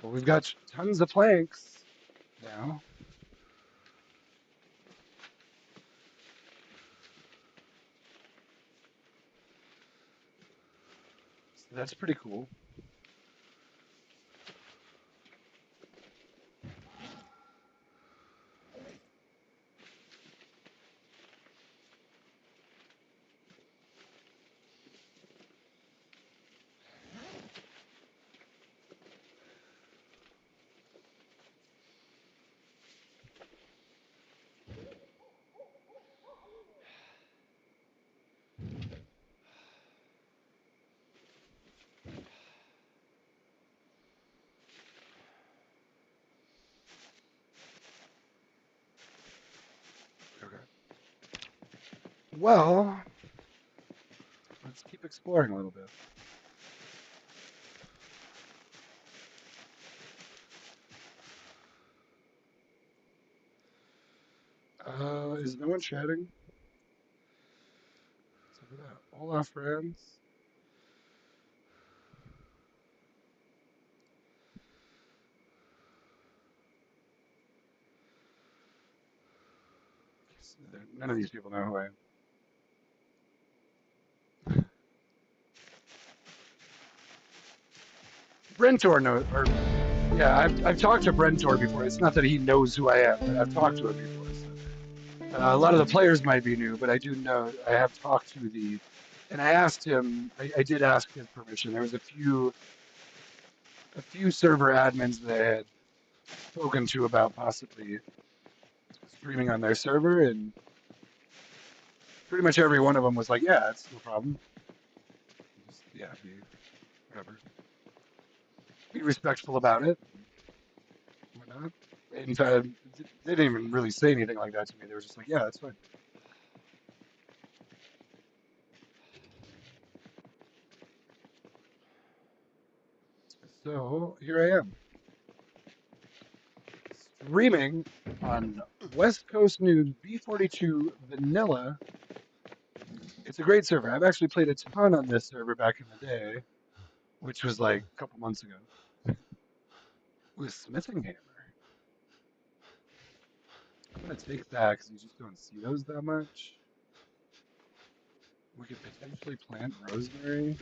Well, we've got tons of planks now. So that's pretty cool. Okay. Well, let's keep exploring a little bit. Is no one chatting? What's up with that? Hola, friends. None of these people know who I am. Brentor knows, or yeah, I've talked to Brentor before. It's not that he knows who I am, but I've talked to him before. So. A lot of the players might be new, but I do know I have talked to the, and I asked him. I did ask his permission. There was a few server admins that I had spoken to about possibly streaming on their server, and pretty much every one of them was like, "Yeah, it's no problem. Just, yeah, be whatever, be respectful about it, whatnot." In fact, they didn't even really say anything like that to me. They were just like, "Yeah, that's fine." So here I am, streaming on West Coast News B42 Vanilla. It's a great server. I've actually played a ton on this server back in the day, which was like a couple months ago, with Smithing Hammer. I'm gonna take that because you just don't see those that much. We could potentially plant rosemary.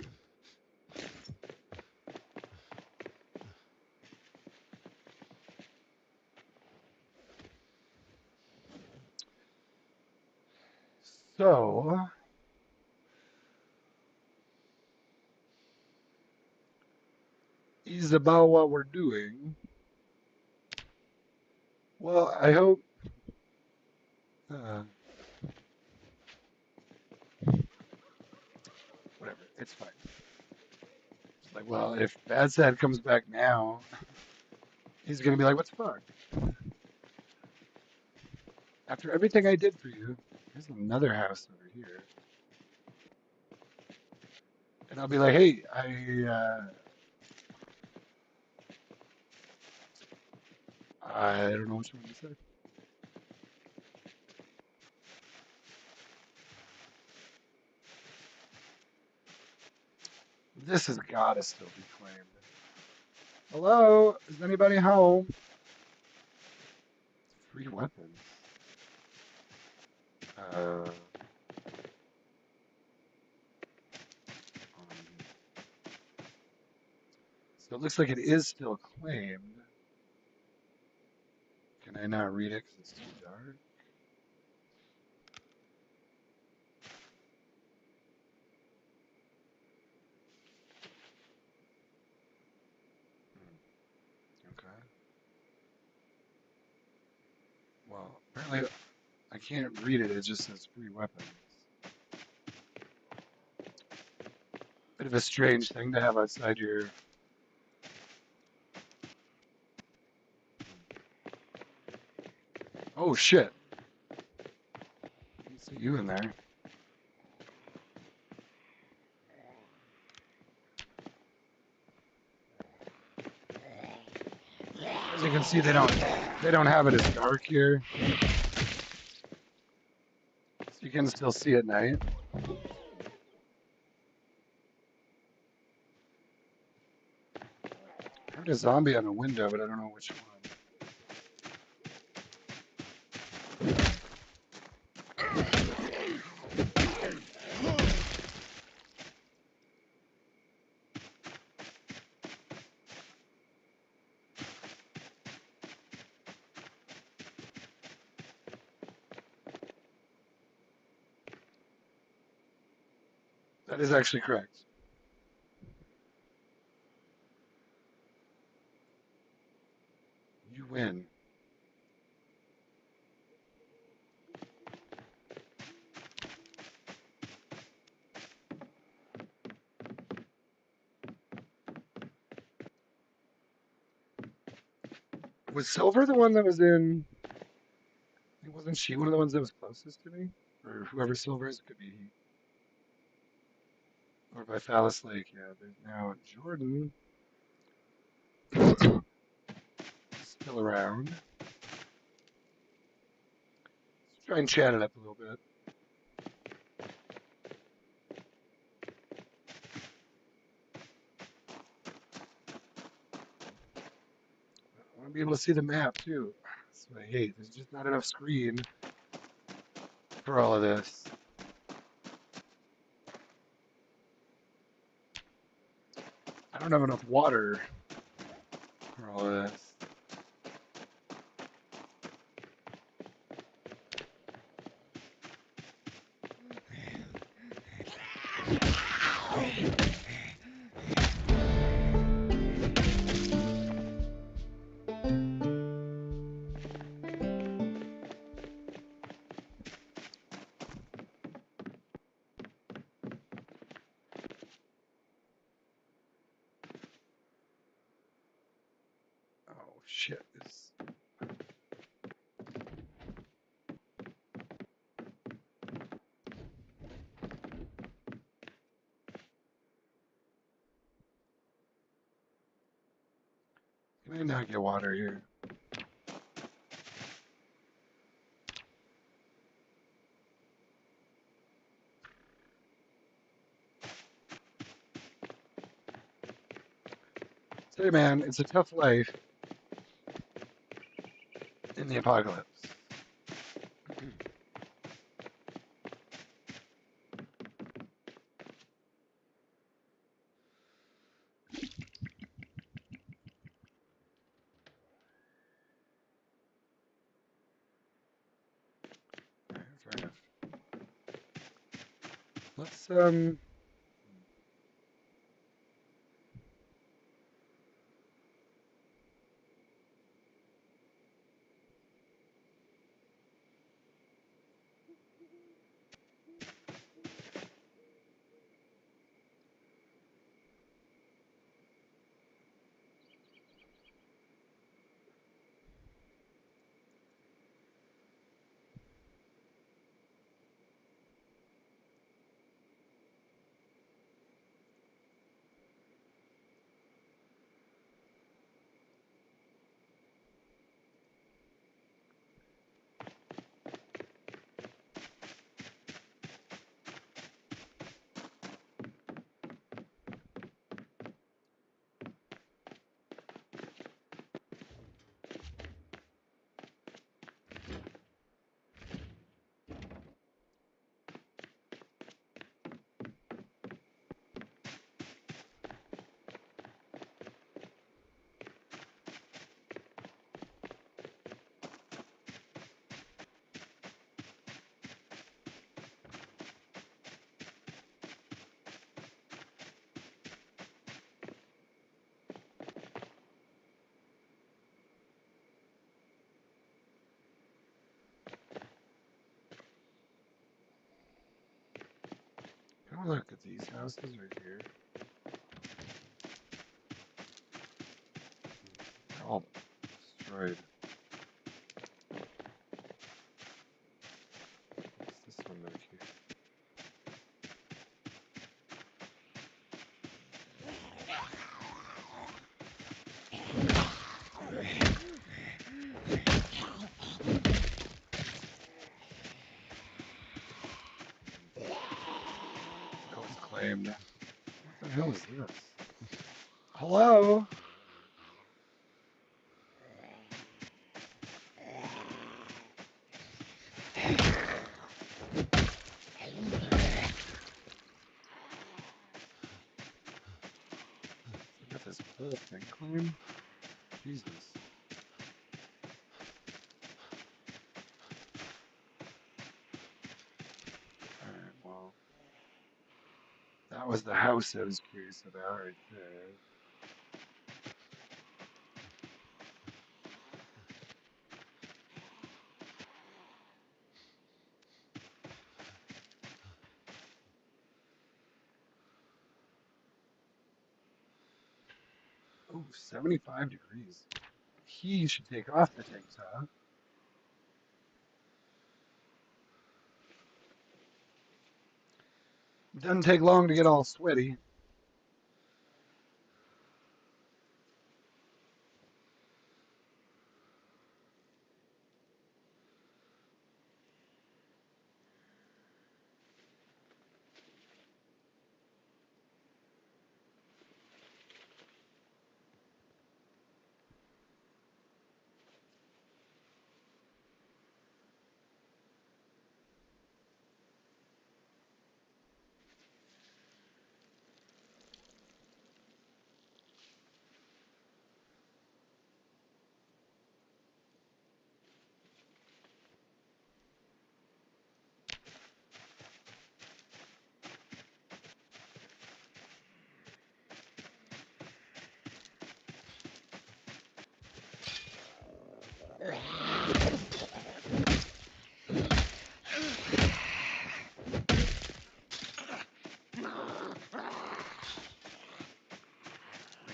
So is about what we're doing. Well, I hope. Uh, Whatever, it's fine. It's like, well, if Bad Sad comes back now, he's gonna be like, "What the fuck?" After everything I did for you, there's another house over here, and I'll be like, "Hey, I don't know what you want to say." This has got to still be claimed. Hello, is anybody home? Free weapons. Um, so it looks like it is still claimed. Can I not read it because it's too dark? Okay. Well, apparently I can't read it. It just says free weapons. Bit of a strange thing to have outside your. Oh shit! I see you in there. As you can see, they don't have it as dark here, so you can still see at night. Heard a zombie on a window, but I don't know which one. That is actually correct. You win. Was Silver the one that was in? Wasn't she one of the ones that was closest to me? Or whoever Silver is, it could be he. Or by Phallus Lake, yeah. There's now Jordan still around. Let's try and chat it up a little bit. I want to be able to see the map too. That's what I hate. There's just not enough screen for all of this. I don't have enough water for all of this. Oh shit! Can I not get water here? Say, man, it's a tough life in the apocalypse. Fair enough. Let's have a look at these houses right here. They're all destroyed. What's this one back here? Oh, it's claimed. What the hell is this? Hello? this whole thing claimed? Jesus. Alright, well. That was the house I was curious about right there. Oh, 75 degrees. He should take off the tank top. Doesn't take long to get all sweaty.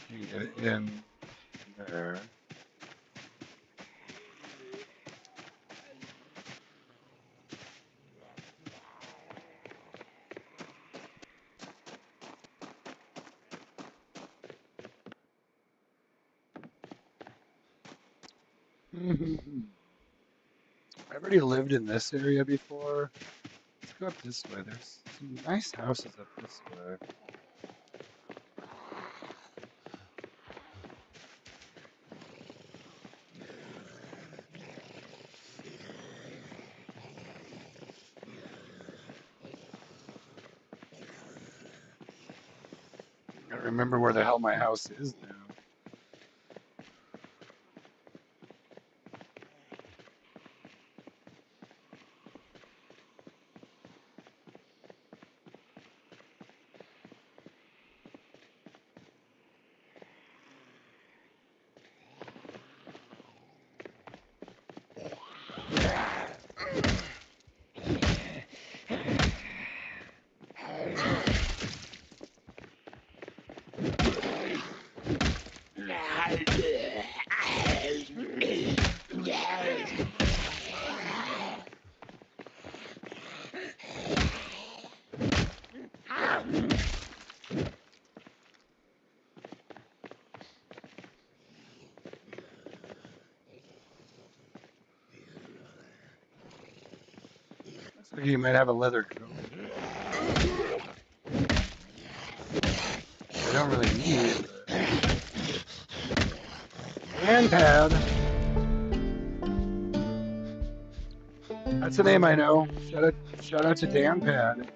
I can get it in there. I've already lived in this area before. Let's go up this way. There's some nice houses up this way. I gotta remember where the hell my house is now. Looks like you might have a leather coat. I don't really need, but... And pad. That's a name I know. Shout out to Dan Pad.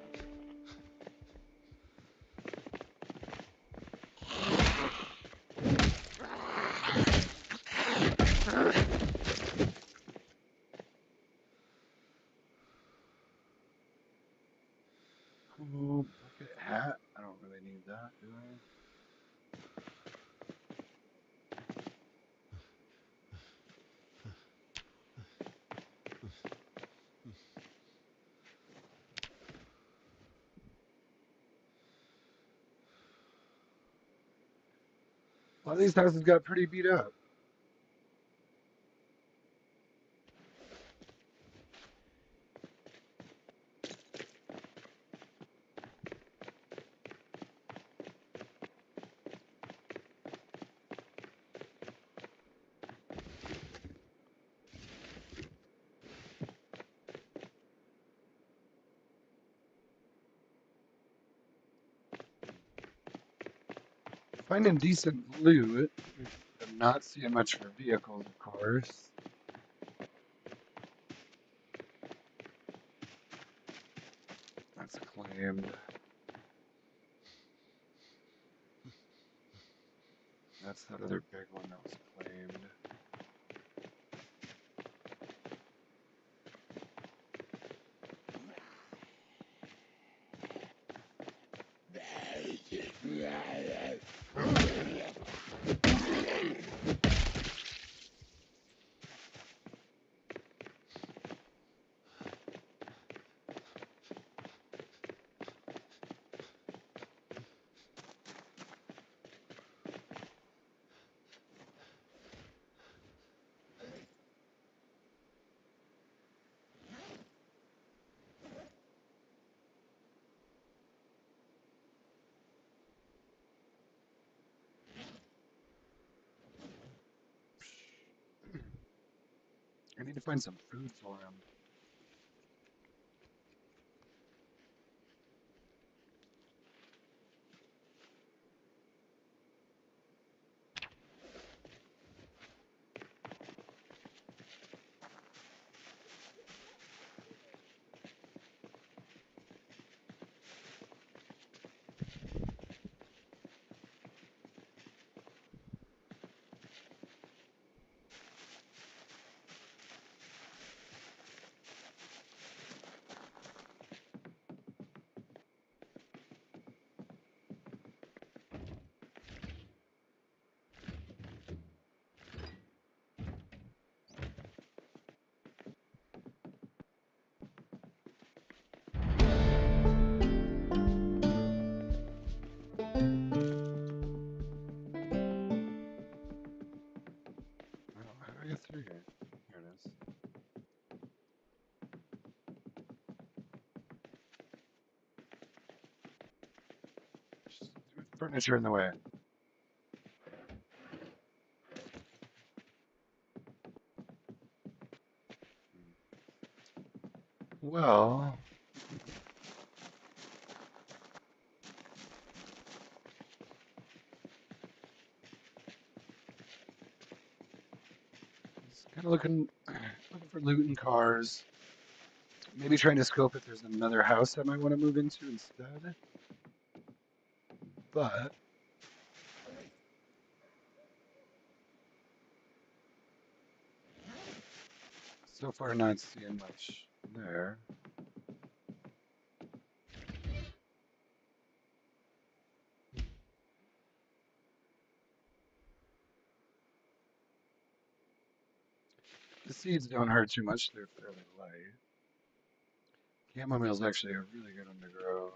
Oh, bucket hat. I don't really need that, do I? A lot of these houses got pretty beat up. Finding decent loot. I'm not seeing much for vehicles, of course. That's claimed. That's that other big one that was claimed. I need to find some food for him. Oh, how do I get through here? Here it is. Just furniture in the way. Well, it's kind of looking for loot and cars. Maybe trying to scope if there's another house I might want to move into instead. But so far not seeing much there. The seeds don't hurt too much, they're fairly light. Chamomile is actually a really good one to grow.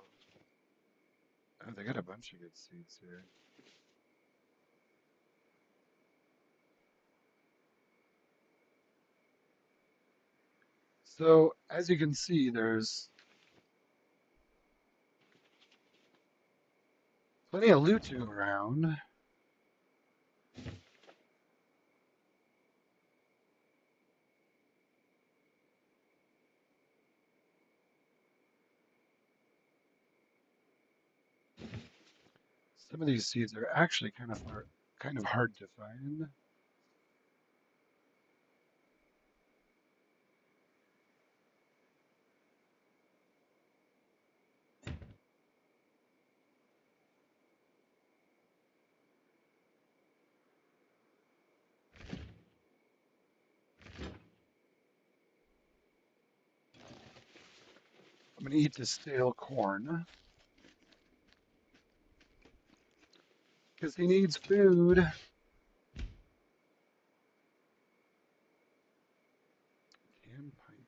Oh, they got a bunch of good seeds here. So, as you can see, there's plenty of loot to go around. Some of these seeds are actually kind of hard to find. I'm gonna eat this stale corn because he needs food. Can pipe.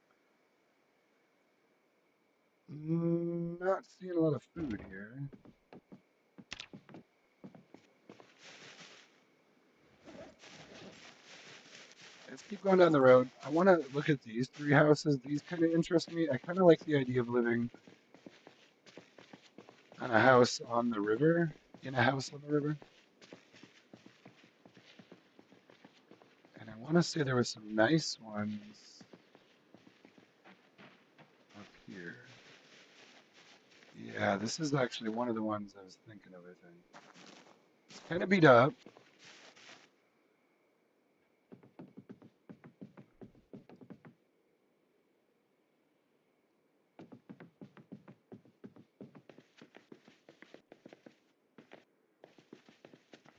Not seeing a lot of food here. Let's keep going down the road. I want to look at these three houses. These kind of interest me. I kind of like the idea of living on a house on the river, in a house on the river. And I want to say there were some nice ones up here. Yeah, this is actually one of the ones I was thinking of, I think. It's kind of beat up.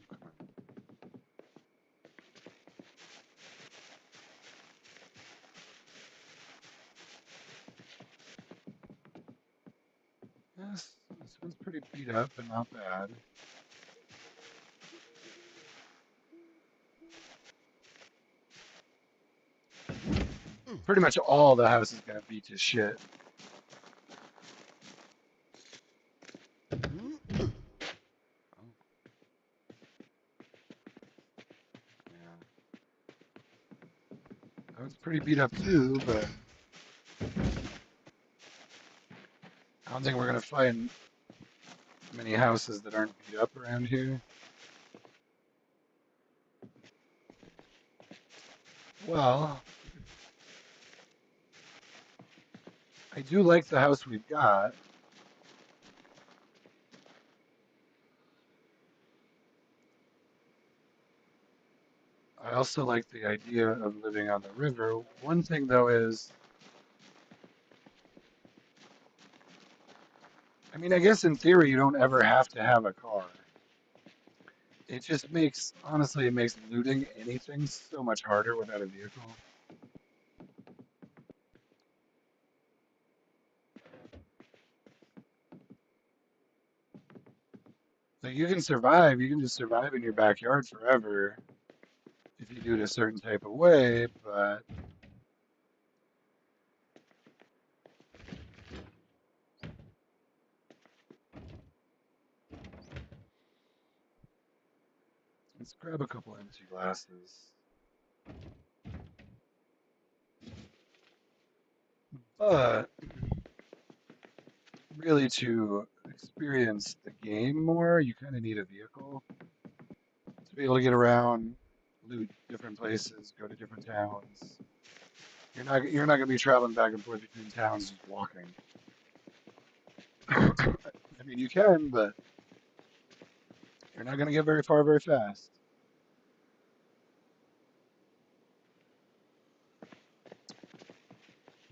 Come on. This one's pretty beat up, but not bad. Pretty much all the houses got beat to shit. Oh, yeah. That one's pretty beat up too, but I don't think we're gonna find many houses that aren't beat up around here. Well, I do like the house we've got. I also like the idea of living on the river. One thing though is, I mean, I guess in theory you don't ever have to have a car. It just makes, honestly, it makes looting anything so much harder without a vehicle. Like you can survive, you can just survive in your backyard forever if you do it a certain type of way, but let's grab a couple empty glasses. But really, to experience the game more, you kind of need a vehicle to be able to get around, loot different places, go to different towns. You're not gonna be traveling back and forth between towns just walking. I mean, you can, but you're not gonna get very far very fast.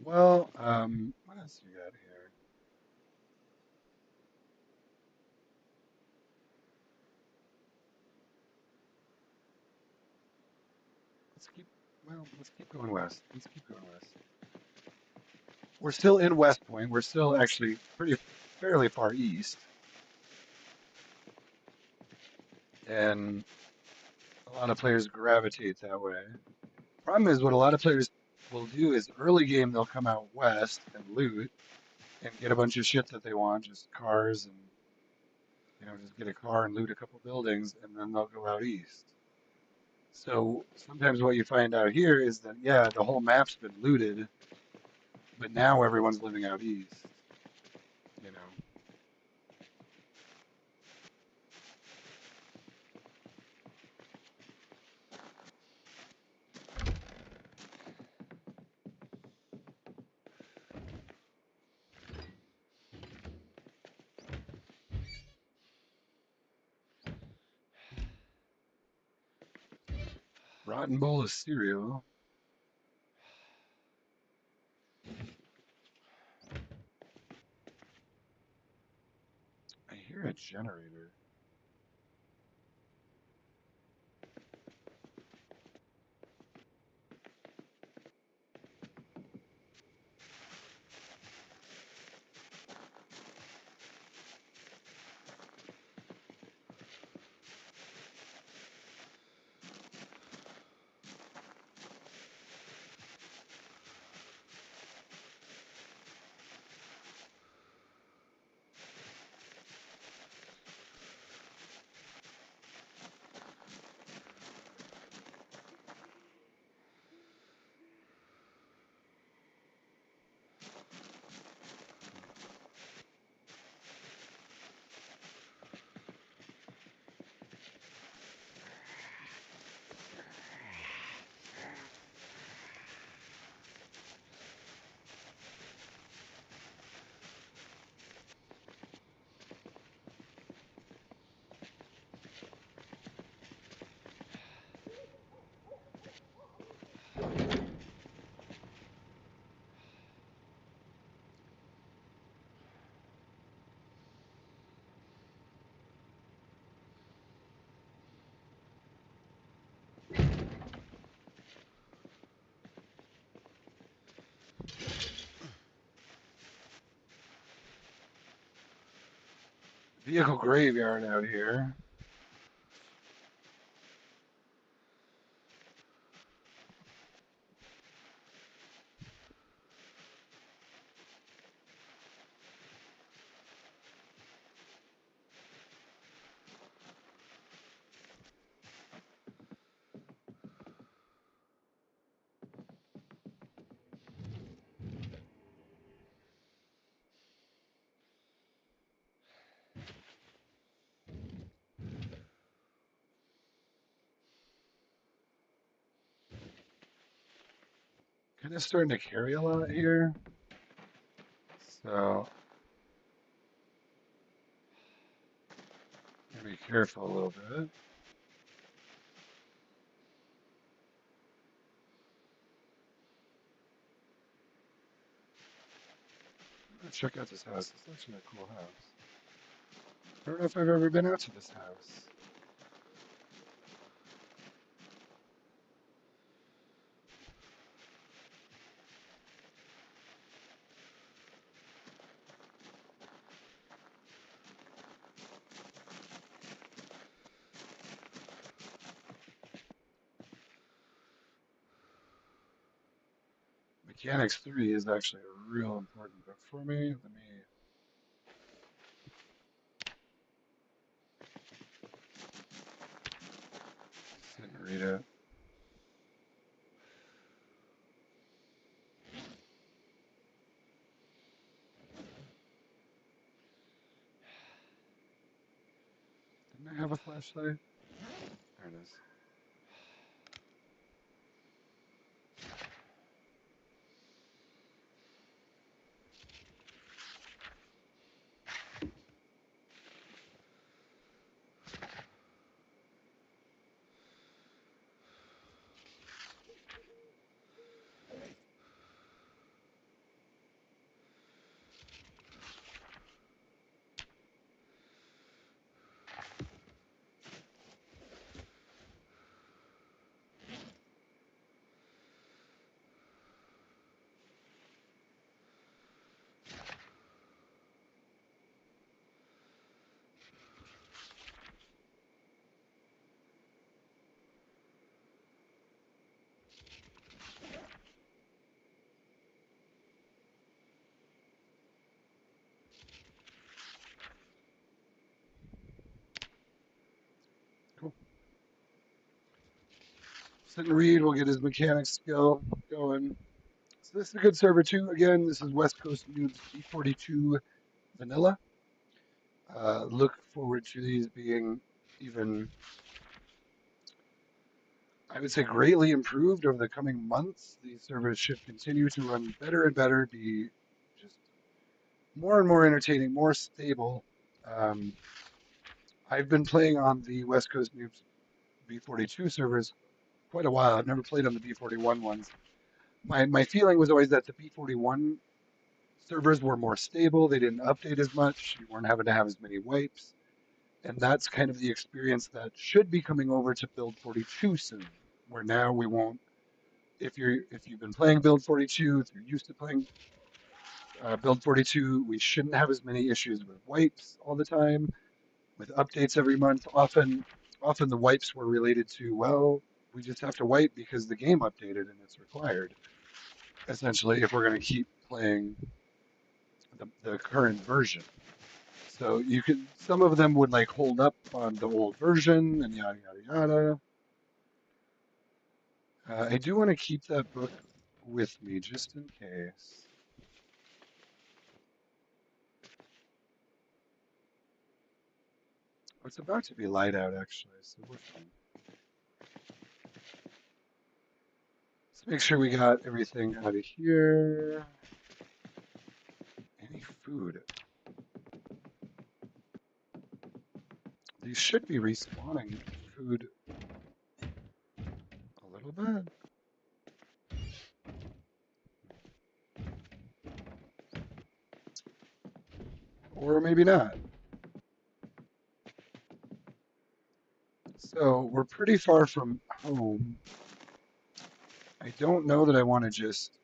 Well, what else you got here? Let's keep, let's keep going west. Let's keep going west. We're still in West Point. We're still actually pretty fairly far east, and a lot of players gravitate that way. Problem is, what a lot of players will do is early game they'll come out west and loot and get a bunch of shit that they want, just cars and just get a car and loot a couple buildings, and then they'll go out east. So sometimes what you find out here is that yeah, the whole map's been looted, but now everyone's living out east. You know, rotten bowl of cereal. I hear a generator. Vehicle graveyard out here. Kind of starting to carry a lot here. So, gotta be careful a little bit. Let's check out this house. It's actually a cool house. I don't know if I've ever been out to this house. Mechanics 3 is actually a real important book for me. Let me sit and read it. Didn't I have a flashlight? There it is. Cool. Sit and read. We'll get his mechanics skill going. So this is a good server too. Again, this is West Coast Noobs B42 Vanilla. Look forward to these being even, I would say, greatly improved over the coming months. These servers should continue to run better and better, be just more and more entertaining, more stable. Um, I've been playing on the West Coast Noobs B42 servers quite a while. I've never played on the B41 ones. My feeling was always that the B41 servers were more stable. They didn't update as much. You weren't having to have as many wipes. And that's kind of the experience that should be coming over to Build 42 soon, where now we won't. If you've been playing Build 42, if you're used to playing Build 42, we shouldn't have as many issues with wipes all the time, with updates every month. Often the wipes were related to, well, we just have to wipe because the game updated and it's required. Essentially, if we're going to keep playing the current version. So you could, some of them would like hold up on the old version and yada yada yada. I do want to keep that book with me just in case. Oh, it's about to be light out actually, so we're fine. Let's make sure we got everything out of here. Any food? These should be respawning food a little bit, or maybe not. So we're pretty far from home. I don't know that I want to just.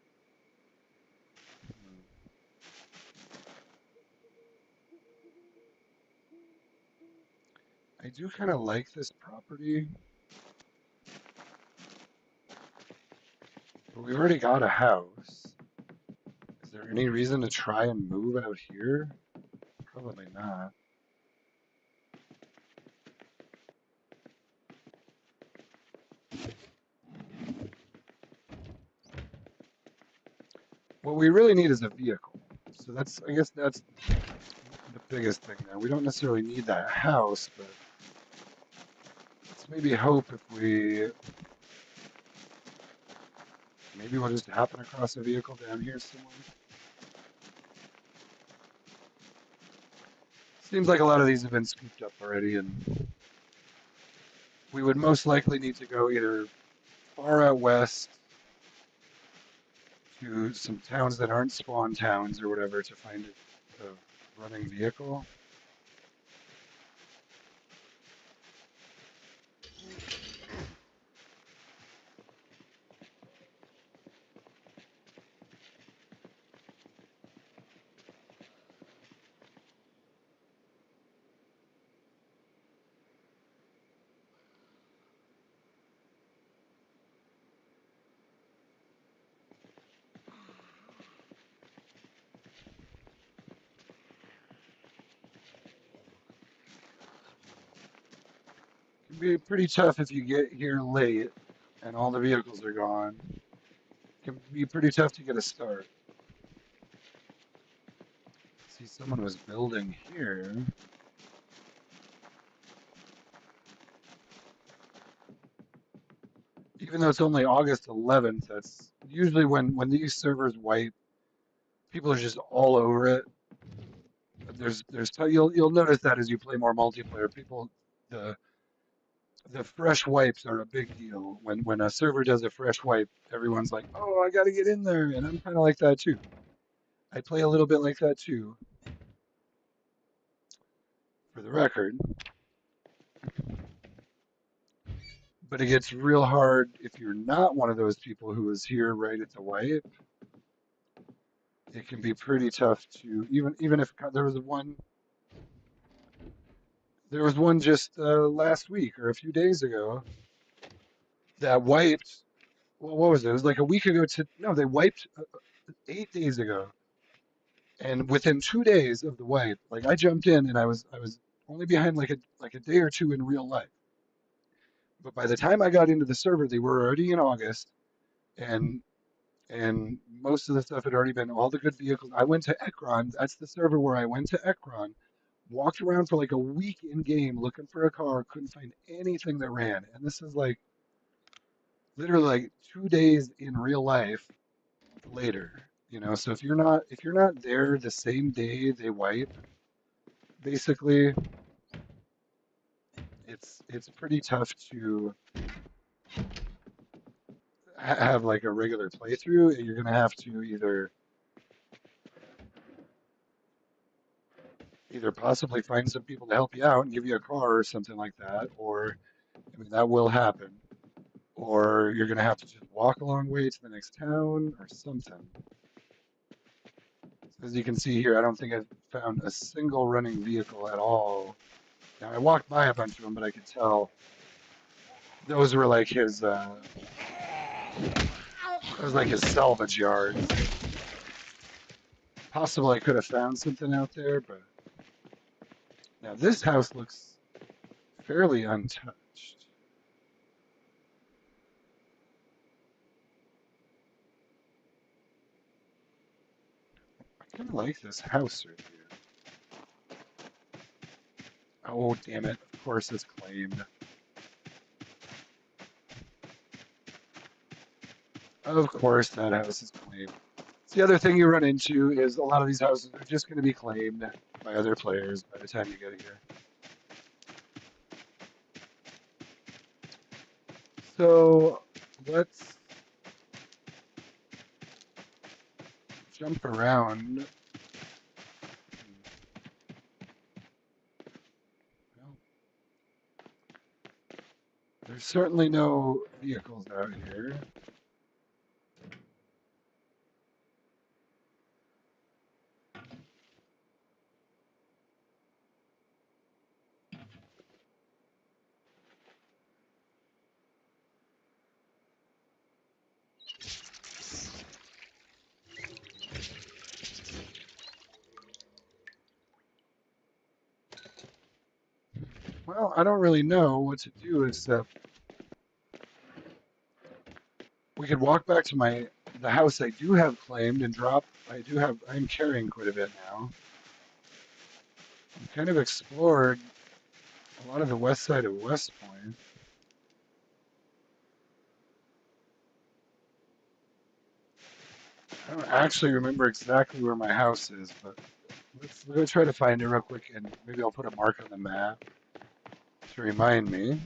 I do kind of like this property, but we've already got a house. Is there any reason to try and move out here? Probably not. What we really need is a vehicle. So that's, I guess that's the biggest thing now. We don't necessarily need that house, but let's maybe hope if maybe we'll just happen across a vehicle down here somewhere. Seems like a lot of these have been scooped up already, and we would most likely need to go either far out west to some towns that aren't spawn towns or whatever to find a running vehicle. It can be pretty tough if you get here late and all the vehicles are gone. It can be pretty tough to get a start. See, someone was building here. Even though it's only August 11th, that's usually when these servers wipe, people are just all over it. You'll notice that as you play more multiplayer, people the the fresh wipes are a big deal. When a server does a fresh wipe, everyone's like, "Oh, I got to get in there," and I'm kind of like that too. I play a little bit like that too, for the record. But it gets real hard if you're not one of those people who was here right at the wipe. It can be pretty tough to even if there was one just last week or a few days ago that wiped. Well, what was it? It was like a week ago to no, they wiped 8 days ago, and within 2 days of the wipe, like I jumped in and I was only behind like a day or two in real life. But by the time I got into the server, they were already in August, and and most of the stuff had already been all the good vehicles. I went to Ekron. That's the server where I went to Ekron, walked around for like a week in game looking for a car, couldn't find anything that ran. And this is like literally like 2 days in real life later. So if you're not there the same day they wipe, basically it's pretty tough to have like a regular playthrough. You're gonna have to either possibly find some people to help you out and give you a car or something like that, or I mean that will happen, or you're gonna have to just walk a long way to the next town or something. As you can see here, I don't think I've found a single running vehicle at all. Now I walked by a bunch of them, but I could tell those were like that was like his salvage yards. Possible I could have found something out there, but now this house looks fairly untouched. I kind of like this house right here. Oh, damn it. Of course it's claimed. Of course that house is claimed. The other thing you run into is a lot of these houses are just going to be claimed by other players by the time you get here. So let's jump around. Well, there's certainly no vehicles out here. Well, I don't really know what to do except we could walk back to the house I do have claimed and drop. I'm carrying quite a bit now. I've kind of explored a lot of the west side of West Point. I don't actually remember exactly where my house is, but let's go try to find it real quick, and maybe I'll put a mark on the map to remind me.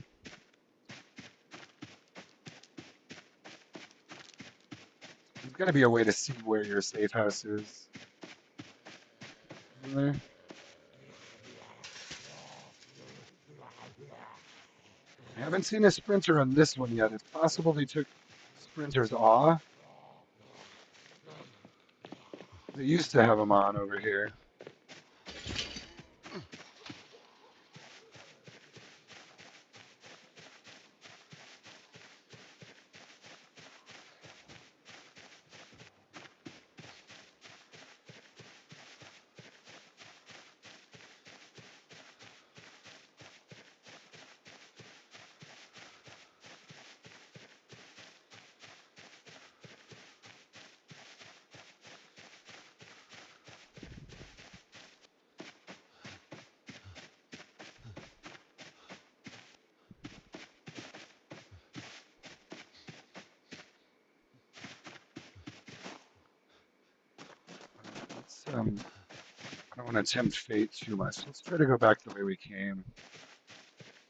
There's got to be a way to see where your safe house is. Isn't there? I haven't seen a sprinter on this one yet. It's possible they took sprinters off. They used to have them on over here. Let's I don't want to tempt fate too much. Let's try to go back the way we came.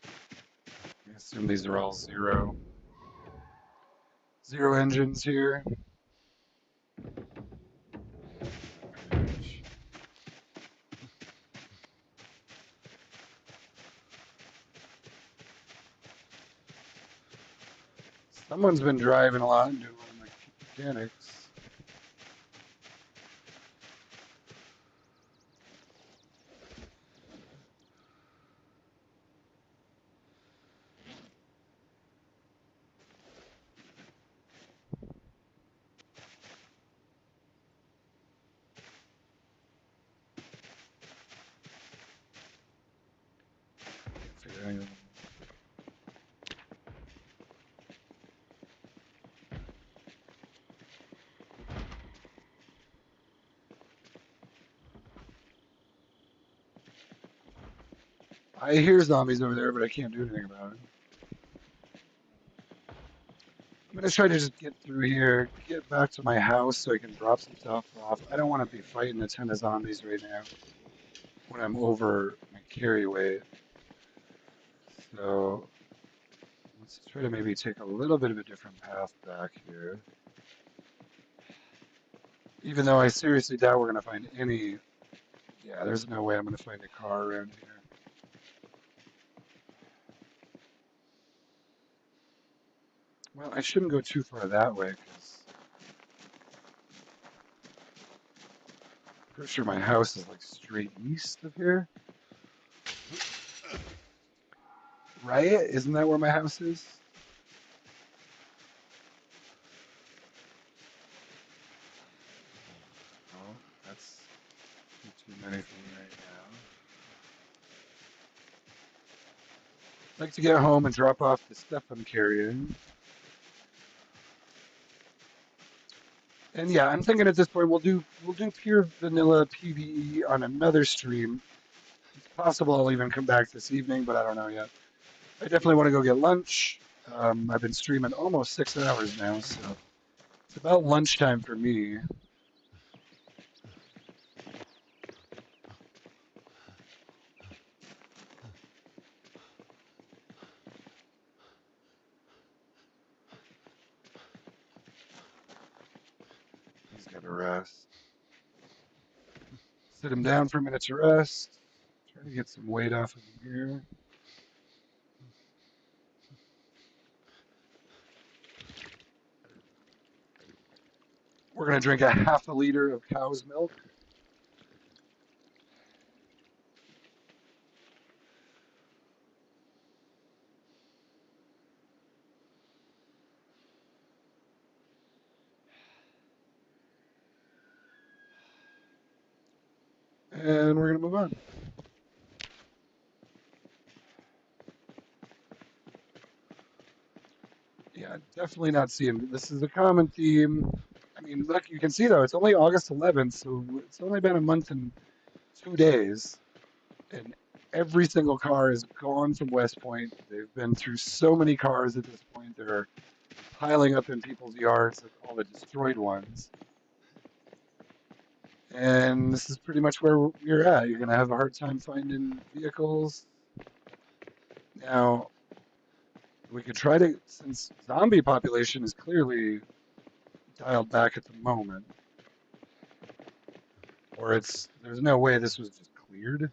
I assume these are all zero engines here. Someone's been driving a lot and doing mechanics. I hear zombies over there, but I can't do anything about it. I'm gonna try to just get through here, get back to my house so I can drop some stuff off. I don't want to be fighting a ton of zombies right now when I'm over my carry weight. So let's try to maybe take a little bit of a different path back here. Even though I seriously doubt we're gonna find any. Yeah, there's no way I'm gonna find a car around here. Well, I shouldn't go too far that way because I'm pretty sure my house is like straight east of here. Right? Isn't that where my house is? Oh, that's too many for me right now. I'd like to get home and drop off the stuff I'm carrying. And yeah, I'm thinking at this point we'll do pure vanilla PvE on another stream. It's possible I'll even come back this evening, but I don't know yet. I definitely want to go get lunch. I've been streaming almost 6 hours now, so it's about lunchtime for me. He's got to rest. Sit him down for a minute to rest. Try to get some weight off of him here. We're going to drink a half a liter of cow's milk. And we're going to move on. Yeah, definitely not seeing. This is a common theme. I mean, look, you can see though, it's only August 11th, so it's only been a month and 2 days, and every single car is gone from West Point. They've been through so many cars at this point. They're piling up in people's yards, like all the destroyed ones. And this is pretty much where you're at. You're going to have a hard time finding vehicles. Now, we could try to, since zombie population is clearly dialed back at the moment, or there's no way this was just cleared,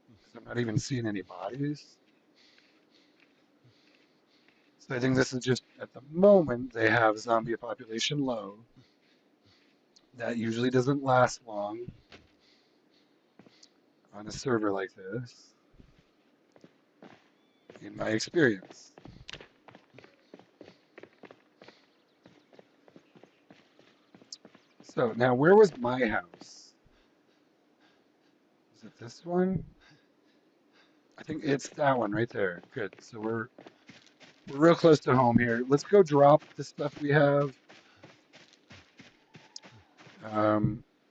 because I'm not even seeing any bodies. So I think this is just, at the moment, they have zombie population low. That usually doesn't last long on a server like this, in my experience. So now, where was my house? Is it this one? I think it's that one right there. Good. So we're real close to home here. Let's go drop the stuff we have.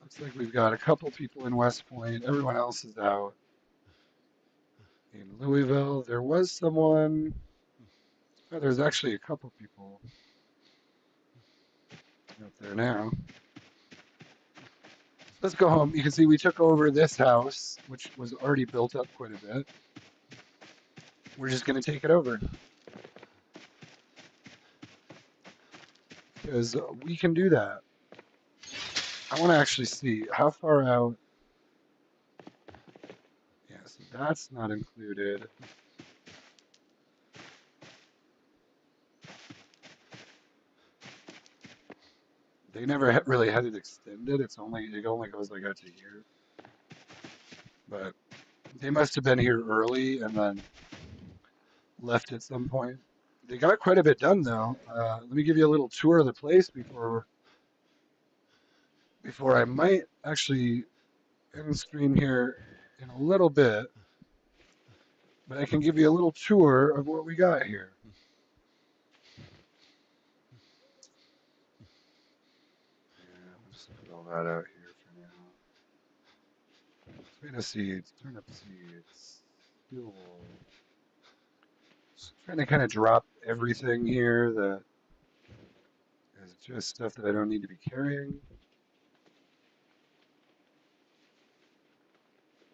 Looks like we've got a couple people in West Point. Everyone else is out in Louisville. There was someone. Oh, there's actually a couple people out there now. Let's go home. You can see we took over this house, which was already built up quite a bit. We're just going to take it over because we can do that. I want to actually see how far out. Yeah, so that's not included. They never really had it extended. It only goes like out to here. But they must have been here early and then left at some point. They got quite a bit done though. Let me give you a little tour of the place before I might actually end stream here in a little bit. But I can give you a little tour of what we got here. Yeah, I'll just put all that out here for now. Tomato seeds, turnip seeds, fuel. Just trying to kind of drop everything here that is just stuff that I don't need to be carrying.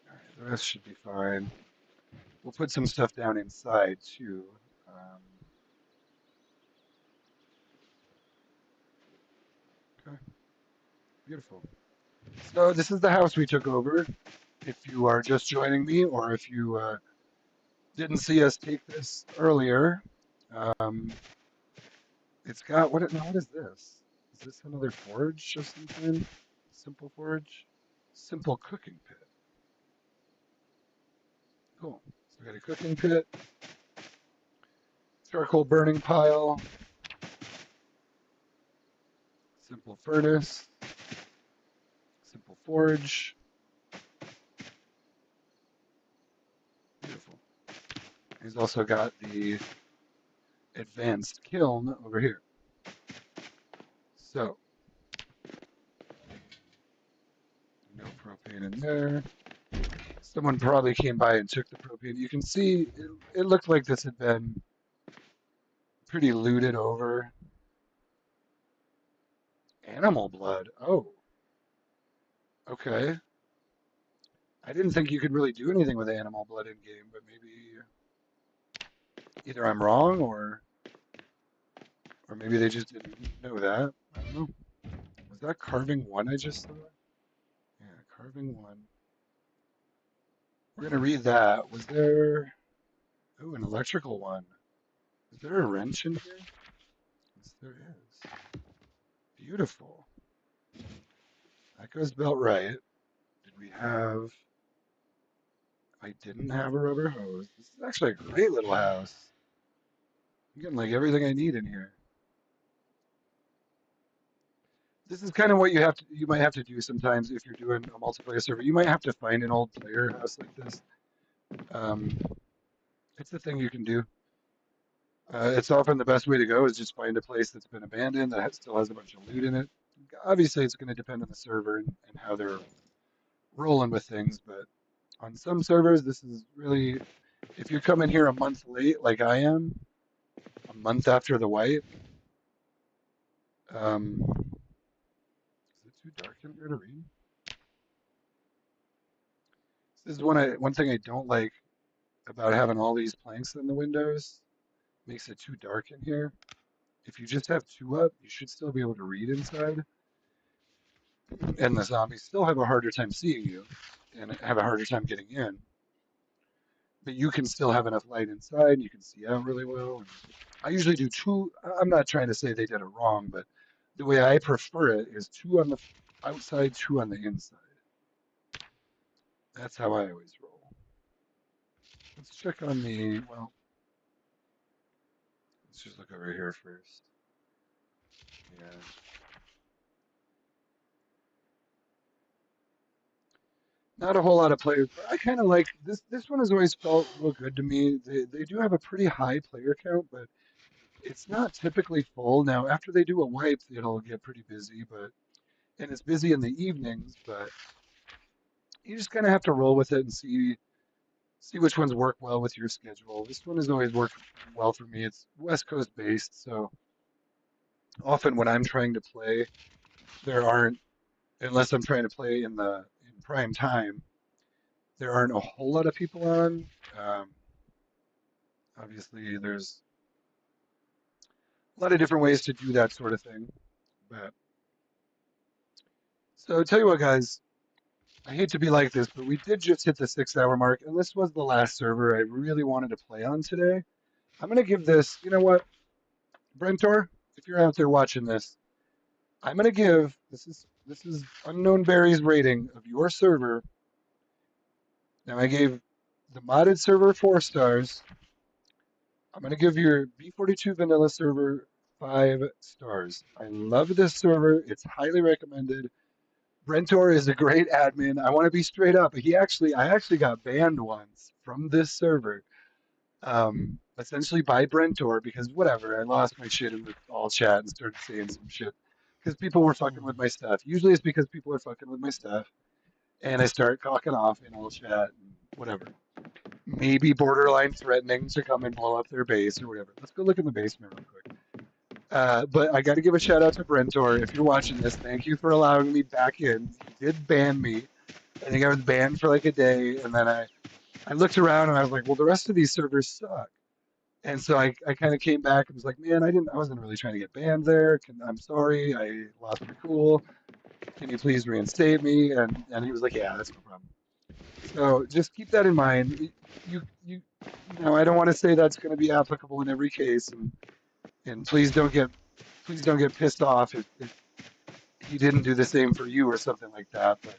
All right, the rest should be fine. We'll put some stuff down inside too. Okay, beautiful. So this is the house we took over. If you are just joining me, or if you didn't see us take this earlier, um, it's got what? Now what is this? Is this another forge of some kind? Simple forge, simple cooking pit. Cool. So we got a cooking pit, charcoal burning pile, simple furnace, simple forge. Beautiful. He's also got the advanced kiln over here. So, no propane in there. Someone probably came by and took the propane. You can see it looked like this had been pretty looted over. Animal blood. Oh, okay. I didn't think you could really do anything with animal blood in game, but maybe either I'm wrong or maybe they just didn't know that. I don't know. Was that carving one I just saw? Yeah, carving one. We're gonna read that. Was there? Oh, an electrical one. Is there a wrench in here? Yes, there is. Beautiful. That goes about right. Did we have? I didn't have a rubber hose. This is actually a great little house. I'm getting like everything I need in here. This is kind of what you might have to do sometimes if you're doing a multiplayer server. You might have to find an old player house like this. Um, it's a thing you can do. It's often the best way to go is just find a place that's been abandoned that still has a bunch of loot in it. Obviously, it's going to depend on the server and how they're rolling with things, but on some servers, this is really, if you're coming here a month late, like I am, a month after the wipe, is it too dark in here to read? This is one thing I don't like about having all these planks in the windows. Makes it too dark in here. If you just have two up, you should still be able to read inside, and the zombies still have a harder time seeing you and have a harder time getting in. But you can still have enough light inside, and you can see out really well. And I usually do two. I'm not trying to say they did it wrong, but the way I prefer it is two on the outside, two on the inside. That's how I always roll. Let's check on the, well, let's just look over here first. Yeah. Not a whole lot of players, but I kind of like this. This one has always felt real good to me. They do have a pretty high player count, but it's not typically full. Now, after they do a wipe, it'll get pretty busy, but and it's busy in the evenings, but you just kind of have to roll with it and see which ones work well with your schedule. This one has always worked well for me. It's West Coast based, so often when I'm trying to play, there aren't, unless I'm trying to play in prime time, there aren't a whole lot of people on. Um, Obviously, there's a lot of different ways to do that sort of thing. But so tell you what, guys, I hate to be like this, but we did just hit the 6 hour mark, and this was the last server I really wanted to play on today. I'm gonna give this, you know what, Brentor, if you're out there watching this, I'm gonna give this is Unknown Berry's rating of your server. Now I gave the modded server 4 stars. I'm gonna give your B42 vanilla server 5 stars. I love this server. It's highly recommended. Brentor is a great admin. I want to be straight up. I actually got banned once from this server, essentially by Brentor because whatever. I lost my shit in the all chat and started saying some shit because people were fucking with my stuff. Usually it's because people are fucking with my stuff, and I start cocking off in all chat and whatever. Maybe borderline threatening to come and blow up their base or whatever. Let's go look in the basement real quick. But I got to give a shout out to Brentor. If you're watching this, thank you for allowing me back in. You did ban me. I think I was banned for like a day, and then I looked around and I was like, well, the rest of these servers suck. And so I kind of came back and was like, man, I wasn't really trying to get banned there. I'm sorry, I lost my cool. Can you please reinstate me? And he was like, yeah, that's no problem. So just keep that in mind. You know, I don't want to say that's going to be applicable in every case, and please don't get pissed off if he didn't do the same for you or something like that. But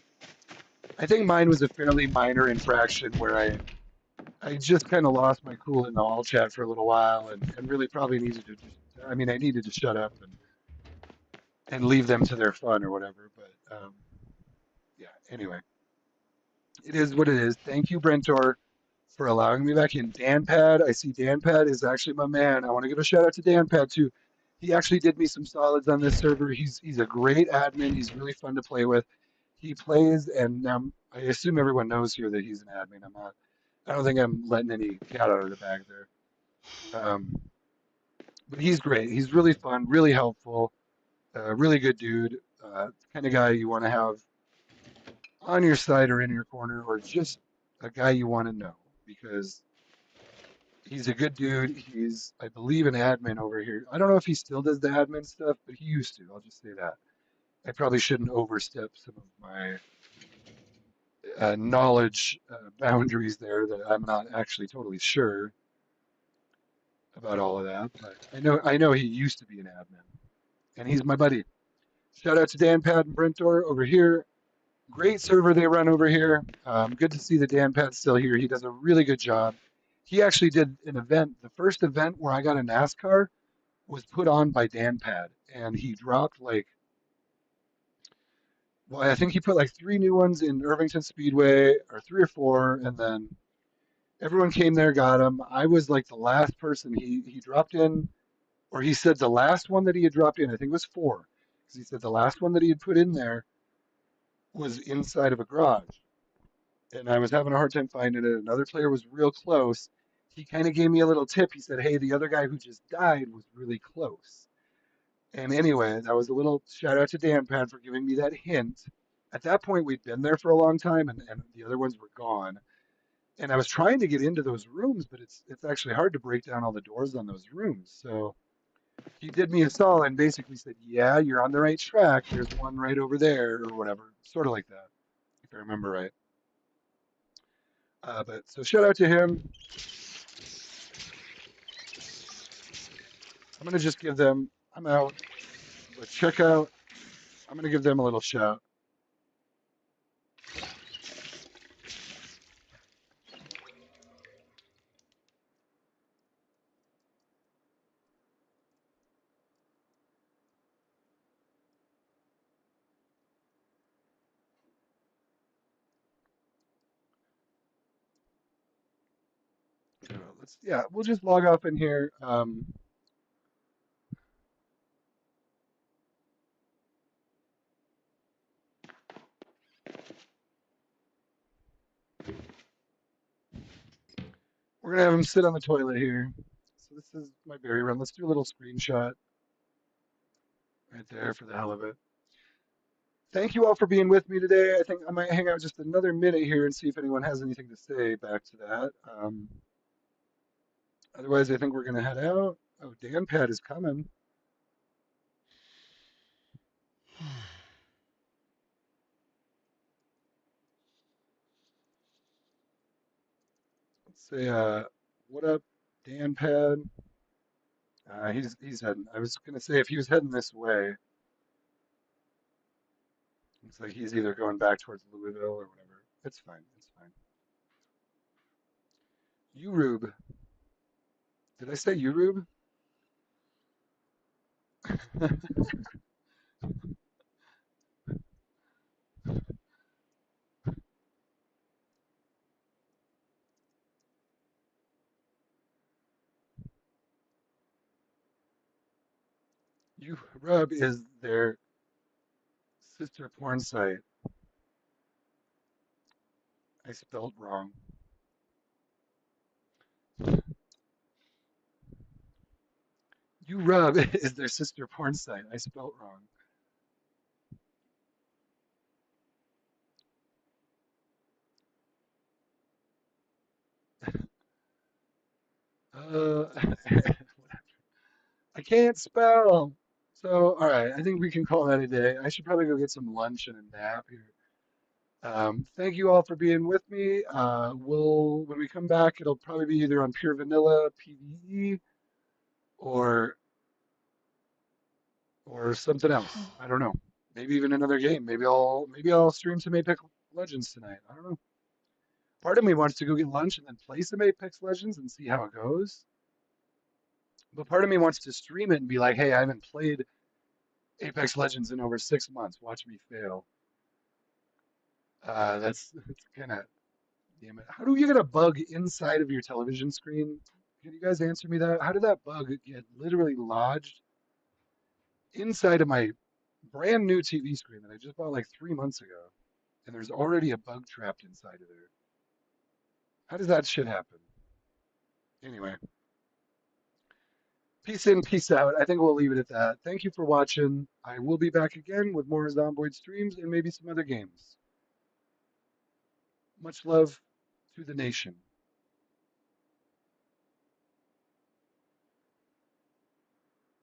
I think mine was a fairly minor infraction where I just kind of lost my cool in the all chat for a little while and really probably needed to just, I mean, I needed to shut up and leave them to their fun or whatever. But yeah, anyway, it is what it is. Thank you, Brentor, for allowing me back in. DanPad, I see DanPad is actually my man. I want to give a shout out to DanPad too. He actually did me some solids on this server. He's a great admin. He's really fun to play with. He plays, and now I assume everyone knows here that he's an admin. I'm not. I don't think I'm letting any cat out of the bag there. Um, but he's great. He's really fun, really helpful, really good dude. Kind of guy you want to have on your side or in your corner, or just a guy you want to know because he's a good dude. He's, I believe, an admin over here. I don't know if he still does the admin stuff, but he used to. I'll just say that. I probably shouldn't overstep some of my knowledge boundaries there that I'm not actually totally sure about all of that. But I know he used to be an admin, and he's my buddy. Shout out to Dan Pad and Brentor over here. Great server they run over here. Good to see that Dan Pad's still here. He does a really good job. He actually did an event. The first event where I got a NASCAR was put on by Dan Pad, and he dropped like, well, I think he put like 3 new ones in Irvington Speedway, or 3 or 4, and then Everyone came there, got him. I was like the last person. He dropped in, or he said the last one that he had dropped in. I think it was four, because he said the last one that he had put in there was inside of a garage, and I was having a hard time finding it. Another player was real close. He kind of gave me a little tip. He said, "Hey, the other guy who just died was really close." And anyway, that was a little shout out to Dan Pad for giving me that hint. At that point, we'd been there for a long time, and the other ones were gone. And I was trying to get into those rooms, but it's actually hard to break down all the doors on those rooms. So he did me a solid and basically said, "Yeah, you're on the right track. There's one right over there, or whatever, sort of like that, if I remember right." But so shout out to him. I'm gonna just give them. I'm out, but check out. I'm gonna give them a little shout. Let's yeah, we'll just log off in here. We're gonna have him sit on the toilet here. So this is my berry run. Let's do a little screenshot right there for the hell of it. Thank you all for being with me today. I think I might hang out just another minute here and see if anyone has anything to say back to that. Otherwise, I think we're gonna head out. Oh, Dan Pad is coming. Let's say, what up, Dan Pad? He's heading. I was gonna say if he was heading this way, looks like he's either going back towards Louisville or whatever. It's fine. It's fine. Urub. Did I say Urub? Urub is their sister porn site. I spelled wrong. Urub is their sister porn site. I spelled wrong. Uh, I can't spell. So, all right, I think we can call that a day. I should probably go get some lunch and a nap here. Thank you all for being with me. When we come back, it'll probably be either on Pure Vanilla PvE or something else. I don't know. Maybe even another game. Maybe I'll stream some Apex Legends tonight. I don't know. Part of me wants to go get lunch and then play some Apex Legends and see how it goes. But part of me wants to stream it and be like, hey, I haven't played Apex Legends in over 6 months. Watch me fail. That's kind of damn it. How do you get a bug inside of your television screen? Can you guys answer me that? How did that bug get literally lodged inside of my brand new TV screen that I just bought like 3 months ago? And there's already a bug trapped inside of there. How does that shit happen? Anyway, peace in, peace out. I think we'll leave it at that. Thank you for watching. I will be back again with more Zomboid streams and maybe some other games. Much love to the nation.